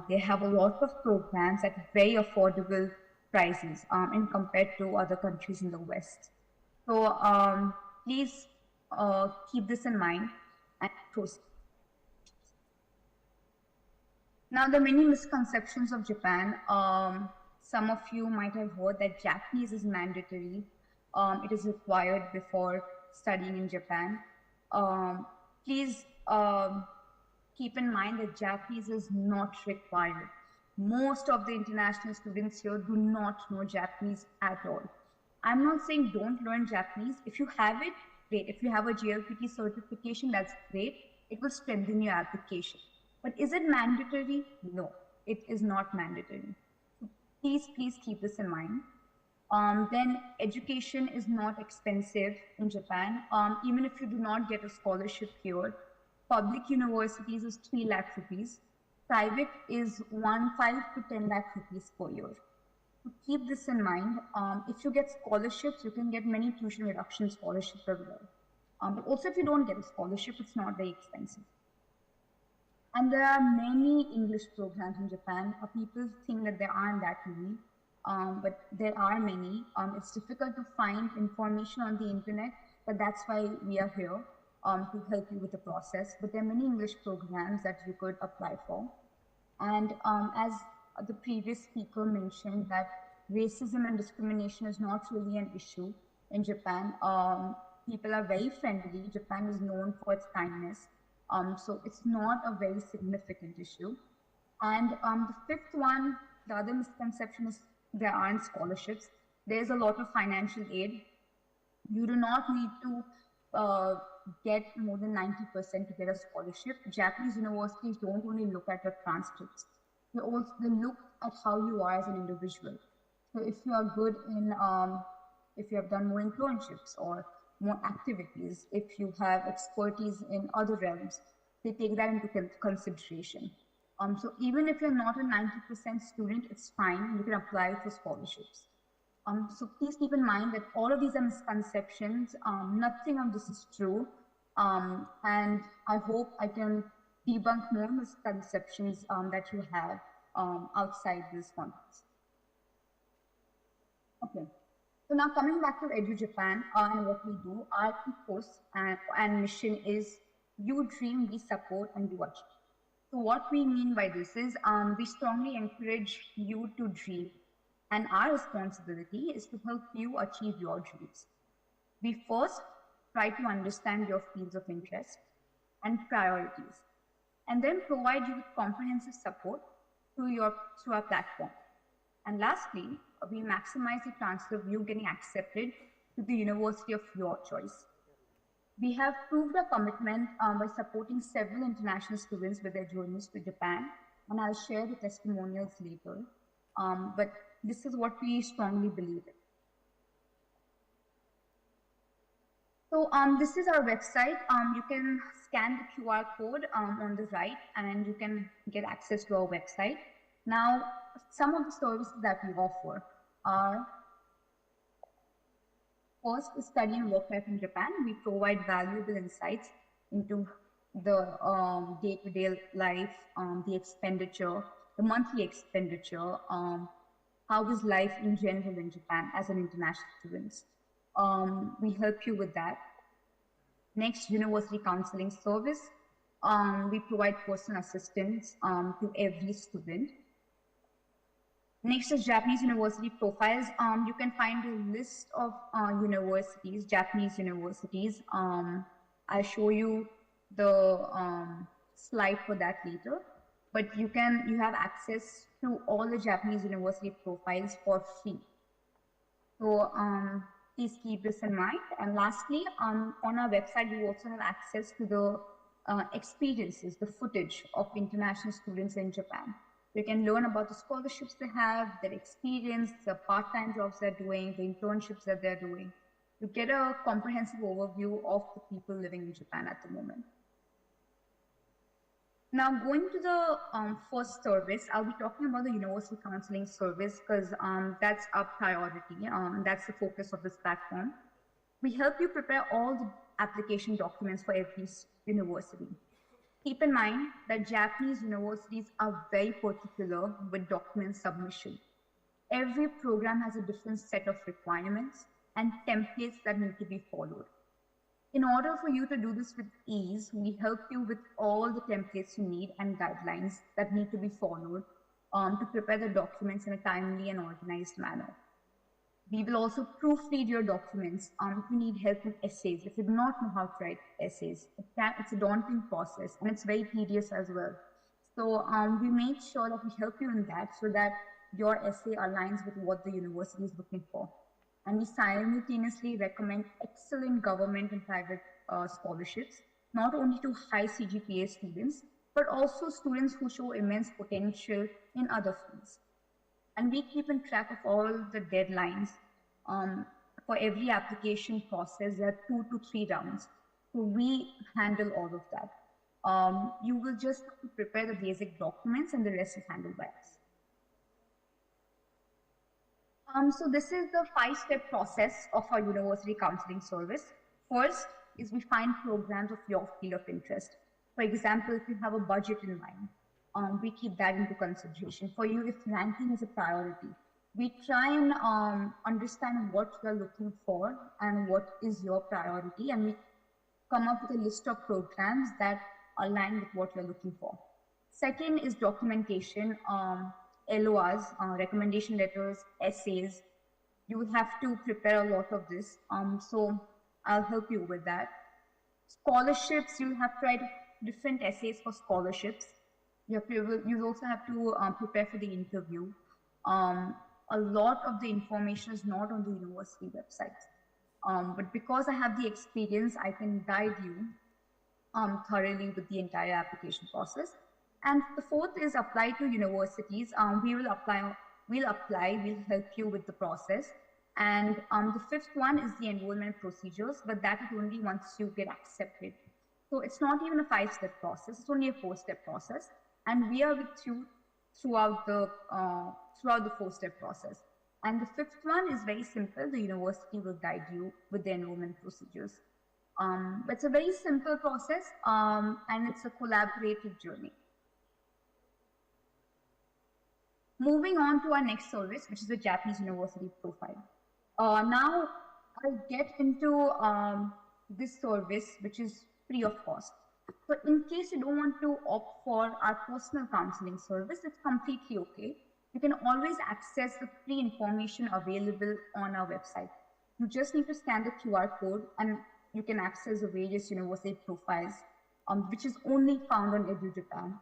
They have a lot of programs at very affordable prices in compared to other countries in the West. So please keep this in mind and proceed. Now, there are many misconceptions of Japan. Some of you might have heard that Japanese is mandatory. It is required before studying in Japan. Please keep in mind that Japanese is not required. Most of the international students here do not know Japanese at all. I'm not saying don't learn Japanese. If you have it, great. If you have a JLPT certification, that's great. It will strengthen your application. But is it mandatory? No, it is not mandatory. Please keep this in mind. Then education is not expensive in Japan. Even if you do not get a scholarship here, public universities is 3 lakh rupees. Private is 5 to 10 lakh rupees per year. So keep this in mind. If you get scholarships, you can get many tuition reduction scholarships as well. But also if you don't get a scholarship, it's not very expensive. And there are many English programs in Japan. People think that there aren't that many, but there are many. It's difficult to find information on the internet, but that's why we are here to help you with the process. But there are many English programs that you could apply for. And as the previous speaker mentioned, that racism and discrimination is not really an issue in Japan. People are very friendly. Japan is known for its kindness. So it's not a very significant issue. And the fifth one, the other misconception is there aren't scholarships. There's a lot of financial aid. You do not need to get more than 90% to get a scholarship. Japanese universities don't only look at your transcripts. They look at how you are as an individual. So if you are good in, if you have done more internships or more activities, if you have expertise in other realms, they take that into consideration. So even if you're not a 90% student, it's fine. You can apply for scholarships. So please keep in mind that all of these are misconceptions. Nothing of this is true. And I hope I can debunk more misconceptions that you have outside this context. Okay. So now coming back to EduJapan and what we do, our ethos and mission is you dream, we support, and you achieve. So what we mean by this is we strongly encourage you to dream, and our responsibility is to help you achieve your dreams. We first try to understand your fields of interest and priorities, and then provide you with comprehensive support through our platform. And lastly, we maximize the chances of you getting accepted to the university of your choice. We have proved our commitment by supporting several international students with their journeys to Japan, and I'll share the testimonials later. But this is what we strongly believe in. So this is our website. You can scan the QR code on the right, and you can get access to our website. Now, some of the services that we offer are, first, study and work life in Japan. We provide valuable insights into the day-to-day life, the expenditure, the monthly expenditure, how is life in general in Japan as an international student. We help you with that. Next, university counseling service. We provide personal assistance to every student. Next is Japanese university profiles. You can find a list of universities, Japanese universities. I'll show you the slide for that later. But you have access to all the Japanese university profiles for free. So please keep this in mind. And lastly, on our website, you also have access to the experiences, the footage of international students in Japan. You can learn about the scholarships they have, their experience, the part-time jobs they're doing, the internships that they're doing. You get a comprehensive overview of the people living in Japan at the moment. Now, going to the first service, I'll be talking about the University Counseling Service because that's our priority. That's the focus of this platform. We help you prepare all the application documents for every university. Keep in mind that Japanese universities are very particular with document submission. Every program has a different set of requirements and templates that need to be followed. In order for you to do this with ease, we help you with all the templates you need and guidelines that need to be followed to prepare the documents in a timely and organized manner. We will also proofread your documents if you need help with essays. If you do not know how to write essays, it's a daunting process and it's very tedious as well. So we make sure that we help you in that so that your essay aligns with what the university is looking for. And we simultaneously recommend excellent government and private scholarships, not only to high CGPA students, but also students who show immense potential in other fields. And we keep in track of all the deadlines. For every application process, there are 2 to 3 rounds. So we handle all of that. You will just have to prepare the basic documents and the rest is handled by us. So this is the 5-step process of our university counseling service. First is we find programs of your field of interest. For example, if you have a budget in mind, we keep that into consideration. For you, if ranking is a priority, we try and understand what you're looking for and what is your priority, and we come up with a list of programs that align with what you're looking for. Second is documentation, LORs, recommendation letters, essays. You will have to prepare a lot of this, so I'll help you with that. Scholarships, you'll have to write different essays for scholarships. You also have to prepare for the interview. A lot of the information is not on the university website. But because I have the experience, I can guide you thoroughly with the entire application process. And the fourth is apply to universities. We'll help you with the process. And the fifth one is the enrollment procedures, but that is only once you get accepted. So it's not even a 5-step process, it's only a 4-step process. And we are with you throughout the 4-step process. And the fifth one is very simple. The university will guide you with the enrollment procedures. It's a very simple process and it's a collaborative journey. Moving on to our next service, which is the Japanese university profile. Now I'll get into this service, which is free of cost. So in case you don't want to opt for our personal counseling service, it's completely okay. You can always access the free information available on our website. You just need to scan the QR code and you can access the various university profiles, which is only found on EduJapan.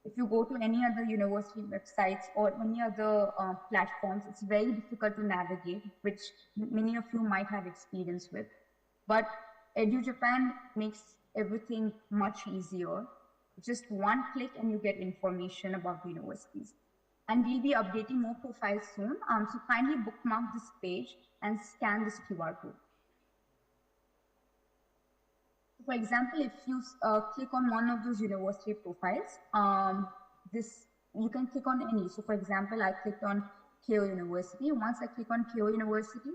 If you go to any other university websites or any other platforms, it's very difficult to navigate, which many of you might have experience with. But EduJapan makes everything much easier. Just one click and you get information about the universities. And we'll be updating more profiles soon. So kindly bookmark this page and scan this QR code. For example, if you click on one of those university profiles, you can click on any. So for example, I clicked on Keio University. Once I click on Keio University,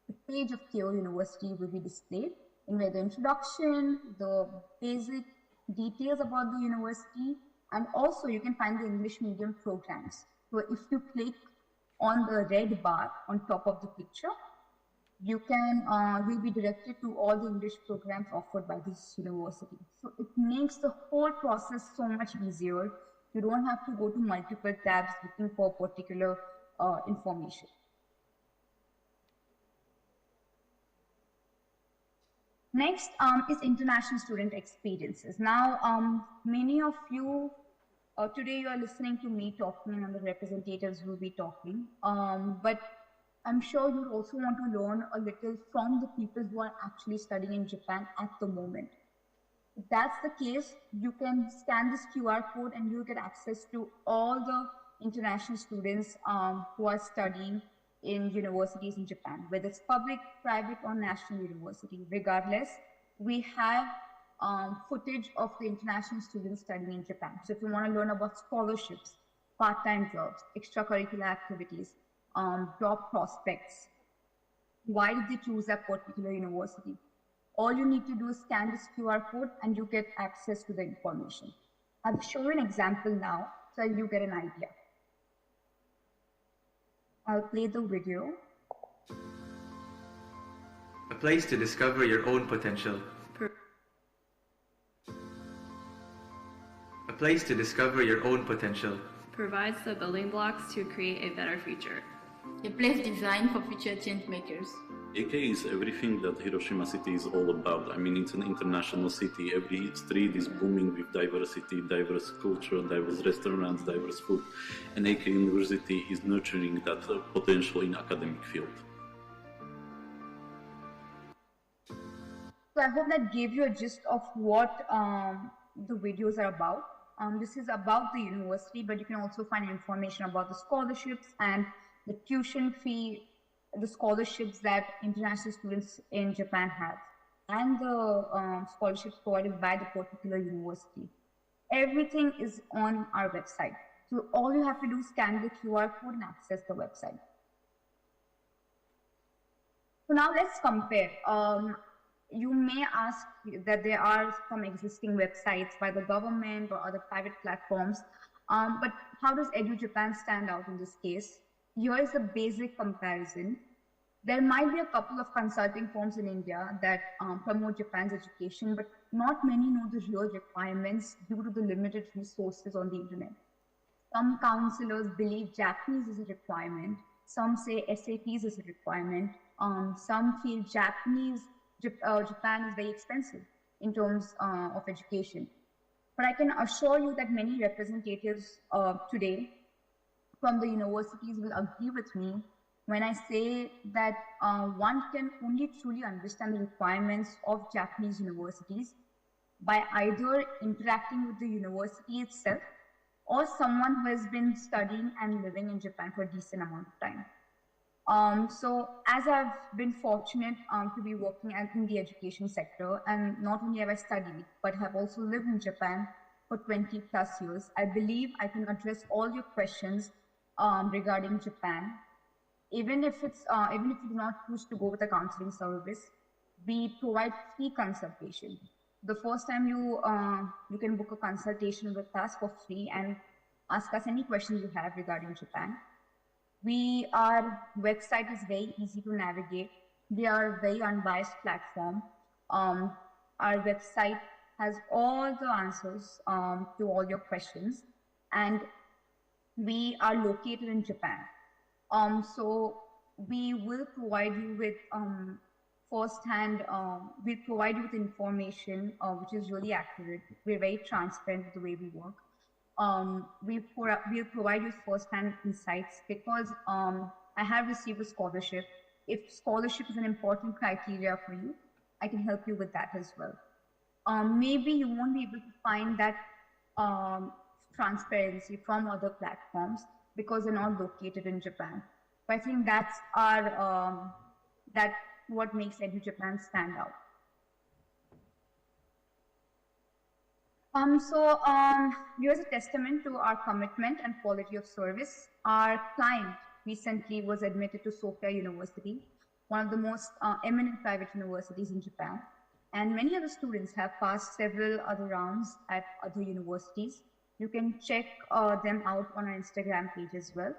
the page of Keio University will be displayed in where the introduction, the basic details about the university, and also you can find the English medium programs. So if you click on the red bar on top of the picture, you'll be directed to all the English programs offered by this university. So it makes the whole process so much easier. You don't have to go to multiple tabs looking for particular information. Next is international student experiences. Now, many of you, today you are listening to me talking and the representatives will be talking, but I'm sure you also want to learn a little from the people who are actually studying in Japan at the moment. If that's the case, you can scan this QR code and you'll get access to all the international students who are studying in universities in Japan, whether it's public, private, or national university. Regardless, we have footage of the international students studying in Japan. So if you want to learn about scholarships, part-time jobs, extracurricular activities, job prospects, why did they choose that particular university? All you need to do is scan this QR code and you get access to the information. I'll show you an example now so you get an idea. I'll play the video. A place to discover your own potential. A place to discover your own potential. Provides the building blocks to create a better future. A place designed for future change makers. AK is everything that Hiroshima city is all about. I mean, it's an international city. Every street is booming with diversity, diverse culture, diverse restaurants, diverse food. And AK University is nurturing that potential in academic field. So I hope that gave you a gist of what the videos are about. This is about the university, but you can also find information about the scholarships and the tuition fee, the scholarships that international students in Japan have, and the scholarships provided by the particular university. Everything is on our website. So all you have to do is scan the QR code and access the website. So now let's compare. You may ask that there are some existing websites by the government or other private platforms, but how does EduJapan stand out in this case? Here is a basic comparison. There might be a couple of consulting firms in India that promote Japan's education, but not many know the real requirements due to the limited resources on the internet. Some counselors believe Japanese is a requirement. Some say SATs is a requirement. Some feel Japan is very expensive in terms of education. But I can assure you that many representatives today from the universities will agree with me when I say that one can only truly understand the requirements of Japanese universities by either interacting with the university itself or someone who has been studying and living in Japan for a decent amount of time. So as I've been fortunate to be working in the education sector, and not only have I studied, but have also lived in Japan for 20 plus years, I believe I can address all your questions regarding Japan. Even if you do not choose to go with a counseling service, we provide free consultation. The first time you can book a consultation with us for free and ask us any questions you have regarding Japan. Our website is very easy to navigate. We are a very unbiased platform. Our website has all the answers to all your questions, and we are located in Japan. So we will provide you with first-hand, we'll provide you with information which is really accurate. We're very transparent with the way we work. We'll provide you first-hand insights because I have received a scholarship. If scholarship is an important criteria for you, I can help you with that as well. Maybe you won't be able to find that transparency from other platforms because they're not located in Japan. But I think that's what makes EduJapan stand out. Here's a testament to our commitment and quality of service. Our client recently was admitted to Sophia University, one of the most eminent private universities in Japan. And many other students have passed several other rounds at other universities. You can check them out on our Instagram page as well.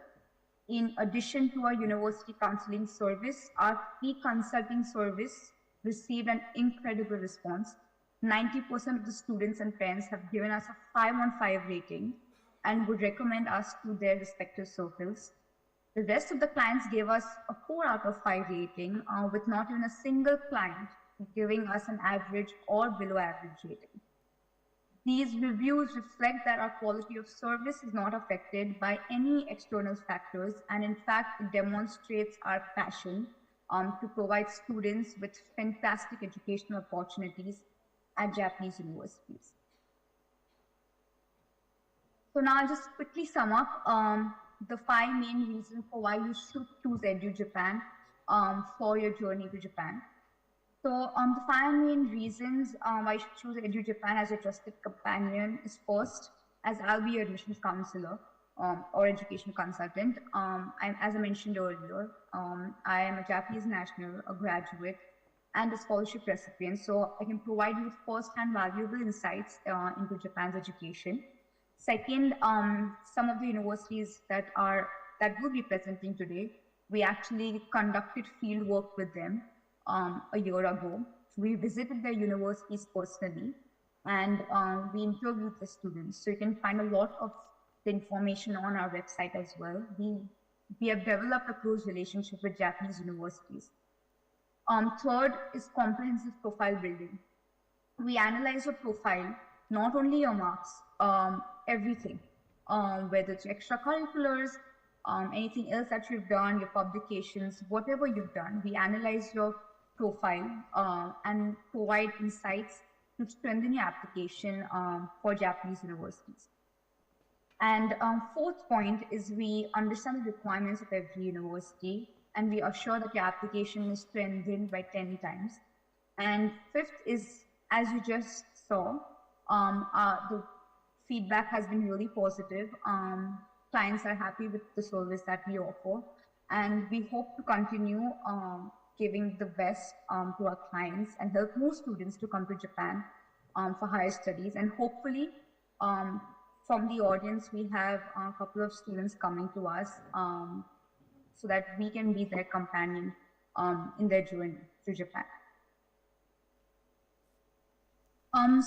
In addition to our university counseling service, our free consulting service received an incredible response. 90% of the students and parents have given us a 5 on 5 rating and would recommend us to their respective circles. The rest of the clients gave us a 4 out of 5 rating, with not even a single client giving us an average or below average rating. These reviews reflect that our quality of service is not affected by any external factors, and in fact, it demonstrates our passion to provide students with fantastic educational opportunities at Japanese universities. So now I'll just quickly sum up the 5 main reasons for why you should choose EduJapan for your journey to Japan. So the 5 main reasons why you should choose EduJapan as a trusted companion is first, as I'll be your admissions counselor or education consultant. As I mentioned earlier, I am a Japanese national, a graduate, and a scholarship recipient. So I can provide you with first-hand valuable insights into Japan's education. Second, some of the universities that will be presenting today, we actually conducted field work with them a year ago. We visited their universities personally, and we interviewed the students. So you can find a lot of the information on our website as well. We have developed a close relationship with Japanese universities. Third is comprehensive profile building. We analyze your profile, not only your marks, everything, whether it's extracurriculars, anything else that you've done, your publications, whatever you've done, we analyze your profile and provide insights to strengthen your application for Japanese universities. And fourth point is we understand the requirements of every university, and we assure that your application is strengthened by 10 times. And fifth is, as you just saw, the feedback has been really positive. Clients are happy with the service that we offer, and we hope to continue giving the best to our clients and help more students to come to Japan for higher studies. And hopefully, from the audience, we have a couple of students coming to us so that we can be their companion in their journey to Japan.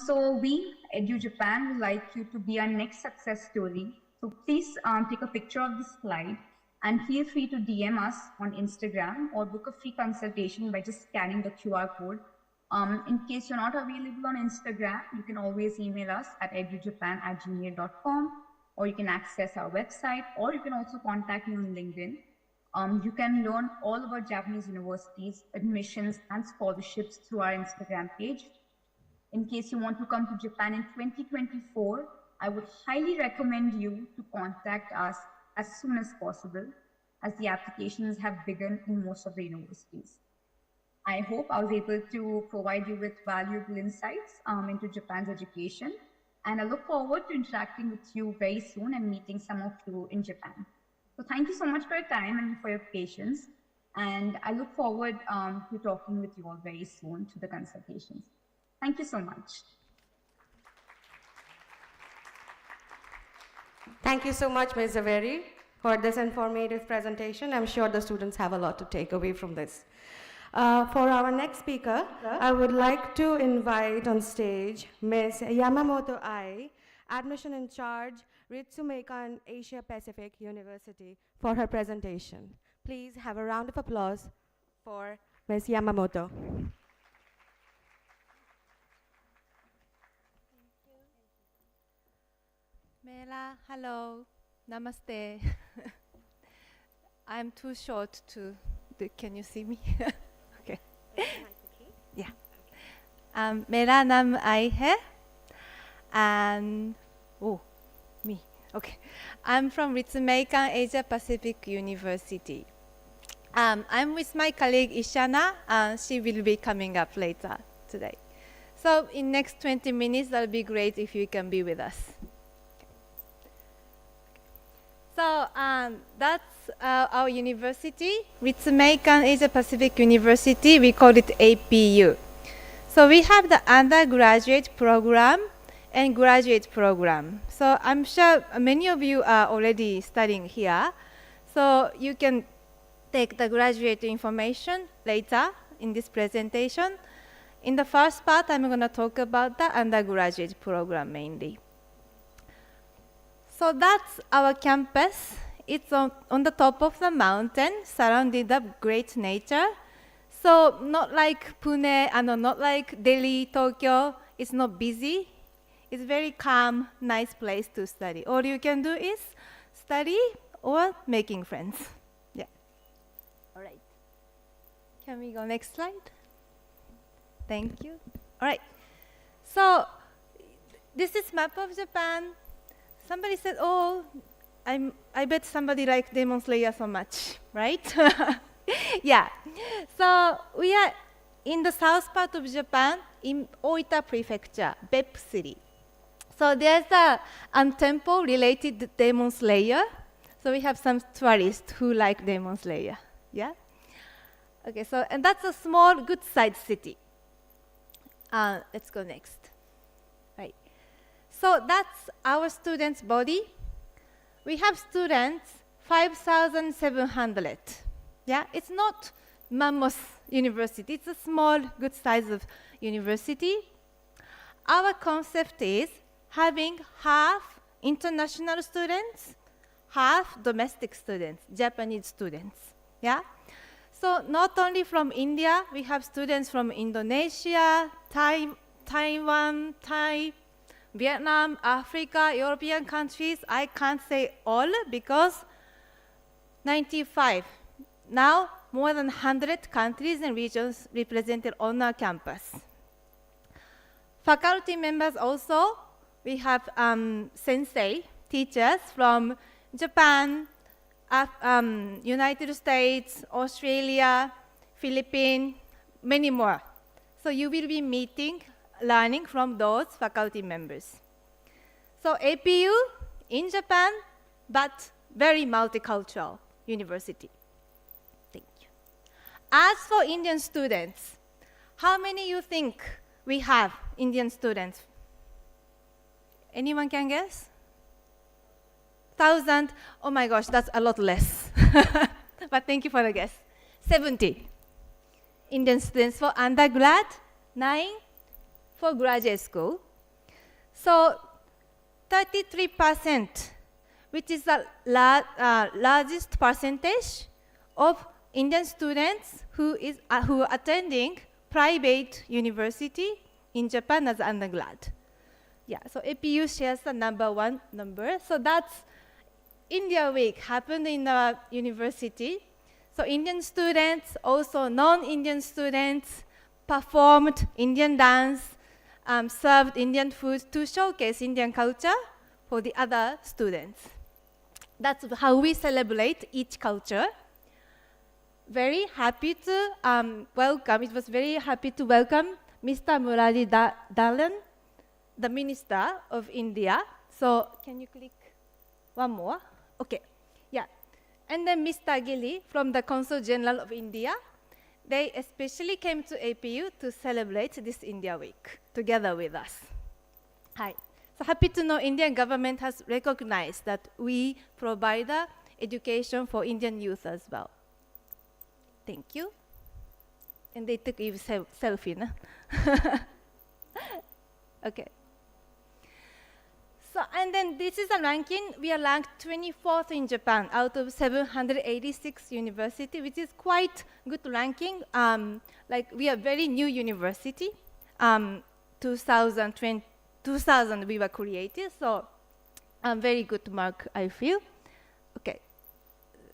So we, EduJapan, would like you to be our next success story. So please take a picture of this slide and feel free to DM us on Instagram or book a free consultation by just scanning the QR code. In case you're not available on Instagram, you can always email us at edujapan@gmail.com, or you can access our website, or you can also contact me on LinkedIn. You can learn all about Japanese universities, admissions, and scholarships through our Instagram page. In case you want to come to Japan in 2024, I would highly recommend you to contact us as soon as possible, as the applications have begun in most of the universities. I hope I was able to provide you with valuable insights into Japan's education, and I look forward to interacting with you very soon and meeting some of you in Japan. So thank you so much for your time and for your patience, and I look forward to talking with you all very soon to the consultations. Thank you so much. Thank you so much, Ms. Zaveri, for this informative presentation. I'm sure the students have a lot to take away from this. For our next speaker, I would like to invite on stage Ms. Yamamoto Ai, Admission in Charge, Ritsumeikan Asia Pacific University, for her presentation. Please have a round of applause for Ms. Yamamoto. Mela, hello, namaste. I'm too short to can you see me? Okay. Yeah. Mera naam Ai hai, and me. Okay. I'm from Ritsumeikan Asia Pacific University. I'm with my colleague Ishana, and she will be coming up later today. So in next 20 minutes, that'll be great if you can be with us. So that's our university, Ritsumeikan Asia Pacific University. We call it APU. So we have the undergraduate program and graduate program. So I'm sure many of you are already studying here. So you can take the graduate information later in this presentation. In the first part, I'm going to talk about the undergraduate program mainly. So that's our campus. It's on the top of the mountain, surrounded by great nature. So not like Pune, and not like Delhi, Tokyo. It's not busy. It's very calm, nice place to study. All you can do is study or making friends. Yeah. All right. Can we go next slide? Thank you. All right. So this is map of Japan. Somebody said, oh, I bet somebody likes Demon Slayer so much, right? Yeah. So we are in the south part of Japan, in Oita Prefecture, Beppu City. So there's a temple related to Demon Slayer. So we have some tourists who like Demon Slayer. Yeah? Okay, so, and that's a small, good-sized city. Let's go next. Right. So that's our students' body. We have students, 5,700. Yeah, it's not mammoth university. It's a small, good size of university. Our concept is having half international students, half domestic students, Japanese students. Yeah. So not only from India, we have students from Indonesia, Taiwan, Vietnam, Africa, European countries. I can't say all because 95. Now more than 100 countries and regions represented on our campus. Faculty members also, we have sensei, teachers from Japan, United States, Australia, Philippines, many more. So you will be meeting, learning from those faculty members. So APU in Japan, but very multicultural university. Thank you. As for Indian students, how many you think we have Indian students? Anyone can guess? 1,000? Oh my gosh, that's a lot less. But thank you for the guess. 70 Indian students for undergrad, 9 for graduate school. So 33%, which is the largest percentage of Indian students who are attending private university in Japan as undergrad. Yeah, so APU shares the #1 number. So that's India Week happened in the university. So Indian students, also non-Indian students, performed Indian dance, served Indian food to showcase Indian culture for the other students. That's how we celebrate each culture. Very happy to welcome, it was very happy to welcome Mr. Murali Dharan, the Minister of India. So can you click one more? Okay, yeah. And then Mr. Gili from the Consul General of India. They especially came to APU to celebrate this India Week together with us. Hi. So happy to know Indian government has recognized that we provide education for Indian youth as well. Thank you. And they took a selfie, no? Okay. So, and then this is a ranking. We are ranked 24th in Japan out of 786 university, which is quite good ranking. Like we are very new university. 2000 we were created, so very good mark, I feel. Okay,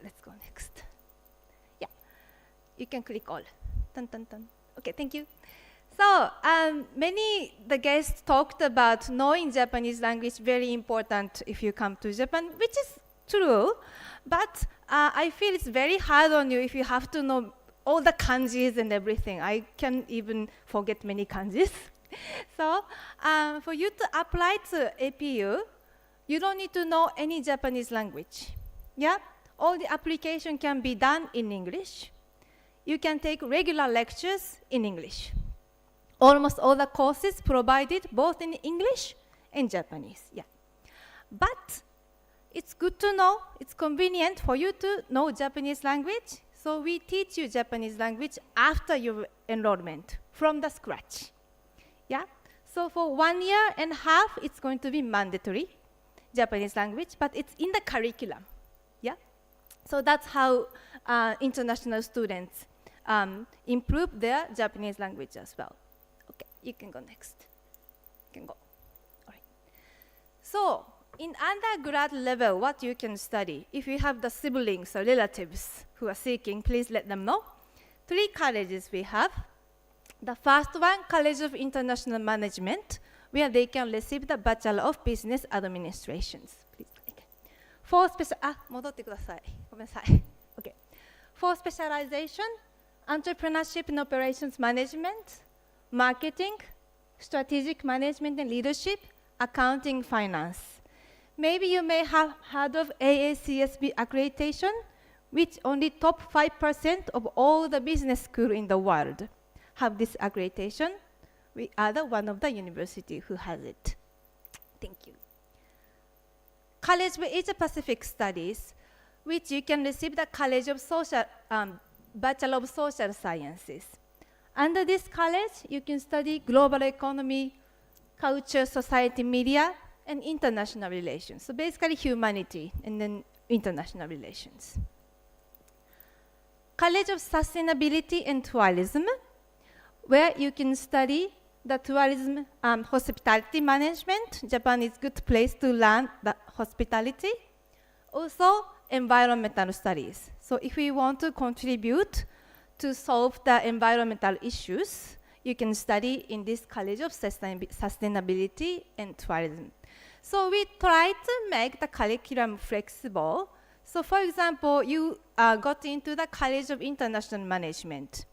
let's go next. Yeah, you can click all. Dun, dun, dun. Okay, thank you. So the guests talked about knowing Japanese language, very important if you come to Japan, which is true, but I feel it's very hard on you if you have to know all the kanjis and everything. I can even forget many kanjis. So for you to apply to APU, you don't need to know any Japanese language. Yeah, all the application can be done in English. You can take regular lectures in English. Almost all the courses provided both in English and Japanese. Yeah, but it's good to know, it's convenient for you to know Japanese language. So we teach you Japanese language after your enrollment from the scratch. Yeah. So for 1.5 years, it's going to be mandatory Japanese language, but it's in the curriculum. Yeah. So that's how international students improve their Japanese language as well. Okay, you can go next. You can go. All right. So in undergrad level, what you can study, if you have the siblings or relatives who are seeking, please let them know. 3 colleges we have. The first one, College of International Management, where they can receive the Bachelor of Business Administrations. Please. Okay. For specialization, Entrepreneurship and Operations Management, Marketing, Strategic Management and Leadership, Accounting, Finance. Maybe you may have heard of AACSB accreditation, which only top 5% of all the business schools in the world have this accreditation. We are the one of the university who has it. Thank you. College of Asia Pacific Studies, which you can receive the College of Social, Bachelor of Social Sciences. Under this college, you can study global economy, culture, society, media, and international relations. So basically humanity and then international relations. College of Sustainability and Tourism, where you can study the tourism hospitality management. Japan is a good place to learn the hospitality. Also, environmental studies. So if we want to contribute to solve the environmental issues, you can study in this College of Sustainability and Tourism. So we try to make the curriculum flexible. So for example, you got into the College of International Management.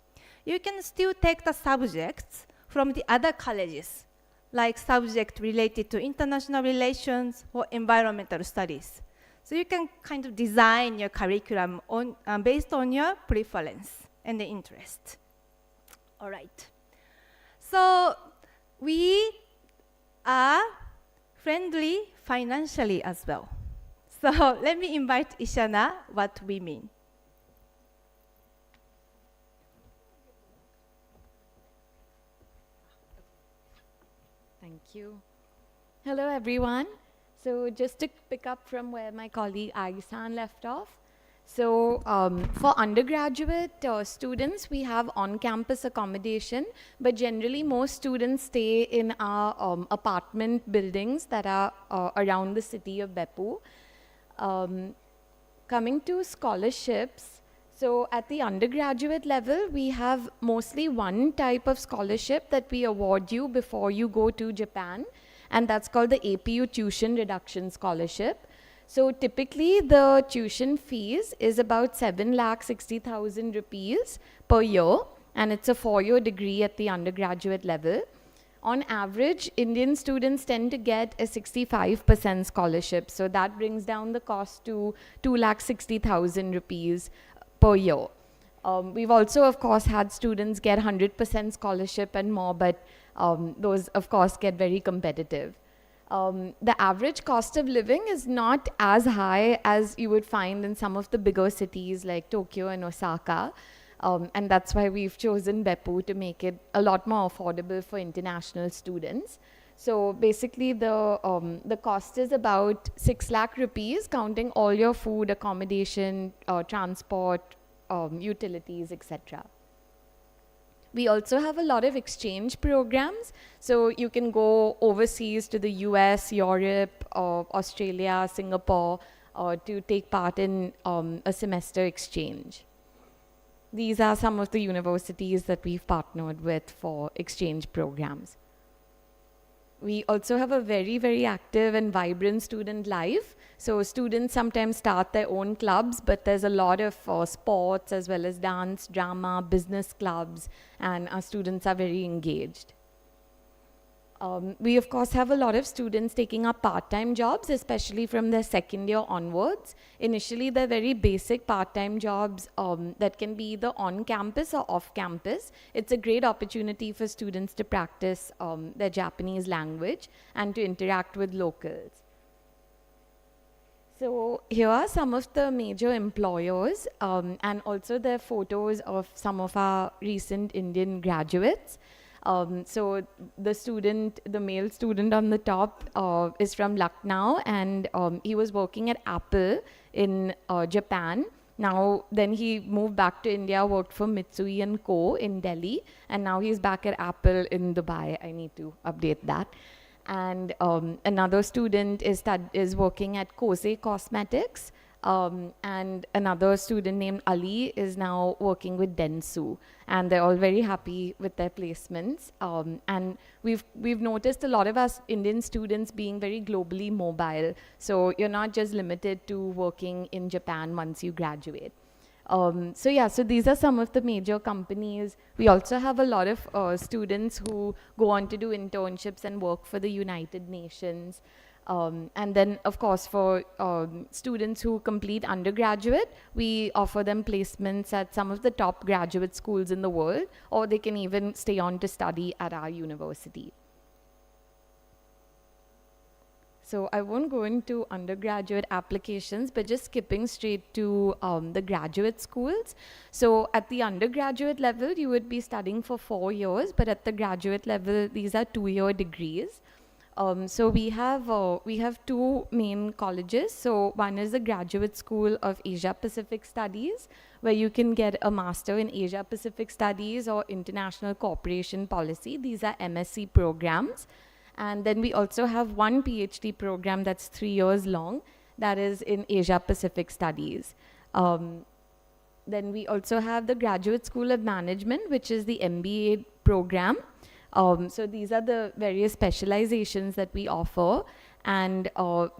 You can still take the subjects from the other colleges, like subject related to international relations or environmental studies. So you can kind of design your curriculum on, based on your preference and the interest. All right. So we are friendly financially as well. So let me invite Ishana what we mean. Thank you. Hello, everyone. So just to pick up from where my colleague Agisan left off. So for undergraduate students, we have on-campus accommodation, but generally most students stay in our apartment buildings that are around the city of Beppu. Coming to scholarships, so at the undergraduate level, we have mostly one type of scholarship that we award you before you go to Japan, and that's called the APU Tuition Reduction Scholarship. So typically the tuition fees is about 7,60,000 rupees per year, and it's a 4-year degree at the undergraduate level. On average, Indian students tend to get a 65% scholarship, so that brings down the cost to 2,60,000 rupees per year. We've also, of course, had students get 100% scholarship and more, but those, of course, get very competitive. The average cost of living is not as high as you would find in some of the bigger cities like Tokyo and Osaka. And that's why we've chosen Beppu to make it a lot more affordable for international students. So basically the cost is about 6 lakh rupees, counting all your food, accommodation, transport, utilities, etc. We also have a lot of exchange programs. So you can go overseas to the US, Europe, Australia, Singapore, to take part in a semester exchange. These are some of the universities that we've partnered with for exchange programs. We also have a very, very active and vibrant student life. So students sometimes start their own clubs, but there's a lot of sports as well as dance, drama, business clubs, and our students are very engaged. We, of course, have a lot of students taking up part-time jobs, especially from their second year onwards. Initially, they're very basic part-time jobs that can be either on campus or off campus. It's a great opportunity for students to practice their Japanese language and to interact with locals. So here are some of the major employers and also their photos of some of our recent Indian graduates. So the male student on the top is from Lucknow, and he was working at Apple in Japan. Now, then he moved back to India, worked for Mitsui & Co. in Delhi, and now he's back at Apple in Dubai. I need to update that. And another student is working at Kose Cosmetics, and another student named Ali is now working with Dentsu, and they're all very happy with their placements. And we've noticed a lot of us Indian students being very globally mobile, so you're not just limited to working in Japan once you graduate. So these are some of the major companies. We also have a lot of students who go on to do internships and work for the United Nations. And then, of course, for students who complete undergraduate, we offer them placements at some of the top graduate schools in the world, or they can even stay on to study at our university. So I won't go into undergraduate applications, but just skipping straight to the graduate schools. So at the undergraduate level, you would be studying for 4 years, but at the graduate level, these are 2-year degrees. So we have two main colleges. So one is the Graduate School of Asia Pacific Studies, where you can get a Master in Asia Pacific Studies or International Cooperation Policy. These are MSc programs. And then we also have one PhD program that's 3 years long, that is in Asia Pacific Studies. Then we also have the Graduate School of Management, which is the MBA program. So these are the various specializations that we offer. And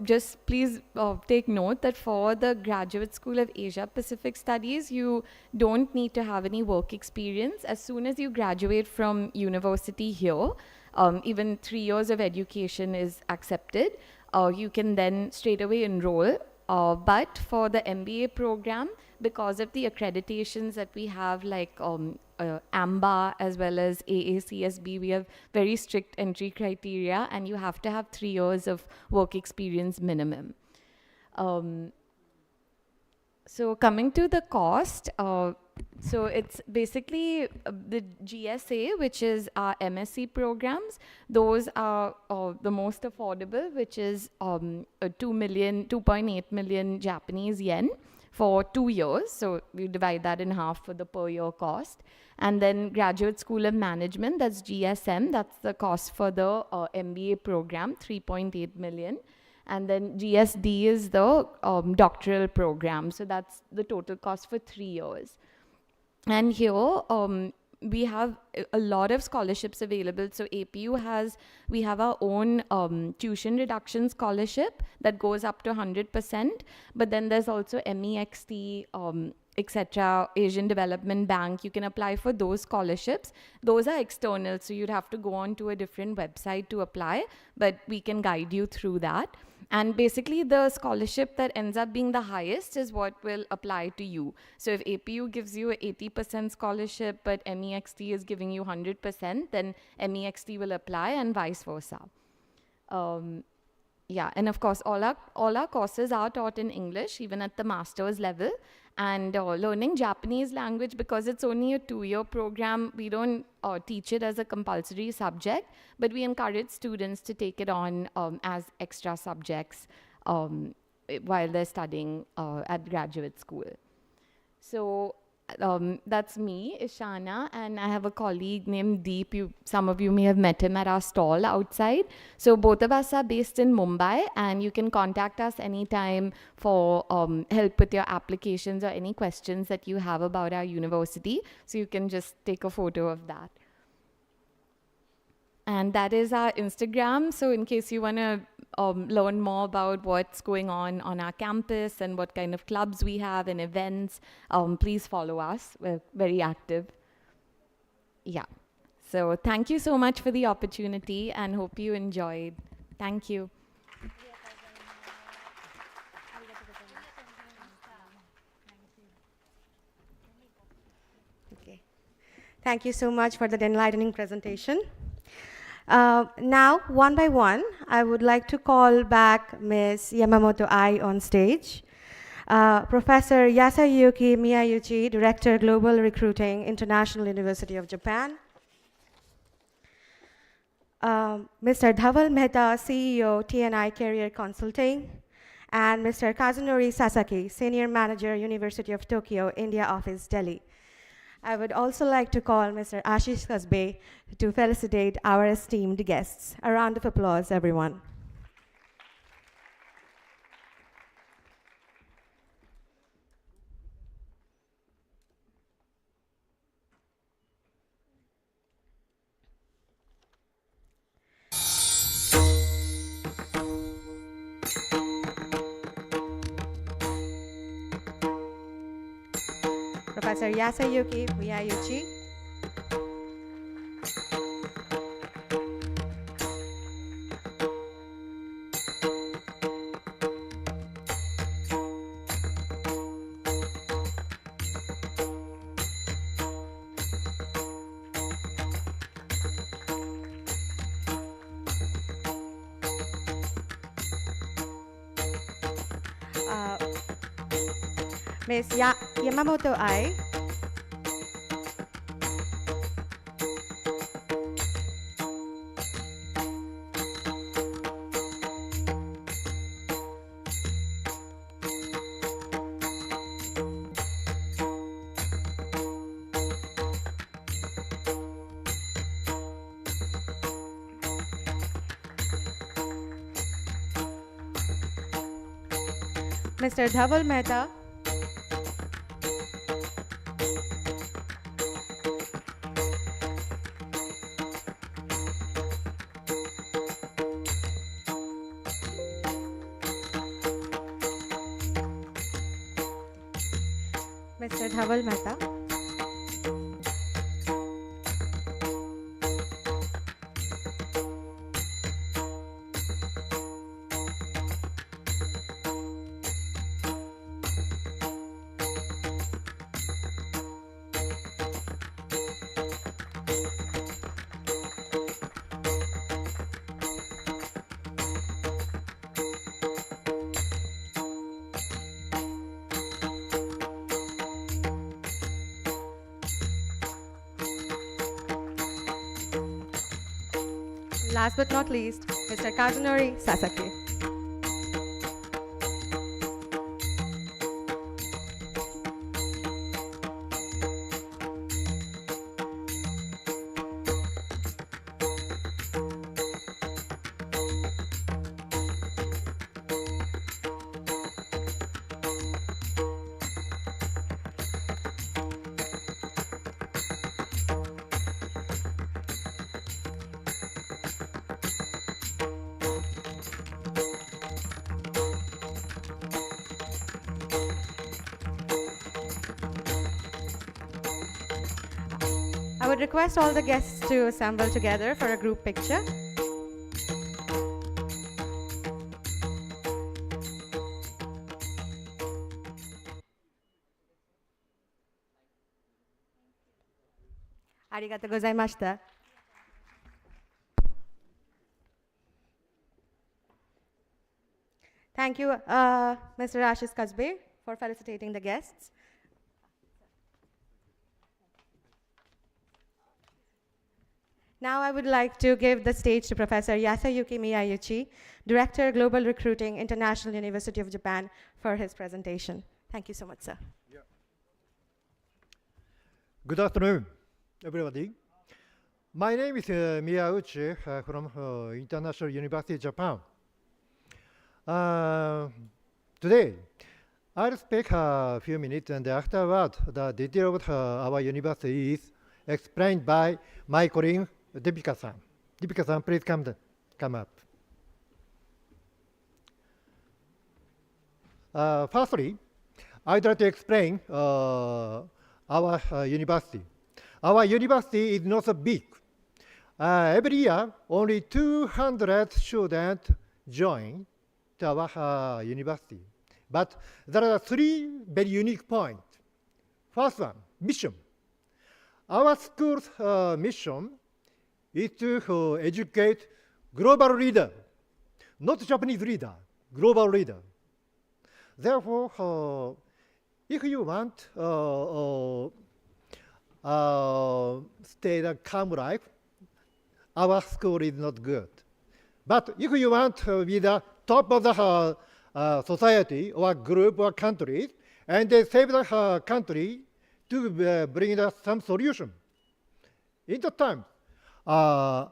just please take note that for the Graduate School of Asia Pacific Studies, you don't need to have any work experience. As soon as you graduate from university here, even 3 years of education is accepted. You can then straight away enroll. But for the MBA program, because of the accreditations that we have, like AMBA as well as AACSB, we have very strict entry criteria, and you have to have 3 years of work experience minimum. So coming to the cost, so it's basically the GSA, which is our MSc programs. Those are the most affordable, which is 2.8 million Japanese yen for 2 years. So we divide that in half for the per year cost. And then Graduate School of Management, that's GSM, that's the cost for the MBA program, 3.8 million. And then GSD is the doctoral program. So that's the total cost for 3 years. And here, we have a lot of scholarships available. So APU we have our own tuition reduction scholarship that goes up to 100%. But then there's also MEXT, etc., Asian Development Bank. You can apply for those scholarships. Those are external, so you'd have to go on to a different website to apply, but we can guide you through that. And basically, the scholarship that ends up being the highest is what will apply to you. So if APU gives you an 80% scholarship, but MEXT is giving you 100%, then MEXT will apply, and vice versa. Yeah, and of course, all our courses are taught in English, even at the master's level. And learning Japanese language, because it's only a 2-year program, we don't teach it as a compulsory subject, but we encourage students to take it on as extra subjects while they're studying at graduate school. So that's me, Ishana, and I have a colleague named Deep. Some of you may have met him at our stall outside. So both of us are based in Mumbai, and you can contact us anytime for help with your applications or any questions that you have about our university. So you can just take a photo of that. And that is our Instagram. So in case you want to learn more about what's going on our campus and what kind of clubs we have and events, please follow us. We're very active. Yeah. So thank you so much for the opportunity, and hope you enjoyed. Thank you. Okay. Thank you so much for the enlightening presentation. Now, one by one, I would like to call back Ms. Yamamoto Ai on stage. Professor Yasuyuki Miyauchi, Director, Global Recruiting, International University of Japan. Mr. Dhaval Mehta, CEO, TNI Career Consulting. And Mr. Kazunori Sasaki, Senior Manager, University of Tokyo, India Office, Delhi. I would also like to call Mr. Ashish Kasbe to felicitate our esteemed guests. A round of applause, everyone. Professor Yasuyuki Miyauchi. Ms. Yamamoto Ai. Mr. Dhaval Mehta. Mr. Dhaval Mehta. Last but not least, Mr. Kazunori Sasaki. I would request all the guests to assemble together for a group picture. Arigatou gozaimashita. Thank you, Mr. Ashish Kasbe, for felicitating the guests. Now I would like to give the stage to Professor Yasuyuki Miyauchi, Director, Global Recruiting, International University of Japan, for his presentation. Thank you so much, sir. Yeah. Good afternoon, everybody. My name is Miyauchi from International University of Japan. Today, I'll speak a few minutes, and afterward, the detail of our university is explained by my colleague, Deepika-san. Deepika-san, please come up. Firstly, I'd like to explain our university. Our university is not so big. Every year, only 200 students join to our university. But there are three very unique points. First one, mission. Our school's mission is to educate global leader, not Japanese leader, global leader. Therefore, if you want stay the calm life, our school is not good. But if you want to be the top of the society or group or country, and they save the country to bring some solution. In the time, our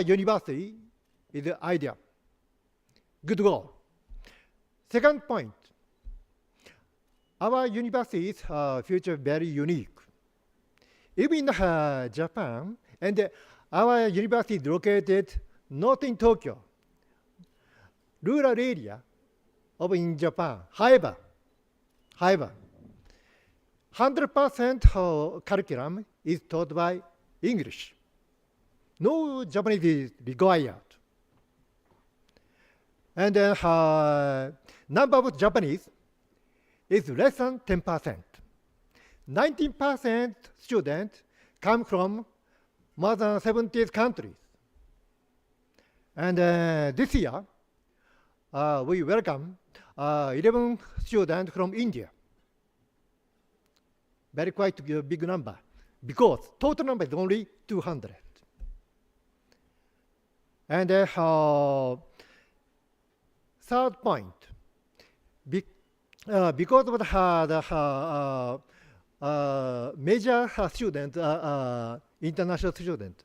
university is the idea. Good goal. Second point, our university's future very unique. Even in Japan, and our university is located not in Tokyo, rural area of in Japan. However, 100% curriculum is taught by English. No Japanese is required. And number of Japanese is less than 10%. 19% students come from more than 70 countries. And this year, we welcome 11 students from India. Very quite a big number, because total number is only 200. And third point, because of the major students, international students,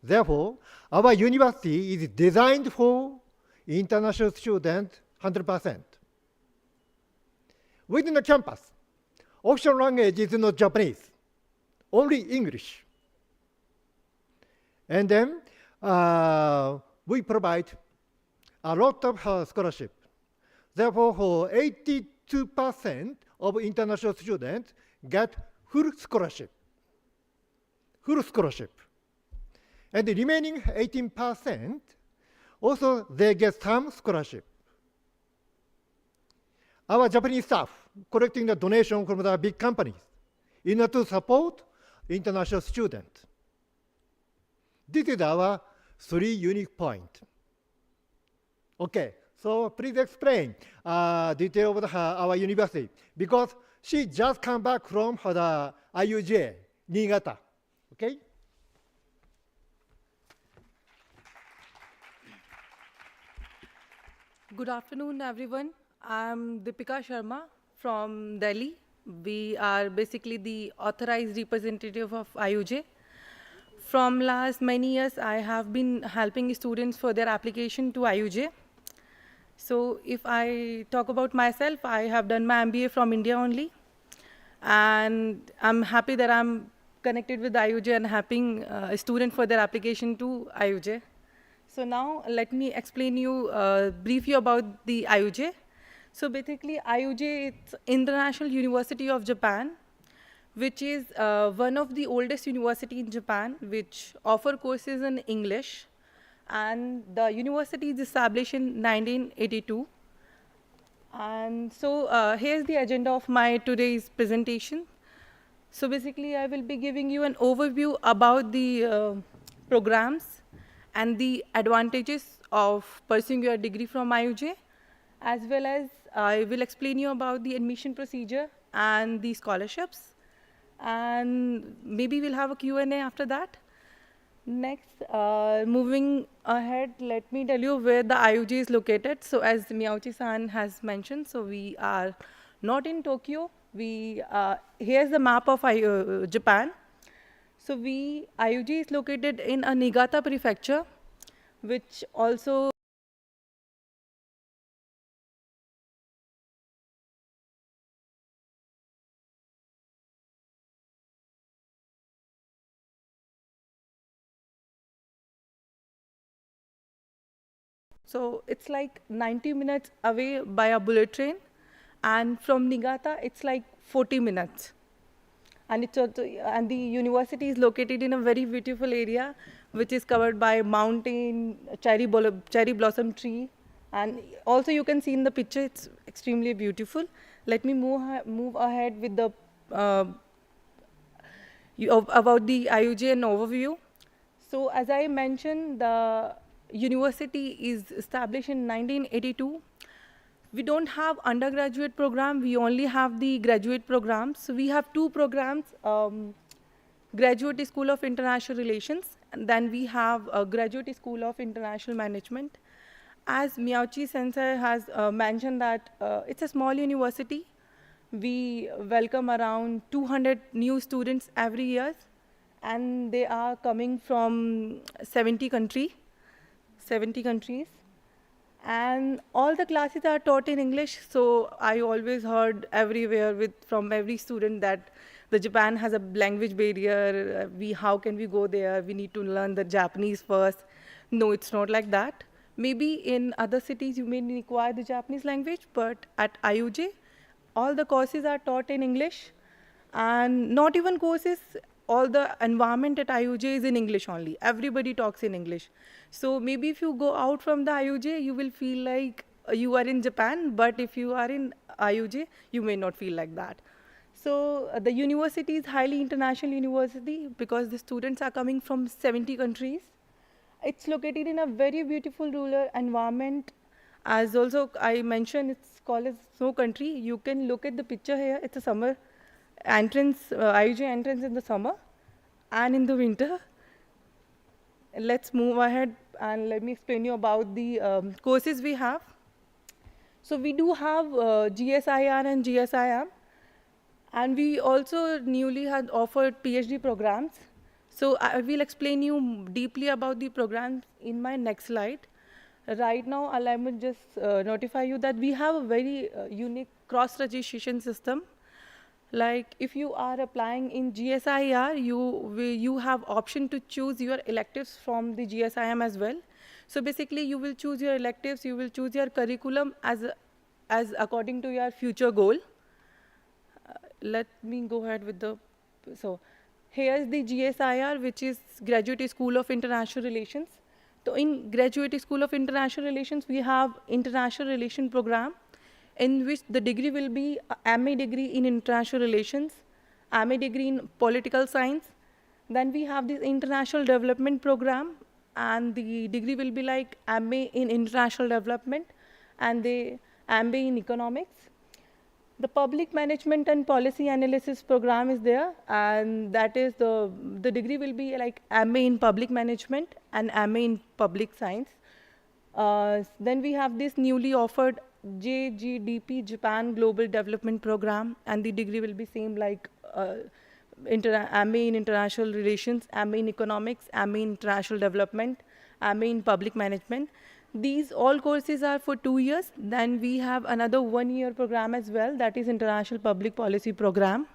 therefore, our university is designed for international students 100%. Within the campus, official language is not Japanese, only English. And then we provide a lot of scholarship. Therefore, 82% of international students get full scholarship. Full scholarship. And the remaining 18% also they get some scholarship. Our Japanese staff collecting the donation from the big companies in order to support international students. This is our 3 unique points. Okay, so please explain detail of our university, because she just come back from the IUJ, Niigata. Okay? Good afternoon, everyone. I'm Deepika Sharma from Delhi. We are basically the authorized representative of IUJ. From last many years, I have been helping students for their application to IUJ. So if I talk about myself, I have done my MBA from India only. And I'm happy that I'm connected with IUJ and helping a student for their application to IUJ. So now let me explain you briefly about the IUJ. So basically IUJ is International University of Japan, which is one of the oldest university in Japan, which offer courses in English. And the university is established in 1982. And so here's the agenda of my today's presentation. So basically I will be giving you an overview about the programs and the advantages of pursuing your degree from IUJ, as well as I will explain you about the admission procedure and the scholarships. And maybe we'll have a Q&A after that. Next, moving ahead, let me tell you where the IUJ is located. So as Miyauchi-san has mentioned, so we are not in Tokyo. Here's the map of Japan. So IUJ is located in a Niigata prefecture, which also so it's like 90 minutes away by a bullet train, and from Niigata it's like 40 minutes. And the university is located in a very beautiful area, which is covered by mountain, cherry blossom tree, and also you can see in the picture it's extremely beautiful. Let me move ahead with the about the IUJ and overview. So as I mentioned, the university is established in 1982. We don't have undergraduate program, we only have the graduate programs. So we have two programs, Graduate School of International Relations, and then we have a Graduate School of International Management. As Miyauchi Sensei has mentioned that it's a small university. We welcome around 200 new students every year, and they are coming from 70 countries. And all the classes are taught in English, so I always heard everywhere from every student that the Japan has a language barrier, how can we go there, we need to learn the Japanese first. No, it's not like that. Maybe in other cities you may require the Japanese language, but at IUJ, all the courses are taught in English, and not even courses, all the environment at IUJ is in English only. Everybody talks in English. So maybe if you go out from the IUJ, you will feel like you are in Japan, but if you are in IUJ, you may not feel like that. So the university is highly international university because the students are coming from 70 countries. It's located in a very beautiful rural environment. As also I mentioned, it's called as Snow Country. You can look at the picture here. It's a summer entrance, IUJ entrance in the summer and in the winter. Let's move ahead and let me explain you about the courses we have. So we do have GSIR and GSIM, and we also newly had offered PhD programs. So I will explain you deeply about the programs in my next slide. Right now, allow me just notify you that we have a very unique cross-registration system. Like if you are applying in GSIR, you have option to choose your electives from the GSIM as well. So basically, you will choose your electives, you will choose your curriculum as according to your future goal. Let me go ahead with the, so here's the GSIR, which is Graduate School of International Relations. So in Graduate School of International Relations, we have International Relation program, in which the degree will be MA degree in International Relations, MA degree in Political Science. Then we have this International Development program, and the degree will be like MA in International Development and the MA in Economics. The Public Management and Policy Analysis program is there, and that is the degree will be like MA in Public Management and MA in Public Science. Then we have this newly offered JGDP, Japan Global Development Program, and the degree will be same like MA in International Relations, MA in Economics, MA in International Development, MA in Public Management. These all courses are for 2 years. Then we have another 1-year program as well, that is International Public Policy Program.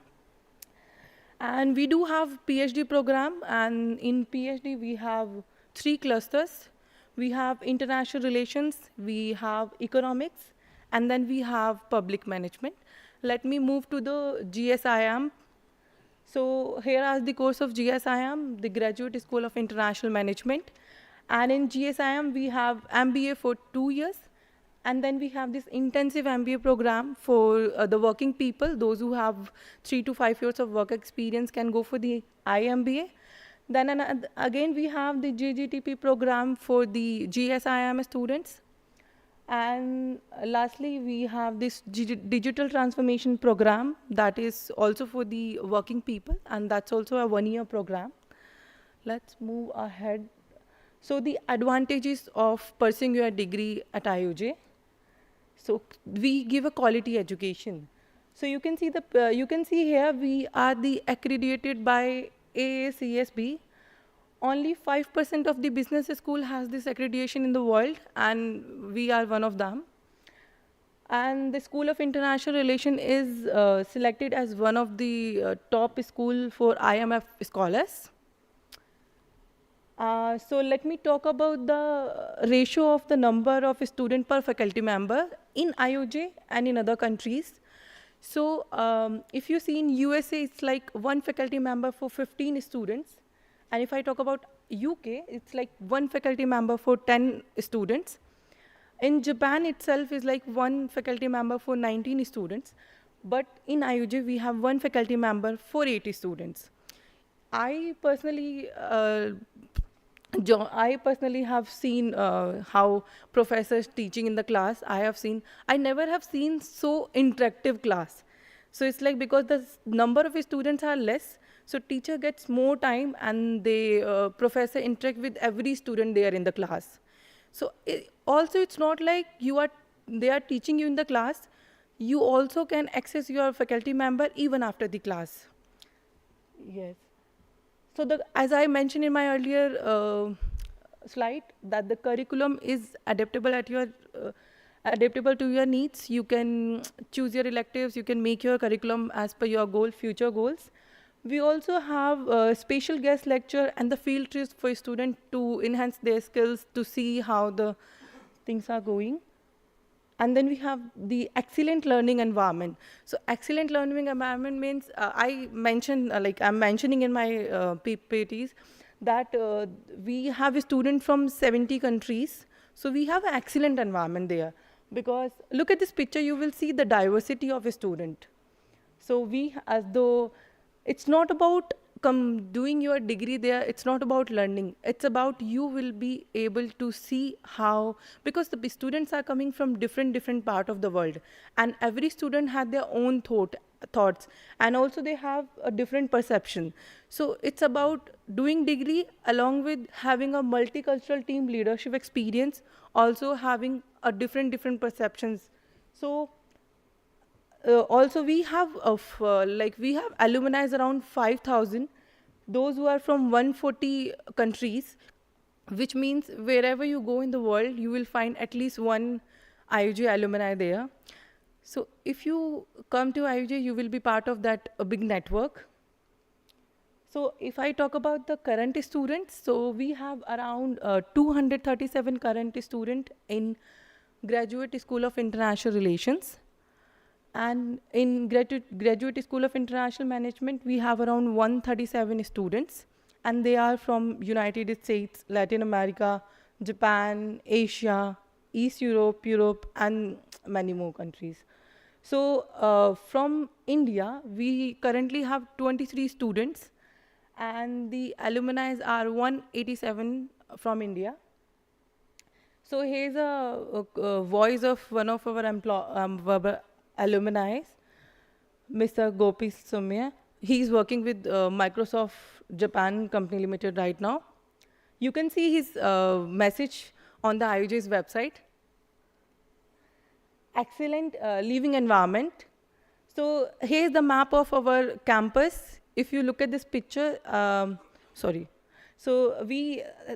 And we do have PhD program, and in PhD we have 3 clusters. We have International Relations, we have Economics, and then we have Public Management. Let me move to the GSIM. So here are the course of GSIM, the Graduate School of International Management. And in GSIM, we have MBA for 2 years. And then we have this intensive MBA program for the working people. Those who have 3 to 5 years of work experience can go for the IMBA. Then again, we have the GGTP program for the GSIM students. And lastly, we have this digital transformation program that is also for the working people, and that's also a 1-year program. Let's move ahead. So the advantages of pursuing your degree at IUJ. So we give a quality education. So you can see here we are the accredited by AACSB. Only 5% of the business school has this accreditation in the world, and we are one of them. And the School of International Relations is selected as one of the top school for IMF scholars. So let me talk about the ratio of the number of student per faculty member in IUJ and in other countries. So if you see in USA, it's like 1 faculty member for 15 students. And if I talk about UK, it's like 1 faculty member for 10 students. In Japan itself is like 1 faculty member for 19 students. But in IUJ, we have 1 faculty member for 80 students. I personally I personally have seen how professors teaching in the class. I never have seen so interactive class. So it's like because the number of students are less, so teacher gets more time and the professor interact with every student there in the class. So also it's not like they are teaching you in the class, you also can access your faculty member even after the class. Yes. So as I mentioned in my earlier slide, that the curriculum is adaptable adaptable to your needs. You can choose your electives, you can make your curriculum as per your future goals. We also have a special guest lecture and the field trips for students to enhance their skills, to see how the things are going. And then we have the excellent learning environment. So excellent learning environment means, I'm mentioning in my PPTs that we have a student from 70 countries. So we have an excellent environment there. Because look at this picture, you will see the diversity of a student. So as though it's not about doing your degree there, it's not about learning. It's about you will be able to see how, because the students are coming from different part of the world, and every student had their own thoughts, and also they have a different perception. So it's about doing degree along with having a multicultural team leadership experience, also having a different perceptions. So also we have alumni around 5,000, those who are from 140 countries, which means wherever you go in the world, you will find at least one IUJ alumni there. So if you come to IUJ, you will be part of that big network. So if I talk about the current students, so we have around 237 current students in Graduate School of International Relations. And in Graduate School of International Management, we have around 137 students, and they are from United States, Latin America, Japan, Asia, East Europe, and many more countries. So from India, we currently have 23 students, and the alumni are 187 from India. So here's a voice of one of our alumni, Mr. Gopi Soumya. He's working with Microsoft Japan Company Limited right now. You can see his message on the IUJ's website. Excellent living environment. So here's the map of our campus. If you look at this picture, So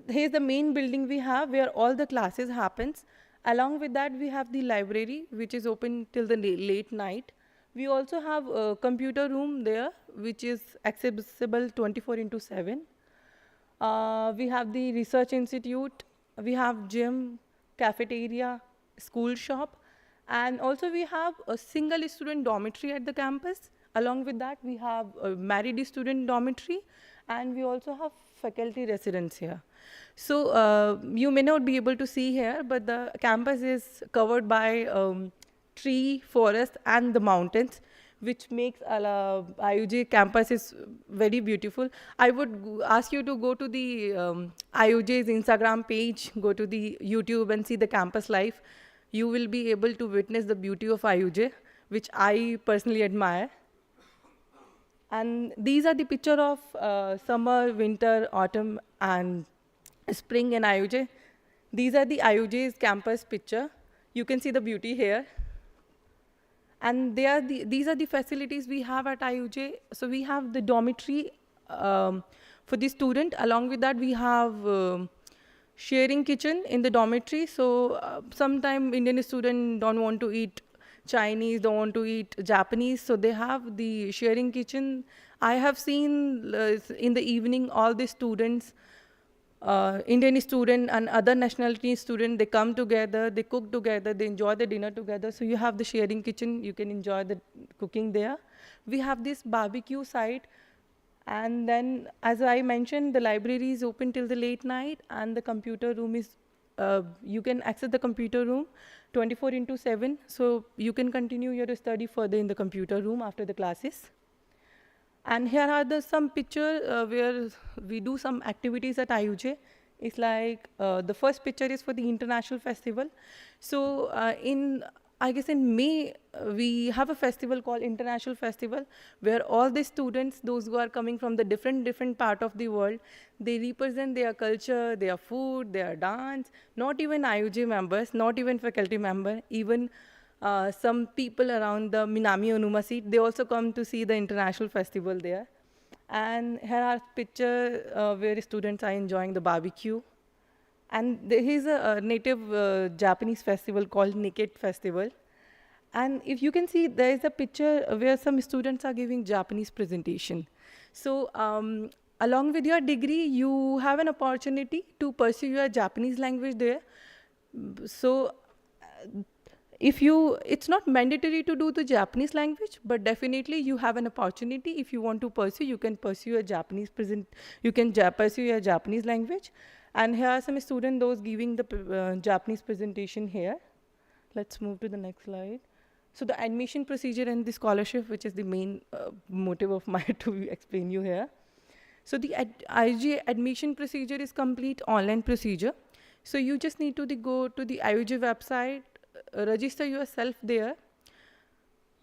here's the main building we have where all the classes happens. Along with that, we have the library, which is open till the late night. We also have a computer room there, which is accessible 24/7. We have the research institute. We have gym, cafeteria, school shop. And also we have a single student dormitory at the campus. Along with that, we have a married student dormitory. And we also have faculty residence here. So you may not be able to see here, but the campus is covered by tree, forest, and the mountains, which makes IUJ campus is very beautiful. I would ask you to go to the IUJ's Instagram page, go to the YouTube and see the campus life. You will be able to witness the beauty of IUJ, which I personally admire. And these are the picture of summer, winter, autumn, and spring in IUJ. These are the IUJ's campus picture. You can see the beauty here. And these are the facilities we have at IUJ. So we have the dormitory for the student. Along with that, we have sharing kitchen in the dormitory. So sometimes Indian students don't want to eat Chinese, don't want to eat Japanese, so they have the sharing kitchen. I have seen in the evening all the students, Indian student and other nationality student, they come together, they cook together, they enjoy the dinner together. So you have the sharing kitchen, you can enjoy the cooking there. We have this barbecue site, and then as I mentioned, the library is open till the late night, and the computer room is you can access the computer room 24/7, so you can continue your study further in the computer room after the classes. And here are some pictures where we do some activities at IUJ. It's like the first picture is for the international festival. So I guess in May, we have a festival called International Festival, where all the students, those who are coming from the different part of the world, they represent their culture, their food, their dance, not even IUJ members, not even faculty member, even some people around the Minami Onuma seat, they also come to see the international festival there. And here are pictures where students are enjoying the barbecue. And there is a native Japanese festival called Naked Festival. And if you can see, there is a picture where some students are giving Japanese presentation. So along with your degree, you have an opportunity to pursue your Japanese language there. So it's not mandatory to do the Japanese language, but definitely you have an opportunity. If you want to pursue, you can pursue a pursue your Japanese language. And here are some students, those giving the Japanese presentation here. Let's move to the next slide. So the admission procedure and the scholarship, which is the main motive of my to explain you here. So the IJ admission procedure is complete online procedure. So you just need to go to the IUJ website, register yourself there.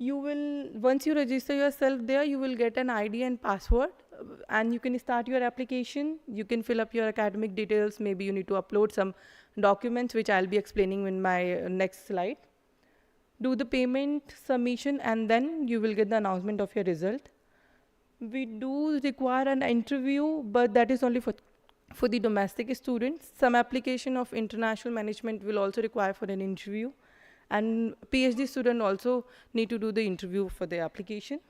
Once you register yourself there, you will get an ID and password, and you can start your application. You can fill up your academic details. Maybe you need to upload some documents, which I'll be explaining in my next slide. Do the payment submission, and then you will get the announcement of your result. We do require an interview, but that is only for the domestic students. Some application of international management will also require for an interview. And PhD student also need to do the interview for the application.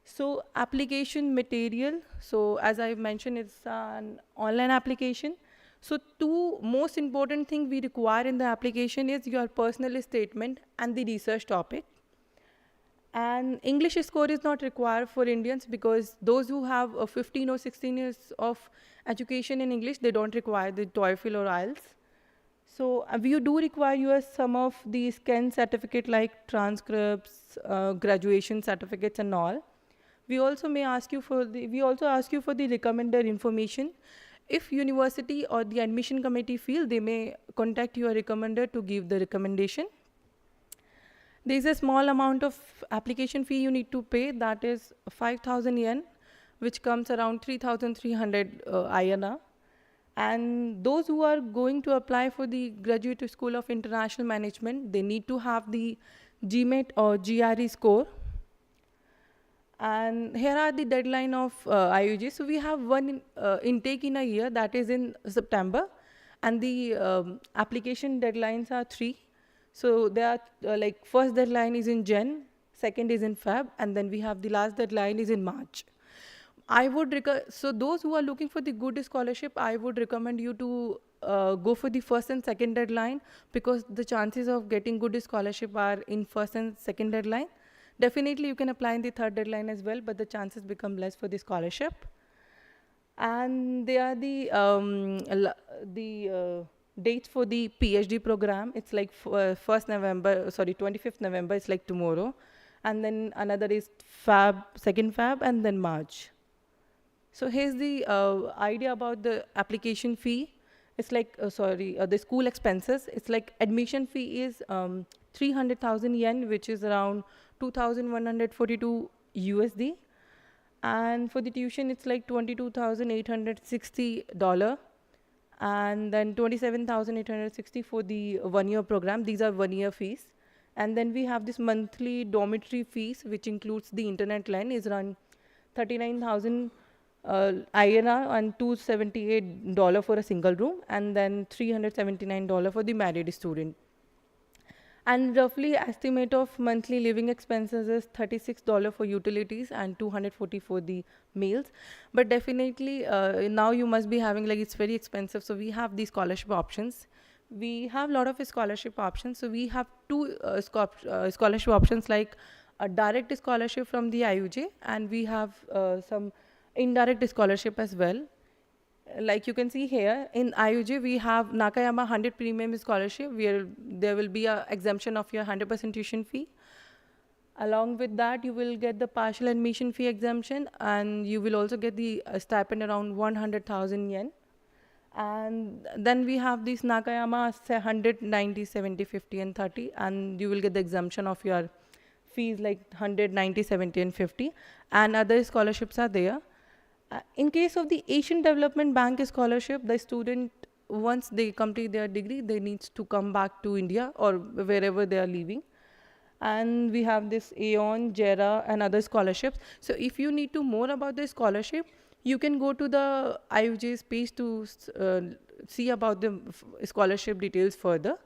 So application material, so as I mentioned, it's an online application. So two most important things we require in the application is your personal statement and the research topic. And English score is not required for Indians, because those who have 15 or 16 years of education in English, they don't require the TOEFL or IELTS. So we do require some of the scanned certificate like transcripts, graduation certificates and all. We also ask you for the recommended information. If university or the admission committee feel, they may contact your recommender to give the recommendation. There is a small amount of application fee you need to pay, that is 5,000 yen, which comes around 3,300 INR. And those who are going to apply for the Graduate School of International Management, they need to have the GMAT or GRE score. And here are the deadline of IUJ. So we have one intake in a year, that is in September. And the application deadlines are 3. So there are first deadline is in Jan, second is in Feb, and then we have the last deadline is in March. So those who are looking for the good scholarship, I would recommend you to go for the first and second deadline, because the chances of getting good scholarship are in first and second deadline. Definitely you can apply in the third deadline as well, but the chances become less for the scholarship. And there are the dates for the PhD program. It's like 25th November, it's like tomorrow. And then another is second Feb, and then March. So here's the idea about the application fee. It's like, the school expenses. It's like admission fee is 300,000 yen, which is around 2,142 USD. And for the tuition, it's like $22,860. And then 27,860 for the 1-year program. These are 1-year fees. And then we have this monthly dormitory fees, which includes the internet line, is around 39,000 INR and $278 for a single room, and then $379 for the married student. And roughly estimate of monthly living expenses is $36 for utilities and $240 for the meals. But definitely now you must be having, it's very expensive. So we have these scholarship options. We have a lot of scholarship options. So we have two scholarship options, like a direct scholarship from the IUJ, and we have some indirect scholarship as well. Like you can see here, in IUJ, we have Nakayama 100 Premium Scholarship, where there will be an exemption of your 100% tuition fee. Along with that, you will get the partial admission fee exemption, and you will also get the stipend around 100,000 yen. And then we have these Nakayama, say 100, 90, 70, 50, and 30, and you will get the exemption of your fees like 100, 90, 70, and 50, and other scholarships are there. In case of the Asian Development Bank scholarship, the student, once they complete their degree, they need to come back to India or wherever they are living. And we have this AON, JERA, and other scholarships. So if you need to more about the scholarship, you can go to the IUJ's page to see about the scholarship details further,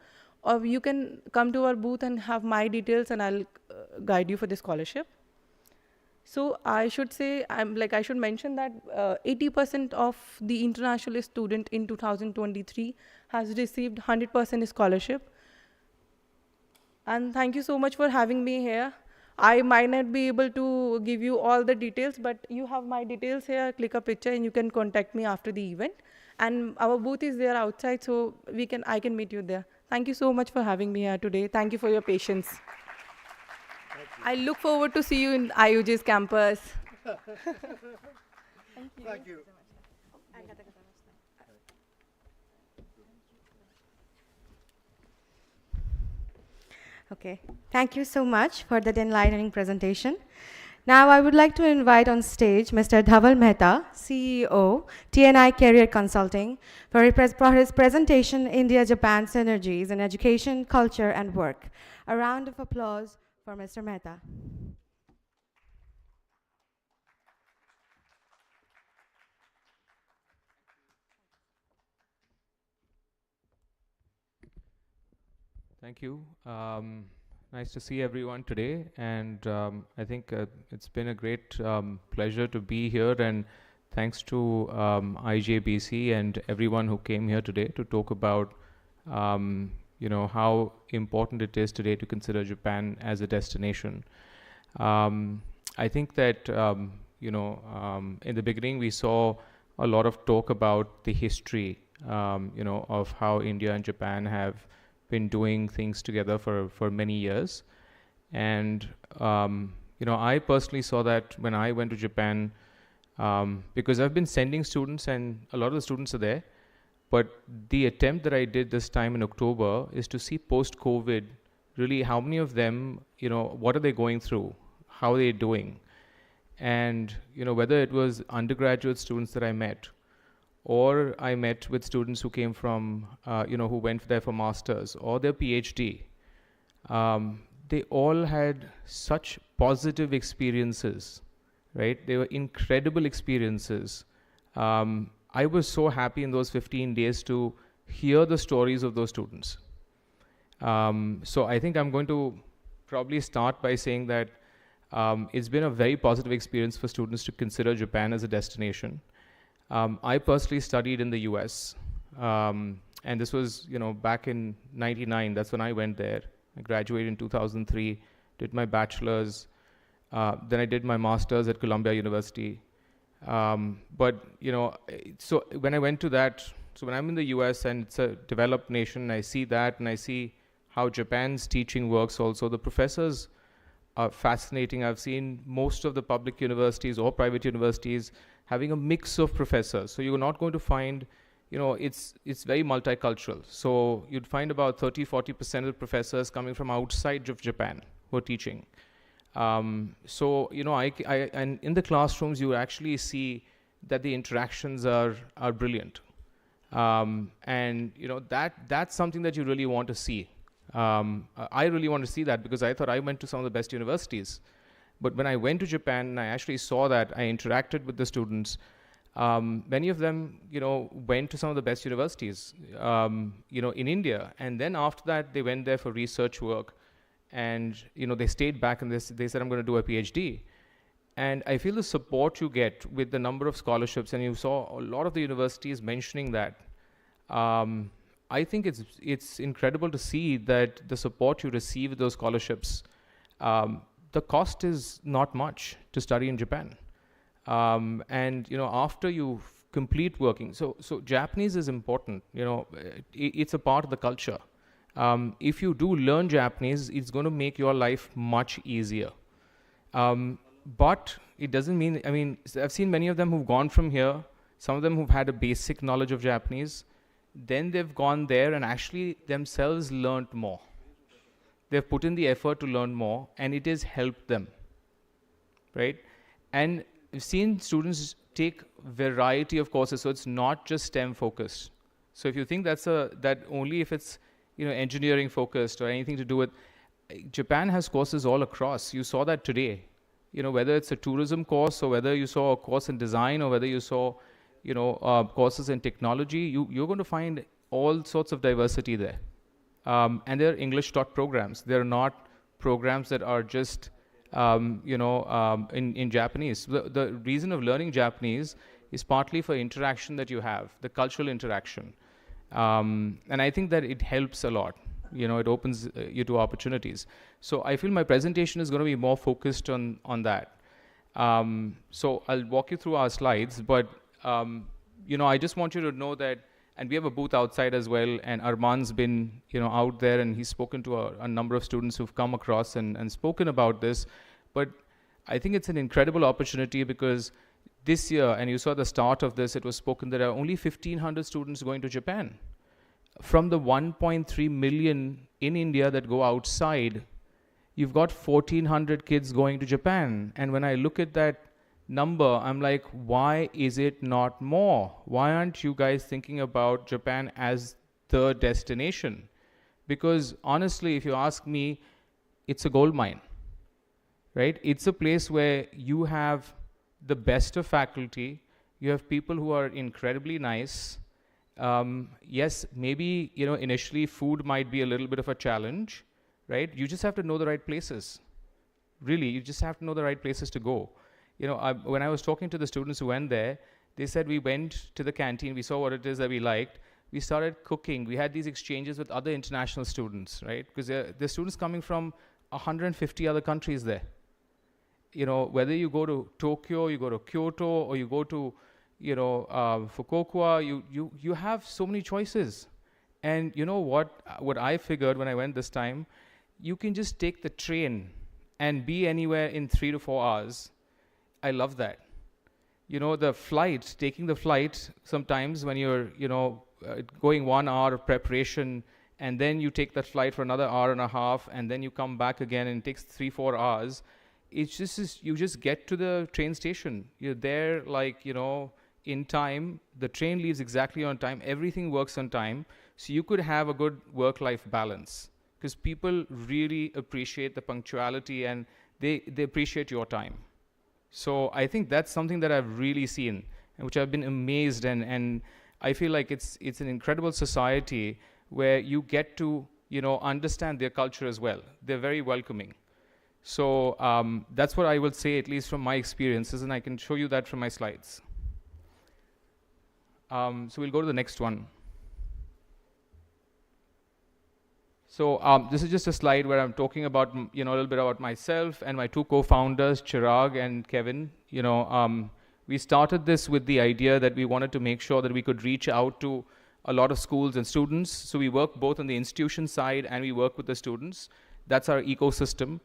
or you can come to our booth and have my details, and I'll guide you for the scholarship. So I should say, I should mention that 80% of the international student in 2023 has received 100% scholarship. And thank you so much for having me here. I might not be able to give you all the details, but you have my details here. Click a picture and you can contact me after the event. And our booth is there outside, so I can meet you there. Thank you so much for having me here today. Thank you for your patience. I look forward to see you in IUJ's campus. Thank you. Thank you. Okay, thank you so much for that enlightening presentation. Now I would like to invite on stage Mr. Dhaval Mehta, CEO, TNI Career Consulting, for his presentation, India-Japan Synergies in Education, Culture and Work. A round of applause for Mr. Mehta. Thank you. Nice to see everyone today, and I think it's been a great pleasure to be here, and thanks to IJBC and everyone who came here today to talk about how important it is today to consider Japan as a destination. I think that in the beginning we saw a lot of talk about the history of how India and Japan have been doing things together for many years. And I personally saw that when I went to Japan, because I've been sending students and a lot of the students are there, but the attempt that I did this time in October is to see post-COVID really how many of them, what are they going through, how are they doing, and whether it was undergraduate students that I met, or I met with students who came from, who went there for masters or their PhD. They all had such positive experiences, right? They were incredible experiences. I was so happy in those 15 days to hear the stories of those students. So I think I'm going to probably start by saying that it's been a very positive experience for students to consider Japan as a destination. I personally studied in the US, and this was, back in '99. That's when I went there. I graduated in 2003, did my bachelor's, then I did my master's at Columbia University. But so when I went to that, so when I'm in the US and it's a developed nation, I see that and I see how Japan's teaching works also. The professors are fascinating. I've seen most of the public universities or private universities having a mix of professors. So you're not going to find, it's very multicultural. So you'd find about 30-40% of the professors coming from outside of Japan who are teaching. And in the classrooms, you actually see that the interactions are brilliant. And that's something that you really want to see. I really want to see that because I thought I went to some of the best universities. But when I went to Japan and I actually saw that, I interacted with the students. Many of them, went to some of the best universities, in India. And then after that, they went there for research work. And, they stayed back and they said, I'm going to do a PhD. And I feel the support you get with the number of scholarships, and you saw a lot of the universities mentioning that. I think it's incredible to see that the support you receive with those scholarships, the cost is not much to study in Japan. And after you complete working, so Japanese is important. It's a part of the culture. If you do learn Japanese, it's going to make your life much easier. But it doesn't mean, I've seen many of them who've gone from here some of them who've had a basic knowledge of Japanese, then they've gone there and actually themselves learned more. They've put in the effort to learn more, and it has helped them, right? And we've seen students take variety of courses, so it's not just STEM focused. So if you think that only if it's engineering focused or anything to do with, Japan has courses all across. You saw that today. Whether it's a tourism course or whether you saw a course in design or whether you saw courses in technology, you're going to find all sorts of diversity there. And they're English taught programs. They're not programs that are just in Japanese. The reason of learning Japanese is partly for interaction that you have, the cultural interaction. And I think that it helps a lot. It opens you to opportunities. So I feel my presentation is going to be more focused on that. So I'll walk you through our slides, but I just want you to know that, and we have a booth outside as well, and Arman's been out there, and he's spoken to a number of students who've come across and spoken about this. But I think it's an incredible opportunity because this year, and you saw the start of this, it was spoken that there are only 1,500 students going to Japan. From the 1.3 million in India that go outside, you've got 1,400 kids going to Japan. And when I look at that number, I'm like, why is it not more? Why aren't you guys thinking about Japan as the destination? Because honestly, if you ask me, it's a gold mine, right? It's a place where you have the best of faculty. You have people who are incredibly nice. Yes, maybe, initially food might be a little bit of a challenge, right? You just have to know the right places. Really, you just have to know the right places to go. When I was talking to the students who went there, they said we went to the canteen, we saw what it is that we liked, we started cooking, we had these exchanges with other international students, right? Because there's students coming from 150 other countries there. Whether you go to Tokyo, you go to Kyoto, or you go to Fukuoka, you have so many choices. And what I figured when I went this time, you can just take the train and be anywhere in 3 to 4 hours. I love that. The flight, taking the flight, sometimes when you're, going 1 hour of preparation, and then you take that flight for another hour and a half, and then you come back again, and it takes 3-4 hours. It's just, you just get to the train station. You're there, in time. The train leaves exactly on time. Everything works on time. So you could have a good work-life balance, because people really appreciate the punctuality, and they appreciate your time. So I think that's something that I've really seen, and which I've been amazed, and I feel like it's an incredible society where you get to understand their culture as well. They're very welcoming. So that's what I would say, at least from my experiences, and I can show you that from my slides. So we'll go to the next one. So this is just a slide where I'm talking about, a little bit about myself and my two co-founders, Chirag and Kevin. We started this with the idea that we wanted to make sure that we could reach out to a lot of schools and students. So we work both on the institution side and we work with the students. That's our ecosystem.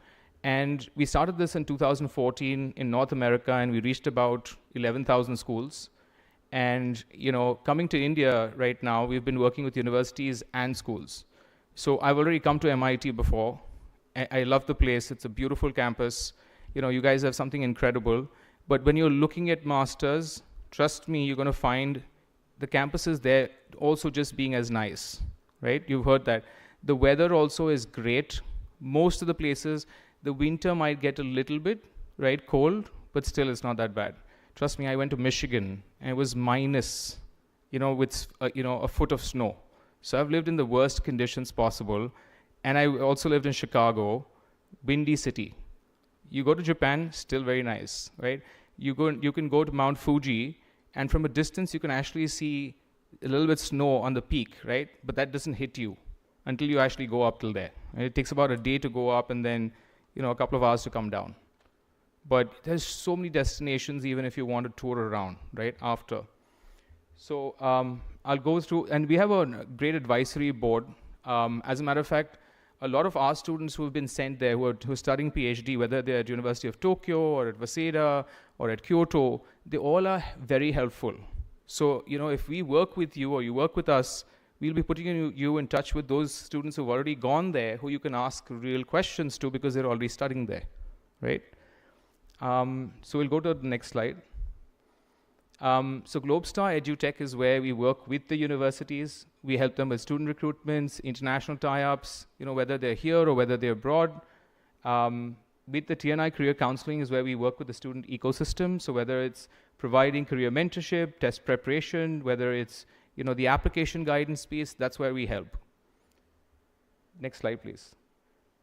And we started this in 2014 in North America, and we reached about 11,000 schools. And, coming to India right now, we've been working with universities and schools. So I've already come to MIT before. I love the place. It's a beautiful campus. You guys have something incredible. But when you're looking at masters, trust me, you're going to find the campuses there also just being as nice, right? You've heard that. The weather also is great. Most of the places, the winter might get a little bit, right, cold, but still it's not that bad. Trust me, I went to Michigan, and it was minus, with, a foot of snow. So I've lived in the worst conditions possible. And I also lived in Chicago, windy city. You go to Japan, still very nice, right? You can go to Mount Fuji, and from a distance, you can actually see a little bit snow on the peak, right? But that doesn't hit you until you actually go up till there. And it takes about a day to go up, and then, a couple of hours to come down. But there's so many destinations, even if you want to tour around, right, after. So I'll go through, and we have a great advisory board. As a matter of fact, a lot of our students who have been sent there, who are studying PhD, whether they're at University of Tokyo or at Waseda or at Kyoto, they all are very helpful. So, if we work with you or you work with us, we'll be putting you in touch with those students who've already gone there, who you can ask real questions to because they're already studying there, right? So we'll go to the next slide. So Globestar EduTech is where we work with the universities. We help them with student recruitments, international tie-ups, whether they're here or whether they're abroad. With the TNI Career Counseling is where we work with the student ecosystem. So whether it's providing career mentorship, test preparation, whether it's the application guidance piece, that's where we help. Next slide, please.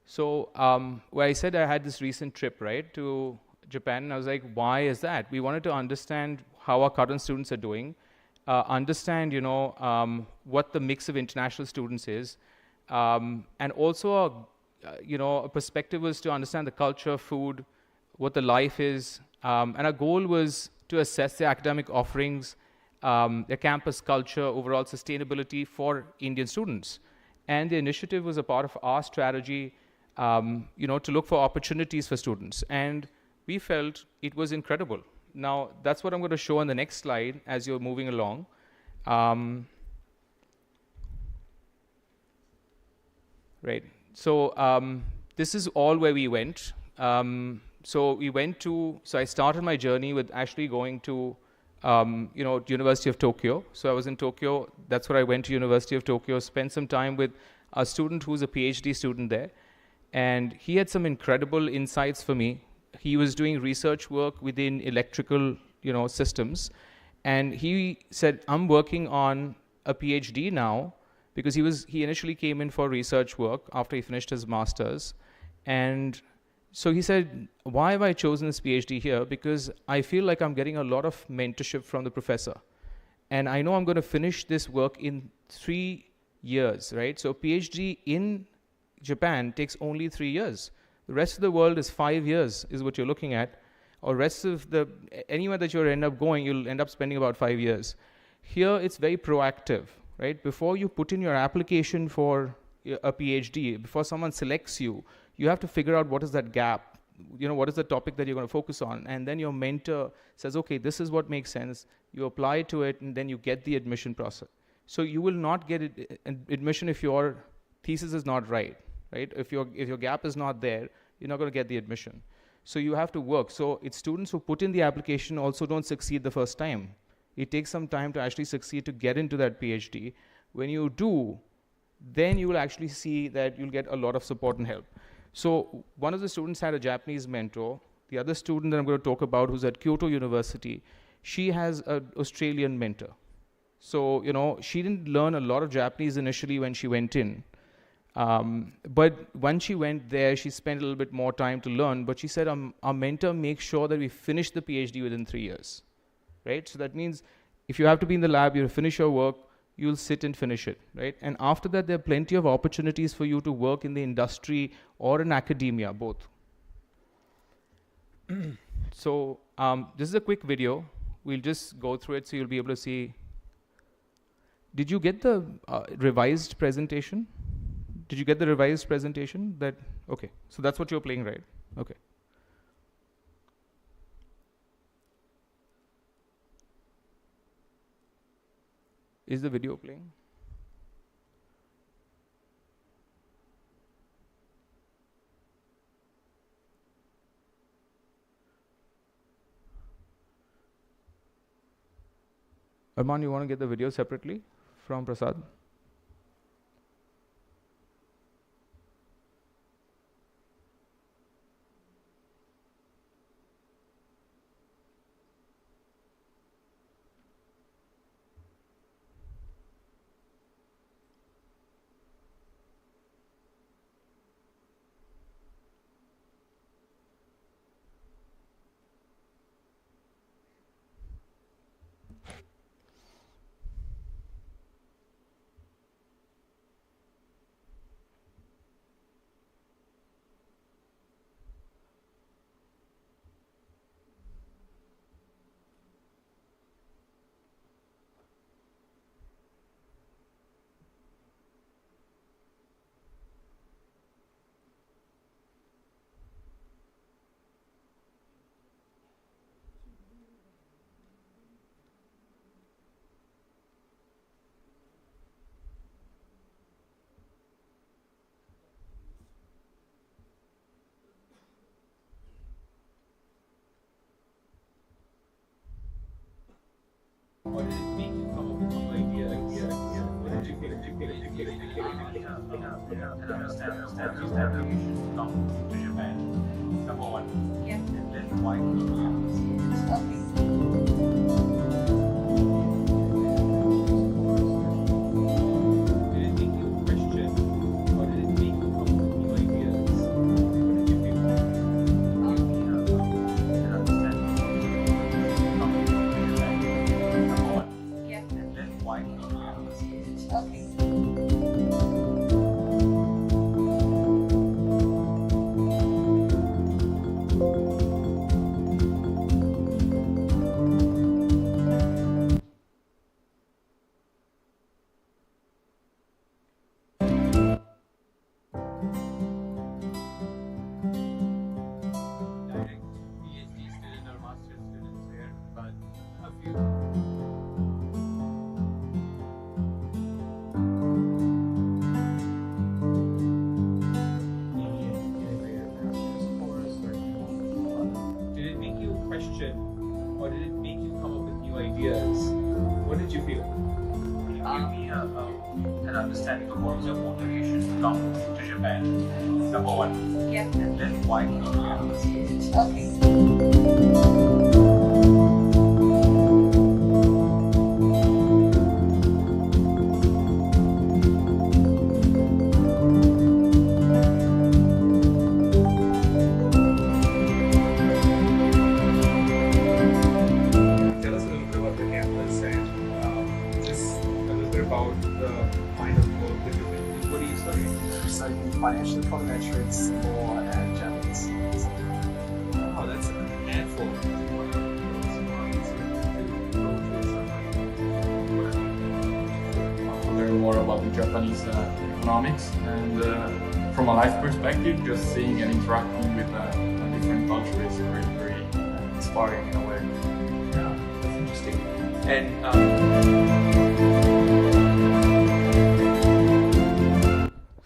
So where I said I had this recent trip, right, to Japan, and I was like, why is that? We wanted to understand how our current students are doing, understand, what the mix of international students is, and also, a perspective was to understand the culture, food, what the life is, and our goal was to assess the academic offerings, their campus culture, overall sustainability for Indian students. And the initiative was a part of our strategy, to look for opportunities for students. And we felt it was incredible. Now, that's what I'm going to show on the next slide as you're moving along. Right. So this is all where we went. So I started my journey with actually going to, University of Tokyo. So I was in Tokyo. That's where I went to University of Tokyo, spent some time with a student who's a PhD student there. And he had some incredible insights for me. He was doing research work within electrical, systems. And he said, I'm working on a PhD now, because he initially came in for research work after he finished his master's. And so he said, why have I chosen this PhD here? Because I feel like I'm getting a lot of mentorship from the professor. And I know I'm going to finish this work in 3 years, right? So a PhD in Japan takes only 3 years. The rest of the world is 5 years, is what you're looking at. Or anywhere that you end up going, you'll end up spending about 5 years. Here, it's very proactive, right? Before you put in your application for a PhD, before someone selects you, you have to figure out what is that gap, what is the topic that you're going to focus on. And then your mentor says, okay, this is what makes sense. You apply to it, and then you get the admission process. So you will not get admission if your thesis is not right? If your gap is not there, you're not going to get the admission. So you have to work. So it's students who put in the application also don't succeed the first time. It takes some time to actually succeed to get into that PhD. When you do, then you will actually see that you'll get a lot of support and help. So one of the students had a Japanese mentor. The other student that I'm going to talk about, who's at Kyoto University, she has an Australian mentor. So, she didn't learn a lot of Japanese initially when she went in. But when she went there, she spent a little bit more time to learn. But she said, our mentor makes sure that we finish the PhD within 3 years, right? So that means if you have to be in the lab, you finish your work, you'll sit and finish it, right? And after that, there are plenty of opportunities for you to work in the industry or in academia, both. So this is a quick video. We'll just go through it so you'll be able to see. Did you get the revised presentation? Did you get the revised presentation? Okay, so that's what you're playing, right? Okay. Is the video playing? Arman, you want to get the video separately from Prasad? Or did it make you come up with new ideas? What did you feel? Understand come to Japan. Number one. Yeah. And then why? Okay. Or did it make you come up with new ideas? What did you feel? Give me an understanding of what was your motivation to come to Japan. Number one. Yeah. And then why? Okay. Financial econometrics or Japanese. Oh, that's a handful. Learn more about the Japanese economics, and from a life perspective, just seeing and interacting with a different culture is very, very inspiring in a way. Yeah, that's interesting. And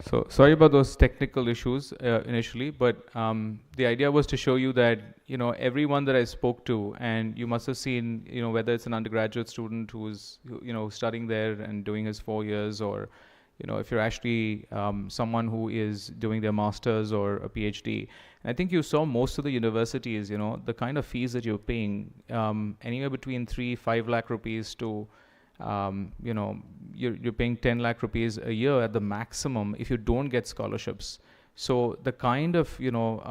so sorry about those technical issues initially, but the idea was to show you that, you know, everyone that I spoke to, and you must have seen, you know, whether it's an undergraduate student who's, you know, studying there and doing his 4 years, or, you know, if you're actually someone who is doing their master's or a PhD. And I think you saw most of the universities, you know, the kind of fees that you're paying, anywhere between 3-5 lakh rupees to, you know, you're paying 10 lakh rupees a year at the maximum if you don't get scholarships. So the kind of, you know,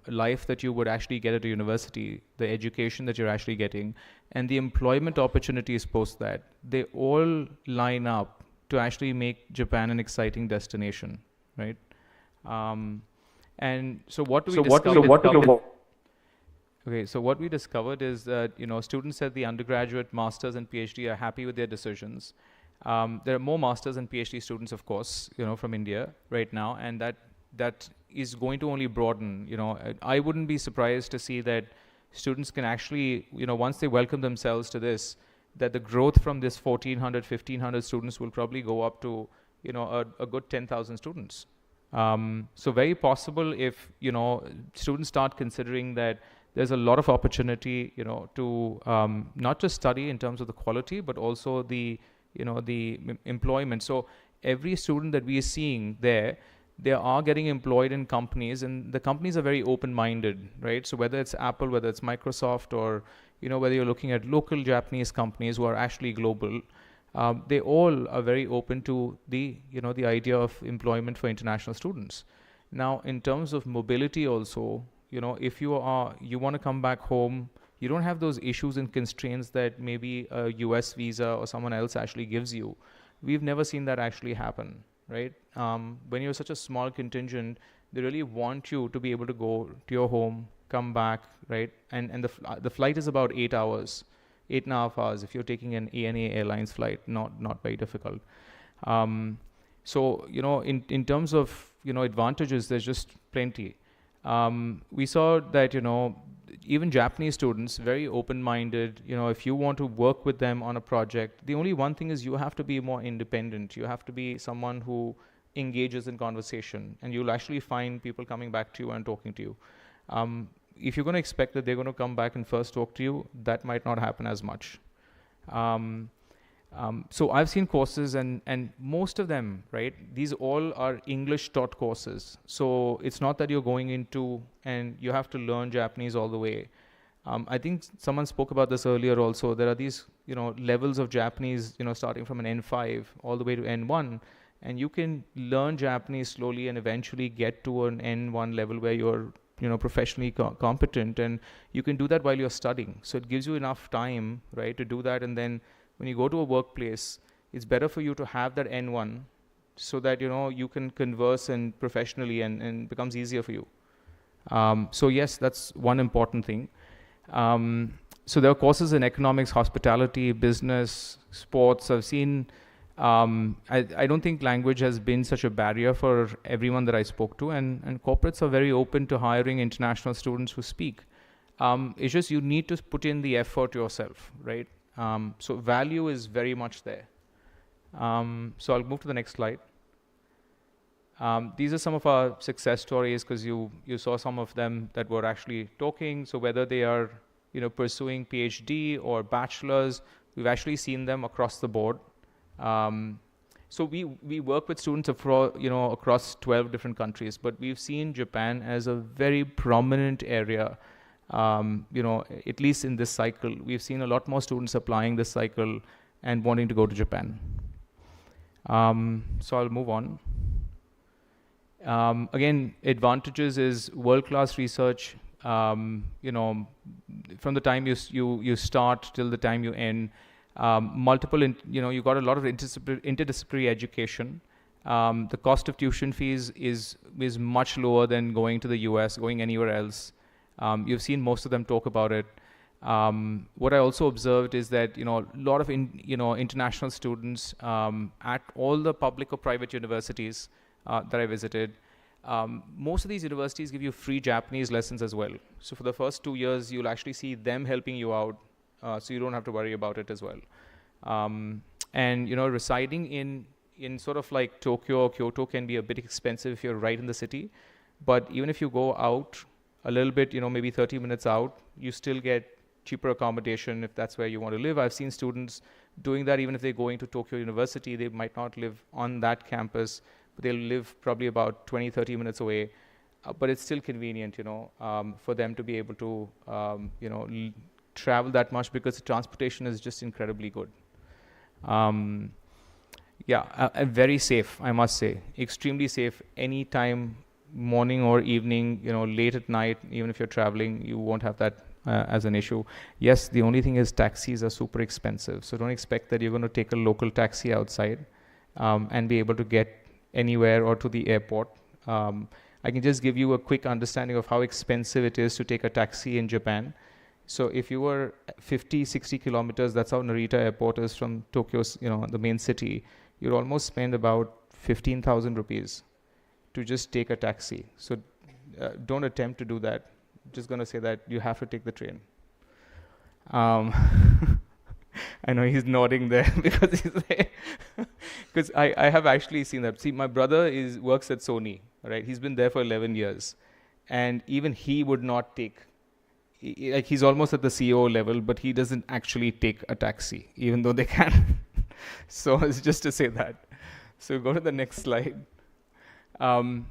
life that you would actually get at a university, the education that you're actually getting, and the employment opportunities post that, they all line up to actually make Japan an exciting destination, right? And so what do we discover? Okay, so what we discovered is that, you know, students at the undergraduate, masters, and PhD are happy with their decisions. There are more masters and PhD students, of course, you know, from India right now, and that is going to only broaden. You know, I wouldn't be surprised to see that students can actually, you know, once they welcome themselves to this, that the growth from this 1,400, 1,500 students will probably go up to, you know, a good 10,000 students. So very possible if, you know, students start considering that there's a lot of opportunity, you know, to not just study in terms of the quality, but also the, you know, the employment. So every student that we are seeing there, they are getting employed in companies, and the companies are very open-minded, right? So whether it's Apple, whether it's Microsoft, or, you know, whether you're looking at local Japanese companies who are actually global, they all are very open to the, you know, the idea of employment for international students. Now, in terms of mobility also, you know, if you want to come back home, you don't have those issues and constraints that maybe a US visa or someone else actually gives you. We've never seen that actually happen, right? When you're such a small contingent, they really want you to be able to go to your home, come back, right? And the flight is about 8 hours, 8.5 hours if you're taking an ANA Airlines flight, not very difficult. So, you know, in terms of, you know, advantages, there's just plenty. We saw that, you know, even Japanese students, very open-minded, you know, if you want to work with them on a project, the only one thing is you have to be more independent. You have to be someone who engages in conversation, and you'll actually find people coming back to you and talking to you. If you're going to expect that they're going to come back and first talk to you, that might not happen as much. So I've seen courses and most of them, right, these all are English taught courses. So it's not that you're going into and you have to learn Japanese all the way. I think someone spoke about this earlier also. There are these, levels of Japanese, starting from an N5 all the way to N1. And you can learn Japanese slowly and eventually get to an N1 level where you're, professionally competent. And you can do that while you're studying. So it gives you enough time, right, to do that. And then when you go to a workplace, it's better for you to have that N1 so that, you can converse and professionally and it becomes easier for you. So yes, that's one important thing. So there are courses in economics, hospitality, business, sports. I've seen, I don't think language has been such a barrier for everyone that I spoke to, and corporates are very open to hiring international students who speak. It's just you need to put in the effort yourself, right? So value is very much there. So I'll move to the next slide. These are some of our success stories because you saw some of them that were actually talking. So whether they are pursuing PhD or bachelor's, we've actually seen them across the board. So we work with students across 12 different countries, but we've seen Japan as a very prominent area. At least in this cycle, we've seen a lot more students applying this cycle and wanting to go to Japan. So I'll move on. Again, advantages is world-class research. From the time you start till the time you end, you got a lot of interdisciplinary education. The cost of tuition fees is much lower than going to the US, going anywhere else. You've seen most of them talk about it. What I also observed is that a lot of international students at all the public or private universities that I visited. Most of these universities give you free Japanese lessons as well. So for the first 2 years, you'll actually see them helping you out, so you don't have to worry about it as well. And residing in sort of like Tokyo or Kyoto can be a bit expensive if you're right in the city. But even if you go out a little bit, maybe 30 minutes out, you still get cheaper accommodation if that's where you want to live. I've seen students doing that even if they're going to Tokyo University. They might not live on that campus, but they'll live probably about 20, 30 minutes away. But it's still convenient, for them to be able to, travel that much because the transportation is just incredibly good. Very safe, I must say. Extremely safe. Anytime, morning or evening, late at night, even if you're traveling, you won't have that as an issue. Yes, the only thing is taxis are super expensive. So don't expect that you're going to take a local taxi outside and be able to get anywhere or to the airport. I can just give you a quick understanding of how expensive it is to take a taxi in Japan. So if you were 50, 60 kilometers, that's how Narita Airport is from Tokyo's, the main city, you'd almost spend about 15,000 rupees to just take a taxi. So don't attempt to do that. I'm just going to say that you have to take the train. I know he's nodding there because he's there. Because I have actually seen that. See, my brother works at Sony, right? He's been there for 11 years. And even he would not take, like he's almost at the CEO level, but he doesn't actually take a taxi, even though they can. So it's just to say that. So go to the next slide.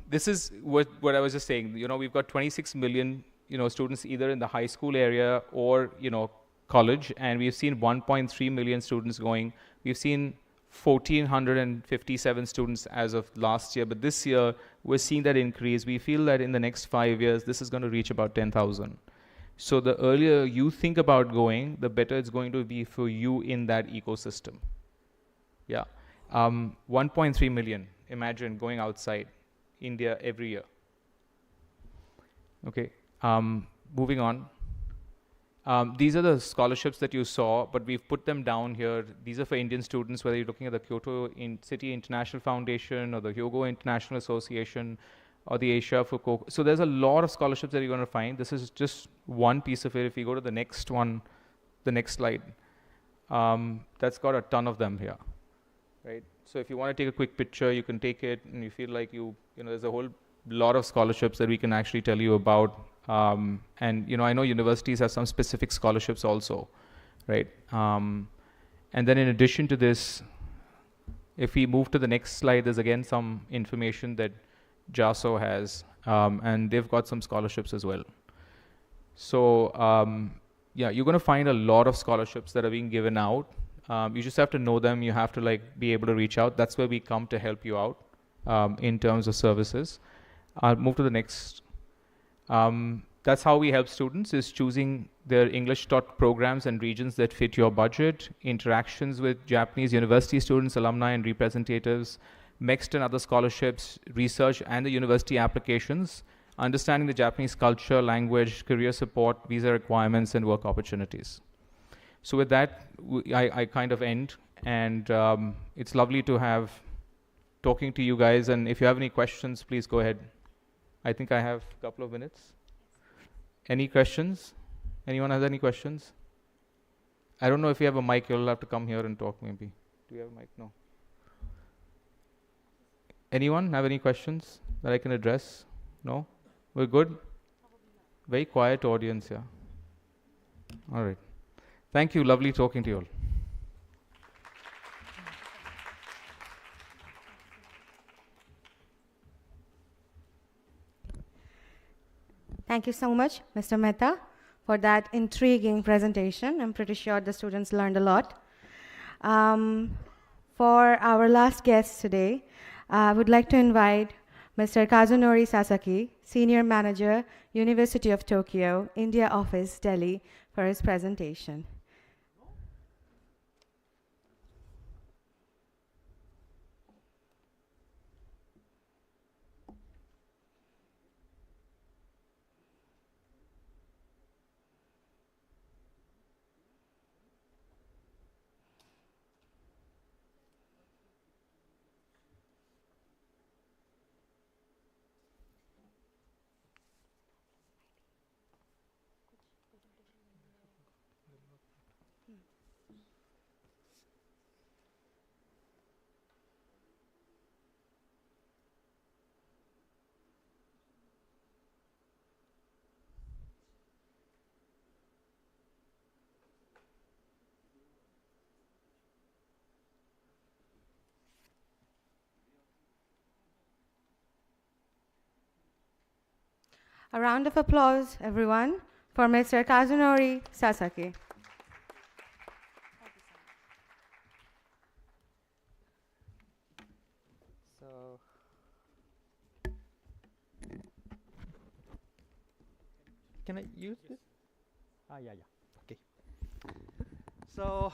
This is what I was just saying. We've got 26 million, students either in the high school area or, college, and we've seen 1.3 million students going. We've seen 1,457 students as of last year, but this year we're seeing that increase. We feel that in the next 5 years, this is going to reach about 10,000. So the earlier you think about going, the better it's going to be for you in that ecosystem. Yeah. 1.3 million, imagine going outside India every year. Okay, moving on. These are the scholarships that you saw, but we've put them down here. These are for Indian students, whether you're looking at the Kyoto City International Foundation or the Hyogo International Association or the Asia Fukuoka. So there's a lot of scholarships that you're going to find. This is just one piece of it. If you go to the next one, the next slide, that's got a ton of them here, right? So if you want to take a quick picture, you can take it, and you feel like there's a whole lot of scholarships that we can actually tell you about. And I know universities have some specific scholarships also, right? And then in addition to this, if we move to the next slide, there's again some information that JASO has, and they've got some scholarships as well. So yeah, you're going to find a lot of scholarships that are being given out. You just have to know them. You have to like be able to reach out. That's where we come to help you out in terms of services. I'll move to the next. That's how we help students, is choosing their English taught programs and regions that fit your budget, interactions with Japanese university students, alumni and representatives, MEXT and other scholarships, research and the university applications, understanding the Japanese culture, language, career support, visa requirements, and work opportunities. So with that, I kind of end, and it's lovely to have talking to you guys, and if you have any questions, please go ahead. I think I have a couple of minutes. Any questions? Anyone has any questions? I don't know if you have a mic, you'll have to come here and talk maybe. Do you have a mic? No. Anyone have any questions that I can address? No? We're good? Very quiet audience, yeah. All right. Thank you. Lovely talking to you all. Thank you so much, Mr. Mehta, for that intriguing presentation. I'm pretty sure the students learned a lot. For our last guest today, I would like to invite Mr. Kazunori Sasaki, Senior Manager, University of Tokyo, India Office, Delhi, for his presentation. A round of applause, everyone, for Mr. Kazunori Sasaki. So, can I use this? Yeah. Okay. So,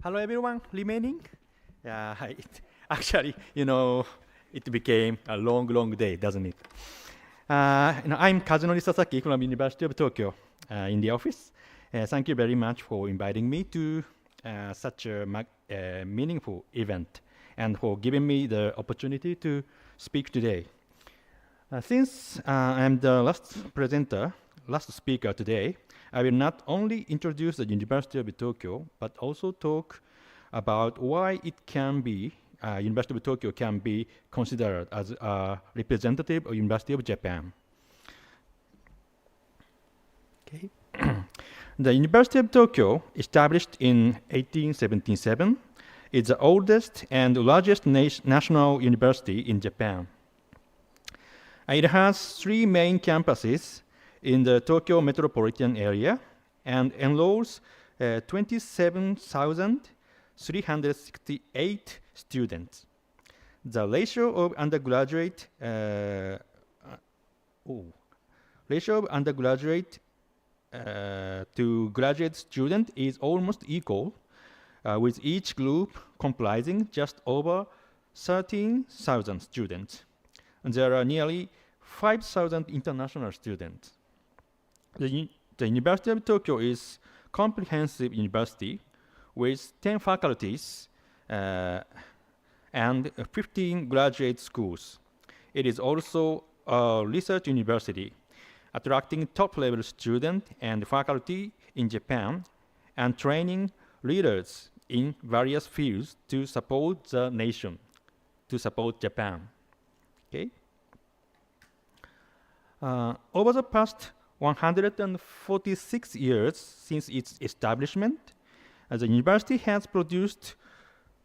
hello everyone remaining. Yeah, actually, it became a long day, doesn't it? I'm Kazunori Sasaki from University of Tokyo in the office. Thank you very much for inviting me to such a meaningful event and for giving me the opportunity to speak today. Since I'm the last speaker today, I will not only introduce the University of Tokyo, but also talk about why it can be University of Tokyo can be considered as a representative of University of Japan. Okay. The University of Tokyo, established in 1877, is the oldest and largest national university in Japan. It has 3 main campuses in the Tokyo metropolitan area and enrolls 27,368 students. The ratio of undergraduate to graduate student is almost equal, with each group comprising just over 13,000 students. And there are nearly 5,000 international students. The University of Tokyo is a comprehensive university with 10 faculties and 15 graduate schools. It is also a research university, attracting top-level students and faculty in Japan and training leaders in various fields to support the nation, to support Japan. Okay. Over the past 146 years since its establishment, the university has produced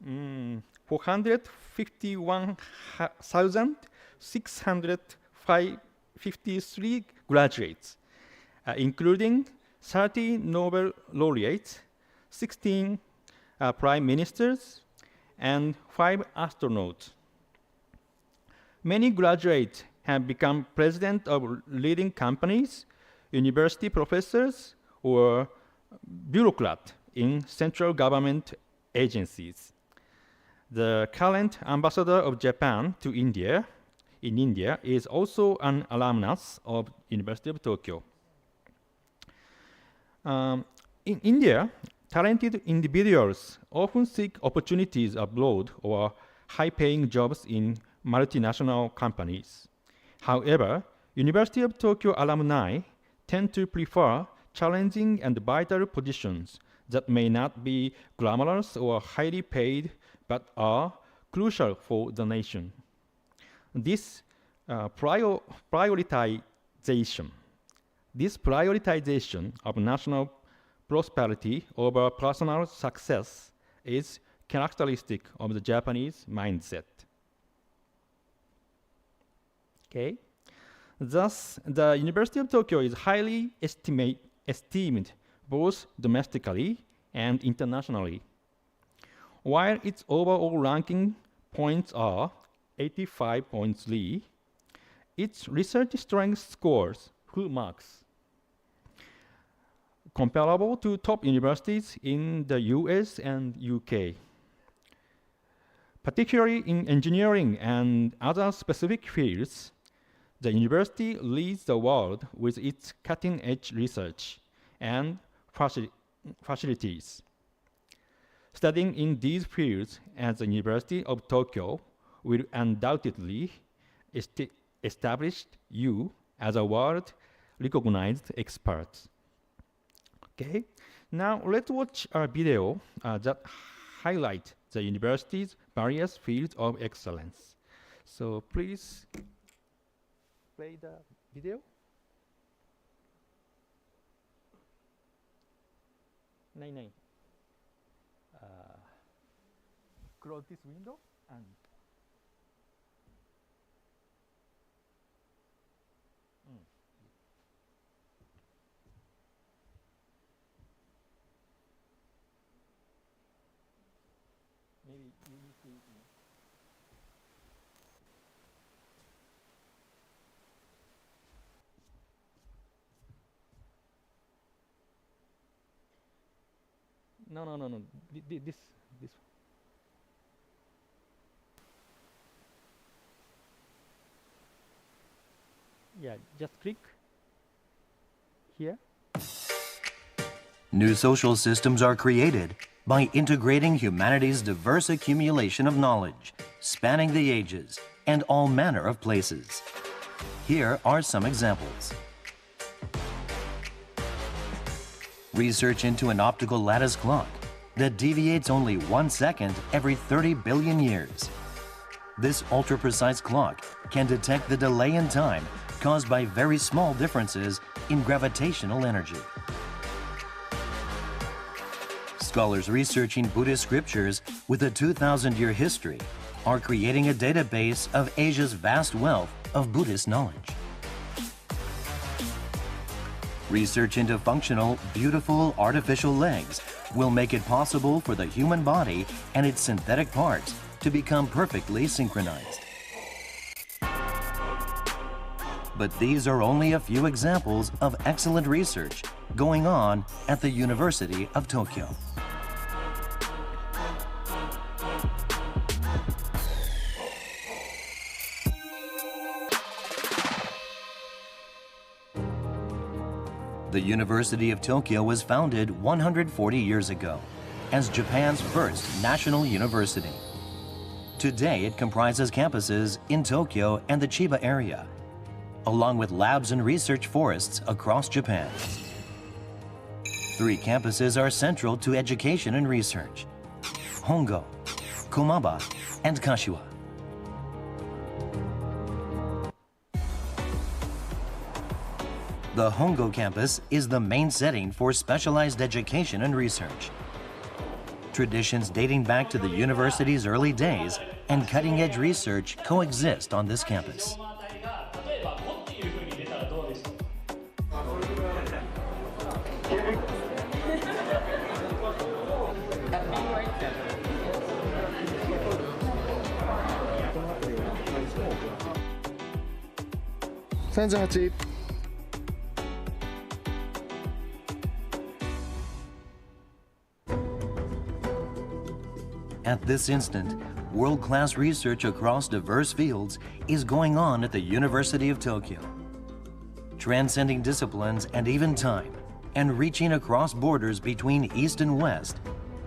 451,653 graduates, including 30 Nobel laureates, 16 prime ministers, and 5 astronauts. Many graduates have become president of leading companies, university professors, or bureaucrats in central government agencies. The current ambassador of Japan to India in India is also an alumnus of University of Tokyo. In India, talented individuals often seek opportunities abroad or high-paying jobs in multinational companies. However, University of Tokyo alumni tend to prefer challenging and vital positions that may not be glamorous or highly paid, but are crucial for the nation. This prioritization of national prosperity over personal success is characteristic of the Japanese mindset. Okay? Thus, the University of Tokyo is highly esteemed both domestically and internationally. While its overall ranking points are 85.3, its research strength scores full marks, comparable to top universities in the US and UK. Particularly in engineering and other specific fields, the university leads the world with its cutting-edge research and facilities. Studying in these fields at the University of Tokyo will undoubtedly establish you as a world-recognized expert. Okay, now let's watch a video that highlights the university's various fields of excellence. So please play the video. Nine. Close this window and maybe you need to. No. This. Yeah, just click here. New social systems are created by integrating humanity's diverse accumulation of knowledge, spanning the ages and all manner of places. Here are some examples. Research into an optical lattice clock that deviates only 1 second every 30 billion years. This ultra-precise clock can detect the delay in time caused by very small differences in gravitational energy. Scholars researching Buddhist scriptures with a 2,000-year history are creating a database of Asia's vast wealth of Buddhist knowledge. Research into functional, beautiful artificial legs will make it possible for the human body and its synthetic parts to become perfectly synchronized. But these are only a few examples of excellent research going on at the University of Tokyo. The University of Tokyo was founded 140 years ago as Japan's first national university. Today, it comprises campuses in Tokyo and the Chiba area, along with labs and research forests across Japan. 3 campuses are central to education and research: Hongo, Komaba, and Kashiwa. The Hongo campus is the main setting for specialized education and research. Traditions dating back to the university's early days and cutting-edge research coexist on this campus. At this instant, world-class research across diverse fields is going on at the University of Tokyo. Transcending disciplines and even time, and reaching across borders between East and West,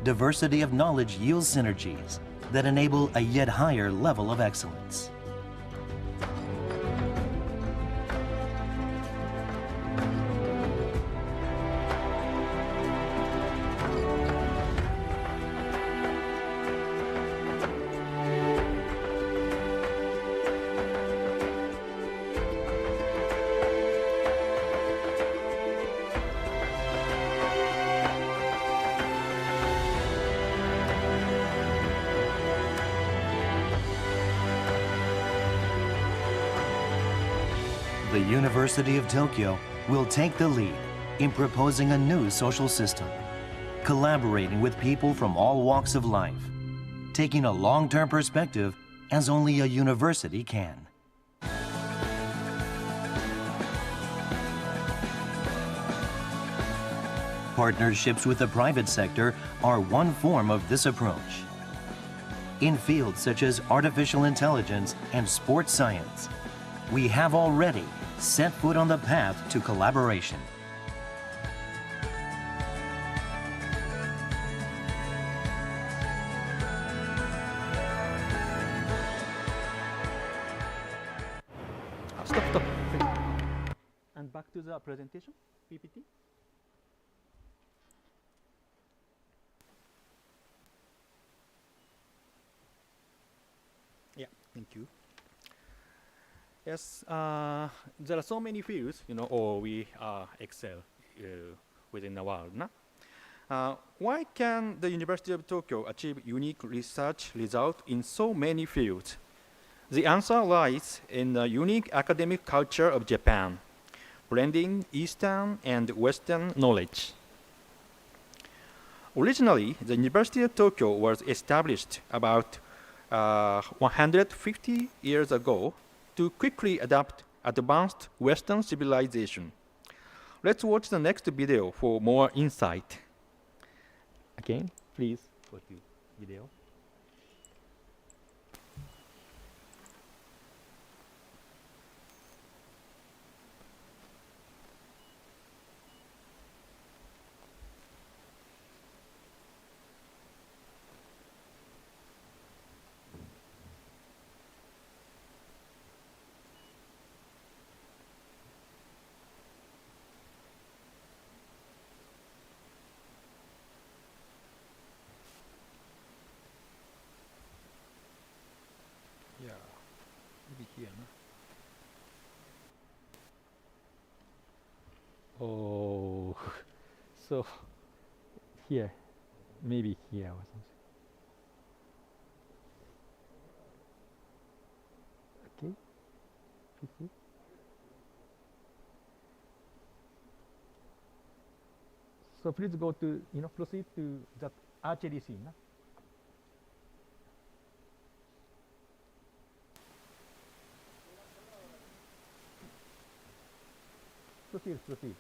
diversity of knowledge yields synergies that enable a yet higher level of excellence. The University of Tokyo will take the lead in proposing a new social system, collaborating with people from all walks of life, taking a long-term perspective as only a university can. Partnerships with the private sector are one form of this approach. In fields such as artificial intelligence and sports science, we have already set foot on the path to collaboration. Stop. And back to the presentation, PPT. Yeah, thank you. Yes, there are so many fields, or we excel within the world. Why can the University of Tokyo achieve unique research results in so many fields? The answer lies in the unique academic culture of Japan, blending Eastern and Western knowledge. Originally, the University of Tokyo was established about 150 years ago to quickly adapt advanced Western civilization. Let's watch the next video for more insight. Again, please go to video. Yeah, maybe here, no? Oh, so here, maybe here or something. Okay, PC. So please go to, proceed to that archery scene. No? Proceed.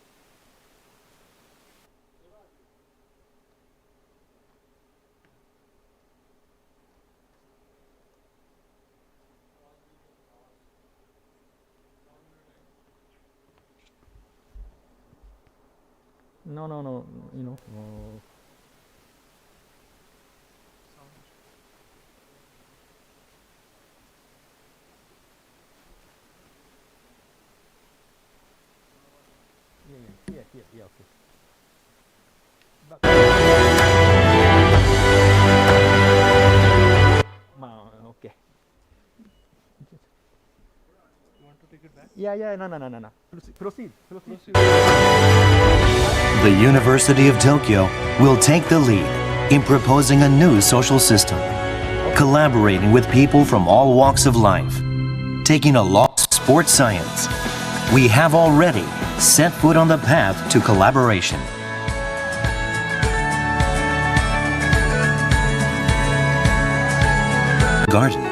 No, Yeah, okay. Okay. You want to take it back? Yeah, no. Proceed. The University of Tokyo will take the lead in proposing a new social system, collaborating with people from all walks of life, taking a law, sports science. We have already set foot on the path to collaboration. Garden.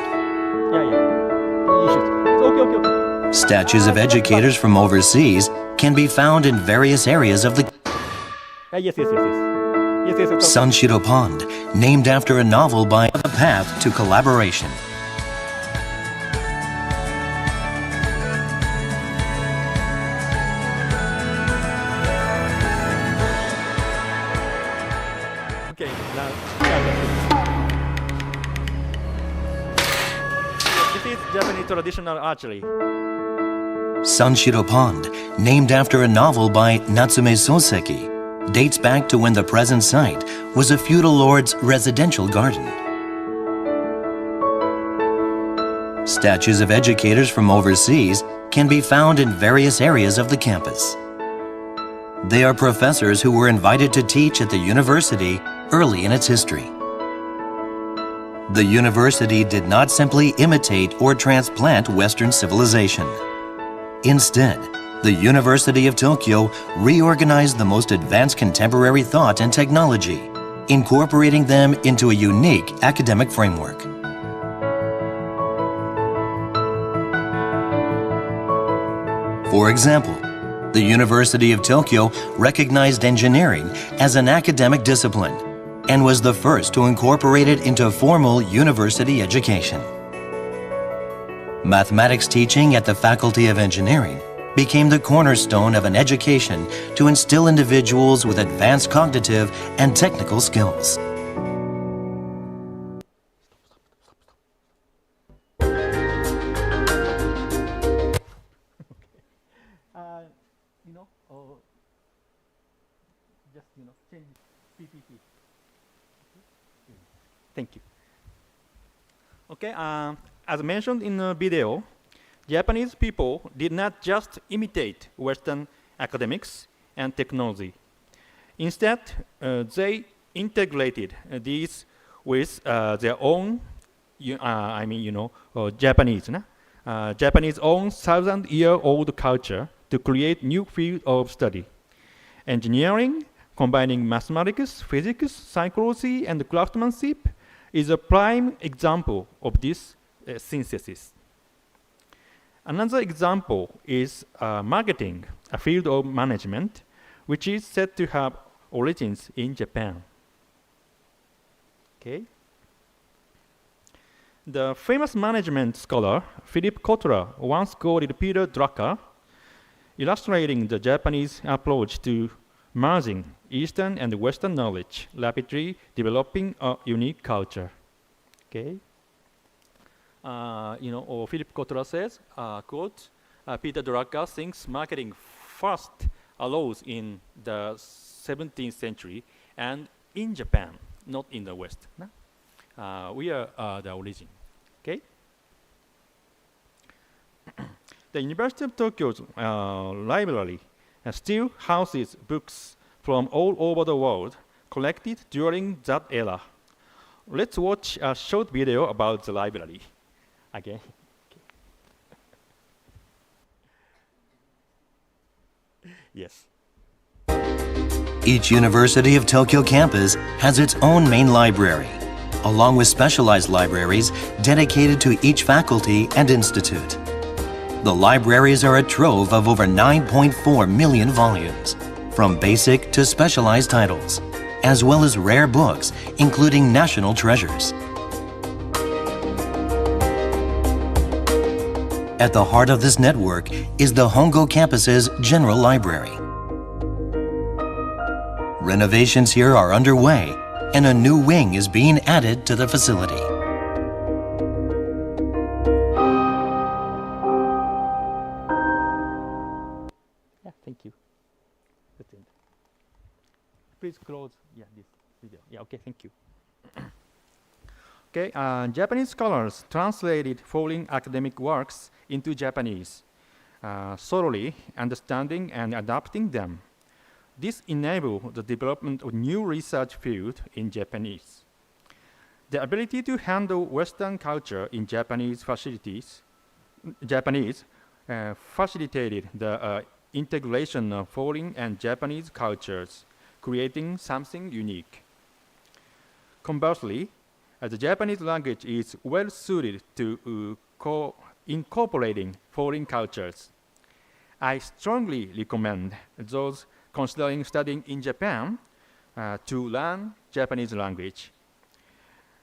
Statues of educators from overseas can be found in various areas of the Sanshiro Pond, named after a novel by The Path to Collaboration. Okay, this is Japanese traditional archery. Sanshiro Pond, named after a novel by Natsume Soseki, dates back to when the present site was a feudal lord's residential garden. Statues of educators from overseas can be found in various areas of the campus. They are professors who were invited to teach at the university early in its history. The university did not simply imitate or transplant Western civilization. Instead, the University of Tokyo reorganized the most advanced contemporary thought and technology, incorporating them into a unique academic framework. For example, the University of Tokyo recognized engineering as an academic discipline and was the first to incorporate it into formal university education. Mathematics teaching at the Faculty of Engineering became the cornerstone of an education to instill individuals with advanced cognitive and technical skills. Change PPT. Thank you. Okay, as mentioned in the video, Japanese people did not just imitate Western academics and technology. Instead, they integrated these with their own, Japanese, Japanese own 1,000-year-old culture to create new field of study. Engineering, combining mathematics, physics, psychology, and craftsmanship, is a prime example of this synthesis. Another example is marketing, a field of management, which is said to have origins in Japan. Okay. The famous management scholar Philip Kotler once quoted Peter Drucker, illustrating the Japanese approach to merging Eastern and Western knowledge, rapidly developing a unique culture. Okay. Philip Kotler says, quote, Peter Drucker thinks marketing first arose in the 17th century and in Japan, not in the West. We are the origin. Okay. The University of Tokyo's library still houses books from all over the world collected during that era. Let's watch a short video about the library. Again. Yes. Each University of Tokyo campus has its own main library, along with specialized libraries dedicated to each faculty and institute. The libraries are a trove of over 9.4 million volumes, from basic to specialized titles, as well as rare books, including national treasures. At the heart of this network is the Hongo campus's General Library. Renovations here are underway, and a new wing is being added to the facility. Yeah, thank you. That's it. Please close this video. Yeah, okay, thank you. Okay, Japanese scholars translated foreign academic works into Japanese, thoroughly understanding and adapting them. This enables the development of new research field in Japanese. The ability to handle Western culture in Japanese facilitated the integration of foreign and Japanese cultures, creating something unique. Conversely, the Japanese language is well suited to incorporating foreign cultures. I strongly recommend those considering studying in Japan to learn Japanese language.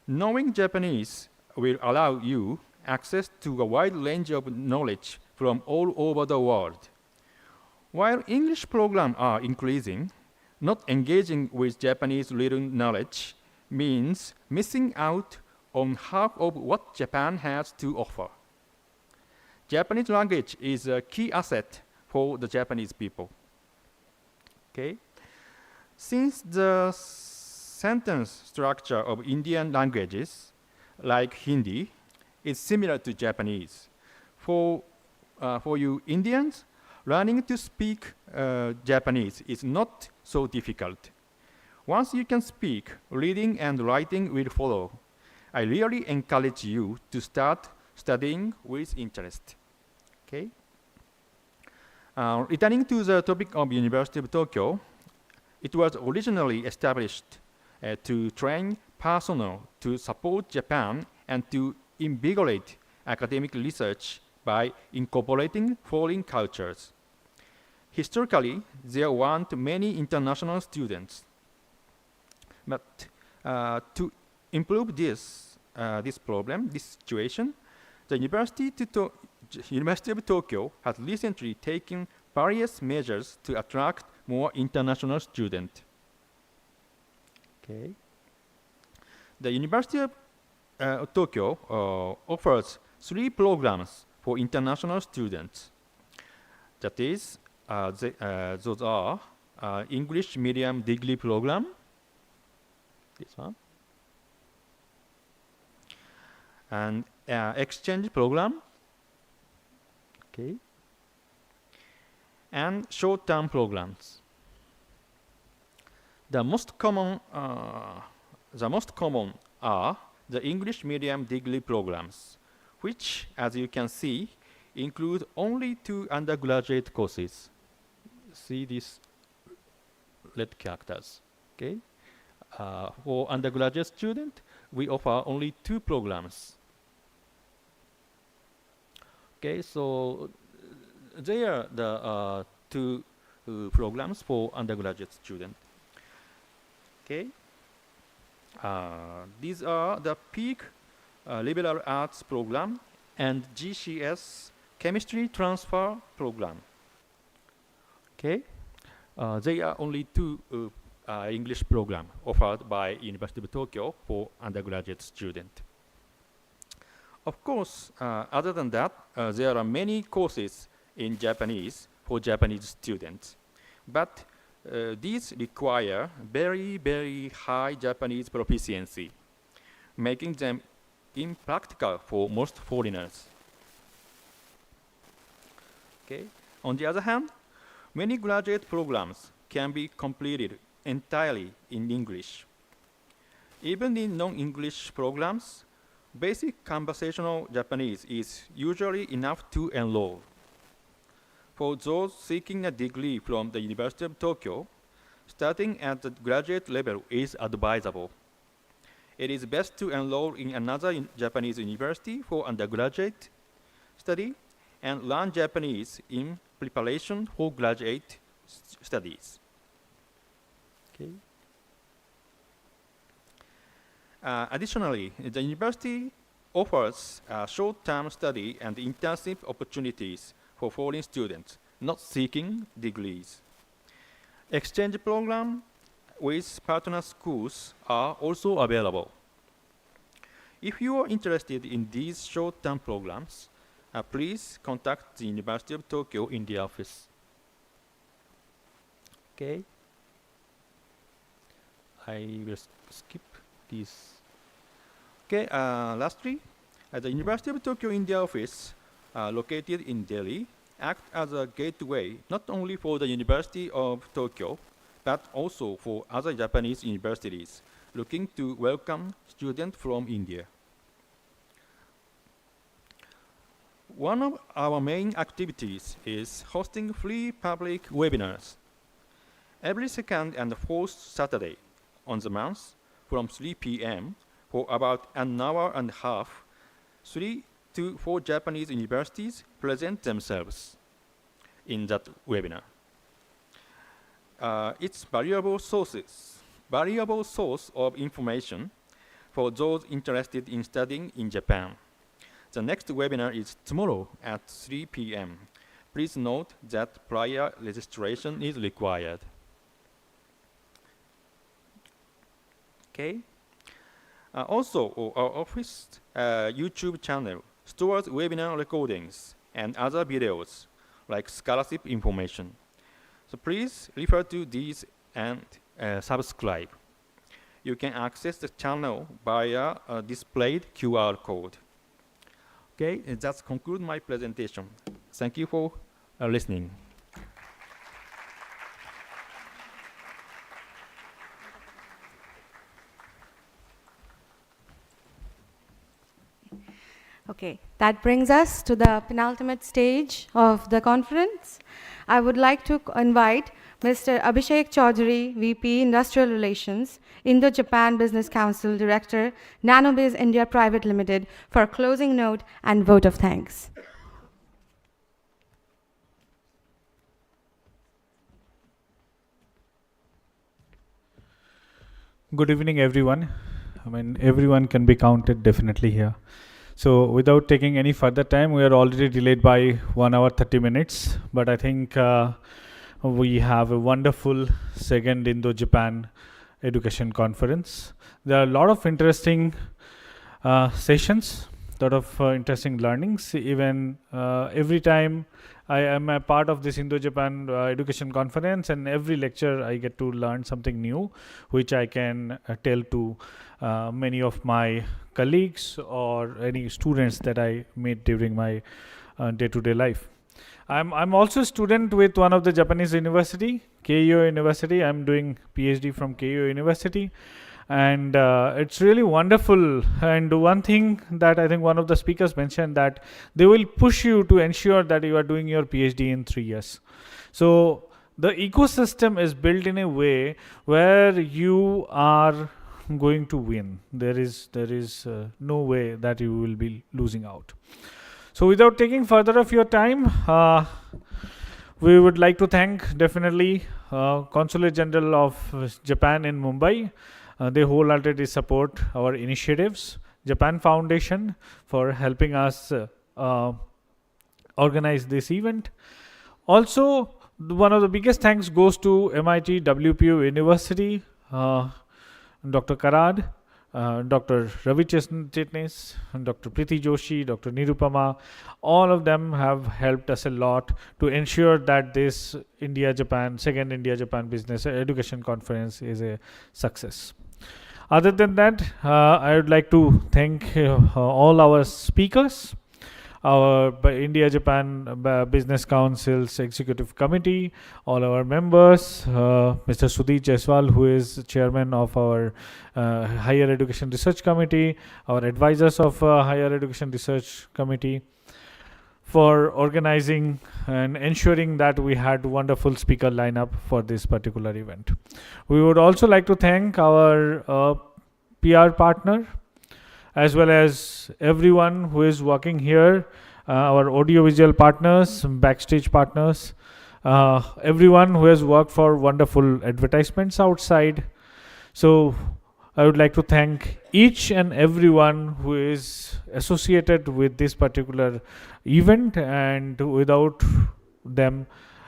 Knowing Japanese will allow you access to a wide range of knowledge from all over the world. While English programs are increasing, not engaging with Japanese written knowledge means missing out on half of what Japan has to offer. Japanese language is a key asset for the Japanese people. Okay? Since the sentence structure of Indian languages, like Hindi, is similar to Japanese, for you Indians, learning to speak Japanese is not so difficult. Once you can speak, reading and writing will follow. I really encourage you to start studying with interest. Okay? Returning to the topic of University of Tokyo, it was originally established to train personnel to support Japan and to invigorate academic research by incorporating foreign cultures. Historically, there weren't many international students. But to improve this situation, the University of Tokyo has recently taken various measures to attract more international students. Okay. The University of Tokyo offers 3 programs for international students. That is, those are English medium degree program, this one, and exchange program, okay, and short-term programs. The most common are the English medium degree programs, which, as you can see, include only 2 undergraduate courses. See these red characters, okay? For undergraduate student, we offer only 2 programs. Okay, so they are the 2 programs for undergraduate student. Okay, these are the peak liberal arts program and GCS chemistry transfer program. Okay, they are only 2 English program offered by University of Tokyo for undergraduate student. Of course, other than that, there are many courses in Japanese for Japanese students, but these require very, very high Japanese proficiency, making them impractical for most foreigners. Okay. On the other hand, many graduate programs can be completed entirely in English. Even in non-English programs, basic conversational Japanese is usually enough to enroll. For those seeking a degree from the University of Tokyo, starting at the graduate level is advisable. It is best to enroll in another Japanese university for undergraduate study and learn Japanese in preparation for graduate studies. Okay. Additionally, the university offers short-term study and internship opportunities for foreign students not seeking degrees. Exchange programs with partner schools are also available. If you are interested in these short-term programs, please contact the University of Tokyo in the office. Okay. I will skip this. Okay, lastly, the University of Tokyo India office, located in Delhi, acts as a gateway not only for the University of Tokyo, but also for other Japanese universities looking to welcome students from India. One of our main activities is hosting free public webinars every second and fourth Saturday on the month from 3 p.m. for about an hour and a half. 3 to 4 Japanese universities present themselves in that webinar. It's valuable source of information for those interested in studying in Japan. The next webinar is tomorrow at 3 p.m. Please note that prior registration is required. Okay. Also, our office YouTube channel stores webinar recordings and other videos like scholarship information. So please refer to these and subscribe. You can access the channel via a displayed QR code. Okay, and that concludes my presentation. Thank you for listening. Okay, that brings us to the penultimate stage of the conference. I would like to invite Mr. Abhishek Chaudhary, VP Industrial Relations, Indo-Japan Business Council Director, Nanobiz India Private Limited, for a closing note and vote of thanks. Good evening, everyone. I mean, everyone can be counted definitely here. So without taking any further time, we are already delayed by 1 hour 30 minutes. But I think we have a wonderful second Indo-Japan education conference. There are a lot of interesting sessions, a lot of interesting learnings. Even every time I am a part of this Indo-Japan education conference, and every lecture I get to learn something new, which I can tell to many of my colleagues or any students that I meet during my day-to-day life. I'm also a student with one of the Japanese university, Keio University. I'm doing PhD from Keio University. And it's really wonderful. And one thing that I think one of the speakers mentioned, that they will push you to ensure that you are doing your PhD in 3 years. So the ecosystem is built in a way where you are going to win. There is no way that you will be losing out. So without taking further of your time, we would like to thank definitely Consulate General of Japan in Mumbai. They wholeheartedly support our initiatives. Japan Foundation for helping us organize this event. Also, one of the biggest thanks goes to MIT WPU University, Dr. Karad, Dr. Ravi Chitnis, Dr. Priti Joshi, Dr. Nirupama. All of them have helped us a lot to ensure that this second India-Japan Business Education Conference is a success. Other than that, I would like to thank all our speakers, our India-Japan Business Council's Executive Committee, all our members, Mr. Sudhir Jaiswal, who is chairman of our Higher Education Research Committee, our advisors of Higher Education Research Committee, for organizing and ensuring that we had wonderful speaker lineup for this particular event. We would also like to thank our PR partner, as well as everyone who is working here, our audiovisual partners, backstage partners, everyone who has worked for wonderful advertisements outside. So I would like to thank each and everyone who is associated with this particular event, and without them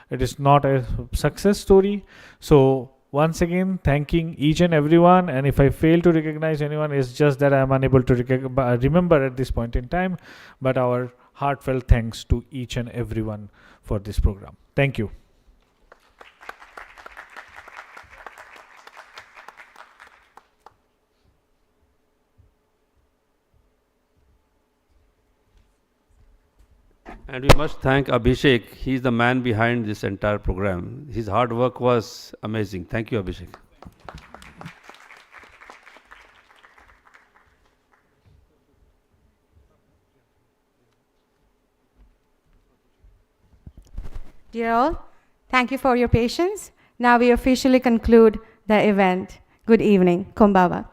it is not a success story. So once again, thanking each and everyone, and if I fail to recognize anyone, it's just that I am unable to remember at this point in time, but our heartfelt thanks to each and everyone for this program. Thank you. And we must thank Abhishek. He's the man behind this entire program. His hard work was amazing. Thank you, Abhishek. Dear all, thank you for your patience. Now we officially conclude the event. Good evening. Konbawa.